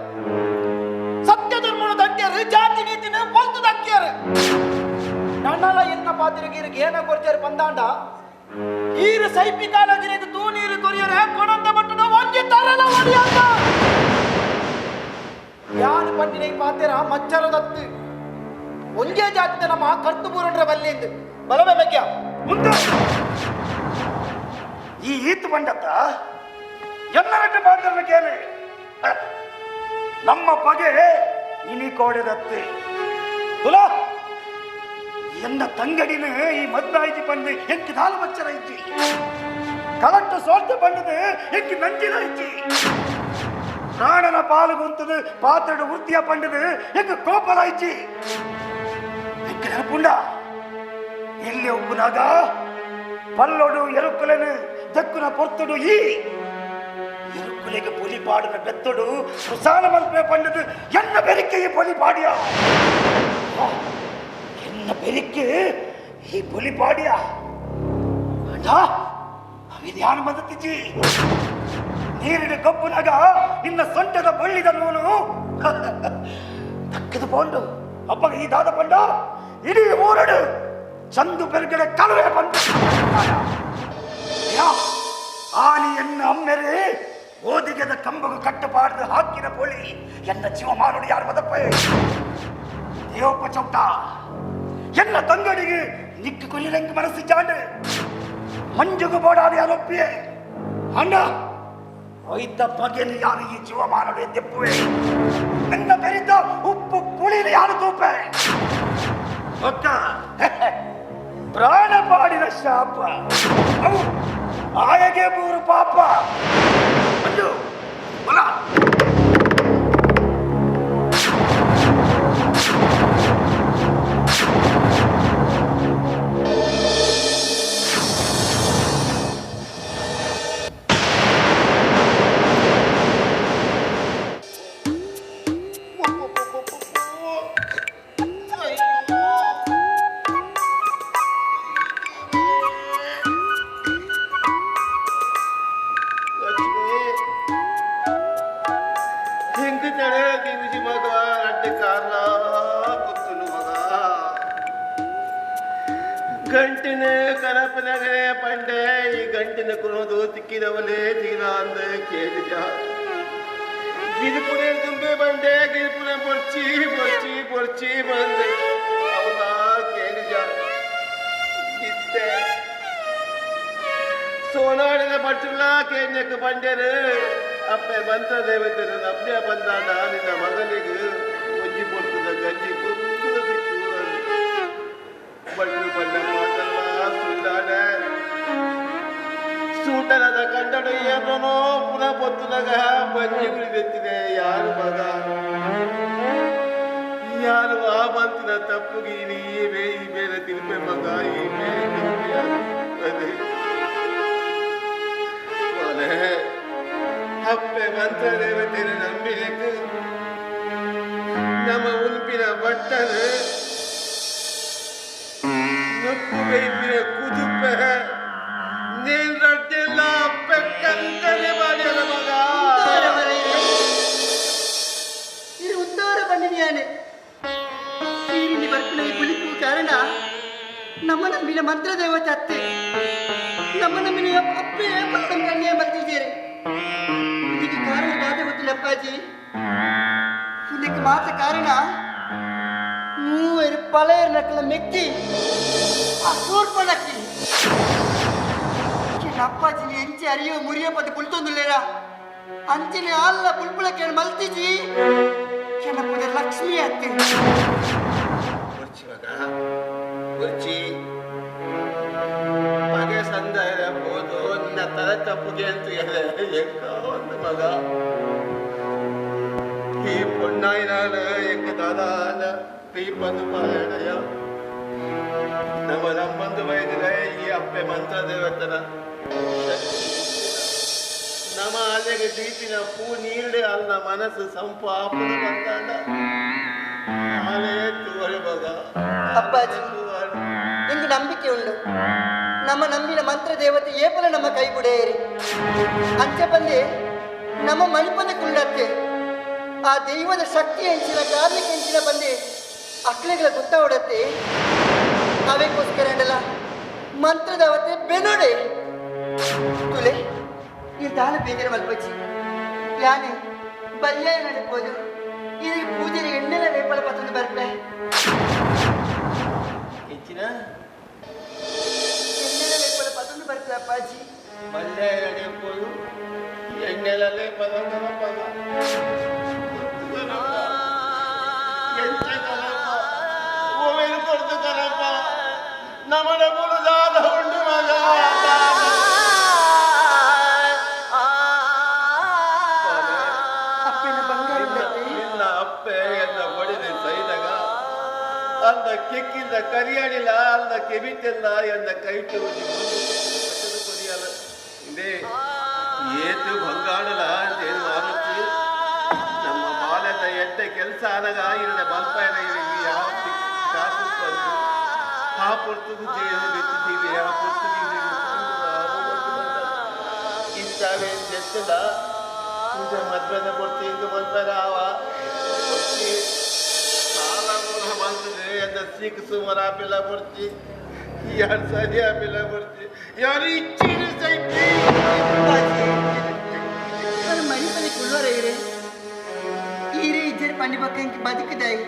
ಸತ್ಯ ಧರ್ಮನ ದಂಡ್ಯರು ಜಾತಿ ನೀತಿನ ಪೊಲ್ತು ದಕ್ಕಿಯರು ನನ್ನಲ್ಲ ಎನ್ನ ಪಾತಿರಗಿರಿಗೆ ಏನ ಕೊರ್ಜರು ಬಂದಾಂಡ ಈರು ಸೈಪಿ ಕಾಲಗಿರಿದು ತೂ ನೀರು ಕೊರಿಯರೆ ಕೊಡಂತ ಬಟ್ಟನ ಒಂಜಿ ತರಲ ಒಡಿಯಂತ ಯಾರು ಪಂಡಿನ ಈ ಪಾತಿರ ಮಚ್ಚರದತ್ತು ಒಂಜೇ ಜಾತಿದ ನಮ್ಮ ಕರ್ತು ಬೂರೊಂಡ್ರ ಬಲ್ಲಿಂದು ಬಲವೇ ಬೇಕ್ಯ ಮುಂದೆ ಈ ಈತು ಬಂಡತ್ತ ಎಲ್ಲರಟ್ಟು ಪಾತ್ರ ಕೇಳಿ ನಮ್ಮ ಪಗೆ ಇನಿ ಕೋಡೆದತ್ತೆ ತುಲ ಎನ್ನ ತಂಗಡಿನ ಈ ಮದ್ದಾಯ್ತಿ ಪಂಡು ಎಂಕಿ ನಾಲು ಮಚ್ಚರ ಇಜ್ಜಿ ಕಲಟ್ಟು ಸೋಲ್ತ ಪಂಡದು ಎಂಕಿ ನಂಜಿನ ಇಜ್ಜಿ ಪ್ರಾಣನ ಪಾಲು ಗುಂತದು ಪಾತ್ರಡು ವೃತ್ತಿಯ ಪಂಡದು ಎಂಕ ಕೋಪಲ ಇಜ್ಜಿ ಎಂಕ ನೆನಪುಂಡ ಇಲ್ಲಿ ಒಬ್ಬನಾಗ ಪಲ್ಲೊಡು ಎರುಕುಲೆನು ದಕ್ಕುನ ಪೊರ್ತುಡು ಈ ಎರುಕುಲೆಗೆ ಪೊಲಿ ಪಾಡಿನ ಬೆತ್ತೊಡು ಸುಸಾನ ಮಲ್ಪೆ ಪಂಡದು ಎನ್ನ ಬೆರಿಕೆ ಈ ಪೊಲಿ ಪಾಡಿಯ ಎನ್ನ ಬೆರಿಕೆ ಈ ಪೊಲಿ ಪಾಡಿಯ ಅಣ್ಣ ಅವಿದ್ಯಾನು ಬಂದತಿಜ್ಜಿ ನೀರಿನ ಕಬ್ಬುನಾಗ ನಿನ್ನ ಸೊಂಟದ ಬಳ್ಳಿದ ನೂನು ತಕ್ಕದು ಪೋಂಡು ಅಪ್ಪಗ ಈ ದಾದ ಪಂಡ ಇಡೀ ಊರಡು ಚಂದು ಬೆರ್ಗಡೆ ಕಲವೇ ಬಂದು ಆನಿ ಎನ್ನ ಅಮ್ಮೆರೆ ಓದಿಗೆದ ಕಂಬಗ ಕಟ್ಟಪಾಡ್ದು ಹಾಕಿನ ಪೊಳಿ ಎನ್ನ ಜೀವ ಮಾರುಡಿ ಯಾರು ಮದಪ್ಪ ದೇವಪ್ಪ ಚೌಟ ಎನ್ನ ತಂಗಡಿಗೆ ನಿಕ್ಕು ಕೊಲ್ಲಿರಂಗ ಮನಸ್ಸು ಚಾಂಡು ಮಂಜುಗು ಬೋಡಾದ ಯಾರೊಪ್ಪಿಯೇ ಅಣ್ಣ ಒಯ್ದ ಬಗೆಯಲ್ಲಿ ಯಾರು ಈ ಜೀವ ಮಾರುಡಿ ತೆಪ್ಪುವೆ ನನ್ನ ಬೆರಿದ ಉಪ್ಪು ಪುಳಿಲಿ ಯಾರು ತೂಪೆ ಒಕ್ಕ ಪ್ರಾಣ ಪಾಡಿನ ಶಾಪ ಅವು ಆಯಗೆ ಮೂರು ಪಾಪ ಮಂಜು ಬಲ ಗಂಟಿನ ಕನಪನಗರೆ ಪಂಡೆ ಈ ಗಂಟಿನ ಕುಣೋದು ತಿಕ್ಕಿದವಲೇ ತೀರ ಅಂದ ಕೇಳಿದ ಗಿರಿಪುರ ತುಂಬೆ ಬಂಡೆ ಗಿರಿಪುರ ಪೊರ್ಚಿ ಪೊರ್ಚಿ ಪೊರ್ಚಿ ಬಂದೆ ಅವನ ಕೇಳಿದ ಇತ್ತೆ ಕೋನಾಡಿನ ಪಟ್ಟುಲ ಕೇಂದ್ರಕ್ಕೆ ಬಂಡೇರು ಅಪ್ಪೆ ಬಂತ ದೇವತೆ ಅಪ್ಪೆ ಬಂದಾಡ ನಿನ್ನ ಮಗನಿಗೆ ಒಂಜಿ ಪೊರ್ತದ ಗಂಜಿ ಪೊರ್ತದ ಸಿಕ್ಕು ಬಟ್ಟು ಬಣ್ಣ ಮಾತಲ್ಲ ಸುಳ್ಳಾಡ ಸೂಟನದ ಕಂಡಡು ಏನೋ ಪುನಃ ಪೊತ್ತುನಾಗ ಬಂಜಿ ಕುಡಿದೆತ್ತಿದೆ ಯಾರು ಮಗ ಯಾರು ಆ ಮಂತಿನ ತಪ್ಪುಗೆ ಈ ಮೇಲೆ ತಿರುಪೆ ಮಗ ಈ ಮೇಲೆ ಅಪ್ಪೆ ಮಂತ್ರ ದೇವತೆ ನಂಬಿಬೇಕು ನಮ್ಮ ಉಲ್ಪಿನ ಬಟ್ಟನ ನಪ್ಪು ಬೇಯಿನ ಕುದುಪ ನೀನ್ ರಡ್ಡೆಲ್ಲ ಅಪ್ಪೆ ಕಂಕನೆ ಮಾಡ್ಯಾರ ಮಗ ಇದು ಉದ್ದಾರ ಬಂದಿದೆಯಾನೆ ನೀರಿನ ಬರ್ಪಣೆಗೆ ಕುಳಿಪು ಕಾರಣ ನಮ್ಮ ನಂಬಿನ ಮಂತ್ರ ದೇವತೆ ಅತ್ತೆ ನಮ್ಮ ನಂಬಿನ ಅಪ್ಪೆ ನಮ್ಮ ಕನ್ಯೆ ಬರ್ತಿದ್ದೀರಿ ಇದಕ್ಕೆ ಕಾರಣ ಗಾದೆ ಗೊತ್ತಿಲ್ಲ ಅಪ್ಪಾಜಿ ಇದಕ್ಕೆ ಮಾತ್ರ ಕಾರಣ ಮೂವರು ಪಳೆಯ ನಕಲ ಮೆಕ್ಕಿ ಸೂರ್ಪಣಕ್ಕಿ ಅಪ್ಪಾಜಿನಿ ಎಂಚಿ ಅರಿಯೋ ಮುರಿಯ ಪದ ಕುಳಿತೊಂದುಲ್ಲೇರ ಅಂಚಿನ ಅಲ್ಲ ಪುಲ್ಪುಳಕ್ಕೆ ಮಲ್ತಿಜಿ ಕೆನಪುದ ಲಕ್ಷ್ಮಿ ಅತ್ತೆ ಕುರ್ಚಿ ಪಗೆ ಸಂದಾಯ ಹೋದು ನಿನ್ನ ತಲೆ ತಪ್ಪುಗೆ ಅಂತ ಎಂಕ ಒಂದು ಮಗ ಈ ಪೊನ್ನಾಯಿನಾಳ ಎಂಕ ದಾದಾನ ಈ ಬಂದು ಪಾಯಣಯ ನಮ್ಮಂದು ವೈದ್ಯರ ಈ ಅಪ್ಪೆ ಮಂತ್ರ ದೇವತನ ನಮ್ಮ ಅಲೆಗೆ ದೀಪಿನ ಪೂ ನೀರಡೆ ಅಲ್ಲ ಮನಸ್ಸು ಸಂಪಾಪನ ಬಂದಾಡ ಆಲೇ ತೋರೆ ಮಗ ಅಪ್ಪಾಜಿ ಇಂದು ನಂಬಿಕೆ ಉಂಡು ನಮ್ಮ ನಂಬಿನ ಮಂತ್ರ ದೇವತೆ ಏಪಲ ನಮ್ಮ ಕೈ ಬುಡೇರಿ ಅಂಚೆ ಬಂದೆ ನಮ್ಮ ಮಣಿಪದ ಕುಂಡತ್ತೆ ಆ ದೈವದ ಶಕ್ತಿ ಹೆಂಚಿನ ಕಾರ್ಮಿಕ ಹೆಂಚಿನ ಬಂದೆ ಅಕ್ಲೆಗಳ ಗೊತ್ತಾವಡತ್ತೆ ಅವಕ್ಕೋಸ್ಕರ ಅಂಡಲ್ಲ ಮಂತ್ರ ದೇವತೆ ಬೆನೋಡೆ ತುಲೆ ಈ ದಾನ ಬೇಗನೆ ಮಲ್ಪಚ್ಚಿ ಯಾನೆ ಬಲ್ಯಾಯ ನಡೆಬೋದು ಇದಕ್ಕೆ ಪೂಜೆಗೆ ಎಣ್ಣೆಲ ರೇಪಲ ಪತ್ತೊಂದು ಬರ್ಪೆ ಹೆಚ್ಚಿನ ಎಣ್ಣೆಲ ರೇಪಲ ಪತ್ತೊಂದು ಬರ್ಪೆ ಅಪ್ಪಾಜಿ ಬಲ್ಯಾಯ ನಡೆಯಬಹುದು ಎಣ್ಣೆಲಲ್ಲೇ ಪದ ಪದ ಕೊಡ್ತು ಕರಪ್ಪ ನಮ್ಮನ ಮುಳುದಾದ ಉಂಡು ಮಗ ಇಲ್ಲ ಅಪ್ಪೆ ಎಲ್ಲ ಹೊಡೆದೆ ಸೈದಾಗ ಅಂದ ಕೆಕ್ಕಿಂದ ಕರಿಯಾಡಿಲ್ಲ ಅಂದ ಕೆಬಿಟ್ಟಿಲ್ಲ ಎಂದ ಕೈಟು ಕೊರಿಯಲ್ಲ ಇದೇ ಏತು ಬಂಗಾಡಲ ಅಂತೇನು ಆಗುತ್ತೆ ನಮ್ಮ ಬಾಲ್ಯದ ಎಟ್ಟೆ ಕೆಲಸ ಆದಾಗ ಇರಡೆ ಬಲ್ಪಾಯನ ಯಾವ ಕಾಸು ಬಂದು ಆ ಪುರ್ತದ ಜೀವನ ಬೆಚ್ಚಿದ್ದೀವಿ ಆ ಪುರ್ತದ ಇಂಥವೇ ಎತ್ತದ ಪೂಜೆ ಮದ್ವೆದ ಕೊಡ್ತಿ ಇದು ಮಲ್ಪಾಯ ಆವ ಕೊಡ್ತಿ ಸಾಲ ಮೂಲ ಮಾಡ್ತದೆ ಎಂದ ಸಿಕ್ ಸುಮಾರು ಆಪಿಲ್ಲ ಕೊಡ್ತಿ ಯಾರು ಸರಿ ಆಪಿಲ್ಲ ಕೊಡ್ತಿ ಯಾರು ಇಚ್ಛೆ ಸೈತಿ ಮಣಿಪಲ್ಲಿ ಕುಳ್ಳೋರ ಇರೆ ಈರೇ ಇಜ್ಜರ ಪಂಡಿ ಪಕ್ಕ ಇಂಕ ಬದುಕದಾಯಿ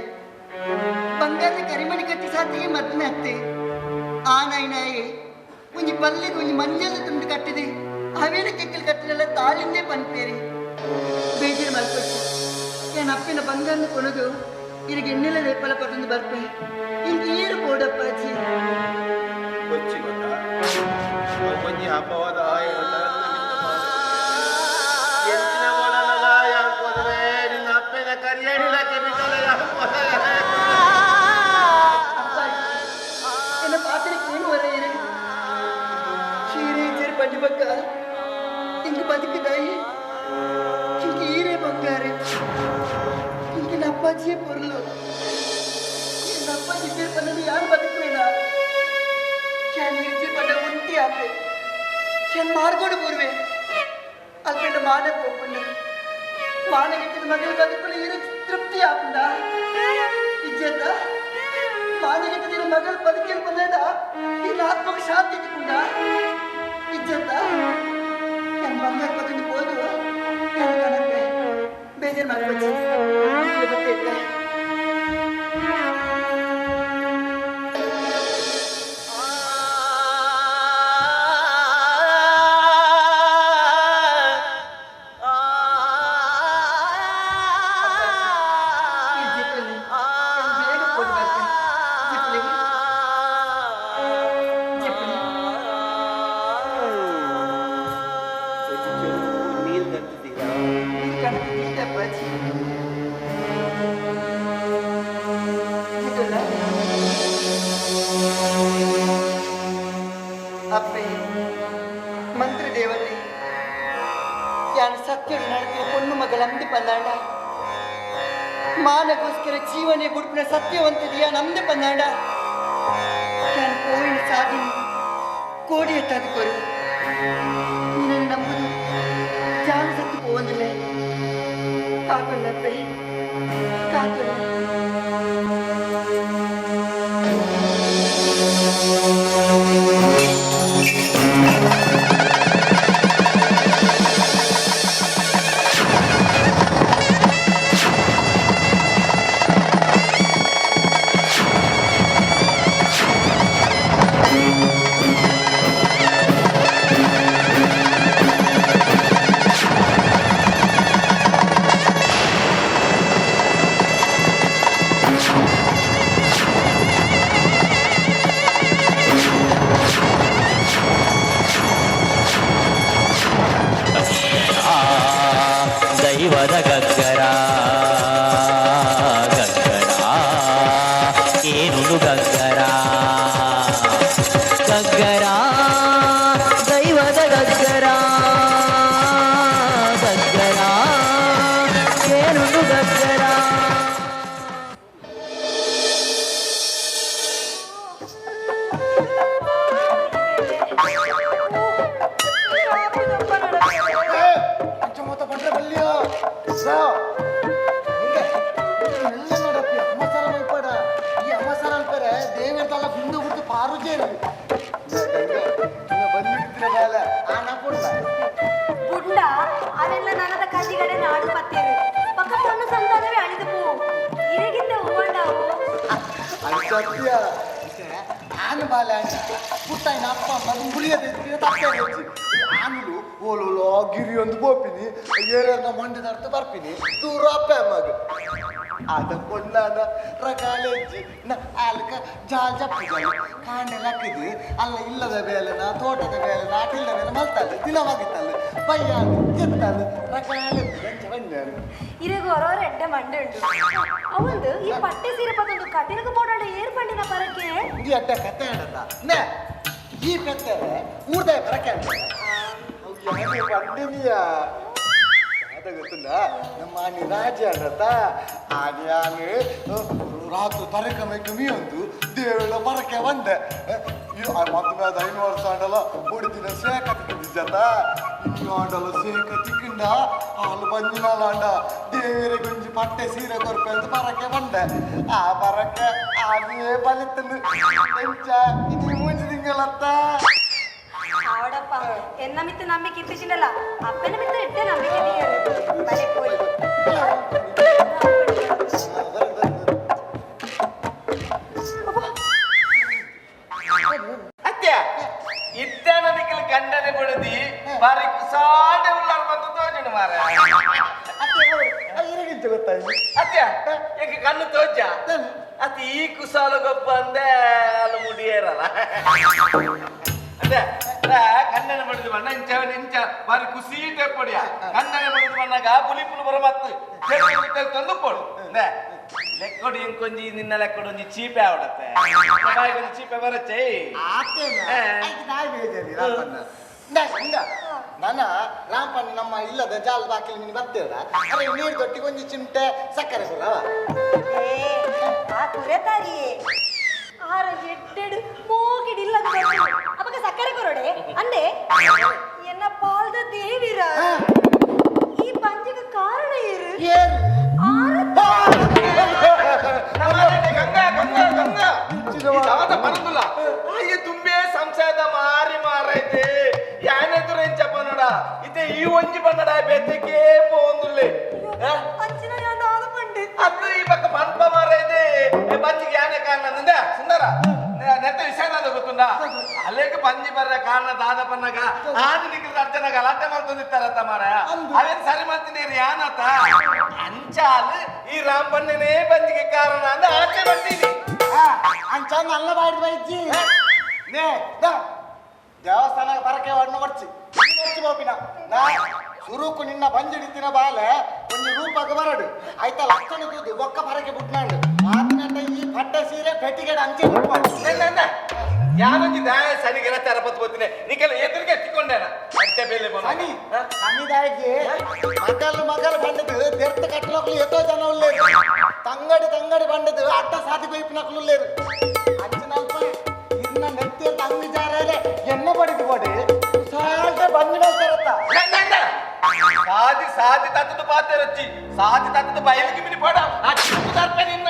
ಬಂಗಾರದ ಕರಿಮಣಿ ಕಟ್ಟಿ ಸಾತಿಗೆ ಮದ್ನ ಅತ್ತೆ ಆ ನಾಯಿ ಒಂಜಿ ಪಲ್ಲಿಗೆ ಒಂಜಿ ಮಂಜಲ ತುಂಡು ಕಟ್ಟಿದೆ ಅವೇನ ಕೆಕ್ಕಲ್ ಕಟ್ಟಿದೆಲ್ಲ ತಾಳಿಂದೇ ಪಂಪೇರಿ ಬೇಜಾರು ಮಲ್ಪಟ್ಟು ಏನ್ ಅಪ್ಪಿನ ಬಂಗಾರನ ಕೊಣದು ಇರಿಗೆ ಎಣ್ಣೆಲ್ಲ ರೇಪಲ ಪತ್ತೊಂದು ಬರ್ಪೆ ಇಂಕ ಏರು ಬೋಡಪ್ಪಾಜಿ ಕೊಚ್ಚಿ ಗೊತ್ತಾ ಒಂಜಿ ಅಪವಾದ ಎಂಚಿನ ಬೋಡಲ್ಲ ಯಾಕೋದ್ರೆ ನಿನ್ನ ಅಪ್ಪನ ಕರಿಯಾಡಿಲ್ಲ ಕೆಮಿಕಲ್ ಎನ್ನ ಪಾತ್ರೆಗೆ ಏನು ಹೊರೆಯಿರಿ ಶೀರೆ ಇಜ್ಜರ ಪಂಡಿ ಪಕ್ಕ ಇಂಕ ಬದುಕದಾಯಿ ಇಂಕ ಈರೇ ಬಂಗಾರೆ ಇಂಕ ಅಪ್ಪಾಜಿಯೇ ಪೊರ್ಲು ಅಪ್ಪಾಜಿ ಇಜ್ಜರ ಪಂಡಲ್ಲಿ ಯಾರು ಬದುಕುವೇನಾ ಕ್ಯಾನ್ ಇಜ್ಜರ ಪಂಡ ಉಂಟಿ ಆಪೆ ಕ್ಯಾನ್ ಮಾರ್ಗೋಡು ಬೂರ್ವೆ ಅಲ್ಪಂಡ ಮಾನ ಪೋಪುಂಡ ಮಾನಗಿಟ್ಟಿದ ಮಗಳು ಬದುಕಲು ಇರೋ ತೃಪ್ತಿ ಆಪುಂಡ ಇಜ್ಜತ್ತ ಮಾನಗಿಟ್ಟಿದ ಮಗಳು ಬದುಕಲು ಬಂದ ಈ ಆತ್ಮಕ್ಕೆ ಶಾಂತಿ ಇಟ್ಕೊಂಡ ಇಜ್ಜತ್ತ ನನ್ನ ಬಂಗಾರ ಪದನಿ ಹೋದು ಕಣಕ್ಕೆ ಬೇಜಾರು ಮಾಡ್ಕೊಳ್ತೀನಿ ಗೊತ್ತಿಲ್ಲ ಪಂದಾಂಡ ಮಾನಗೋಸ್ಕರ ಜೀವನೇ ಬುಡ್ಪಿನ ಸತ್ಯವಂತದಿಯ ನಮ್ದೆ ಪಂದಾಂಡ ನಾನು ಕೋವಿನ ಸಾಧಿ ಕೋಡಿ ಎತ್ತಾದ ಕೊರು ನೀನನ್ನು ನಂಬುದು ಜಾನ ಸತ್ತು ಹೋಗಿಲ್ಲ ಕಾಕೊಂಡಪ್ಪೆ ಕಾಕೊಂಡ ದೈವದ ಗಗ್ಗರ ಗಗ್ಗರ ಏನುಡು ಗಗ್ಗರ ಗಗ್ಗರ ದೈವದ ಗಗ್ಗರ ಗಗ್ಗರ ಏನುಡು ಗಗ್ಗರ. ಬುಡ್ಡ ಅವೆಲ್ಲ ನನದ ಕಜಿಗಡೆ ನಾಡು ಪತ್ತೇರು ಪಕ್ಕ ಸಣ್ಣ ಸಂತಾನವೇ ಅಳಿದು ಪೋ ಇರಗಿದ್ದ ಹೂವಂಡಾವು ಆನು ಬಾಲ ಪುಟ್ಟಾಯಿನ ಅಪ್ಪ ಅದು ಮುಳಿಯದೆ ತಪ್ಪೇನೆ ಆನುಲು ಓಲೋಲೋ ಗಿರಿ ಒಂದು ಬೋಪಿನಿ ಏರೇರ್ನ ಮಂಡ್ಯದ ಅರ್ಥ ಬರ್ಪಿನಿ ದೂರ ಅಪ್ಪ ಅಮ್ಮಗ ಅದ ಕೊಂಡಾದ ರಕಾಲೆಜ್ಜಿ ಆಲ್ಕ ಜಾಲ್ ಜಪ್ಪು ಕಾಂಡೆಲ್ಲ ಹಾಕಿದ್ವಿ ಅಲ್ಲ ಇಲ್ಲದ ಬೇಲೆನ ತೋಟದ ಬೇಲೆನ ಆಟಿಲ್ಲದ ಬೇಲೆ ಮಲ್ತಲ್ಲ ದಿನವಾಗಿತ್ತಲ್ಲ ಬಯ್ಯ ಗೆತ್ತಲ್ಲ ರಕಾಲೆಜ್ಜಿ ಬಂದಾರು ಇರಗೋರೋ ರೆಡ್ಡ ಮಂಡೆ ಉಂಟು ಅವಂದು ಈ ಪಟ್ಟೆ ಸೀರೆ ಪತ್ತೊಂದು ಕಟಿನಗ ಬೋಡಾಡ ಏರ್ ಪಂಡಿನ ಪರಕ್ಕೆ ಈ ಅಡ್ಡ ಕತ್ತೆ ಆಡತ್ತ ನೇ ಈ ಕತ್ತೆ ಊರ್ದ ಬರಕ್ಕೆ ಪಂಡಿನಿಯ ಗೊತ್ತಿಲ್ಲ ನಮ್ಮ ಆನೆ ರಾಜ ಆಡತ್ತ ಆನೆ ಆನೆ ರಾತ್ರಿ ತರಕಮಕ್ಕೆ ಮೀಯೊಂದು ದೇವಳ ಬರಕ್ಕೆ ಬಂದೆ ಮತ್ತೆ 5 ವರ್ಷ ಆಡಲ್ಲ ಹೊಡಿದಿನ ಸೇಕ ತಿಕ್ಕಿದ್ದ ಇನ್ನು ಆಡಲ್ಲ ಸೇಕ ತಿಕ್ಕಿಂಡ ಹಾಲು ಬಂದಿನಲ್ಲ ಆಂಡ ದೇವರ ಗುಂಜಿ ಪಟ್ಟೆ ಸೀರೆ ಕೊರ್ಪೆ ಅಂತ ಬರಕ್ಕೆ ಬಂದೆ ಆ ಬರಕ್ಕೆ ಆನೆಯೇ ಬಲಿತಂದು ಎಂಚ ಇದು ಮುಂಚೆ ತಿಂಗಳತ್ತ ആവടപ്പ എന്ന മിത്ത് നമ്പിക്ക് ഇപ്പിച്ചിട്ടല്ല അപ്പനെ മിത്ത് ഇട്ടേ നമ്പിക്ക് തലേ പോയി ಅತ್ಯ ಇತ್ತಾನ ನಿಖಲ್ ಗಂಡನೆ ಬಿಡದಿ ಬಾರಿ ಕುಸಾಡೆ ಉಳ್ಳಾರ ಬಂದು ತೋಜಣ ಮಾರ ಅತ್ಯ ಏಕೆ ಕಣ್ಣು ತೋಜ ಅತಿ ಈ ಕುಸಾಲ ಗೊಬ್ಬ ಅಂದೆ ಅಲ್ಲಿ ಮುಡಿಯೇರಲ್ಲ ಕನ್ನಡ ಬಡಿದು ಬಣ್ಣ ಇಂಚ ಬಾರಿ ಖುಷಿ ತೆಪ್ಪೊಡಿಯ ಕನ್ನಡ ಬಡಿದು ಬಣ್ಣಗ ಪುಲಿ ಪುಲು ಬರ ಮತ್ತೆ ತಂದು ಕೊಡು ಲೆಕ್ಕೊಡಿ ಇಂಕೊಂಜಿ ನಿನ್ನ ಲೆಕ್ಕೊಡು ಒಂಜಿ ಚೀಪೆ ಆವಡತ್ತೆ ಒಂದು ಚೀಪೆ ಬರಚ್ಚೆ ನಾನ ರಾಮಪಣ್ಣ ನಮ್ಮ ಇಲ್ಲದ ಜಾಲ ಬಾಕಿಲಿ ನೀನು ಬರ್ತೇವಲ್ಲ ಅರೆ ನೀರು ತೊಟ್ಟಿಗೆ ಒಂಜಿ ಚಿಮಟೆ ಸಕ್ಕರೆ ಕೊಡವ ಆ ಕುರೆತಾರಿಯೇ ಆರ ಎಡ್ಡೆಡು ಮೋಗಿಡಿಲ್ಲ ಅವಾಗ ಸಕ್ಕರೆ ಕೊರಡೆ ಅಂದೆ ಎನ್ನ ಪಾಲ್ದ ದೇವಿರ ಈ ಪಂಚಕ ಕಾರಣ ಏರು ತುಂಬೆ ಸಂಶಯದ ಮಾರಿ ಮಾರೈತೆ ಯಾನೆದುರು ಎಂಚಪ್ಪ ನೋಡ ಇತ್ತೆ ಈ ಒಂಜಿ ಬಣ್ಣಡ ಬೆತ್ತಕ್ಕೆ ಪೋಂದುಲ್ಲೆ ಅದು ಈ ಪಕ್ಕ ಪಂಪ ಮಾರೈತೆ ಬಂಜಿಗೆ ಯಾನೆ ಕಾರಣ ಸುಂದರ ನೆತ್ತ ವಿಷಯ ಗೊತ್ತುಂಡ ಅಲ್ಲೇಕ ಪಂಜಿ ಬರ್ರ ಕಾರಣ ದಾದ ಪನ್ನಗ ಆನೆ ನಿಖಿಲ್ ಅರ್ಜನ ಗಲಾಟೆ ಮಾಡ್ಕೊಂಡಿರ್ತಾರತ್ತ ಮಾರ ಅವೇನ್ ಸರಿ ಮಾಡ್ತೀನಿ ಯಾನತ್ತ ಅಂಚಾಲ್ ಈ ರಾಮಪಣ್ಣನೇ ಬಂಜಿಗೆ ಕಾರಣ ಅಂದ ಆಚೆ ಬರ್ತೀನಿ ಅಂಚ ನಲ್ಲ ಬಾಡಿ ಬೈಜಿ ನೇ ದೇವಸ್ಥಾನ ಬರಕ್ಕೆ ಒಣ್ಣ ಬರ್ಚಿ ಬೋಪಿನ ಸುರುಕು ನಿನ್ನ ಬಂಜಿಡಿತಿನ ಬಾಲೆ ಒಂದು ರೂಪಕ್ಕೆ ಬರಡು ಆಯ್ತಾ ಲಕ್ಷಣ ಕೂದು ಒಕ್ಕ ಬರಕ್ಕೆ ಬಿಟ್ನಾಡು ಆತನಂತ ಈ ಪಟ್ಟ ಸೀರೆ ಪೆಟ್ಟಿಗೆ ಅಂಚೆ ಯಾನೊಂದು ಸನಿಗೆಲ್ಲ ತರಪತ್ತು ಬರ್ತೀನಿ ನೀಕೆಲ್ಲ ಎದುರಿಗೆ ಎತ್ತಿಕೊಂಡೇನ ಅಷ್ಟೇ ಬೇಲೆ ಸನಿ ಸನಿದಾಗಿ ಮಗಲು ಬಂಡದು ದೆರ್ತ ಕಟ್ಟಲಕ್ಕಲು ಎತ್ತೋ ಜನ ಉಳ್ಳೇರು ತಂಗಡಿ ಬಂಡದು ಅಡ್ಡ ಸಾಧಿ ಬೈಪಿನಕ್ಕಲು ಉಳ್ಳೇರು ಅಂಚನಲ್ಪ ಇನ್ನ ನೆತ್ತಿ ಅಂತ ಅಂಗಿ ಜಾರೇ ಎಣ್ಣೆ ಬಡಿದು ಕೊಡಿ ಸಾಲ್ಟೆ ಬಂದಿನ ತರತ್ತ ಸಾದಿ ತತ್ತದು ಪಾತೆರಚ್ಚಿ ಸಾದಿ ತತ್ತದು ಬಯಲಿಗೆ ಮಿನಿ ಪೋಡ ಅಚ್ಚು ತರ್ಪೆ ನಿನ್ನ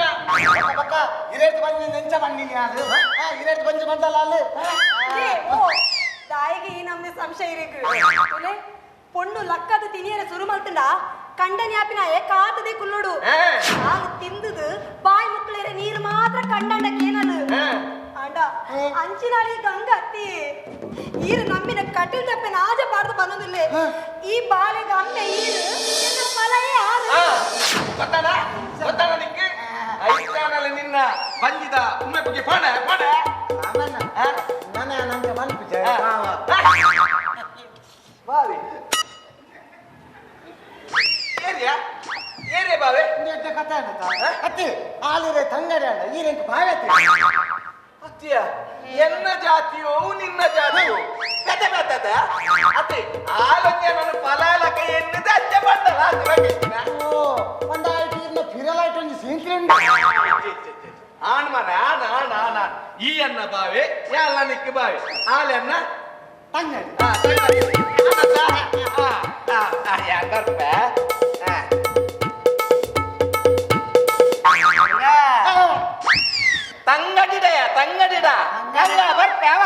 ಪಕ್ಕ ಇರೇಟ್ ಬಂದು ನೆಂಚ ಬಂದಿನಿ ಅದು ಇರೇಟ್ ಬಂದು ಬಂದಲ್ಲ ಅಲ್ಲಿ ತಾಯಿಗೆ ಈ ನಮ್ನೆ ಸಂಶಯ ಇರಿಕು பொண்ணு லக்காது திணியற சுருமல்த்துண்டா கண்டன் யாப்பினாயே காத்ததே குள்ளோடு நாங்க திந்துது ಬಾಯಿ ಮುಕ್ಕಳೇರ ನೀರು ಮಾತ್ರ ಕಂಡಂಡ ಕೇನಲು ಅಂಡ ಅಂಚಿನಾಳಿ ಗಂಗತ್ತಿ ಈರು ನಮ್ಮಿನ ಕಟ್ಟಿಲ್ ತಪ್ಪೆ ನಾಜ ಪಾಡ್ದು ಬಂದದಿಲ್ಲೆ ಈ ಬಾಲೆಗ ಅಮ್ಮೆ ಈರು ಎನ್ನ ಫಲಯೇ ಆರು ಗೊತ್ತಾನ ನಿಕ್ಕೆ ಐತಾನಲ್ಲ ನಿನ್ನ ಬಂದಿದ ಉಮ್ಮೆ ಬಗ್ಗೆ ಫೋಣ ಅಮ್ಮನ ನನ್ನ ನಂಗೆ ಮನ್ಪಿಜ ಬಾವಿ ಏರಿಯಾ ಬಾವೆ ಎಂತ ಕಥೆ ಅತ್ತಿ ಆಲಿರೆ ತಂಗಡಿ ಅಲ್ಲ ಈರೆಂಟು ಬಾಗತ್ತಿ ಅತ್ತಿಯ ಎನ್ನ ಜಾತಿಯೋ ನಿನ್ನ ಜಾತಿಯೋ ಬೆದ ಬೆತ್ತದ ಅತ್ತಿ ಆಲನ್ಯ ನನ್ನ ಪಲಾಲಕ ಎನ್ನದ ಅಜ್ಜ ಬಂದಲ್ಲ ಓ ಒಂದಾಯ್ತು ಇನ್ನ ಫಿರಲಾಯ್ತು ಒಂದು ಸಿಂಕ್ರೆಂಡ್ ಆಣ್ ಮರ ಆಣ ಈ ಅನ್ನ ಬಾವೆ ಎಲ್ಲ ನಿಕ್ಕ ಬಾವೆ ಆಲನ್ನ ತಂಗಡಿ ಯಾಕರ್ಪ ತಂಗಡಿಡ ಎಲ್ಲ ಬರ್ತಾವ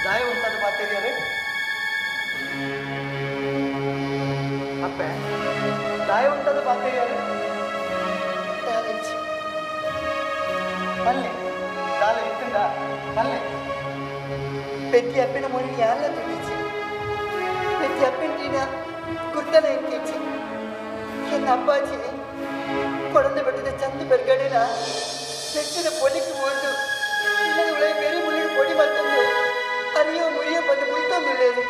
ದಾಯವಂತದ್ದು ಮಾತೇರಿಯರೆ ಅಪ್ಪೆ ದಾಯವಂತದ್ದು ಮಾತೇರಿಯರೆ ಮಲ್ಲೆ ದಾಲ ಇತ್ತುಂಡ ಮಲ್ಲೆ பெத்தி அப்பின மொழி யாரெல்லாம் துணிச்சு பெத்தி அப்பின் குர்தனை எங்கிச்சு என் அப்பாச்சி குழந்தை பெற்றது சந்து பெருகடையில பெற்ற பொலிக்கு போட்டு இல்லை பெரிய முள்ளு பொடி மறுத்தது அறியோ முறியோ ಬಂದು ಮುಳ್ತೊಂದಿಲ್ಲೇರಿ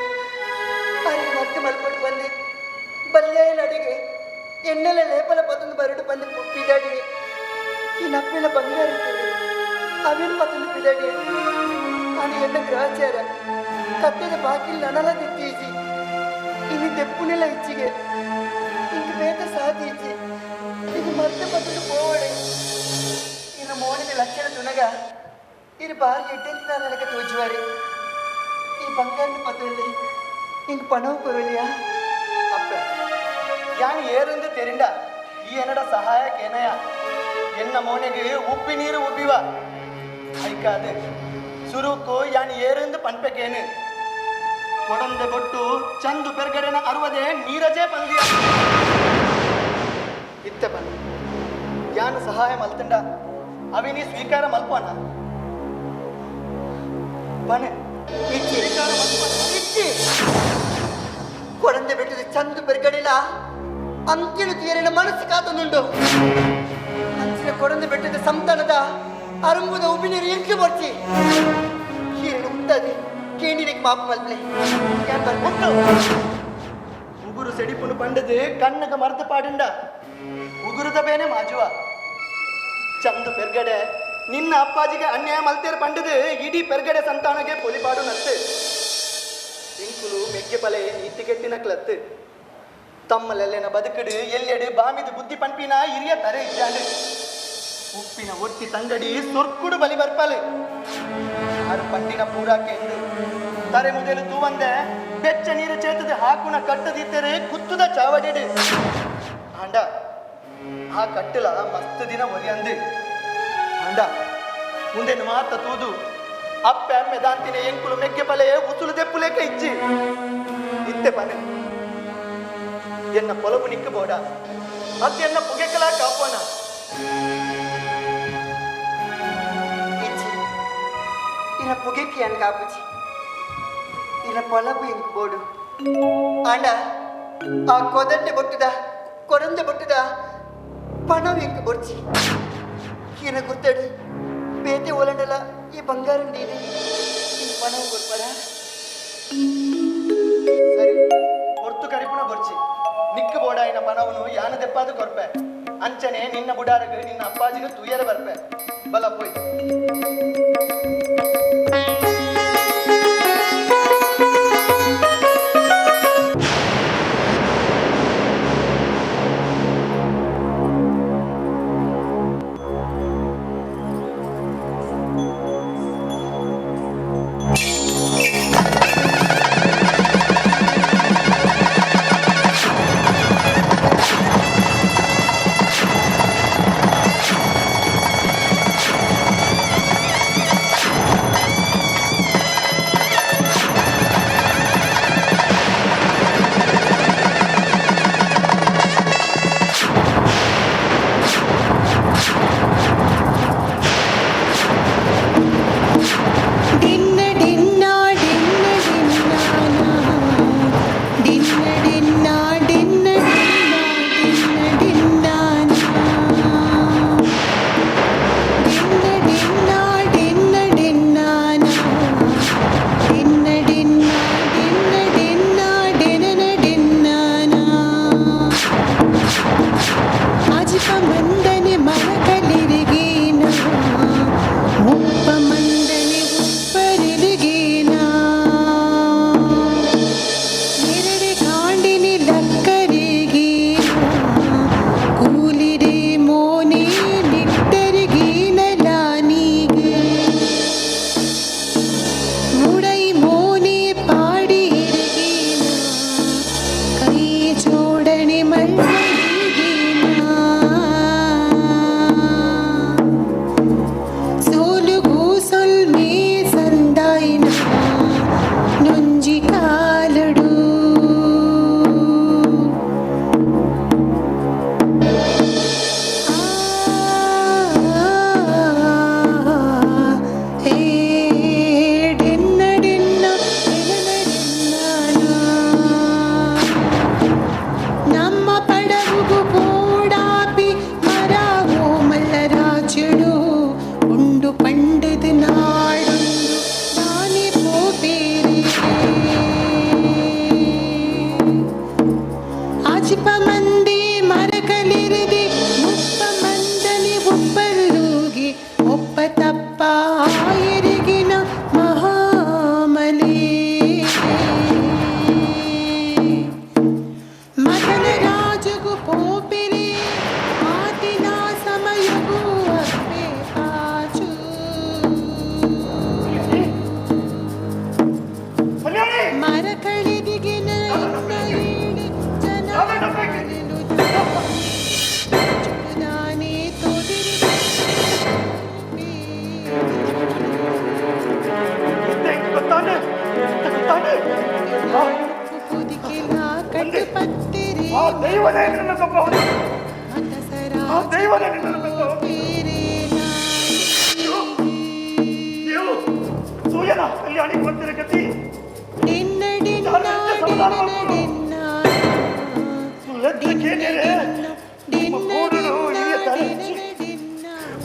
ಅರಿ ಮತ್ತೆ ಮಲ್ಪಟ್ಟು ಬಂದು ಬಲ್ಯಾಯ ನಡಿಗೆ ಎಣ್ಣೆಲ್ಲ ಲೇಪಲ ಪತ್ತೊಂದು ಬರಡು ಬಂದು ಪಿದಾಡಿ ಈ ನಪ್ಪಿನ ಬಂಗಾರ ಇರ್ತದೆ ಅವಿನ ಪತ್ತೊಂದು ಪಿದಾಡಿ అని ఎన్న గ్రహచార కత్తెద బాకిల్ ననల తెచ్చేసి ఇన్ని తెప్పునెల ఇచ్చిగే ఇంక మేత సాధించి ఇది మర్త పట్టుకు పోవడే ఈయన మోనిన లక్షణ తునగా ఈయన భార్య ఎట్టెంచి నెలక తోచువారి ఈ బంగారు పత్తుల్లి ఇంక పణవు కొరలియా ಅಪ್ಪ ಯಾನ್ ಏರೆಂದು ತೆರಿಂಡ ಈ ಎನ್ನಡ ಸಹಾಯಕ್ಕೆ ಏನಯ ಎನ್ನ ಮೋನೆಗೆ ಉಪ್ಪಿ ನೀರು ಉಬ್ಬಿವ ಐಕಾದೆ ಸುರುಕು ಯಾನ್ ಏರೆಂದು ಪನ್ಪೆಕೇನು ಕೊಡಂದೆ ಬೊಟ್ಟು ಚಂದು ಬೆರ್ಗಡೆನ ಅರುವದೆ ನೀರಜೇ ಪಂದಿಯ ಇತ್ತೆ ಬನ್ನಿ ಯಾನು ಸಹಾಯ ಮಲ್ತಂಡ ಅವಿನಿ ಸ್ವೀಕಾರ ಮಲ್ಪನ ಬನ್ನಿ ಸ್ವೀಕಾರ ಮಲ್ಪನ ಇಚ್ಚಿ ಕೊಡಂದೆ ಬೆಟ್ಟದ ಚಂದು ಬೆರ್ಗಡಿಲ ಅಂಕಿಲು ತೀರಿನ ಮನಸ್ಸು ಕಾತನುಂಡು ಅಂಚಿನ ಕೊಡಂದೆ ಬೆಟ್ಟದ ಸಂತಾನದ ಅರಂಬುದ ಉಬಿನೀರು ಎಂಕೆ ಬರ್ಚಿ ಹೀರನು ಉಂಟది ಕೇಂಡಿನಿಗೆ ಮಾಪ ಮಲ್ಪಲೆ ಉಗುರು ಸೆಡಿಪುನು ಪಂಡದು ಕಣ್ಣಗ ಮರ್ತ ಪಾಡುಂಡ ಉಗುರುದ ಬೇನೆ ಮಾಜುವ ಚಂದು ಪೆರ್ಗಡೆ ನಿನ್ನ ಅಪ್ಪಾಜಿಗೆ ಅನ್ಯಾಯ ಮಲ್ತೇರು ಪಂಡದು ಇಡೀ ಪೆರ್ಗಡೆ ಸಂತಾನಗೆ ಪೊಲಿಪಾಡು ನತ್ತೆ ಇಂಕುಲು ಮೆಗ್ಗೆ ಪಲೆ ನೀತಿಗೆಟ್ಟಿನ ಕ್ಲತ್ತು ತಮ್ಮಲೆಲ್ಲೆನ ಬದುಕಡು ಎಲ್ಲೆಡು ಬಾಮಿದು ಬುದ್ಧಿ ಪಂಪಿನ ಹಿರಿಯ ತರೆ ಇದ್ದಾಂಡು ಉಪ್ಪಿನ ಒಟ್ಟಿ ತಂಗಡಿ ಸೊರ್ಕುಡು ಬಲಿ ಬರ್ಪಲು ಆರು ಪಂಡಿನ ಪೂರಾಕೆ ಎಂದು ತರೆ ಮುದಲು ತೂವಂದೆ ಬೆಚ್ಚ ನೀರು ಚೇತದ ಹಾಕುಣ ಕಟ್ಟದಿದ್ದರೆ ಕುತ್ತುದ ಚಾವಡಿಡು ಆಂಡ ಆ ಕಟ್ಟಲ ಮಸ್ತ್ ದಿನ ಒರಿಯಂದು ಆಂಡ ಮುಂದೆ ಮಾತ ತೂದು ಅಪ್ಪೆ ಅಮ್ಮೆ ದಾಂತಿನ ಎಂಕುಲು ಮೆಗ್ಗೆ ಪಲೆ ಉಸುಲು ದೆಪ್ಪುಲೇಕ ಇಚ್ಚಿ ಇತ್ತೆ ಪನೆ ಎನ್ನ ಪೊಲವು ನಿಕ್ಕಬೋಡ ಅದನ್ನ ಪುಗೆಕಲ ಕಾಪೋಣ ಇನ್ನ ಪುಗೆಕ್ಕೆ ಅನ್ ಕಾಪುಜಿ ಇನ್ನ ಪೊಲಪು ಇಂಕ್ ಬೋಡು ಆಂಡ ಆ ಕೊದಂಡೆ ಬೊಟ್ಟುದ ಪಣವು ಇಂಕ್ ಬೊಡ್ಚಿ ಈಯನ ಗುರ್ತಾಡು ಬೇತೆ ಒಲಂಡಲ ಈ ಬಂಗಾರ ನೀನೆ ಪಣವು ಕೊಡ್ಪಾರ ಸರಿ ಹೊರ್ತು ಕರಿಪುಣ ಬರ್ಚಿ ನಿಕ್ಕ ಬೋಡಾಯಿನ ಪಣವನು ಯಾನ ದೆಪ್ಪಾದ ಕೊರ್ಪೆ ಅಂಚನೆ ನಿನ್ನ ಬುಡಾರಗ ನಿನ್ನ ಅಪ್ಪಾಜಿಗೆ ತುಯ್ಯರ ಬರ್ಪೆ ಬಲ ಪೋಯ್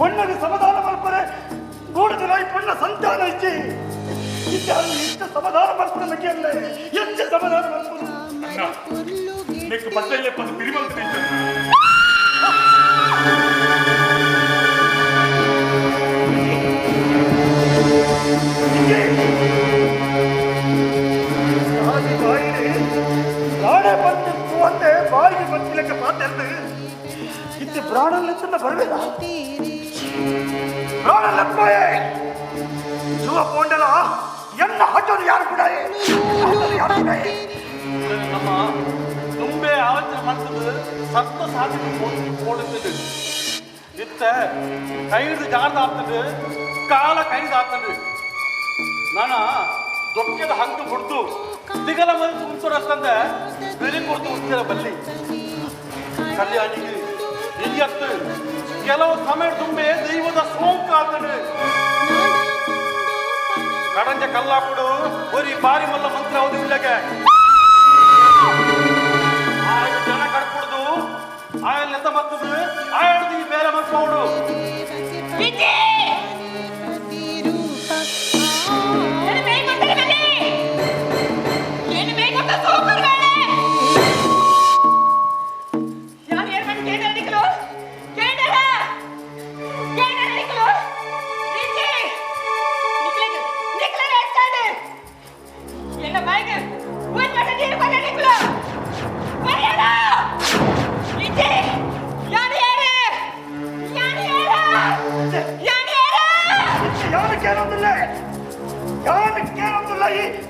ಪಣ್ಣಗೆ ಸಮಾಧಾನ ಮಾಡ್ತಾರೆ ಗೂಡದ ಪಣ್ಣ ಸಂತಾನ ಇಚ್ಚಿ ಇಷ್ಟ ಸಮಾಧಾನ ಮಾಡ್ತಾರೆ ಎಷ್ಟು ಸಮಾಧಾನ ಮಾಡ್ತಾರೆ నీకు పట్టలే పది పిరిమంది ನಾಳೆ ಬಂದಿತ್ತು ಅಂತೆ ಬಾಯಿಗೆ ಬಂದಿಲ್ಲಕ್ಕೆ ಮಾತಾಡ್ದು ಇತ್ತು ಪ್ರಾಣಲೆತ್ತನ್ನ ಬರಬೇಡ ಪ್ರಾಣಲೆತ್ತೋಯೇ ಜುವ ಪೋಂಡಲ ಎನ್ನ ಹಚ್ಚೋದು ಯಾರು ಕೂಡ ನಮ್ಮ ತುಂಬೆ ಆಲೋಚನೆ ಮಾಡ್ತದೆ ಸತ್ತ ಸಾಧ್ಯ ಓಡುತ್ತದೆ ಇತ್ತ ಕೈದು ಜಾರ್ದ ಆಗ್ತದೆ ಕಾಲ ಕೈದು ಆಗ್ತದೆ ನಾನು ದೊಡ್ಡದ ಹಂಗೆ ಹೊಡೆದು ದಿಗಲ ಮಂದಿ ತುಂಬಿಸೋರಷ್ಟಂದ ಬೆಲೆ ಕೊಡ್ತು ಉತ್ತರ ಬಲ್ಲಿ ಕಲ್ಯಾಣಿಗೆ ಇಲ್ಲಿಯತ್ತು ಕೆಲವು ಸಮಯ ತುಂಬೆ ದೈವದ ಸೋಂಕಾತನು ಕಡಂಜ ಕಲ್ಲಾಪುಡು ಬರೀ ಬಾರಿ ಮಲ್ಲ ಮಂತ್ರ ಹೌದು ಇಲ್ಲಗೆ ಜನ ಕಡ್ಕುಡ್ದು ಆಯಲ್ ಎಂತ ಮತ್ತದು ಆಯಡ್ದು ಈ ಬೇರೆ ಮನ್ಸೋಡು ಈ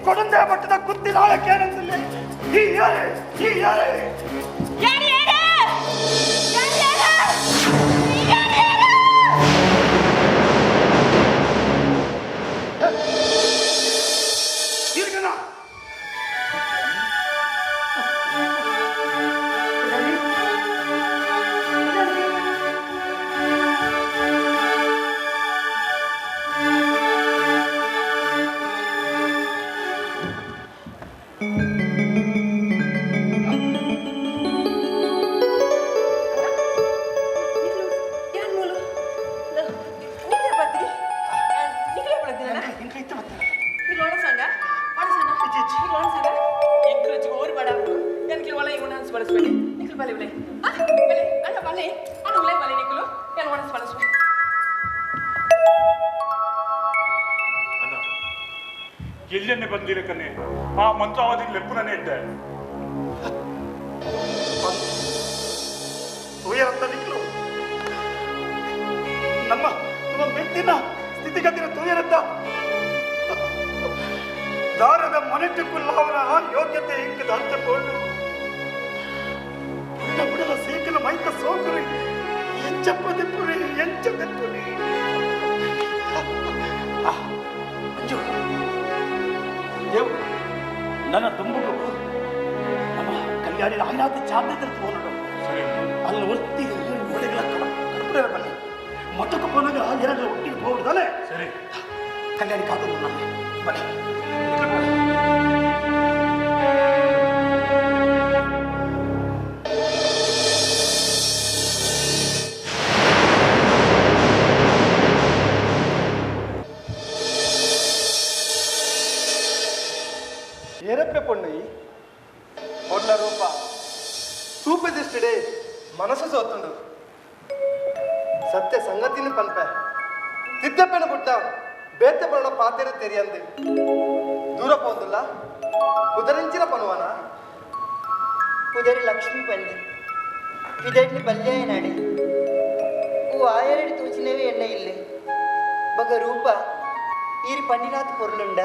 ಕೊಡಂದೆ ಮಟ್ಟದ ಕುತ್ತಿ ನಾಳಕ್ಕೇನಂತಿಲ್ಲ ಈ ಯಾರೇ ಎಲ್ಲೆನ್ನೆ ಬಂದಿರಕನೆ ಆ ಮಂತ್ರಾವಧಿ ಲೆಪ್ಪುನೇ ಇದ್ದೆ ತೂಯರಂತ ನಿಕ್ಲು ನಮ್ಮ ಮೆತ್ತಿನ ಸ್ಥಿತಿಗತಿನ ತೂಯರಂತ ದಾರದ ಮೊನೆಟ್ಟುಕುಲ್ಲ ಅವನ ಯೋಗ್ಯತೆ ಇಂಕದ ಅರ್ಥಕೊಂಡು ಬಿಡಲ ಸೀಕಲ ಮೈತ ಸೋಕರಿ ಎಂಚಪ್ಪದೆಪ್ಪುರಿ ಎಂಚದೆಪ್ಪುರಿ ಅಂಜು ದೇವು ನನ್ನ ತುಂಬುಗಳು ನಮ್ಮ ಕಲ್ಯಾಣಿ ಆಯ್ನಾದ ಚಾಪೆ ತರ್ತು ಹೋನಡು ಅಲ್ಲಿ ಒತ್ತಿ ಒಳಗೆಲ್ಲ ಕಡಪಡೆ ಬನ್ನಿ ಮೊತ್ತಕ್ಕೆ ಪೋನಾಗ ಎರಡು ಒಟ್ಟಿಗೆ ಹೋಗುದಲ್ಲೇ ಸರಿ ಕಲ್ಯಾಣಿ ಕಾದು ನಾನು ಬನ್ನಿ ఏరప్పే పొన్నయి పొన్న రూప చూపెదిష్టుడే మనసు సోతుండు సత్య సంగతిని పనిపే తిద్దపెన పుట్ట బేత్తపడ పాతేర తెరియంది దూర పోతుల్లా కుదరించిన పనువానా కుదరి లక్ష్మి పండి పిదటి బల్యాయనాడి ఓ ఆయరడి తోచినవి ఎన్న ఇల్లు బగ రూప ఈరి పండినాథ్ పొర్లుండ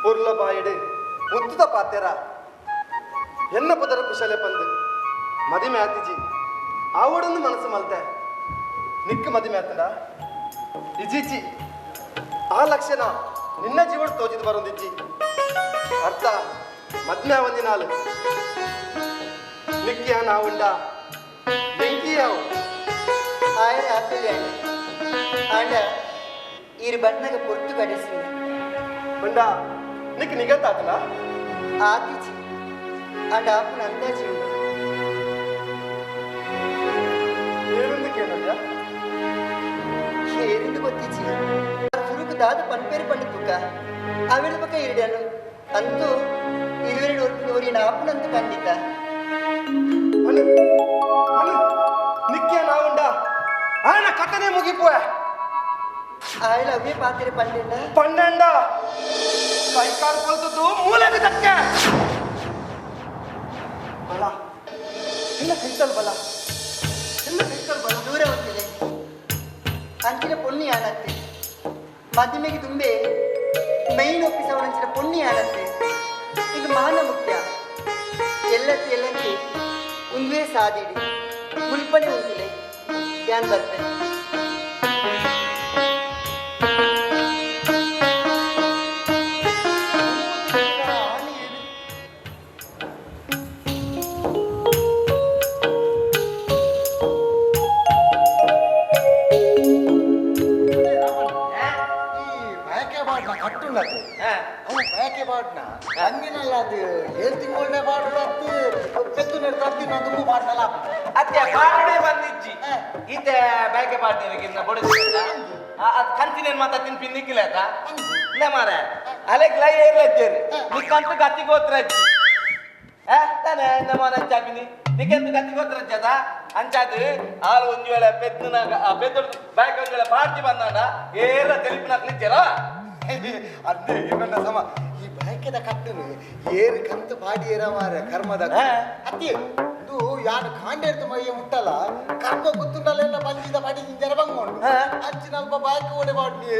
பொருள பாயடு முத்துத பாத்தேரா என்ன புதர ಕುಶಲೆ ಪಂದು ಮದಿಮೆ ಆತಿಜಿ ಆವಡೊಂದು ಮನಸ್ಸು ಮಲ್ತೆ ನಿಕ್ಕ ಮದಿಮೆ ಆತಂಡ ಇಜಿಜಿ ಆ ಲಕ್ಷಣ ನಿನ್ನ ಜೀವನ ತೋಜಿದ್ ಬರೋದಿಜ್ಜಿ ಅರ್ಥ ಮದ್ಮೆ ಒಂದಿನಾಲು ನಿಕ್ಕಿಯ ನಾವುಂಡ ಬೆಂಕಿಯಾವು ఆయన ఆకలి ఆడ ఈరి బన్నగ పొట్టు కడిసింది ఉండ నీకు నిగతాతలా ఆతిచి ఆడ ఆపున అందాచి ఉంది ఏరుందుకేనయ్యా ఏరిందు ಗೊತ್ತಿಚ್ಚಿ ಸುರುಕು ದಾದ ಪನ್ಪೇರು ಪಂಡು ತುಕ್ಕ ಅವಿಡ ಪಕ್ಕ ಇರಿಡನು ಅಂತೂ 22 ವರ್ಷದವರಿನ ಆಪುನಂತ ಖಂಡಿತ ನಿಕ್ಕಿಯ ನಾವುಂಡ ఆయన కథనే ముగిపోయా ఆయన అవే పాత్ర పన్నెండ కైకాలు కొలుతూ మూలకు దక్క బల ಎಲ್ಲ ಕೈತಲ್ ಬಲ ದೂರ ಹೋಗ್ತಿದೆ ಅಂಚಿನ ಪೊನ್ನಿ ಆಡತ್ತೆ ಮದುವೆಗೆ ತುಂಬೆ ಮೈನ್ ಒಪ್ಪಿಸವನಂಚಿನ ಪೊನ್ನಿ ಆಡತ್ತೆ ಇದು ಮಾನ ಮುಖ್ಯ ಎಲ್ಲಕ್ಕೆ ಉಂದ್ವೇ ಸಾದಿಡಿ ಮುಲ್ಪನೆ ಹೋಗಿದೆ ಧ್ಯಾನ್ ಬರ್ತದೆ ಕಟ್ಟುಂಡದು ಅವು ಬೇಕೆ ಬಾಡ್ನ ಹಂಗಿನಲ್ಲ ಅದು 7 ತಿಂಗಳೇ ಬಾಡುದು ಪೆತ್ತು ನೆಡ್ದು ಅದ್ದಿನ ದುಂಬು ಮಾಡ್ನಲ್ಲ ಅತ್ತೆ ಬಾರಡೆ ಬಂದಿಜ್ಜಿ ಈತೆ ಬೇಕೆ ಬಾಡ್ನಿರಗಿನ್ನ ಬಡದ ಅದು ಕಂತಿನೇನು ಮಾತಾ ತಿನ್ಪಿನ್ನಿಕ್ಕಿಲ್ಲ ಆತ ಇಲ್ಲ ಮಾರ ಅಲೆಗ್ ಲೈ ಏರ್ಲಜ್ಜೇರಿ ನೀ ಕಂತು ಗತಿ ಗೋತ್ರ ಅಜ್ಜಿ ತಾನೆ ನಮ್ಮ ಅಂಚಾಪಿನಿ ನಿಕೆಂದು ಗತಿ ಗೋತ್ರ ಅಜ್ಜದ ಅಂಚಾದು ಆಳು ಒಂಜಿ ವೇಳೆ ಪೆತ್ತನಾಗ ಪೆತ್ತೊಡು ಬೇಕೆ ಒಂಜಿ ವೇಳೆ ಪಾರ್ಟಿ ಬಂದಾಂಡ ಏರ ತೆಲಿಪಿನಾಗ ನಿಜ್ಜರ ಅದೇ ಇವನ್ನ ಸಮ ಈ ಬೇಕೆದ ಕಟ್ಟನು ಏರು ಕಂತು ಬಾಡಿ ಏರ ಮಾರ ಕರ್ಮದ ಅತ್ತಿ ಇದು ಯಾರು ಕಾಂಡೇರ್ದು ಮೈಯ ಮುಟ್ಟಲ್ಲ ಕರ್ಮ ಗೊತ್ತುಂಡಲ್ಲ ಬಂದಿದ್ದ ಬಡಿ ಜರ ಬಂಗೋಂಡು ಅಂಚಿನ ಅಲ್ಪ ಬಾಯ್ಕೆ ಓಡೆ ಬಾಡ್ನಿ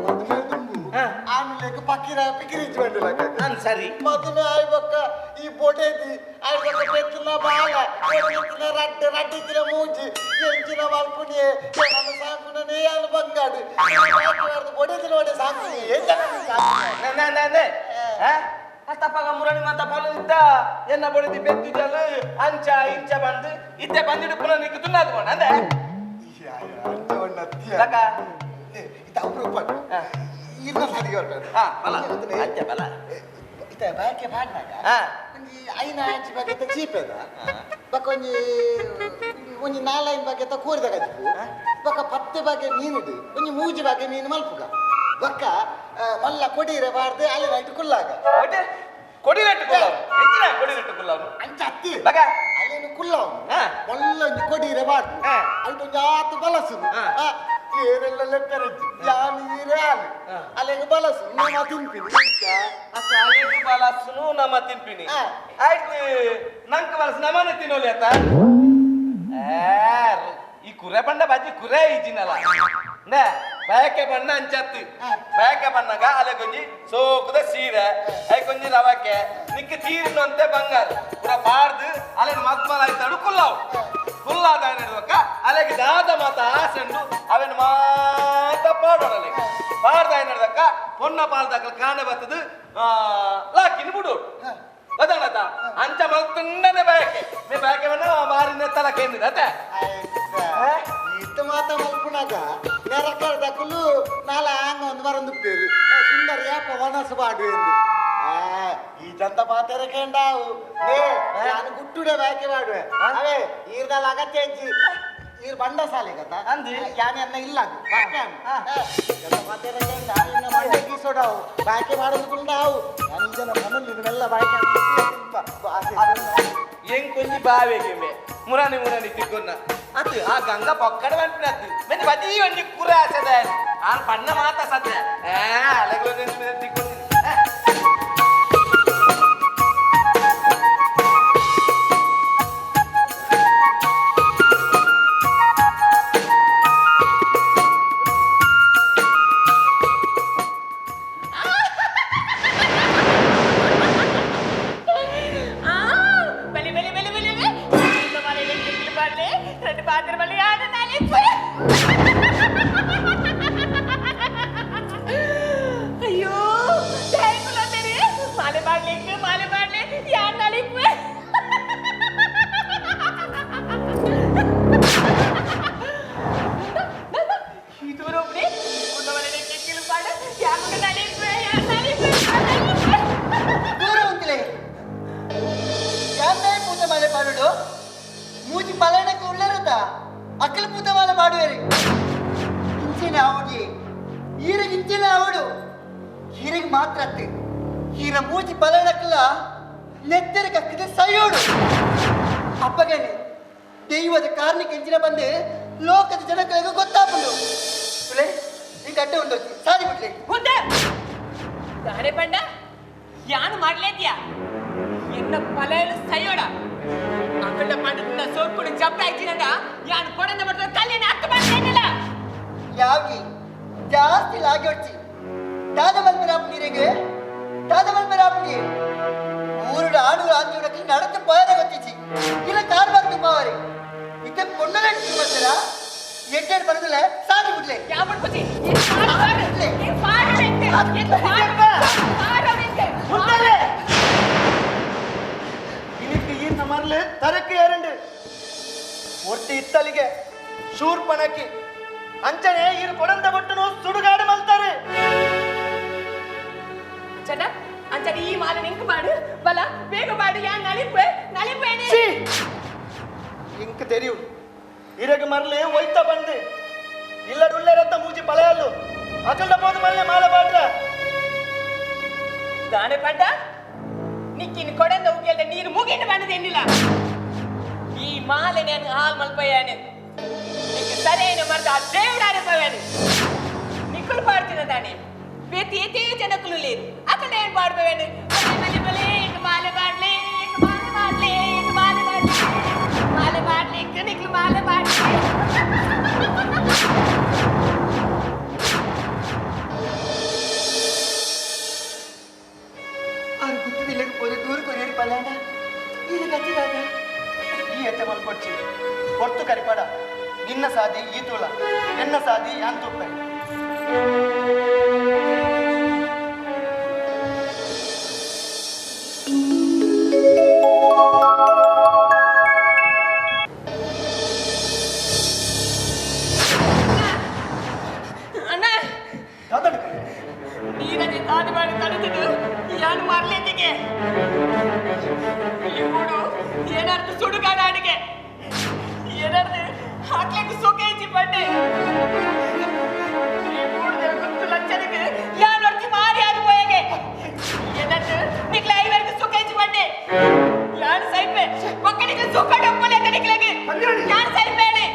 ಮದುವೆ ದುಂಬು ಆಮೇಲೆ ಪಕ್ಕಿರ ಪಿಕಿರಿಜ್ ಬಂದಿಲ್ಲ ಸರಿ ಮದುವೆ ಆಯ್ಬಕ್ಕ ಈ ಬೋಟೇದಿ ಆಯ್ಬಕ್ಕ ಬೆತ್ತಿನ ಬಾಲ ಬೆತ್ತಿನ ರಡ್ಡೆ ರಡ್ಡಿತ್ತಿನ ಮೂಜಿ ಎಂಚಿನ ಮಲ್ಪುನಿ ನನ್ನ ಸಾಕುನೇ ಯಾನು ಬಂಗಾಡು ಬೋಟೇದಿನ ಒಡೆ ಸಾಕು ಏನ್ ತಪ್ಪಾಗ ಮುರಣಿ ಮಾತ ಪಾಲಿದ್ದ ಎನ್ನ ಬಡಿದಿ ಬೆತ್ತಿದ್ದಲು ಅಂಚ ಇಂಚ ಬಂದು ಇತ್ತೆ ಬಂದಿಡು ಪುನಃ ನಿಕ್ಕು ತುನ್ನಾದು ಅಂದೆ ಇದು ಅಪರೂಪ ಇನ್ನ ಸರಿಗೆ ಹೊರಟು ಅಂಚೆ ಬಲ ಇತ್ತ ಬಾಕೆ ಬಾಡ್ನಾಗ ಒಂಜಿ ಐನ ಆಂಚಿ ಬಗ್ಗೆ ಚೀಪೇದ ಬಕ್ಕ ಒಂಜಿ 4 ಬಗ್ಗೆ ಕೋರಿದ ಗಜ್ಜು ಬಕ್ಕ 10 ಬಗ್ಗೆ ಮೀನುಡು ಒಂಜಿ ಮೂಜಿ ಬಗ್ಗೆ ಮೀನು ಮಲ್ಪುಗ ಬಕ್ಕ ಮಲ್ಲ ಕೊಡಿರೆ ಬಾರ್ದೆ ಅಲ್ಲಿ ನೈಟ್ ಕುಲ್ಲಾಗ ಕೊಡಿರೆಟ್ಟು ಕುಲ್ಲಾವು ಹೆಚ್ಚಿನ ಕೊಡಿರೆಟ್ಟು ಕುಲ್ಲಾವು ಅಂಚ ಅತ್ತಿ ಬಗ ಅಲ್ಲೇನು ಕುಲ್ಲಾವು ಮಲ್ಲ ಒಂಜಿ ಕೊಡಿರೆ ಬಾರ್ದು ಅಲ್ಲಿ ಒಂಜಿ ಆತು ಬಲಸು ಏರೆಲ್ಲ ಲೆಕ್ಕರಜ್ಜಿ ಯಾನು ಈರೆ ಆಲು ಅಲ್ಲಿಗೆ ಬಲಸು ನಮ್ಮ ತಿಂಪಿನಿ ಅತ್ತ ಅಲ್ಲಿಗೆ ಬಲಸುನು ನಮ್ಮ ತಿಂಪಿನಿ ಆಯ್ತು ನಂಗೆ ಬಲಸು ನಮ್ಮನೆ ತಿನ್ನೋಲಿ ಅತ್ತ ಈ ಕುರೆ ಬಂಡ ಬಾಜಿ ಕುರೆ ಈಜಿನಲ್ಲ ನೇ ಬೇಕೆ ಬಣ್ಣ ಅಂಚತ್ತಿ ಬೇಕೆ ಬಣ್ಣಗ ಅಲೆ ಕೊಂಜಿ ಸೋಕುದ ಸೀರೆ ಐ ಕೊಂಜಿ ರವಕ್ಕೆ ನಿಕ್ಕೆ ತೀರಿನ ಅಂತೆ ಬಂಗಾರ ಪೂರ ಬಾರ್ದು ಅಲೆ ಮಗ್ಮಲ ಆಯ್ತಾಡು ಕುಲ್ಲಾವು ಕುಲ್ಲಾದ ಏನಿಡುವಕ್ಕ ಅಲೆಗೆ ದಾದ ಮಾತ ಆಸೆಂಡು ಅವೇನು ಮಾತ ಪಾಡೋಡಲೆ ಪಾಡ್ದ ಏನಿಡ್ದಕ್ಕ ಪೊನ್ನ ಪಾಲ್ದಾಕಲ್ ಕಾಣೆ ಬರ್ತದು ಲಾಕಿನ ಬಿಡು ಗೊತ್ತಾಗತ್ತ ಅಂಚ ಮಲ್ತುಂಡನೆ ಬೇಕೆ ನೀ ಬೇಕೆ ಬಣ್ಣ ಮಾರಿನ ತಲ ಕೇಂದ್ರತೆ ಇತ್ತು ಮಾತ ಮಲ್ಪುನಾಗ ನೆರಕರ್ದ ಕುಲ್ಲು ನಾಲ ಆಂಗ ಒಂದು ಮರಂದು ಪೇರು ಸುಂದರ ಯಾಪ ವನಸು ಬಾಡು ಎಂದು ಈ ಜಂತ ಪಾತೆರ ಕೇಂಡಾವು ನಾನು ಗುಟ್ಟುಡೆ ಬಾಕಿ ಮಾಡುವೆ ಅವೇ ಈರ್ದಲ್ಲ ಅಗತ್ಯ ಇಜ್ಜಿ ಈರ್ ಬಂಡ ಸಾಲೆ ಕಥ ಅಂದು ಯಾನೆ ಅನ್ನ ಇಲ್ಲ ಜಂತ ಪಾತೆರ ಕೇಂಡ ಇನ್ನ ಮಂಡೆ ಗೀಸೋಡಾವು ಬಾಕಿ ಮಾಡೋದು ಕುಂಡಾವು ನಾನು ಜನ ಮನಲ್ಲಿ ಇವೆಲ್ಲ ಬಾಕಿ ಏನ್ ಕೊಂಜಿ ಬಾವೆಗೆ ಮೇ ಮುರಾನಿ ಮುರಾನಿ ತಿಕ್ಕೊನ್ನ ಅದು ಆ ಗಂಗಾ ಪಕ್ಕಡ ಬಂದ್ಬಿಡತ್ತು ಮತ್ತೆ ಬದಿ ಒಂಜಿ ಕುರ ಆಸದ ಆ ಬಣ್ಣ ಮಾತ ಸದ್ಯ ಅಲೆಗಳು ತಿಕ್ಕೊಂಡು ಅಯ್ಯೋ ಮಾಲೆ ಮಾಡ್ಲಿ ಯಾರು ನಾಳಿಕ್ವೆ ಇದೂರೊಬ್ರಿ ಕಿಕ್ಕಿಲು ಪಾಡ ಯಾರು ನಾಳಿಕ್ವೆ ದೂರ ಉಂಟಲೆ ಯಾರೇ ಪೂಜೆ ಮಾಲೆ ಪಾಡು ಮೂಜಿ ಪಲಾಣಕ್ಕೆ ಉಳ್ಳರದ ಅಕ್ಕಲ ಪೂಜೆ ಮಾಲೆ ಮಾಡುವೇರಿ ಇಂಚಿನ ಅವಡಿ ಈರಿಗೆ ಇಂಚಿನ ಅವಡು ಈರಿಗೆ ಮಾತ್ರ ಅತ್ತೆ ಈರ ಮೂಜಿ ಪಲಾಣಕ್ಕಲ್ಲ ನೆತ್ತೆರ ಕಕ್ಕಿದೆ ಸೈಯೋಡು ಅಪ್ಪಗೇನೆ ದೈವದ ಕಾರಣಕ್ಕೆ ಎಂಚಿನ ಬಂದೆ ಲೋಕದ ಜನಗಳಿಗೆ ಗೊತ್ತಾಗ್ಬಿಡು ತುಳೆ ಈ ಗಡ್ಡೆ ಉಂಟು ಸಾರಿ ಬಿಟ್ಲೆ ಮುಂದೆ ದಾರೆ ಪಂಡ ಯಾನು ಮಾಡ್ಲೇದ್ಯಾ ಎನ್ನ ಪಲೆಯಲು ಸೈಯೋಡ ಅಂಗಡ ಪಂಡದಿಂದ ಸೋರ್ಕೊಂಡು ಜಪ್ಪ ಆಯ್ತಿನಂದ ಯಾನು ಕೊಡಂದ ಮಾಡಿದ್ರೆ ಕಲ್ಲಿನ ಅರ್ಥ ಮಾಡ್ತೇನಿಲ್ಲ ಯಾಗಿ ಜಾಸ್ತಿ ಲಾಗಿ ಹೊಡ್ಸಿ ದಾದಮಲ್ಪರಾಪನಿಗೆ ದಾದಮಲ್ಪರಾಪನಿ ಊರುಡ ಆಡು ಆಂಜೂಡಕ್ಕೆ நடந்து போயத ಗೊತ್ತಿಸಿ ಇಲ್ಲ ಕಾರ್ಬಾರ್ ತುಂಬಾವರಿ ಇತ್ತೆ ಪೊಣ್ಣಲೆ ತಿಮ್ಮಂತರ ಎಡ್ಡೆಡ್ ಬರದಲ್ಲ ಸಾರಿ ಬಿಡ್ಲೆ ಯಾವ ಮಾಡ್ಕೋತಿ ಈ ಪಾಡಲೆ ಮುಂದಲೆ ಇನಿಕ್ಕೆ ಈ ನಮರ್ಲೆ ತರಕ್ಕೆ ಎರண்டு ಒಟ್ಟಿ ಇತ್ತಲಿಗೆ ಶೂರ್ಪಣಕ್ಕೆ ಅಂಚನೆ ಇರು ಕೊಡಂದ ಬಟ್ಟನು ಸುಡುಗಾಡು ಮಲ್ತಾರೆ கழிப்பேனே ఇంక తెలియు ఇరగ మరలే ఒయిత బండి ఇల్లడుల్లే రత్త మూచి పలయాలు అక్కడ పోదు మళ్ళీ మాల పాట్రా ದಾನೆ ಪಂಡ ನಿಕ್ಕಿನ ಕೊಡೆಂದ ಉಗ್ಗೆಲ್ದ ನೀರು ಮುಗಿಂಡು ಬಂದದ ಎನ್ನಿಲ್ಲ ಈ ಮಾಲೆ ನಾನು ಹಾಲ್ ಮಲ್ಪಯ್ಯಾನೆ ನಿಕ್ಕೆ ಸರಿಯೇನು ಮರ್ದ ಆ దేవుడు ఆడిపోయాను నిక్కులు పాడుతున్నదాన్ని ప్రతి ఏతే జనకులు లేరు అక్కడ నేను పాడిపోయాను ఇంక మాల పాడలే ఇంక మాల పాడలే ఇంక మాల పాడలే మాల పాడలే ఇంక నిక్కులు మాల పాడలే ఆరు గుర్తు తెలియకపోతే దూరు కొనేది పలానా ఇది గచ్చిదాక ఈ ఎత్తే మల్కొచ్చి పొట్టు కరిపడ నిన్న సాది ఈతుల ఎన్న సాది యాంతుప్పై ಅಣ್ಣ ನೀರನೆ ತಾಡಿ ಮಾಡಿ ತಡೆದಿದ್ದು ಯಾನು ಮರ್ಲೇತಿಗೆ ఇప్పుడు ఏనాడు సుడుగాడానికి ఏనాడు ಹಾಕ್ಲಿಕ್ಕೆ ಸೊಕೇಜಿ ಪಡ್ಡೆ ఇప్పుడు గుర్తు లచ్చనికి యాను వచ్చి మారి ఆగిపోయాగే ఏనాడు నీకు లైవరికి సొకేజి పడ్డే యాను సైపే ఒక్కడికి సుఖడ ఒక్కలేక నీకులకి యాను సైపేనే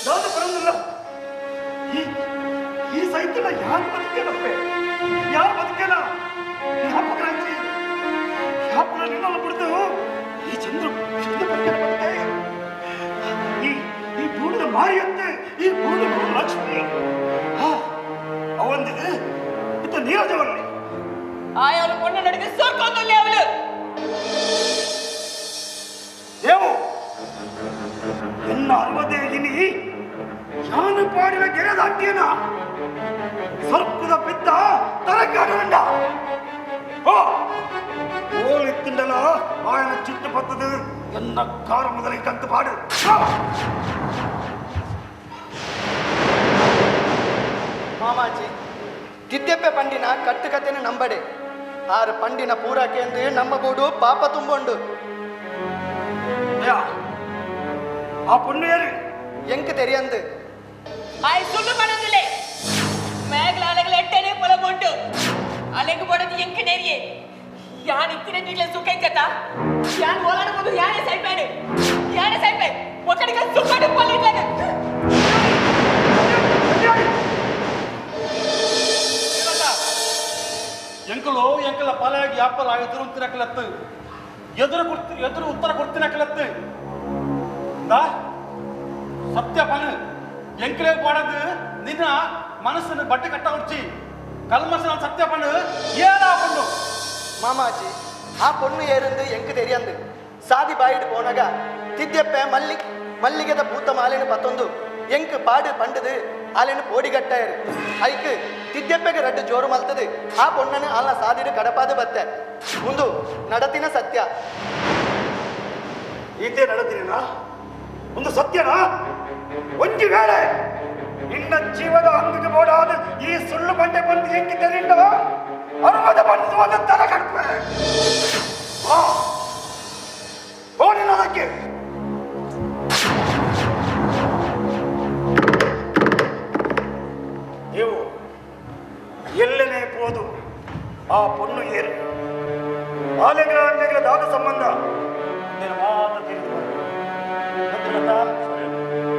ನಾನು ಬರೋದಿಲ್ಲ ಈ ಸೈತನ ಯಾರು ಬದುಕೇನಪ್ಪೆ ಯಾರು ಬದುಕೇನ ಜ್ಞಾಪಕರಾಗಿ ಜ್ಞಾಪಕ ನಿನ್ನನ್ನು ಬಿಡ್ದು ಈ ಚಂದ್ರ ಬದುಕೆ ಈ ಬೂಡಿದ ಮಾರಿಯಂತೆ ಈ ಬೂಡಿದ ಲಕ್ಷ್ಮಿ ಅವಂದಿದೆ ಇತ್ತ ನೀರಜವಲ್ಲಿ ಆಯವರು ಪೊಣ್ಣ ನಡಿಗೆ ಸೋರ್ಕೊಂಡಲ್ಲಿ ಅವಳು ದೇವು ಎನ್ನ ಅರವದೇ ಇನಿ ಯಾನು ಪಾಡಿನ ಗೆರೆ ದಾಟಿಯನ ಸರ್ಪದ ಬಿದ್ದ ತರಕಾಡುಂಡ ಓಲಿತ್ತಿಂಡಲ ఆయన ಚಿಟ್ಟು ಬತ್ತದು ಎನ್ನ ಕಾರ ಮೊದಲ ಕಂತು ಪಾಡು ಮಾಮಾಜಿ ತಿದ್ದೆಪ್ಪೆ ಪಂಡಿನ ಕಟ್ಟುಕತೆನ ನಂಬಡೆ ಆರು ಪಂಡಿನ ಪೂರಕೆಂದು ನಮ್ಮ ಗೂಡು ಪಾಪ ತುಂಬೋಂಡು ಆ ಪುಣ್ಯ ಯಾರು ಎಂಕ ತೆರಿಯಂದು ஆய் சொல்லு பண்ணதில்லை மேகல அழகுல எட்டனே போல கொண்டு அழகு போனது எங்க நெறியே யான் இத்தனை நீங்கள சுக்கைச்சதா யான் ஓலாட போது யானே சைப்பேடு யானே சைப்பே ஒக்கடிக்க சுக்கடு போலிட்லங்க ಎಂಕಲು ಎಂಕಲ ಪಾಲಾಗಿ ಯಾಪಲ ಎದುರು ತಿನ್ನಕಲತ್ತು ಎದುರು ಉತ್ತರ ಕೊಡ್ತಿನಕಲತ್ತು ಸತ್ಯ ಪಣ ಎಂಕಲೇ ಪಾಡದು ನಿನ್ನ ಮನಸ್ಸನ್ನು ಬಟ್ಟೆ ಕಟ್ಟ ಉಚ್ಚಿ ಕಲ್ಮಸನ ಸತ್ಯ ಪಣ ಏನಾಕೊಂಡು மாமாஜி ஆ பொண்ணு ஏருந்து எங்க தெரியாது சாதி பாயிட்டு போனாக தித்தியப்ப மல்லிகத பூத்த மாலைன்னு பத்தொந்து எங்க பாடு பண்டுது ஆலைன்னு போடி கட்டாயிரு ஐக்கு தித்தியப்பக்கு ரெண்டு ஜோರು ಮಲ್ತದು ಆ பொண்ணನ್ನು ಆಲ ಸಾದಿಡು ಕಡಪಾದು ಬತ್ತೆ ಮುಂದು ನಡತಿನ ಸತ್ಯ ಈತೆ ನಡತಿನ ಒಂದು ಸತ್ಯನಾ ಒಂಜಿ ವೇಳೆ ನಿನ್ನ ಜೀವದ ಅಂಗಿಗೆ ಬೋಡಾದ ಈ ಸುಳ್ಳು ಬಂಡೆ ಬಂದು ಹೆಂಗೆ ತೆರೆಂಡ ಅರುವದ ಬಂದು ತರ ಕಟ್ವೆ ಓಡಿನದಕ್ಕೆ ನೀವು ಎಲ್ಲನೇ ಪೋದು ಆ ಪೊಣ್ಣು ಏರು ಆಲೆಗಳ ದಾದ ಸಂಬಂಧ ನಿನ್ನ ಮಾತು ತಿಳಿದು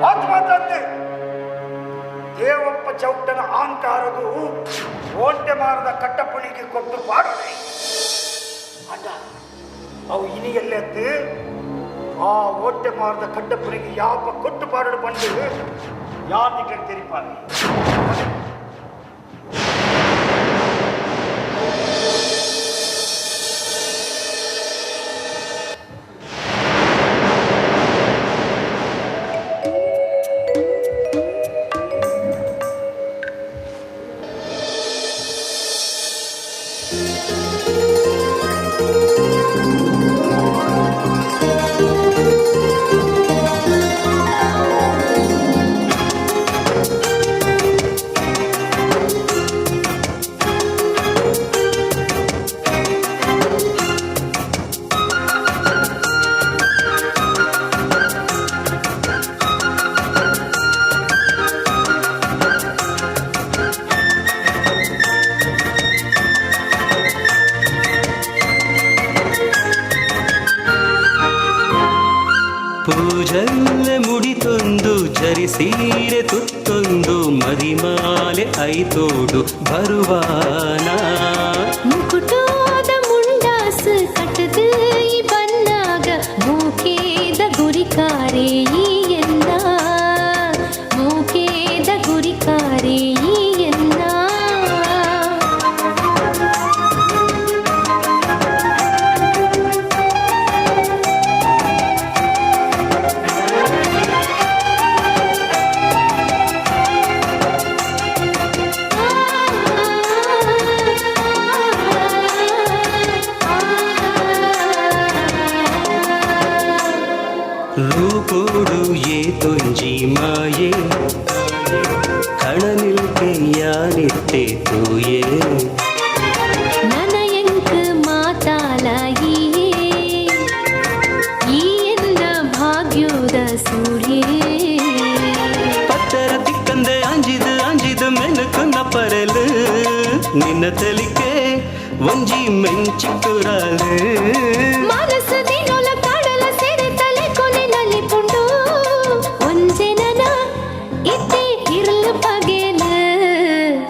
ಮಾತು ಮಾತಾಡ್ತೆ ದೇವಪ್ಪ ಚೌಟನ ಅಹಂಕಾರದು ಓಂಟೆ ಮಾರದ ಕಟ್ಟಪುಳಿಗೆ ಕೊಟ್ಟು ಪಾಡೋಣ ಅಡ್ಡ ಅವು ಇನಿಯಲ್ಲೆದ್ದು ಆ ಓಂಟೆ ಮಾರದ ಕಟ್ಟಪುಳಿಗೆ ಯಾಪ ಕೊಟ್ಟು ಪಾಡೋಡು ಬಂದು ಯಾರಿಗೆ ತೆರಿಪಾಲಿ ಪೂಜಲ್ಲೆ ಮುಡಿತೊಂದು ಜರಿಸೀರೆ ತುತ್ತೊಂದು ಮರಿಮಾಲೆ ಐತೋಡು ಬರುವಾನ ಮುಕುಟೋದ ಮುಂಡಾಸ ಕಟ್ಟದು ಈ ಬನ್ನಾಗ ಮೂಕೇದ ಗುರಿಕಾರೆ ಈ ಎನ್ನ ಮೂಕೇದ ಗುರಿಕಾರೆ ಈ ಎನ್ನ ರೂಪೋಡು ಏ ತೊಂಜಿ ಮಾಯೆ ಕಣನಿಲ್ಕೆ ಯಾನಿತ್ತೆ ತೂಯೇ ನನಯಂಕ ಮಾತಾಲಾಗಿಯೇ ಈ ಎಲ್ಲ ಭಾಗ್ಯೋದ ಸೂರ್ಯೇ ಪತ್ತರ ತಿಕ್ಕಂದೆ ಅಂಜಿದು ಮೆನಕು ನಪರಲು ನಿನ್ನ ತಲಿಕೆ ಒಂಜಿ ಮೆಂಚಿಕುರಾಲು ಮನಸ್ಸು ದಿನೊಲ ಕಾಡಲ ಸೇರೆ ತಲೆ ಕೊನೆ ನಲಿಪುಂಡು ಒಂಜೆನನ ಇದ್ದೆ ಇರಲು ಬಗೆಲ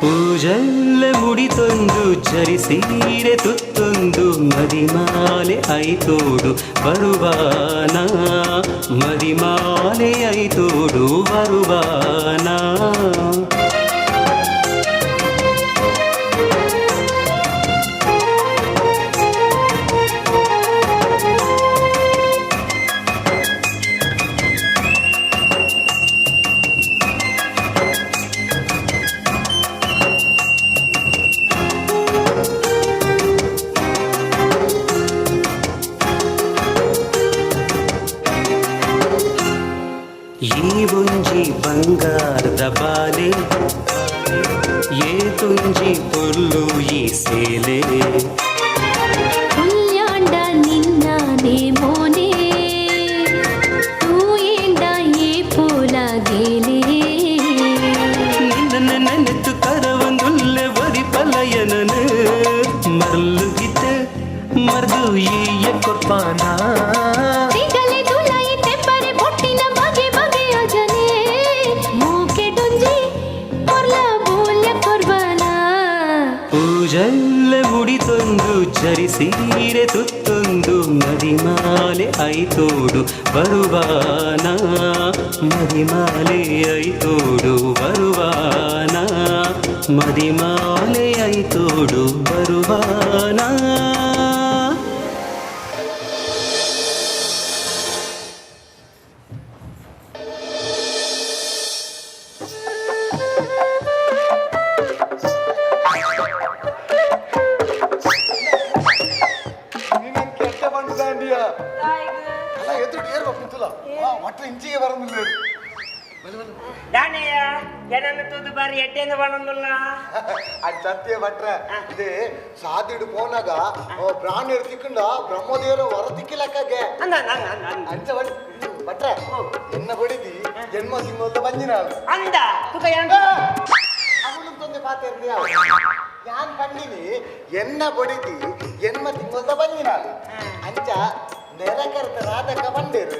ಪೂಜಲ್ಲೆ ಮುಡಿತೊಂದು ಚರಿಸೀರೆ ತುತ್ತೊಂದು ಮರಿಮಾಲೆ ಐತೋಡು ಬರುವಾನ ಮರಿಮಾಲೆ ಐತೋಡು ಬರುವಾನ ಈ ಒಂಜಿ ಬಂಗಾರದ ಬಾಲೆ ಏ ತುಂಜಿ ಪೊರ್ಲು ಈ ಸೇಲೆ ಹುಲ್ಯಾಂಡ ನಿನ್ನಾನೆ ಮೋನೆ ತೂ ಏಂಡ ಏ ಪೋಲ ಗೇಲೆ ನಿನ್ನ ನೆನೆತು ಕರವೊಂದುಲ್ಲೆ ಒರಿ ಪಲಯನನು ಮರ್ಲುಗಿತ ಮರ್ದು ಈಯ ಕೊಪ್ಪಾನ ತಿಗಲೆ ದುಲೈ ತೆಪ್ಪರೆ ಬೊಟ್ಟಿನ ಬಗೆ ಬಗೆಯ ಜನೆ ಮೂಕೆ ಡೊಂಜಿ ಪೊರ್ಲ ಬೋಲ್ಯ ಕೊರ್ಬಾನ ಪೂಜಲ್ಲೆ ಮುಡಿತೊಂದು ಚರಿಸೀರೆ ತುತ್ತೊಂದು ಮರಿಮಾಲೆ ಐತೋಡು ಬರುವಾನ ಮರಿಮಾಲೆ ಐತೋಡು ಬರುವಾನ ಮರಿಮಾಲೆ ಐತೋಡು ಬರುವಾನ ಇಂಚಿಗೆ ಬರೋದಿಲ್ಲ ದಾನಿಯ ಏನನ್ನು ತೂದು ಬಾರಿ ಎಟ್ಟೆಂದು ಬರೋದಿಲ್ಲ ಅದು ಸತ್ಯ ಭಟ್ರ ಇದು ಸಾದಿಡು ಪೋನಾಗ ಪ್ರಾಣಿ ತಿಕ್ಕೊಂಡ ಬ್ರಹ್ಮದೇವರ ಹೊರ ತಿಕ್ಕಿಲಕ್ಕಾಗೆ ಅಂಚ ಭಟ್ರ ಎನ್ನ ಬಡಿದಿ ಜನ್ಮ ತಿಂಗಳ ಬಂಜಿನಾಳು ಅಂದ ತುಕ ಅವನು ತೊಂದೆ ಪಾತ್ರ ಯಾನ್ ಕಂಡಿನಿ ಎನ್ನ ಬಡಿದಿ ಜನ್ಮ ತಿಂಗಳ ಬಂಜಿನಾಳು ಅಂಚ ನೆರಕರ್ತ ರಾಧಕ ಬಂಡೇರು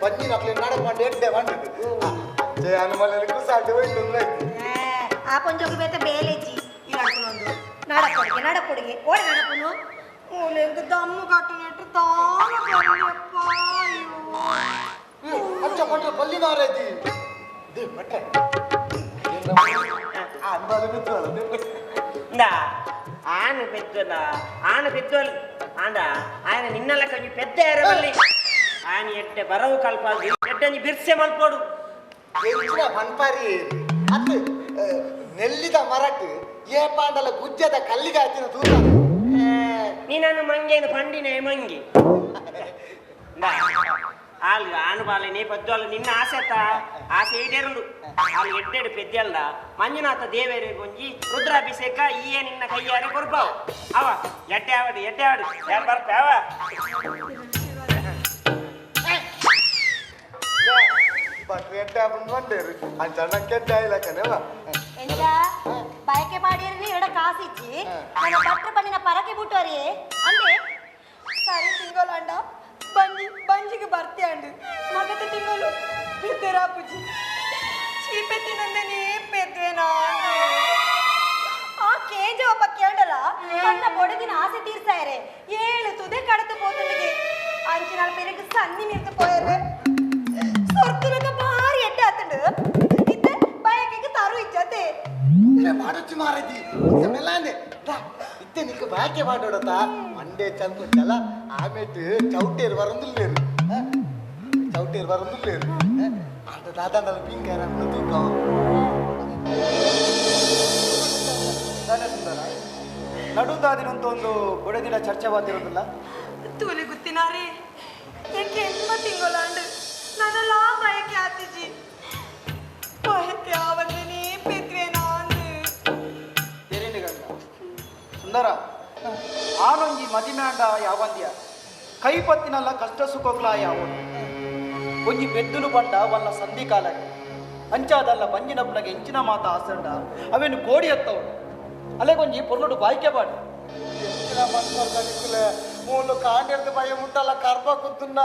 ಬಂಜಿನಕ್ಲೆ ನಡಕೊಂಡು ಎಡ್ಡೆ ಬಂಡದು ಹನುಮಲ್ಲೂ ಸಾಧ್ಯ ಹೋಯ್ತು ಆ ಪಂಜೋಗಿ ಬೇತ ಬೇಲೆಜ್ಜಿ ಇರಾಡ್ಕೊಂಡು ನಡಪೊಡಿಗೆ ನಡಪೊಡಿಗೆ ಓಡಿ ನಡಪನು ಓಲೆಂಗ ದಮ್ಮು ಕಟ್ಟಿನಟ್ಟು ತಾಳಪ್ಪ ಅಚ್ಚ ಪಟ್ಟ ಪಲ್ಲಿನವರೈತಿ ದೇ ಪಟ್ಟ ಅನ್ಬಾಲು ಬಿತ್ತು ಆನು ಪೆದ್ದನ ಆನು ಪೆದ್ದಲು ಆಂಡ ఆయన నిన్నల కొంచెం పెద్ద ఎరవల్లి ఆయన ఎట్టే బరవు కల్పాలి ఎట్టని బిర్సె మల్పోడు ಪನ್ಪಾರಿ ಅದು ನೆಲ್ಲಿದ ಮರಕ್ಕೆ ಏ ಪಾಂಡಲ ಗುಜ್ಜದ ಕಲ್ಲಿಗೆ ಹಚ್ಚಿನ ತೂತ ನೀನನ್ನು ಮಂಗೇನು ಪಂಡಿನೇ ಮಂಗಿ వాళ్ళు ఆనుబాలని పెద్దవాళ్ళు నిన్న ఆశత ఆశ ఏడేరుండు వాళ్ళు ఎడ్డేడు పెద్దల్ద మంజునాథ దేవేరే గుంజి రుద్రాభిషేక ఈయే నిన్న కయ్యారే కొరపావు అవ ఎట్టావాడు ఏర్పడతావా ಎಂತ ಬಯಕೆ ಮಾಡಿರಿ ಎಡ ಕಾಸಿಚ್ಚಿ ನನ್ನ ಬಟ್ರೆ ಪಣ್ಣಿನ ಪರಕೆ ಬಿಟ್ಟೋರಿ ಅಂದೆ ಸರಿ ತಿಂಗೋಲಂಡ ಬಂಜಿಗೆ ಬರ್ತ್ಯಾಂಡು ಮಗತ ತಿಂಗಳು ಪೆದ್ದರಾಪುಜಿ ಚೀಪೆತ್ತಿನಂದನೇ ಪೆದ್ವೇನಾ ಆ ಕೇಜ ಒಬ್ಬ ಕೇಳಲ್ಲ ನನ್ನ ಬೊಡಗಿನ ಆಸೆ ತೀರ್ಸಾಯರೆ 7 ತುದೆ ಕಡತು போத்துண்டிಗೆ ಅಂಚಿನ ಪೆರಗ ಸನ್ನಿ ನಿಂತು போயರೆ சொர்க்கலக ಭಾರಿ ಎಟ್ಟೆ ಆತಂಡು ಇತ್ತೆ ಬಯಕೆಗೆ ತಾರು ಇಜ್ಜತೆ ಮಾಡಚ್ಚು ಮಾರದಿ ಮೆಲಾನೆ ಇತ್ತೆ ನಿಕ್ಕ ಬಾಕೆ ಮಾಡೋಡತಾ ಮಂಡೆ ಚಂದ ಆಮೇಲೆ ಚೌಟೇರು ಬರಂದಿಲ್ಲೇರು ಅಂತ ದಾದಾಂಡಲ ಪಿಂಗಾರ ನಡುದಾದಿನಂತ ಒಂದು ಬುಡದಿನ ಚರ್ಚೆವಾದಿರೋದಿಲ್ಲ ತೂಲಿ ಗುತ್ತಿನಾರಿ ಯಾಕೆ ಎಂತ ತಿಂಗಳಾಂಡು ನನ್ನಲ್ಲ ಬಯಕೆ ಆತಿಜಿ ಬಯಕೆ ಆವಂದಿನೇ ಪೆದ್ವೇನಾ ಅಂದು ಸುಂದರ ಆನೊಂಜಿ ಮದಿಮ್ಯಾಂಡ ಯಾವಂದ್ಯ ಕೈಪತ್ತಿನಲ್ಲ ಕಷ್ಟ ಸುಖಗಳ ಯಾವನು ಒಂಜಿ ಬೆದ್ದುಲು ಬಂಡ ವಲ್ಲ ಸಂಧಿ ಕಾಲಗೆ ಅಂಚಾದಲ್ಲ ಬಂಜಿನಪ್ಪನಗೆ ಹೆಂಚಿನ ಮಾತ ಆಸಂಡ ಅವೇನು ಕೋಡಿ ಎತ್ತವಳು ಅಲೆಗೊಂಜಿ ಪೊರ್ಲುಡು ಬಾಯ್ಕೆ ಬಾಡಿ ಮೂಲು ಕಾಂಡಿರ್ದು ಭಯ ಮುಟ್ಟಲ್ಲ ಕರ್ಪ ಕೂತುಂಡ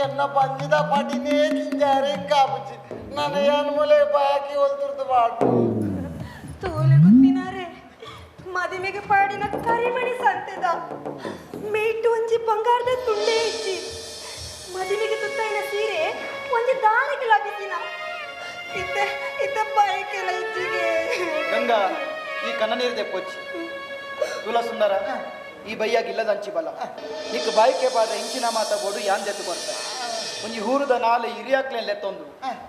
ಎನ್ನ ಬಂದಿದ ಪಡಿನೇ ತಿಂಜಾರೆ ಕಾಬುಚ್ಚಿ ನನ್ನ ಏನ್ ಮೂಲೆ ಬಾಕಿ ಹೊಲ್ತಿರ್ದು ಬಾಡು ತೋಲೆ ಗುತ್ತಿನಾರೆ ಮದಿಮೆಗೆ ಪಾಡಿನ ಕರಿಮಣಿ ಸಂತೆದ ಮೇಟು ಒಂಜಿ ಬಂಗಾರದ ತುಂಡೆ ಇಚ್ಚಿ ಮದಿಮೆಗೆ ತುತ್ತೈನ ಸೀರೆ ಒಂಜಿ ದಾರಿಗೆ ಲಭಿಸಿನ ಇತ್ತ ಬಯಕೆಲ್ಲ ಇಚ್ಚಿಗೆ ಗಂಗಾ ಈ ಕನ್ನ ನೀರು ತೆಪ್ಪೊಚ್ಚಿ ತುಲ ಸುಂದರ ಈ ಬೈಯಾಗ ಇಲ್ಲದ ಹಂಚಿ ಬಲ ನಿಕ್ ಬಾಯ್ಕೆ ಬಾದ ಇಂಚಿನ ಮಾತ ಬೋಡು ಯಾನ್ ಜೆತ್ತು ಬರ್ತಾರೆ ಒಂಜಿ ಹೂರದ ನಾಲೆ ಹಿರಿಯಾಕ್ಲೆ ಲೆತ್ತೊಂದು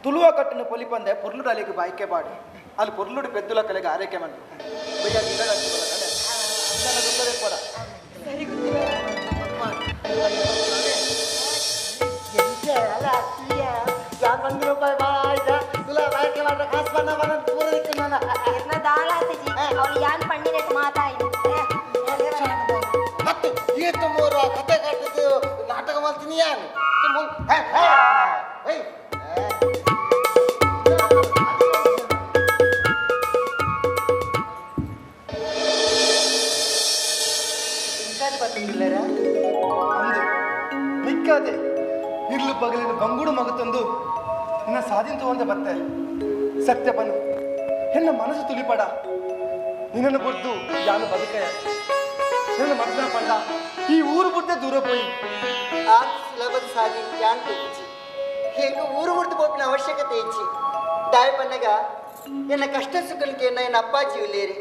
ತುಳುವ ಕಟ್ಟಿನ ಪೊಲಿಪಂದೆ ಪೊರ್ಲುಡು ಅಲ್ಲಿಗೆ ಬಾಯ್ಕೆ ಬಾಡಿ ಅಲ್ಲಿ ಪೊರ್ಲುಡು ಪೆದ್ದುಲ ಕಲೆಗೆ ಆರೈಕೆ ಮಾಡಿ ಬೈಯಾಗ ಇಲ್ಲದ ಹಂಚಿ ಬಲ ಕಡೆ ಇದನ್ನ ದುಂಬದೆ ಕೊಡ ಸರಿ ಗುತ್ತಿನಾರೆ ಯಾನ್ 1 ರೂಪಾಯಿ ಬಾಯ್ದ ತುಲ ಬಾಯ್ಕೆ ಮಾಡ್ರೆ ಕಾಸು ಬಣ್ಣ ಬಣ್ಣ ಪೂರ ದಿಕ್ಕು ನನ್ನ ಎನ್ನ ದಾಳಾತಿಜಿ ಅವ್ರು ಯಾನ್ ಪಂಡಿನೆಟ್ ಮಾತಾಯಿನು ಮತ್ತೆ ಈತು ಮೂರು ಕತೆ ಕಟ್ಟಿದ್ದು ನಾಟಕ ಮಾಡ್ತೀನಿ ಯಾನು ನಿಕ್ಕದೆ ಇರ್ಲು ಬಗಲಿನ ಬಂಗುಡು ಮಗ ತಂದು ನಿನ್ನ ಸಾಧಿಂತು ಅಂತ ಬರ್ತೆ ಸತ್ಯ ಬನ್ನು ಹೆಣ್ಣ ಮನಸ್ಸು ತುಳಿಪಡ ನಿನ್ನನ್ನು ಬಿಟ್ಟು ಯಾನು ಬದುಕಯ ನನ್ನ ಮದ್ನ ಪಂಡ ಈ ಊರು ಬಿಟ್ಟೆ ದೂರ ಪೋಯಿ ಆ ಸುಲಭದ ಸಾಗಿ ಯಾನ್ ತೆಗಿಚ್ಚಿ ಹೆಂಗ ಊರು ಬಿಟ್ಟು ಪೋಪಿನ ಅವಶ್ಯಕತೆ ಇಚ್ಚಿ ದಾಯ ಪನ್ನಗ ಎನ್ನ ಕಷ್ಟ ಸುಖಕ್ಕೆ ಎನ್ನ ಅಪ್ಪಾಜಿ ಉಳ್ಳೇರಿ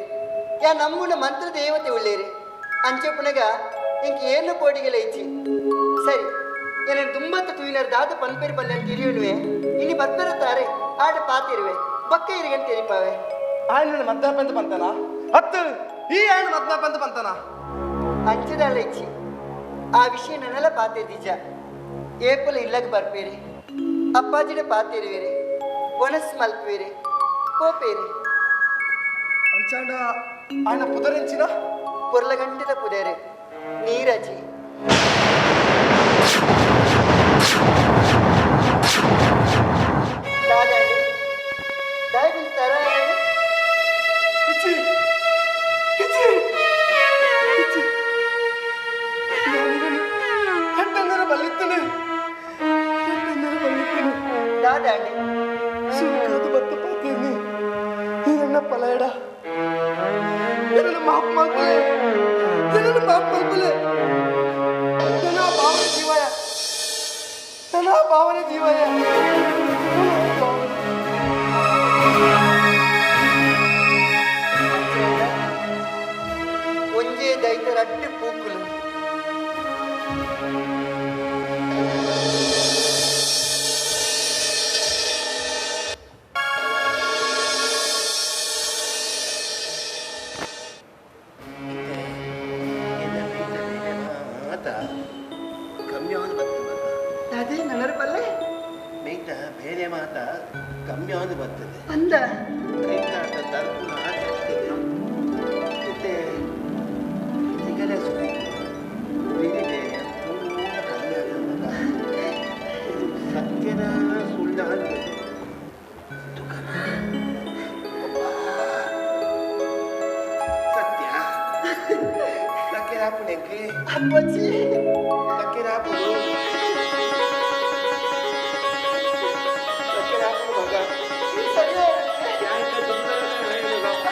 ಯಾ ನಮ್ಮನ ಮಂತ್ರ ದೇವತೆ ಉಳ್ಳೇರಿ ಅಂಚಪ್ಪನಗ ಇಂಕ ಏನು ಪೋಡಿಗೆಲ್ಲ ಇಚ್ಚಿ ಸರಿ ಏನ ತುಂಬತ್ತ ತುಯಿನರ್ ದಾದ ಪನ್ಪೇರಿ ಪಲ್ಲೆ ಅಂತ ಇರಿಯುವೆ ಇನಿ ಬರ್ತಿರುತ್ತಾರೆ ಆಡ ಪಾತಿರುವೆ ಬಕ್ಕ ಇರಿಗೆ ಅಂತ ಇರಿಪಾವೆ ಆಯ್ನ ಮದ್ನಾಪ ಅಂತ ಬಂತಾನ ಹತ್ತು ಈ ಆಯ್ನ ಮದ್ನಾಪ ಅಂತ ಬಂತಾನ ಅಂಚದಲ್ಲ ಇಚ್ಚಿ ಆ ವಿಷಯ ನನ್ನೆಲ್ಲ ಪಾತಿದ್ದೀಜ ಏಪಲ ಇಲ್ಲಗ ಬರ್ಪೇರಿ ಅಪ್ಪಾಜಿನ ಪಾತಿರುವೇರಿ ಒಣಸ್ ಮಲ್ಪೇರಿ ಪೋಪೇರಿ ಅಂಚಾಂಡ ಆಯ್ನ ಪುದರೆಂಚಿನ ಪುರ್ಲಗಂಟದ ಪುದೇರೆ ನೀರಜಿ ದಾದಾಡಿ ದಾಯ ಬಿಲ್ತಾರ ಇಚ್ಚಿ ಇಚ್ಚಿ ಇಚ್ಚಿ ಹೆಟ್ಟಂದರ ಬಲ್ಲಿತ್ತನೆ ದಾದಾಡಿ ಸುಖದು ಬತ್ತ ಪಾತೇನಿ ಇದನ್ನ ಪಲಯಡ ಇದನ್ನ ಮಾಪ್ ಮಾಡ್ಕೊಲೆ ಇದನ್ನ ಮಾಪ್ ಮಾಡ್ಕೊಲೆ ನನ್ನ ಭಾವನೆ ಜೀವಯ ಒಂಜೇ ದೈತರ ಅಟ್ಟಿ ಪೂಕುಲು ಅದೇ ನನ್ನ ಬಲ್ಲೆ ಮೇಯ್ತ ಬೇರೆ ಮಾತ ಕಮ್ಮಿ ಆದ ಬರ್ತದೆ ಅಂದ ಕೈಕಾಟ ತರ್ಪುನ ಆಗ್ತದೆ ಮತ್ತೆ ಸಿಗಲೆ ಸುದ್ದಿ ಬೇರೆ ಬೇರೆ ಪೂರ್ಣ ಕಮ್ಮಿ ಆಗಿದೆ ಸತ್ಯನ ಸುಳ್ಳ ಸತ್ಯ Kira apa lagi? Apa sih? Kira apa lu? Kira apa lu baga? Saya. Yang kedua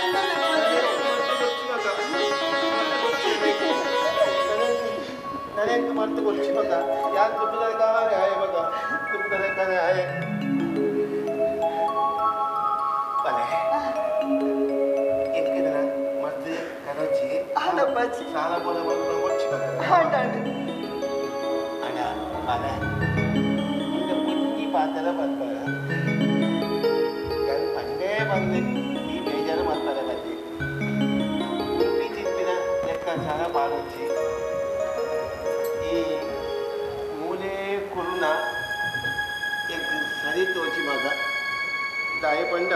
Naren तुम्हारे तो कुछ बता यार तुम तो कहाँ है बता तुम तो कहाँ है पले इनके ना मत करो जी Ana baci. साला बोले बोले कुछ बता Ana. Ana पले इनके पुण्य पातला बता kan pandai bandi ini bejar mata ada lagi ini tidak lekkan cara baru sih ಈ ಮೂಲೆ ಕುರುನ एक ಸರಿ ತೋಚಿ ಮಗ ದಾಯ ಪಂಡ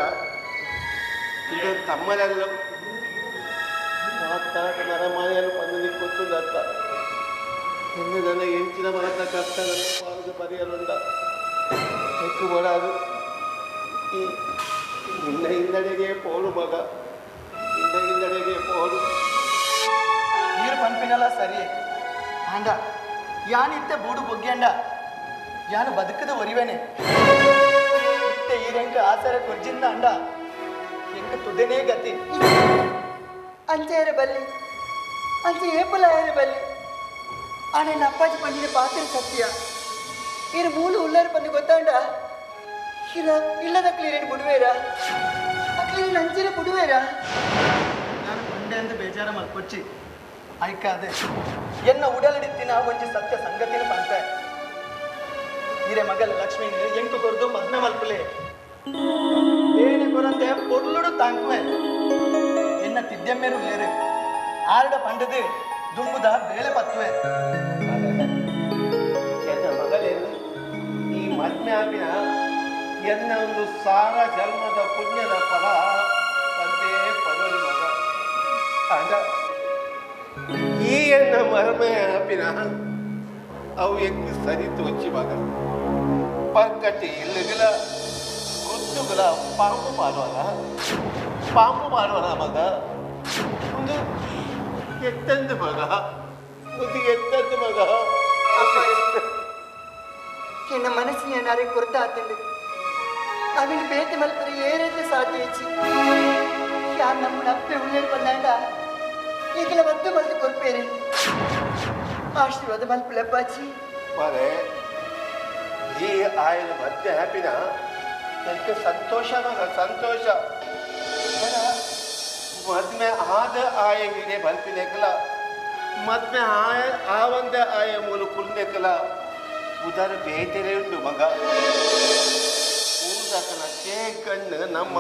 ಈಗ ತಮ್ಮಲೆಲ್ಲ ಮಾತಾಡ ನರಮಾನೆಯಲ್ಲೂ ಬಂದು ನಿಕ್ಕೊತ್ತುಂದತ್ತ ಇನ್ನು ನನ್ನ ಹೆಂಚಿನ ಮರದ ಕಷ್ಟ ನನ್ನ ಪಾಲದ ಪರಿಯರುಂಡ ಹೆಚ್ಚು ಬಡದು ಈ ನಿನ್ನ ಹಿಂದಡೆಗೆ ಪೋಡು ಮಗ ನಿನ್ನ ಹಿಂದಡೆಗೆ ಪೋಡು ನೀರು ಪಂಪಿನಲ್ಲ ಸರಿ ಆಂಡ ಯಾನಿತ್ತೆ ಬೂಡು ಬೊಗ್ಗ್ಯಾಂಡ ಯಾನು ಬದುಕದ ಒರಿವೇನೆ ಇತ್ತೆ ಈರೆಂಕ ಆಸರ ಕೊರ್ಜಿಂದ ಅಂಡ ಎಂಕ ತುದೆನೇ ಗತಿ ಅಂಚೆಯರ ಬಲ್ಲಿ ಅಂಚೆ ಏಪಲಾಯರ ಬಲ್ಲಿ ಆನೆ ಅಪ್ಪಾಜಿ ಪಂಡಿನ ಪಾತ್ರ ಸತ್ಯ ಇರು ಮೂಲು ಉಳ್ಳಾರ ಬಂದು ಗೊತ್ತಾಂಡ ಇರ ಇಲ್ಲದ ಕ್ಲೀರೇನು ಬಿಡುವೇರ ಕ್ಲೀರೇನು ಅಂಚಿನ ಬಿಡುವೇರ ನಾನು ಪಂಡೆ ಅಂತ ಬೇಜಾರ ಮಲ್ಕೊಚ್ಚಿ ಆಯ್ಕಾದೆ ಎನ್ನ ಉಡಲಡಿತ್ತಿನ ಒಂಜಿ ಸತ್ಯ ಸಂಗತಿನ ಪಂಪೆ ಹಿರೇ ಮಗಲ ಲಕ್ಷ್ಮೀನ ಎಂಕು ಕೊರ್ದು ಮದ್ಮೆ ಮಲ್ಪಲೆ ಬೇನೆ ಕೊರಂತೆ ಪೊರ್ಲುಡು ತಾಂಕುವೆ ಎನ್ನ ತಿದ್ದೆಮ್ಮೆರು ಲೇರೆ ಆರಡ ಪಂಡದು ದುಂಬುದ ಬೇಳೆ ಪತ್ತುವೆ ಎನ್ನ ಮಗಲೇನು ಈ ಮದ್ಮೆ ಆಪಿನ ಎನ್ನ ಒಂದು ಸಾರ ಜನ್ಮದ ಪುಣ್ಯದ ಫಲ ಪಂದೇ ಪದೋಲಿ ಮಗ ಅಂದ ಈ ಎನ್ನ ಮರ್ಮೆ ಆಪಿನ ಅವು ಎಂಕು ಸರಿ ತೋಚಿ ಮಗ ಪಂಕಟಿ ಇಲ್ಲಗಲ ಗುತ್ತುಗಳ ಪಾಂಪು ಮಾಡುವನ ಮಗ ಒಂದು ಎತ್ತಂದು ಮಗ ಎನ್ನ ಮನಸ್ಸಿನ ಏನಾರೇ ಕೊರತ ಆತಂಡು ಅವನು ಬೇತೆ ಮಲ್ಪರೆ ಏರೈತೆ ಸಾಧ್ಯಿಸಿ ಯಾರು ನಮ್ಮ ಅಪ್ಪೆ ಉಳ್ಳೇರು ಬಂದಾಂಡ ಈಗಲ ಒತ್ತು ಮಲ್ತು ಕೊರ್ಪೇರೆ ಆಶೀರ್ವಾದ ಮಲ್ಪಲೆ ಅಪ್ಪಾಜಿ ಮಾರೆ ಈ ಆಯನ ಮಧ್ಯೆ ಹ್ಯಾಪಿನ ನನಗೆ ಸಂತೋಷ ಮಗ ಸಂತೋಷ ಮದ್ಮೆ ಆದ ಆಯಂಗಿದೆ ಬಲ್ಪಿನೆಕಲ ಮದ್ಮೆ ಆಯ ಆವಂದ ಆಯ ಮೂಲ ಕುಲ್ನೆಕಲ ಉದರ ಬೇತೆರೆ ಉಂಟು ಮಗ ಊದಕನ ಕಣ್ಣು ನಮ್ಮ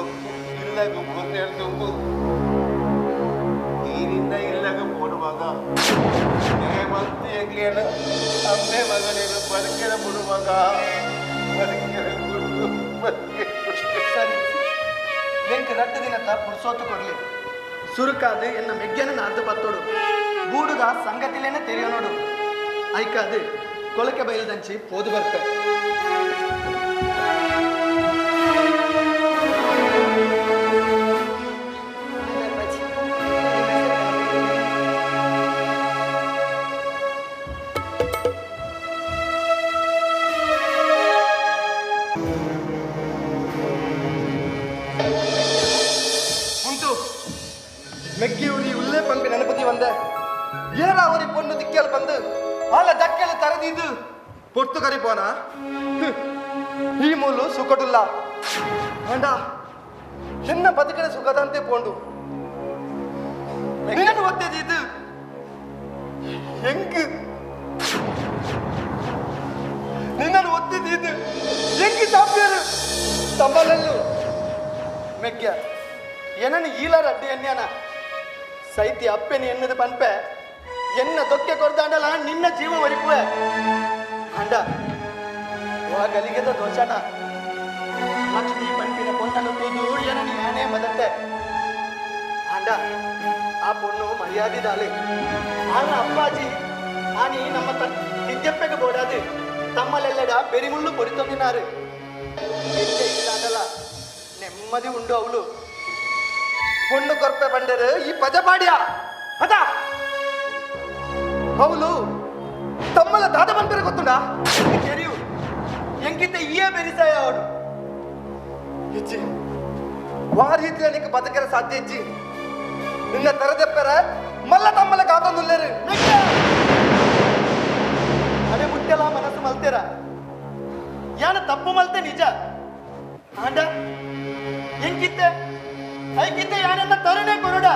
ಇಲ್ಲಗ ಮುಂದೆಡ್ದು ನೀನಿಂದ ಇಲ್ಲಗ ಪೋಡುವಾಗ ಮಂತ್ ಎಂಗ್ಲೇನ ಅಮ್ಮೆ ಮಗನೇನು ಬದುಕಿನ ಬಿಡುವಾಗ ಸರಿ ಎಂಕ ರಟ್ಟು ದಿನದ ಪುರ್ಸೋತು ಕೊಡ್ಲಿ ಸುರುಕಾದು ಎನ್ನ ಮೆಗ್ಗನ ನಾರ್ದು ಬತ್ತೋಡು ಗೂಡುದ ಸಂಗತಿಲೇನೆ ತೆರೆಯೋ ನೋಡು ಐಕಾದು ಕೊಳಕೆ ಬಯಲ್ದಂಚಿ ಪೋದು ಬರ್ತೆ மெக்கியூரி உள்ளே பங்கு ನೆನಪತಿ வந்த ஏறாவரி பொண்ணு திக்கல் வந்து ஆல தக்கல தரதிது பொட்டு கறி போனா ಈ ಮೂಲು ಸುಖಡುಲ್ಲ ಅಂಡ ಎನ್ನ ಬದುಕಿನ ಸುಖದಂತೆ ಪೋಂಡು ನಿನ್ನನ್ನು ಒತ್ತಿದ್ದು ಹೆಂಗ್ ನಿನ್ನನ್ನು ಒತ್ತಿದ್ದು ಹೆಂಗ್ ತಾಪ್ಯರು ತಮ್ಮಲಲ್ಲು ಮೆಗ್ಗ ಏನನ್ನು ಈಲಾರ ಅಡ್ಡಿ ಎನ್ಯಾನ ಸೈತಿ ಅಪ್ಪೆನಿ ಎನ್ನದು ಪನ್ಪೆ ಎನ್ನ ದೊಕ್ಕೆ ಕೊಡ್ದಾಂಡಲ್ಲ ನಿನ್ನ ಜೀವ ಒರಿಪುವೆ ಅಂಡ ವಾ ಗಲಿಗೆದ ದೋಷಣ ಲಕ್ಷ್ಮೀ ಪಂಪಿನ ಪೊನ್ನನ್ನು ತೂದು ಏನನ್ನು ಯಾನೇ ಮದತ್ತೆ ಅಂಡ ಆ ಪೊಣ್ಣು ಮರ್ಯಾದಿದಾಳೆ ಆನ ಅಪ್ಪಾಜಿ ಆನಿ ನಮ್ಮ ತಿದ್ದೆಪ್ಪೆಗೆ ಬೋಡಾದು ತಮ್ಮಲ್ಲೆಲ್ಲಡ ಬೆರಿಮುಳ್ಳು పొడితొందినారు ఇల్లాడల నెమ్మది ఉండు అవులు పొన్ను కొరపే బండరు ఈ పదపాడియా పద ಅವಳು ತಮ್ಮಲ ದಾದ ಬಂದರೆ ಗೊತ್ತುಂಡ ತೆರಿಯು ಎಂಕಿತ ಈಯೇ ಬೆರಿಸಾಯ ಅವಳು ಇಜ್ಜಿ ವಾ ರೀತಿಯ ನಿಕ್ಕ ಬದುಕರ ಸಾಧ್ಯ ಇಜ್ಜಿ ನಿನ್ನ ತರದೆಪ್ಪರ ಮಲ್ಲ ತಮ್ಮಲ ಕಾತೊಂದುಲ್ಲೇರು ಅಡೆ ಮುಟ್ಟೆಲ್ಲ ಮನಸ್ಸು ಮಲ್ತೇರ ಯಾನ ತಪ್ಪು ಮಲ್ತೆ ನಿಜ ಆಂಡ ಎಂಕಿತ್ತೆ ಐಕಿತ್ತೆ ಯಾನನ್ನ ತರಣೆ ಕೊರಡ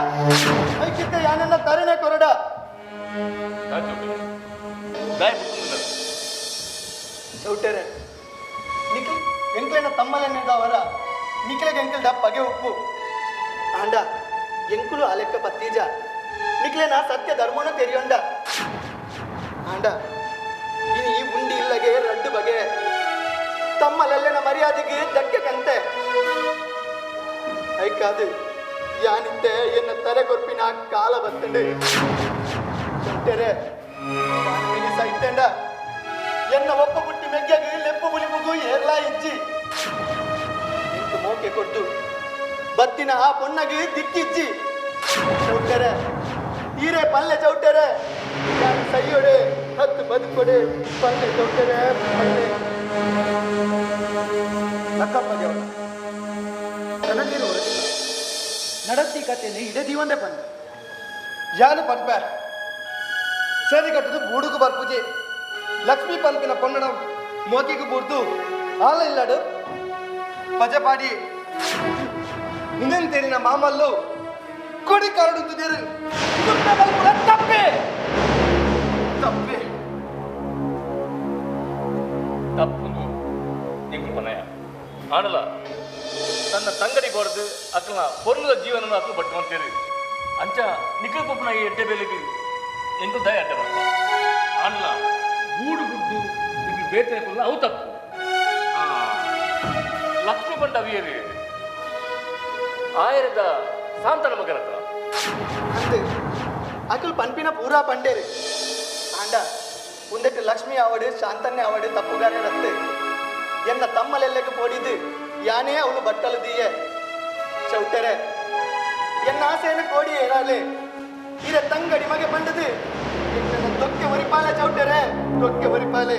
ಐಕಿತ್ತೆ ಯಾನನ್ನ ತರಣೆ ಕೊರಡ ಚೌಟೇರೆ ನಿಖಿಲ್ ಎಂಕ್ಲೆನ ತಮ್ಮಲೆನ್ನಿದವರ ನಿಖಿಲೆಗೆ ಎಂಕಲ್ ಪಗೆ ಉಪ್ಪು ಆಂಡ ಎಂಕುಲು ಅಲೆಕ್ಕ ಪತ್ತೀಜ ನಿಖಿಲೆನ ಸತ್ಯ ಧರ್ಮನ ತೆರಿಯೊಂಡ ಆಂಡ ಇನ್ನು ಈ ಉಂಡಿ ಇಲ್ಲಗೆ ರಡ್ಡು ಬಗೆ ತಮ್ಮಲೆಲ್ಲೆನ ಮರ್ಯಾದೆಗೆ ಧಕ್ಕೆ ಕಂತೆ ಐಕಾದು ಯಾನಿತ್ತೆ ಎನ್ನ ತರೆ ಕೊರ್ಪಿನ ಕಾಲ ಬತ್ತಂಡೆ ಚೌಟೇರೆ ಸಾಹಿತ್ಯಂಡ ಎನ್ನ ಒಪ್ಪ ಪುಟ್ಟಿ ಮೆಗ್ಗೆಗೆ ಲೆಪ್ಪು ಮುಲಿಮುಗು ಏರ್ಲ ಇಜ್ಜಿ ಇಂತು ಮೋಕೆ ಕೊಟ್ಟು ಬತ್ತಿನ ಆ ಪೊನ್ನಗೆ ದಿಕ್ಕಿಜ್ಜಿ ಚೌಟರೆ ಈರೆ ಪಲ್ಲೆ ಚೌಟರೆ ನಾನು ಸೈಯೊಡೆ ಹತ್ತು ಬದುಕೊಡೆ ಪಲ್ಲೆ ಚೌಟರೆ ಪಲ್ಲೆ ಲಕ್ಕಪ್ಪಗೆ ನನಗೇನು ನಡತಿ ಕಥೆಯಲ್ಲಿ ಇಡೇ ದೀವಂದೇ ಪಂದ ಯಾನು ಪಂಪ ಸರಿ ಕಟ್ಟದು ಬೂಡುಗು ಬರ್ಪುಜಿ ಲಕ್ಷ್ಮೀ ಪಂಪಿನ ಪೊನ್ನಡ ಮೋಕಿಗೂ ಬೂರ್ದು ಆಲ ಇಲ್ಲಾಡು ಪಜಪಾಡಿ ಇನ್ನೇನು ತೇರಿನ ಮಾಮಲ್ಲು ಕೊಡಿ ಕರಡುತ್ತಿದ್ದೀರು ತಪ್ಪೆ ತಪ್ಪೆ ತಪ್ಪು ಎಂಕು ಪನಯ ಆಡಲ ತನ್ನ ತಂಗಡಿ ಬಡ್ದು ಅಕ್ಕನ ಪೊರ್ಲದ ಜೀವನ ಅಕ್ಕ ಬಟ್ಟು ಅಂತೇಳಿ ಅಂಚ ನಿಖಿಲ್ ಪಪ್ಪನ ಈ ಎಡ್ಡೆ ಬೇಲಿಗೆ ಎಂಟು ದಯ ಅಡ್ಡ ಬರ್ತ ಆಡಲ ಗೂಡು ಗುಡ್ಡು ನಿಖಿಲ್ ಬೇತೆ ಕೊಲ್ಲ ಅವು ತಪ್ಪು ಲಕ್ಷ್ಮಿ ಬಂಡ ಅವಿಯರಿ ಆಯರದ ಸಾಂತನ ಮಗರತ್ರ ಅಂತೆ ಅಕಲ್ ಪಂಪಿನ ಪೂರಾ ಪಂಡೇರಿ ಆಂಡ ಮುಂದಕ್ಕೆ ಲಕ್ಷ್ಮಿ ಆವಡು ಶಾಂತನ್ನೇ ಆವಡು ತಪ್ಪುಗಾರ ರತ್ತೆ ಎನ್ನ ತಮ್ಮಲೆಲ್ಲೆಗೆ ಪೋಡಿದು ಯಾನೇ ಅವಳು ಬಟ್ಟಲು ದೀಯೆ ಚೌಟರೆ ಎನ್ನ ಆಸೆಯನ್ನು ಕೋಡಿ ಏರಾಲೆ ಇರ ತಂಗಡಿ ಮಗೆ ಬಂಡದು ಎನ್ನ ತೊಕ್ಕೆ ಒರಿಪಾಲೆ ಚೌಟರೆ ತೊಕ್ಕೆ ಒರಿಪಾಲೆ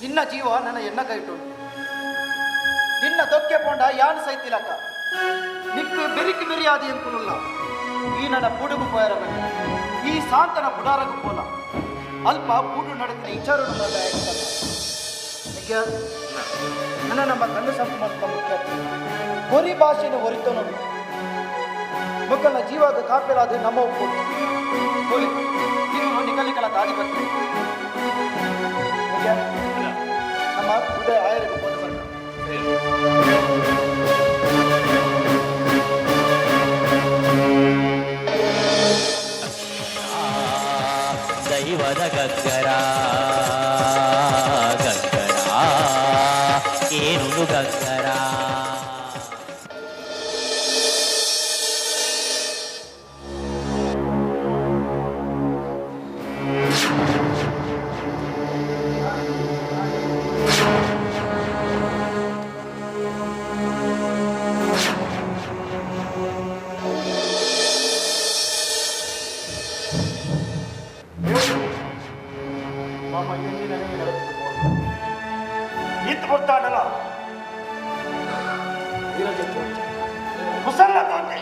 ನಿನ್ನ ಜೀವ ನನ್ನ ಎನ್ನ ಕೈಟು ನಿನ್ನ ತೊಕ್ಕೆ ಪೋಂಡ ಯಾನು ಸೈತಿಲಕ್ಕ ನಿಕ್ಕು ಬೆರಿಕಿ ಬೆರಿಯಾದಿ ಎಂಕುನುಲ್ಲ ಈ ನನ್ನ ಬುಡುಗು ಪೋಯರವ ಈ ಸಾಂತನ ಬುಡಾರಗು ಪೋಲ ಅಲ್ಪ ಬೂಡು ನಡೆದಿನ ವಿಚಾರ ನನ್ನ ನಮ್ಮ ಗಂಡು ಸಂಪರ್ಕ ಮುಖ್ಯ ಗೊರಿ ಭಾಷೆಯನ್ನು ಹೊರಿತನು ಮಕ್ಕಳ ಜೀವಾಗ ಕಾಪೆಲಾದ್ರೆ ನಮ್ಮ ಒಪ್ಪು ಹೋಲಿ ನೀವು ನಿಗಲಿಕಲ ದಾರಿ ಬರ್ತೀವಿ ನಮ್ಮ ಹೃದಯ ಆಯರಿಗೆ ಹೋದ ದೈವದ ಗಗ್ಗರ ಗಗ್ಗರ ಏನು ಗಗ್ಗರ ನಿಂತು ಬರ್ತಾನಲ್ಲ ಮುಸಲ್ಲ ತೋಟೆ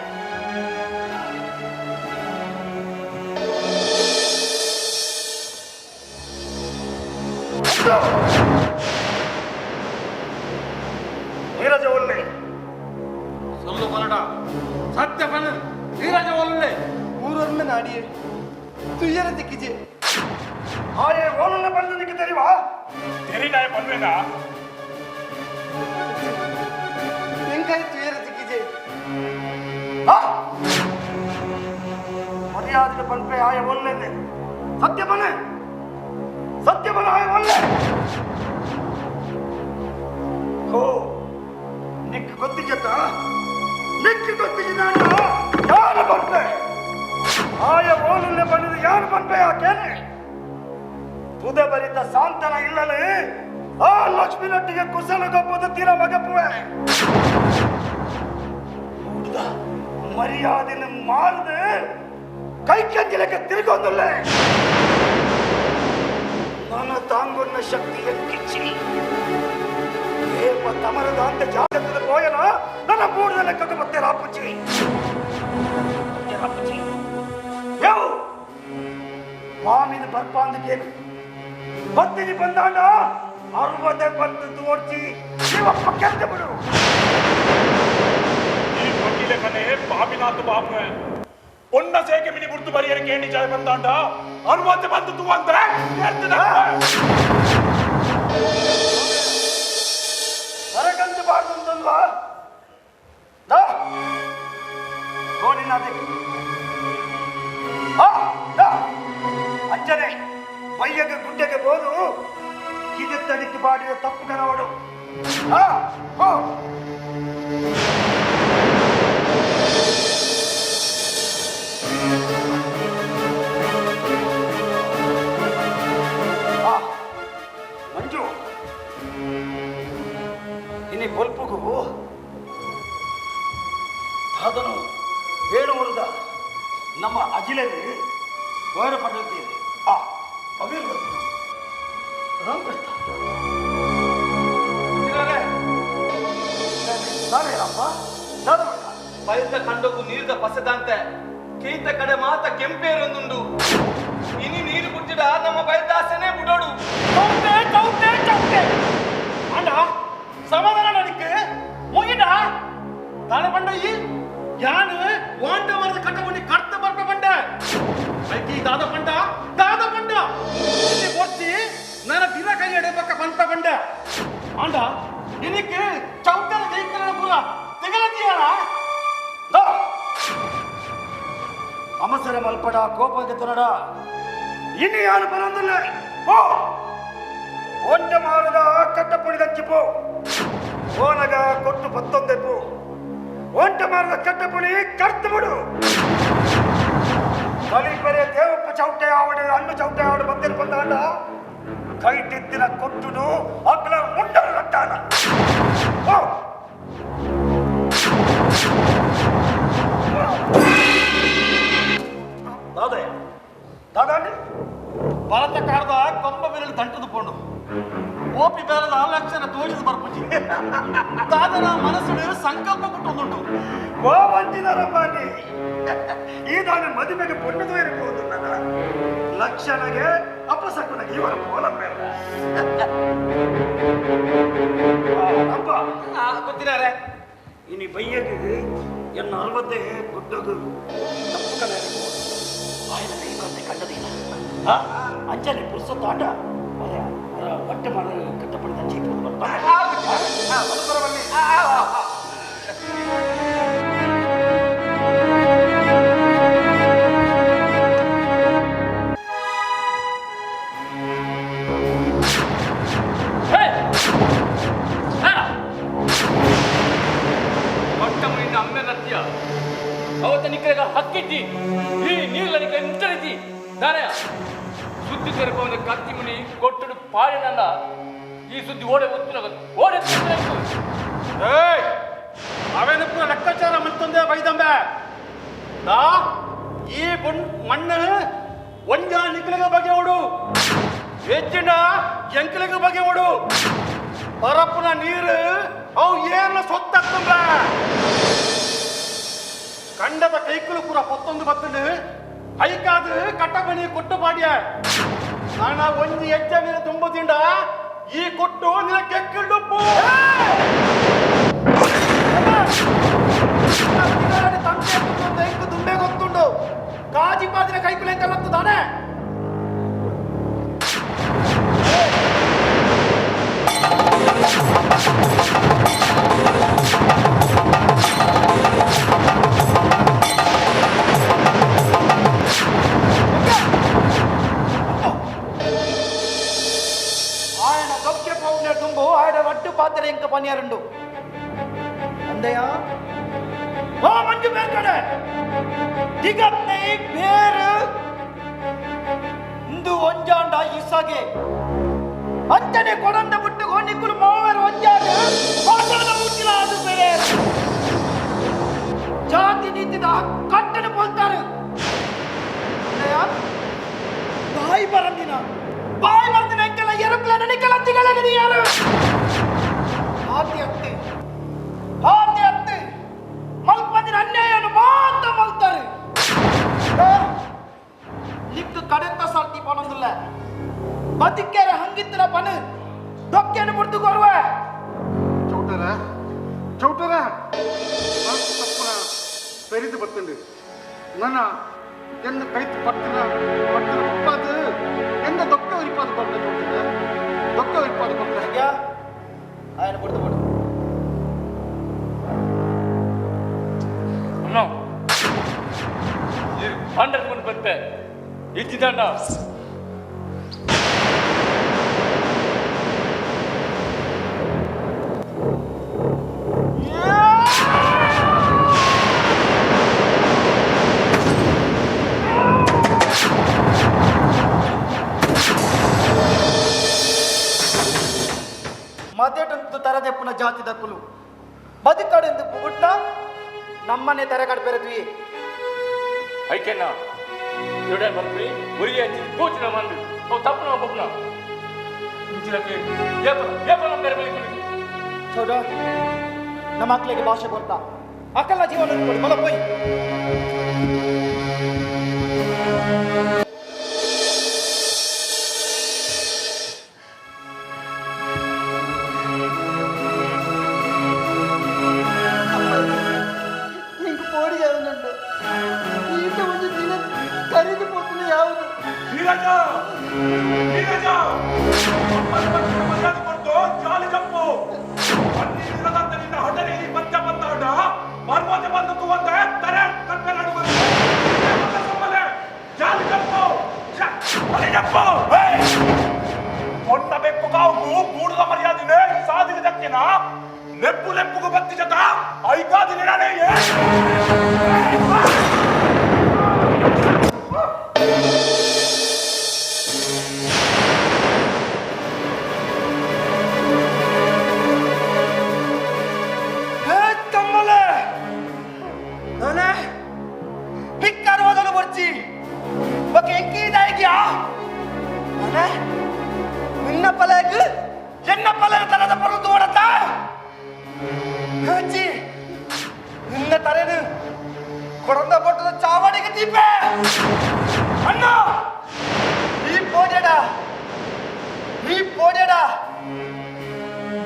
ನೀರಜ ಒಳ್ಳೆ ಸೊಲ್ಲು ಬರಡ ಸತ್ಯ ಬಣ್ಣ ನೀರಜ ಒಳ್ಳೆ ಊರೊಮ್ಮೆ ನಾಡಿಯೇ ತುಯ್ಯರ ದಿಕ್ಕಿಜೆ ಆಯೇ ಓಲನ್ನ ಬಂದು ನಿಕ್ಕೆ ತೆರಿವಾ ತೆರಿನಾಯ ಬಂದ್ರೇನಾ ಹೆಂಗಾಯಿ ತುಯ್ಯರ ದಿಕ್ಕಿಜೆ ಮರ್ಯಾದೆ ಬಂದ್ರೆ ಆಯ ಒಳ್ಳೆನೆ ಸತ್ಯ ಬನೆ ಆಯ ಒಳ್ಳೆ ಓ ನಿಕ್ಕೆ ಗೊತ್ತಿಗೆತ್ತ ನಿಕ್ಕೆ ಗೊತ್ತಿಗೆ ನಾನು ಯಾರು ಬಂದೆ ಆಯ ಓಲನ್ನೇ ಬಂದಿದ್ದು ಯಾರು ಬಂದೆ ಆಕೇನೆ ತುದ ಬರಿತ ಸಾಂತನ ಇಲ್ಲಲೇ ಆ ಲಕ್ಷ್ಮಿನೊಟ್ಟಿಗೆ ಕುಸಲ ಗೊಪ್ಪದ ತೀರ ಮಗಪ್ಪುವೆ ಮರ್ಯಾದೆನ ಮಾರದೆ ಕೈಕಂಜಲಕ್ಕೆ ತಿರುಗೊಂದಲ್ಲೇ ನನ್ನ ತಾಂಗುನ್ನ ಶಕ್ತಿ ಎಕ್ಕಿಚ್ಚಿ ಏಪ ತಮರದ ಅಂತ ಜಾಗದ ಪೋಯನ ನನ್ನ ಮೂಡದ ಲೆಕ್ಕಕ್ಕೆ ಮತ್ತೆ ರಾಪುಚ್ಚಿ ಯಾವ ಮಾಮಿನ ಬರ್ಪಾಂದಕ್ಕೇನು ಬತ್ತಿನಿ ಬಂದಾಂಡ 60 ಬಂದು ತೋರ್ಚಿ ನೀವಪ್ಪ ಕೆಂತ ಬಿಡು ಈ ಕೊಟ್ಟಿಲೆ ಕನೆ ಪಾಪಿನಾತು ಬಾಪ ಒನ್ನ ಸೇಕೆ ಮಿನಿ ಗುರ್ತು ಬರಿಯರೆ ಕೇಳಿ ಜಾಯ ಬಂದಾಂಡ 60 ಬಂದು ತೂ ಅಂದ್ರೆ ಹೊರಗಂದು ಬಾರ್ದಂದಲ್ವಾ ಗೋಡಿನ ಅಂಜನೆ ಬಯ್ಯಗೆ ಗುಡ್ಡೆಗೆ ಬೋದು ಕಿದೆತ್ತಡಿಕ್ಕೆ ಬಾಡಿದ ತಪ್ಪು ಕನವಡು ಮಂಜು ಇನಿ ಬಲ್ಪುಗೂ ಅದನ್ನು ಹೇಳುವುದ ನಮ್ಮ ಅಜಿಲಲ್ಲಿ ಗೌರವಪಡುತ್ತೀರಿ ಬಯಸ ಕಂಡೋಗು ನೀರಿದ ಪಸದಂತೆ ಕೀತ ಕಡೆ ಮಾತ ಕೆಂಪೇರೊಂದುಂಡು ಇನಿ ನೀರು ಕುಟ್ಟಿಡ ನಮ್ಮ ಬಯದಾಸನೆ ಬಿಡೋಡು ಅಂಡ ಸಮಾಧಾನ ನಡಿಕೆ ಮುಗಿಡ ತಾನೆ ಬಂಡ ಈ ಯಾನು ವಾಂಡ ಮರದ ಕಟ್ಟಬಂಡಿ ಕರ್ತ ಬರ್ಪ ಬಂಡ ಐಕಿ ದಾದ ಬಂಡ ಇಲ್ಲಿ ಒತ್ತಿ ನನ್ನ ದಿನ ಕೈ ಎಡಬಕ್ಕ ಬಂತ ಬಂಡ ಅಂಡ ನಿನಕ್ಕೆ ಚೌಕನ ಕೈಕರ ಪೂರ ತೆಗಲದಿಯಾರ ಅಮಸರ ಮಲ್ಪಡ ಕೋಪಕ್ಕೆ ತೊನಡ ಇನ್ನು ಯಾರು ಬರೋದಿಲ್ಲ ಪೋ ಒಂಟ ಮಾರದ ಕಟ್ಟಪುಡಿ ದಚ್ಚಿಪೋ ಓನಗ ಕೊಟ್ಟು 11 ಪೋ ಒಂಟ ಮಾರದ ಕಟ್ಟಪುಡಿ ಕರ್ತು ಬಿಡು ಕಲಿಪರೆ ದೇವಪ್ಪ ಚೌಟೆ ಆವಡ ಹಣ್ಣು ಚೌಟೆ ಆವಡ ಬಂದಿರು ಬಂದಾಡ ಕೈ ತಿದ್ದಿನ ಕೊಟ್ಟುಡು ಅಗ್ಲ ಮುಂಡರು ಕಟ್ಟಾನ ದಾದಾಂಡಿ ಭರತ ಕಾರದ ಕೊಂಬ ಬೆರಳು ದಂಟದು ಪೋಂಡು ಓಪಿ ಬೇರದ ಲಕ್ಷಣ ತೋರಿಸಿ ಬರ್ಪುಜಿ ದಾದನ ಮನಸ್ಸು ಸಂಕಲ್ಪ ಕೊಟ್ಟೊಂದುಂಟು ಓ ವಂಚಿನರಮ್ಮಾನಿ ಈ ದಾನ ಮದುವೆಗೆ ಪುಣ್ಯದ ಇರಬಹುದು ನನ್ನ ಲಕ್ಷಣಗೆ ಅಪಸಕುನಗೆ ಇವರ ಪೋಲಂಬೆ ಅಪ್ಪ ಗೊತ್ತಿದ್ದಾರೆ ಇನಿ ಬಯ್ಯಗೆ ಎನ್ನ 60 ಗುಡ್ಡಗು ತಪ್ಪು ಕಲೆ ఆయన కై కంటదీన అంచని పురుషతాట ఒట్ట మన కట్టపడి తెచ్చి ಅಮ್ಮೆ ನತ್ಯ ಅವತ್ತ ನಿಕ್ಕರೆಗ ಹಕ್ಕಿಟ್ಟಿ ಈ ನೀರ್ಲನಿಕ ನಿಂತರಿತಿ ದಾನಯ ಸುದ್ದಿ ತೆರಪವನ ಕತ್ತಿ ಮುನಿ ಕೊಟ್ಟಡು ಪಾಡಿನಲ್ಲ ಈ ಸುದ್ದಿ ಓಡೆ ಒತ್ತು ಓಡೆ ಅವೇನು ಪೂರ ಲೆಕ್ಕಾಚಾರ ಮತ್ತೊಂದೇ ಬೈದಂಬೆ ಈ ಮಣ್ಣು ಒಂಜ ನಿಕ್ಕಲಿಗ ಬಗೆ ಓಡು ಹೆಚ್ಚಿನ ಎಂಕಲಿಗ ಬಗೆ ಓಡು ಪರಪ್ಪನ ನೀರು ಅವು ಏನು ಸೊತ್ತಂಬ ಕಂಡದ ಕೈಕಲು ಪೂರ 11 ಬತ್ತಲು ಕೈಕಾದು ಕಟ್ಟಬನಿ ಕೊಟ್ಟು ಪಾಡ್ಯ ನಾನು ಒಂದು ಹೆಜ್ಜೆ ಮೇಲೆ ತುಂಬುದಿಂದ ಈ ಕೊಟ್ಟು ನಿನ್ನ ಕೆಕ್ಕಿಡು ತಂದೆ ದುಂಬೆ ಗೊತ್ತುಂಡು ಕಾಜಿ ಪಾದಿನ ಕೈಕುಲೆ ಅಂತ ತಾನೆ ఆయన దొక్కే పోనే తుంబు ఆయన వడ్డు పాత్ర ఇంక పనియారండు ಅಂದಯ್ಯ ಓ ಮಂಜು ಬೇರ್ಕಡೆ ದಿಗತ್ನೆ ಬೇರು ಇಂದು ಒಂಜಾಂಡ ಇಸಗೆ ಅಂಚನೆ ಕೊಡಂದ ಬಿಟ್ಟು ನಿಕ್ಕಲು ಮಾವರ ಒಂಜಾಡ ಕೋಟದ ಮುಚ್ಚಿಲ ಅದು ಬೇರೆ ಜಾತಿ ನೀತಿದ ಕಟ್ಟಡ ಬೋಲ್ತಾರೆ ಬರಂದಿನ ಬಾಯಿ ಬರ್ದಿನ ಎಂಕೆಲ್ಲ ಏರೋಪ್ಲೇನ್ ನಿಕ್ಕಲ ತಿಗಳಗದಿ ಯಾರು ಹಾತಿ ಅತ್ತೆ ಮಲ್ಪದಿನ ಅನ್ಯಾಯನು ಮಾತ್ರ ಮಲ್ತಾರೆ ಲಿಕ್ಕ ಕಡೆಂತ ಸಾಲ್ತಿ ಪಣೊಂದಿಲ್ಲ ಬದುಕೇರೆ ಹಂಗಿತ್ತಿನ ಪಣ ಡೊಕ್ಕೆಯನ್ನು ಮುಡ್ದು ಕೊಡುವ ಚೌಟರ ತಪ್ಪನ ಸರಿದು ಬರ್ತಂಡು ನನ್ನ ಎನ್ನ ಕೈತು ಪಟ್ಟಿನ ಉಪ್ಪಾದು ಎನ್ನ ದೊಕ್ಕ ಉರಿಪಾದು ಕೊಡ್ತ ಚೌಟರ ದೊಕ್ಕ ಉರಿಪಾದು ಕೊಡ್ತ ఆయన కొడుతు అన్నా పండగ పెడితే ఇచ్చిదండ ಮಧ್ಯಟಂತು ತರದೆಪ್ಪನ ಜಾತಿ ದಕ್ಕುಲು ಬದುಕಾಡೆಂದು ಪುಗುಟ್ಟ ನಮ್ಮನೆ ತೆರೆಗಡ್ಬೆರದ್ವಿ ಐಕೆನ್ನ ಜೋಡೆ ಬರ್ರಿ ಉರಿ ಹಚ್ಚಿ ಕೂಚಿನ ಮಂದಿ ಅವು ತಪ್ಪು ನಾವು ಬಪ್ಪನ ಇಂಚಿಲಕ್ಕೆ ಏಪನ ಬೇರೆ ಬೆಳಿಕೊಳ್ಳಿ ಚೌಡ ನಮ್ಮ ಮಕ್ಕಳಿಗೆ ಭಾಷೆ ಬರ್ತಾ ಅಕ್ಕಲ್ಲ ಜೀವನ ಕೊಡಿ ಬಲ ಹೋಯ್ ಲೆಪ್ಪು ಲೆಪ್ಪುಗೂ ಬತ್ತಿ ಜತ ಐಕಾದಿ ನಿಡಾನೆ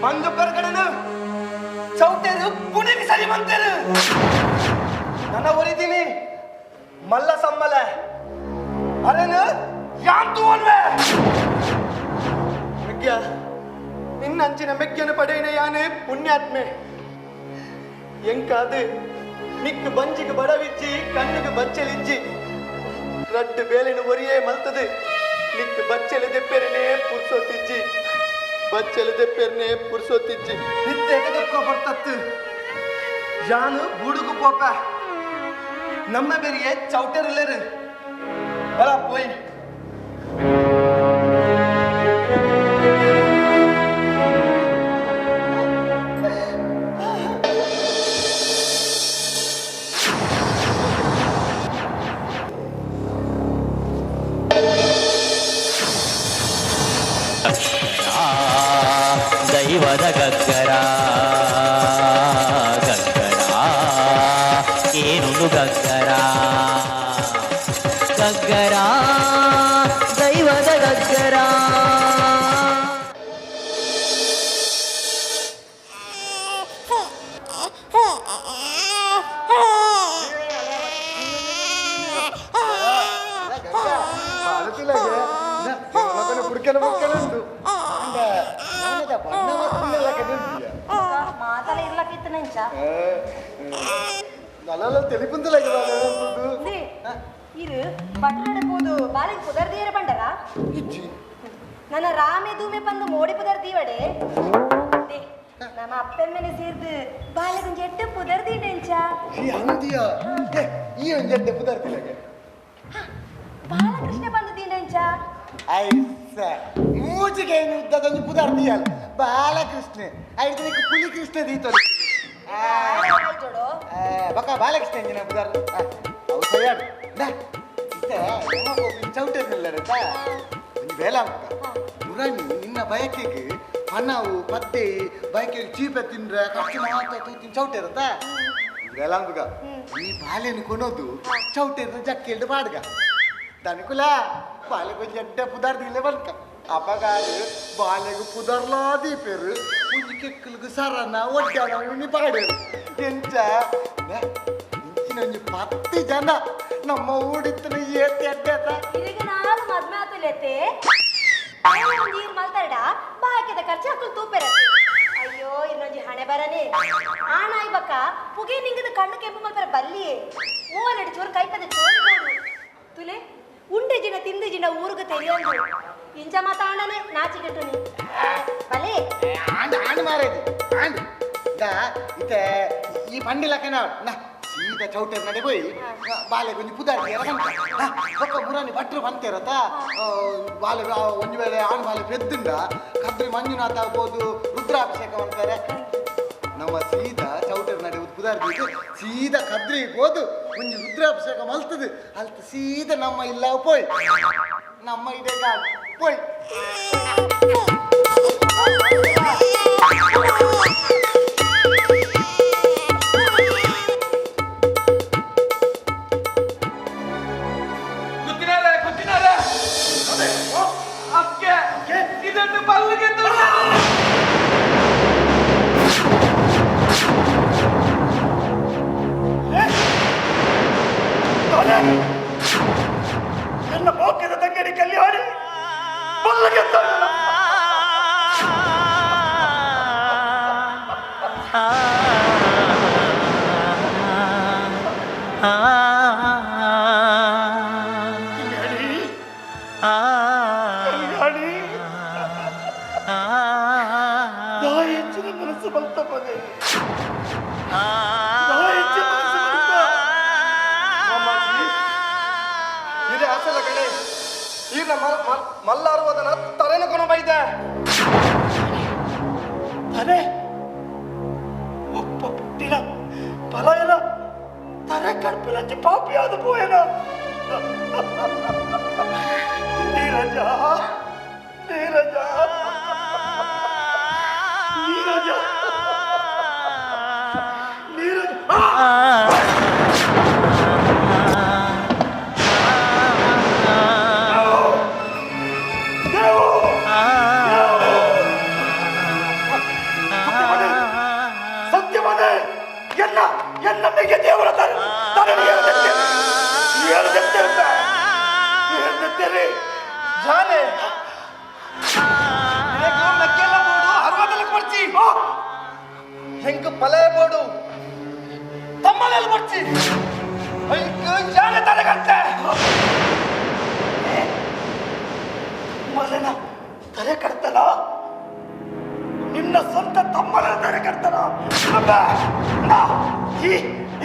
ಮಂಗ ಬರ್ಗಡನು ಚೌಟೇರು ಕುಣಿಗೆ ಸರಿ ಮಂತೇರು ನನ್ನ ಒರಿದೀನಿ ಮಲ್ಲ ಸಮ್ಮಲ ಅರೇನು ಯಾಂತು ಅನ್ವೆ ಮೆಗ್ಯ ನಿನ್ನಂಚಿನ ಮೆಗ್ಯನ ಪಡೆಯಿನ ಯಾನೆ ಪುಣ್ಯಾತ್ಮೆ ಎಂಕಾದು ನಿಕ್ಕು ಬಂಜಿಗೆ ಬಡವಿಚ್ಚಿ ಕಣ್ಣಿಗೆ ಬಚ್ಚಲಿಜ್ಜಿ ರಡ್ಡು ಬೇಲಿನ ಒರಿಯೇ ಮಲ್ತದು ನಿಕ್ಕು ಬಚ್ಚಲಿ ದೆಪ್ಪೆರನೇ ಪುರ್ಸೋತಿಜ್ಜಿ ಬಚ್ಚಲಿ ದೆಪ್ಪೆರನೇ ಪುರ್ಸೋತಿಜ್ಜಿ ನಿತ್ಯ ಎಗದಕ್ಕೋ ಬರ್ತತ್ತು ಯಾನು ಬುಡುಗು ಪೋಪ ನಮ್ಮ ಬೇರೆಯೇ ಚೌಟರಿಲ್ಲರು ಬಲ ಪೋಯ್ ದೈವದ ಗಗ್ಗರ ಗಗ್ಗರ ಏನುಂಡು ಗಗ್ಗರ ಗಗ್ಗರ ದೈವದ ಗಗ್ಗರ మాతల ఇర్లకిత్త నుంచా నలలో తెలిపిందలే ಇದು ಪಟ್ಟಣಪೋದು ಬಾಲಿಗೆ ಪುದರ್ದೀರ ಬಂಡರಾ ನನ್ನ ರಾಮೆ ಧೂಮೆ ಬಂದು ಮೋಡಿ ಪುದರ್ದೀವಡೆ ನಮ್ಮ ಅಪ್ಪೆಮ್ಮೆನೆ ಸೇರ್ದು ಬಾಲಿಗೆ ಜೆಟ್ಟು ಪುದರ್ದೀಡೆಂಚಾ ಈ ಒಂಜೆಟ್ಟೆ ಪುದರ್ದಿಲ್ಲಗೆ ಬಾಲಕೃಷ್ಣ ಬಂದು ದೀಡೆಂಚಾ ಐಸ ಮೂಜಿಗೆ ಉದ್ದದೊಂದು ಪುದರ್ದಿಯಲ್ಲ ಬಾಲಕೃಷ್ಣ ಐದು ಪುಲಿ ಕೃಷ್ಣ ದೀತೊಲಿ ಬಕ ಬಾಲಕೃಷ್ಣ ಎಂಜಿನ ಪುದರ್ ಚೌಟರ್ನಿಲ್ಲ ಬೇಲಾಂಕ ಮುರಾಣಿ ನಿನ್ನ ಬಯಕೆಗೆ ಹಣವು ಪತ್ತೆ ಬಯಕೆಗೆ ಚೀಪೆ ತಿಂದ್ರೆ ಖರ್ಚು ಮಾತ್ರ ತೂತಿನ ಚೌಟೆ ಇರುತ್ತ ಬೇಲಾಂಕ ಈ ಬಾಲೆನು ಕೊನೋದು ಚೌಟೆ ಇದ್ರೆ ಜಕ್ಕೆ ಹಿಡ್ದು ಬಾಡ್ಗ ತನಕುಲ ಬಾಲೆ ಕೊಂಚ ಎಡ್ಡೆ ಪುದಾರ್ದಿಲ್ಲ ಬನ್ಕ ಅಪಗಾರು ಬಾಲೆಗು ಪುದರ್ಲಾ ದೀಪೇರು ಮುಂಜಿ ಕೆಕ್ಕಲ್ಗು ಸರನ ಒಡ್ಡಾಡಿ ಪಾಡೇರು ಎಂಚ ಇಂಚಿನೊಂಜಿ 10 ಜನ ನಮ್ಮ ಊಡಿತ್ತನ ಏತಿ ಅಡ್ಡೇತ ಇದೀಗ ನಾನು ಮದ್ಮೆ ಆತುಲೆತೆ ನೀರು ಮಲ್ತಾಡ ಬಾಕಿದ ಖರ್ಚು ಹಾಕಲು ತೂಪೆರ ಅಯ್ಯೋ ಇನ್ನೊಂಜಿ ಹಣೆ ಬರನೆ ಆಣಾಯ್ ಬಕ್ಕ ಪುಗೆ ನಿಂಗದ ಕಣ್ಣು ಕೆಂಪು ಮಲ್ಪರ ಬಲ್ಲಿಯೇ ಮೂವನೆಡು ಚೋರು ಕೈಪದ ಚೋರು ನೋಡು ತುಲೆ ಉಂಡೆ ಜಿನ ತಿಂದು ಜಿನ ಊರುಗ తెలియదు ಇಂಚ ಮಾತಾಡನೆ ನಾಚಿಕೆಟ್ಟು ನೀ ಬಲೆ ಆಂಡ್ ಮಾರೇದಿ ಆಂಡ್ ಇತ್ತೆ ಈ ಪಂಡಿಲಕನ ಸೀದಾ ಚೌಟರ್ ನಡೆ ಹೋಯ್ ಬಾಲೆ ಕೊಂಚ ಪುದಾರ್ತಿ ಒಕ್ಕ ಮುರಾನಿ ಭಟ್ರು ಬಂತೇರತ್ತ ಬಾಲೆ ಒಂದು ವೇಳೆ ಆಣ್ ಬಾಲೆ ಪೆದ್ದುಂಡ ಕದ್ರಿ ಮಂಜುನಾಥ ಆಗ್ಬೋದು ರುದ್ರಾಭಿಷೇಕ ಅಂತಾರೆ ನಮ್ಮ ಸೀದಾ ಚೌಟರ್ ನಡೆ ಪುದಾರ್ತಿ ಸೀದಾ ಕದ್ರಿ ಹೋದು ಒಂದು ರುದ್ರಾಭಿಷೇಕ ಮಲ್ತದು ಅಲ್ತ ಸೀದಾ ನಮ್ಮ ಇಲ್ಲ ಪೋಯ್ ನಮ್ಮ ಇದೇ ಪೋಯ್ ಇದನ್ನು ಬಲ್ಲಿಗೆ ನನ್ನ ಮೋಕ್ಯದ ತಂಗಡಿ ಕಲ್ಯಾಣಿ ಬಲ್ಲಿಗೆ ಹೆಚ್ಚಿನ ಮನಸ್ಸು ಬಂತ ಪದೇ ಇದೆ ಅಸಲ ಕಡೆ ಈಗ ಮಲ್ಲಾರುವುದನ್ನ ತಲೆನ ಕೊನ ಬೈದೆ ತಲೆ ಒಪ್ಪ ಪುಟ್ಟಿನ ಪಲಾಯನ ತಲೆ ಕಡ್ಪಿಲಂಚಿ ಪಾಪಿಯಾದ ಪೋಯನ ನೀರಜ ನೀರಜ ನೀರಜ ನೀರಜ என்னைக்கு தேவர தரணி ಜಾನೆ ಮೆಕ್ಕೆಲ್ಲ ಬೋಡು 60 ಬರ್ಚಿ ಹೆಂಗ ಪಲೆ ಬೋಡು ತಮ್ಮಲೆಲ್ಲ ಬರ್ಚಿ ಹೆಂಗ ಜಾನೆ ತರಗಟ್ಟೆ ಮಲೆನ ತರೆ ಕಡ್ತಲ್ಲ ನಿನ್ನ ಸ್ವಂತ ತಮ್ಮನ ತರೆ ಕಡ್ತಾನ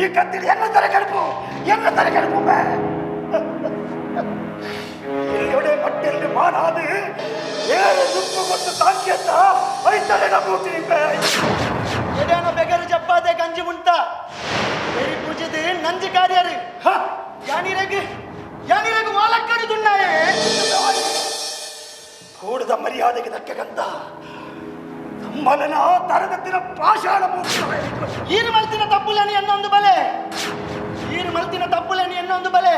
ಈ ಕತ್ತಿಡಿ என்ன ತರೆ ಕಡುಪು ಇಲ್ಲೊಡೆ ಮಟ್ಟೆಲ್ಲಿ ಮಾನಾದು ಏರು ದುಪ್ಪು ಕೊಟ್ಟು ತಾಂಕ್ಯತ್ತ ಐತಲೆ ನಮ್ಮೂತೀನಿ ಎಡೇನ ಬೆಗರು ಜಪ್ಪಾದೆ ಗಂಜಿ ಮುಂಟ ಬೆರಿ ಪೂಜೆದು ನಂಜಿ ಕಾರ್ಯರು ಯಾನಿರಗೆ ಮಾಲಕ್ಕಡುದುಣ್ಣಾಯೇ ಕೂಡದ ಮರ್ಯಾದೆಗೆ ದಕ್ಕಗಂತ ತಮ್ಮನ ತರಗತಿನ ಪಾಷಾಣ ಈರು ಮಲ್ತಿನ ತಪ್ಪುಲನಿ ಎನ್ನೊಂದು ಬಲೆ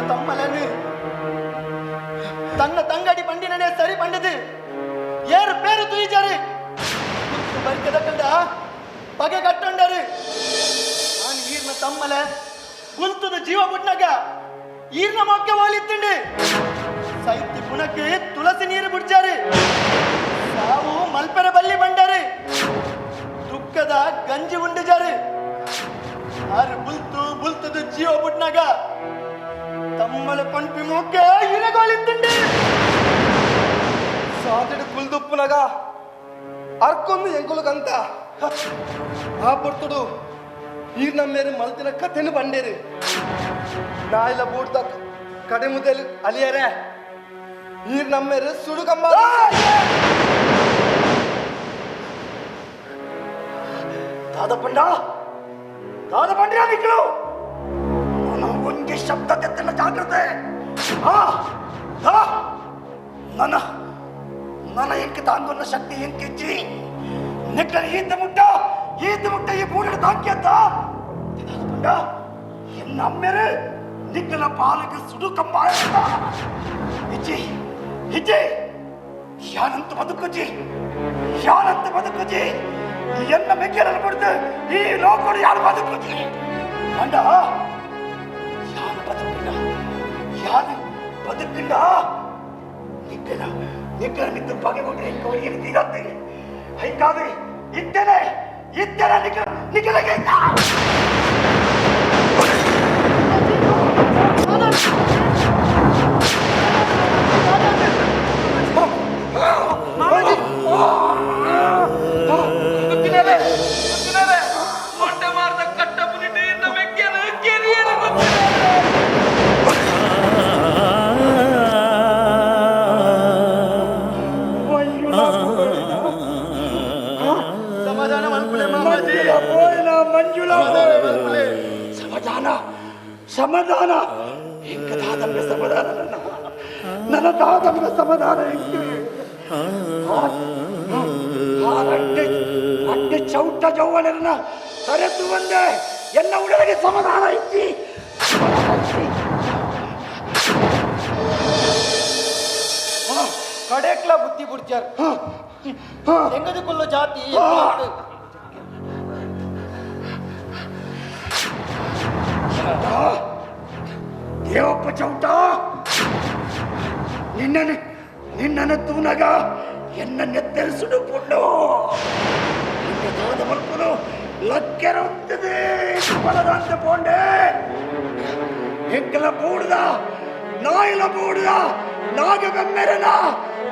ತಮ್ಮಲನು ತನ್ನ ತಂಗಡಿ ಪಂಡಿನೇ ಸರಿ ಪಂಡದು ಏರು ಪೇರು ತುಯಿಜರು ಬರ್ಕದ ಕಂಡ ಬಗೆ ಕಟ್ಟೊಂಡರು ನಾನು ಈರ್ನ ತಮ್ಮಲ ಕುಲ್ತದ ಜೀವ ಬುಡ್ನಾಗ ಈರ್ನ ಮೊಕ್ಕೆ ಹೋಲಿತ್ತುಂಡು ಸೈತಿ ಪುನಕ್ಕೆ ತುಳಸಿ ನೀರು ಬಿಡ್ಜಾರು ಸಾವು ಮಲ್ಪೆರ ಬಲ್ಲಿ ಬಂಡರು ದುಃಖದ ಗಂಜಿ ಉಂಡಿಜಾರು ಆರು ಬುಲ್ತದ ಜೀವ ಬುಡ್ನಾಗ ತಮ್ಮಲ ಪಂಪಿ ಮೊಕ್ಕೆ ಇರಗೋಲಿತ್ತುಂಡು ಸಾದಡು ಕುಲ್ದುಪ್ಪುನಗ ಅರ್ಕೊಂದು ಎಂಗುಲಗಂತ ಆ ಪೊರ್ತುಡು ಈಗ ನಮ್ಮೇರು ಮಲ್ತಿನ ಕಥೆನು ಬಂಡೇರು ನಾಯಿಲ ಬೂಡ್ದ ಕಡೆ ಮುದಲು ಅಲಿಯರೆ ಈಗ ನಮ್ಮೇರು ಸುಡು ಕಂಬ ದಾದ ಪಂಡ್ರ ನಿಕ್ಳು ಒಂದೇ ಶಬ್ದ ತೆತ್ತಲ್ಲ ಜಾಗ್ರತೆ ನನ್ನ ಎಂಕೆ ತಾಂಗೊನ್ನ ಶಕ್ತಿ ಎಂಕೆಚ್ಚಿ ನಿಕ್ಕನ ಈತ ಮುಟ್ಟ ಈ ಬೂಡಿನ ತಾಂಕ್ಯತ್ತ ಎನ್ನ ಅಮ್ಮೆರು ನಿಕ್ಕನ ಪಾಲಕ್ಕೆ ಸುಡು ಕಂಬ ಹಿಜ್ಜಿ ಯಾನಂತ ಬದುಕುಜಿ ಎನ್ನ ಮೆಕ್ಕೆರನ್ನು ಬಿಡ್ದು ಈ ಲೋಕಡು ಯಾರು ಬದುಕುಜಿ ಅಂಡ ಯಾನು ಬದುಕಿಂಡ ನಿಕ್ಕನ ಮಿತ್ರ ಬಗೆ ಕೊಟ್ಟರೆ ಕೋರಿಯನ್ನು ತೀರತ್ತೆ ಹೈಕಾದ್ರೆ ಇದ್ದೇನೆ ನಿಕ್ಕನಿಗೆ ಮೊಟ್ಟೆ ಮಾರ್ದ ಕಟ್ಟ ಪುಲಿಟಿಯಿಂದ ಮೆಕ್ಕೆನ ಕೆರಿಯನ್ನು ಸಮಾಧಾನ ಸಮಾಧಾನ ಎಂಕದಾದಮ್ಯ ಸಮಾಧಾನ ನನ್ನ ತಾದಮ್ಯ ಸಮಾಧಾನ ಅಡ್ಡೆ ಚೌಟ ಜೌವನರನ್ನ ಕರೆತು ಬಂದೆ ಎನ್ನ ಉಡಲಿಗೆ ಸಮಾಧಾನ ಇಚ್ಚಿ ಕಡೆಕ್ಲ ಬುದ್ಧಿ ಬುಡ್ಚಾರ್ ಎಂಗದಕ್ಕುಳ್ಳ ಜಾತಿ ದೇವಪ್ಪ ಚೌಟ ನಿನ್ನನ್ನು ತೂನಗ ಎನ್ನ ನೆತ್ತರಿಸುಡು ಪುಣ್ಣು ಮಲ್ಪನು ಲಕ್ಕೆರ ಉಂಟದೆ ಬಲದಂತ ಪೋಂಡೆ ಎಂಕಲ ಬೂಡ್ದ ನಾಯಿಲ ಬೂಡ್ದ ನಾಗ ಬೆಮ್ಮೆರನ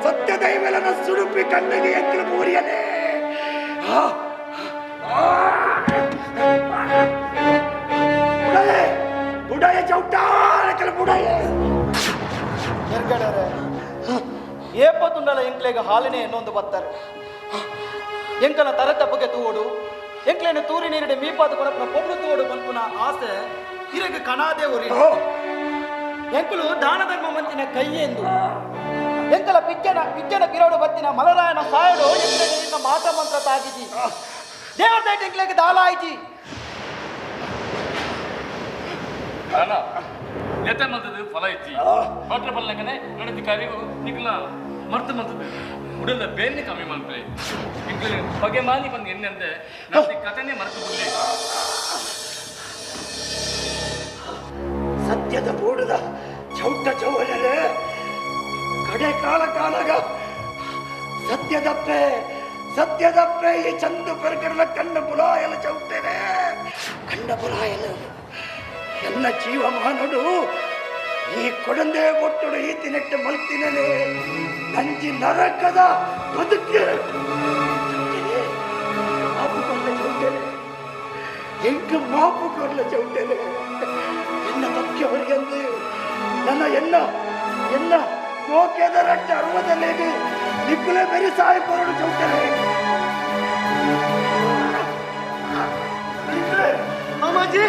ಸತ್ಯ ದೈವಲನ ಸುಡುಪಿ ಕಣ್ಣಿಗೆ ಎಂಕಲ ಬೂರಿಯನೇ ಬುಡಾಯ ಚೌಟ ಬುಡಾಯ ಏಪತ್ತುಂಡಲ ಎಂಕ್ಲೆಗ ಹಾಲಿನೇ ಎನ್ನೊಂದು ಬತ್ತಾರೆ ಎಂಕನ ತರತಪ್ಪಗೆ ತೂವಡು ಎಂಕ್ಲೇನ ತೂರಿ ನೀರಿಡೆ ಮೀಪಾದ ಕೊರಪನ ಪೊಬ್ಳು ತೂವಡು ಬಂಪುನ ಆಸೆ ಇರಗೆ ಕಣಾದೆ ಒರಿ ಎಂಕಲು ದಾನ ಧರ್ಮ ಮಂತಿನ ಕೈ ಎಂದು ಎಂಕಲ ಪಿಚ್ಚನ ಪಿರೋಡು ಬತ್ತಿನ ಮಲರಾಯನ ಸಾಯಡು ಎಂಕ್ಲೆಗ ಮಾತ ಮಂತ್ರ ತಾಗಿಜಿ ದೇವತೆ ಎಂಕ್ಲೆಗ ದಾಲಾಯಿಜಿ ಎತ್ತ ಮಂತದ್ದು ಫಲ ಇಚ್ಚಿ ಬಟ್ರ ಬಲ್ಲಂಗನೆ ನಡತಿ ಕರಿವು ನಿಕ್ಲ ಮರ್ತ ಮಂತದ್ದು ಉಡಲ ಬೇನೆ ಕಮ್ಮಿ ಮಲ್ಪೆ ನಿಕ್ಲ ಬಗೆ ಮಾನಿ ಬಂದು ಎಣ್ಣೆಂದೆ ನಡತಿ ಕಥನೆ ಮರ್ತು ಬಿಡ್ಲಿ ಸತ್ಯದ ಬೂಡದ ಚೌಟ ಚೌವನರೇ ಕಡೆ ಕಾಲಗ ಸತ್ಯದಪ್ಪೆ ಈ ಚಂದು ಪೆರಕರಲ ಕಣ್ಣ ಬುಲಾಯಲ ಚೌಟನೆ ಕಂಡ ಬುಲಾಯಲು ಎಲ್ಲ ಜೀವಮಾನಡು ಈ ಕೊಡಂದೆ ಒಟ್ಟುಡು ಈತಿ ನೆಟ್ಟು ಮಲ್ತಿನಲೆ ನಂಜಿ ನರಕದ ಬದುಕೆ ಮಾಪು ಕೊರ್ಲ ಚೌಟೆಲೆ ಎನ್ನ ತಕ್ಯವರಿಗಂದು ನನ್ನ ಎನ್ನ ಮೋಕೆದ ರಟ್ಟ ಅರ್ವದಲ್ಲಿ ನಿಕ್ಕುಲೆ ಬೆರಿ ಸಾಯಿ ಕೊರಡು ಚೌಟೆಲೆ ಮಾಮಾಜಿ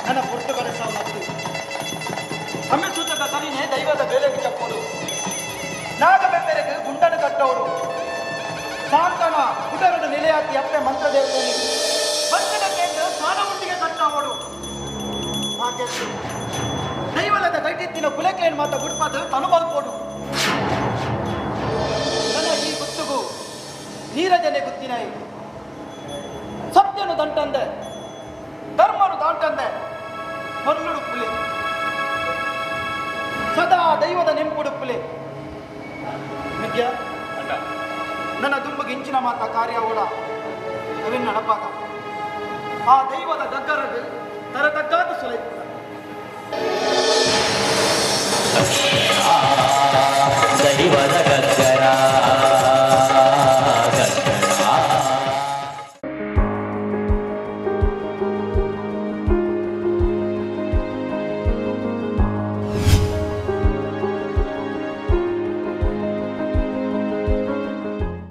ನನ್ನ ಪುರ್ತಕಡೆ ಸಾವು ಅಮ್ಮೆ ಸೂಚಕ ಕರಿನೇ ದೈವದ ಬೇಲೆಗೆ ಚಪ್ಪೋದು ನಾಗಬೆಪ್ಪೆರೆಗೆ ಗುಂಡನ್ನು ಕಟ್ಟೋರು ಸಾಂತನ ಕುಟರದ ನೆಲೆಯಾತಿ ಅಪ್ಪೆ ಮಂತ್ರದೇವತೆಯಲ್ಲಿ ಭಕ್ತನ ಕೇಂದ್ರ ಸ್ನಾನಮುಂಡಿಗೆ ಕಟ್ಟೋರು ದೈವಲದ ಕೈಟಿತ್ತಿನ ಕುಲಕೇನ್ ಮಾತ ಗುಡ್ಪಾದ ತನು ಬಲ್ಪೋಡು ನೀರಜನೆ ಗುತ್ತಿನಾಯಿ ಸತ್ಯನು ದಂಟಂದೆ ಧರ್ಮನು ದಾಟಂದೆ ಹೊರಳುಡುಪ್ಪುಲೆ ಸದಾ ದೈವದ ನೆಂಪುಡುಪ್ಪುಲೆ ವಿದ್ಯಾ ನನ್ನ ದುಂಬಗೆ ಇಂಚಿನ ಮಾತ ಕಾರ್ಯವಳ ಅವೆನ್ನ ನಡಪಾಗ ಆ ದೈವದ ಗಗ್ಗರದು ತರತಗ್ಗಾತ ಸುಲೈ ದೈವದ ಗಗ್ಗರ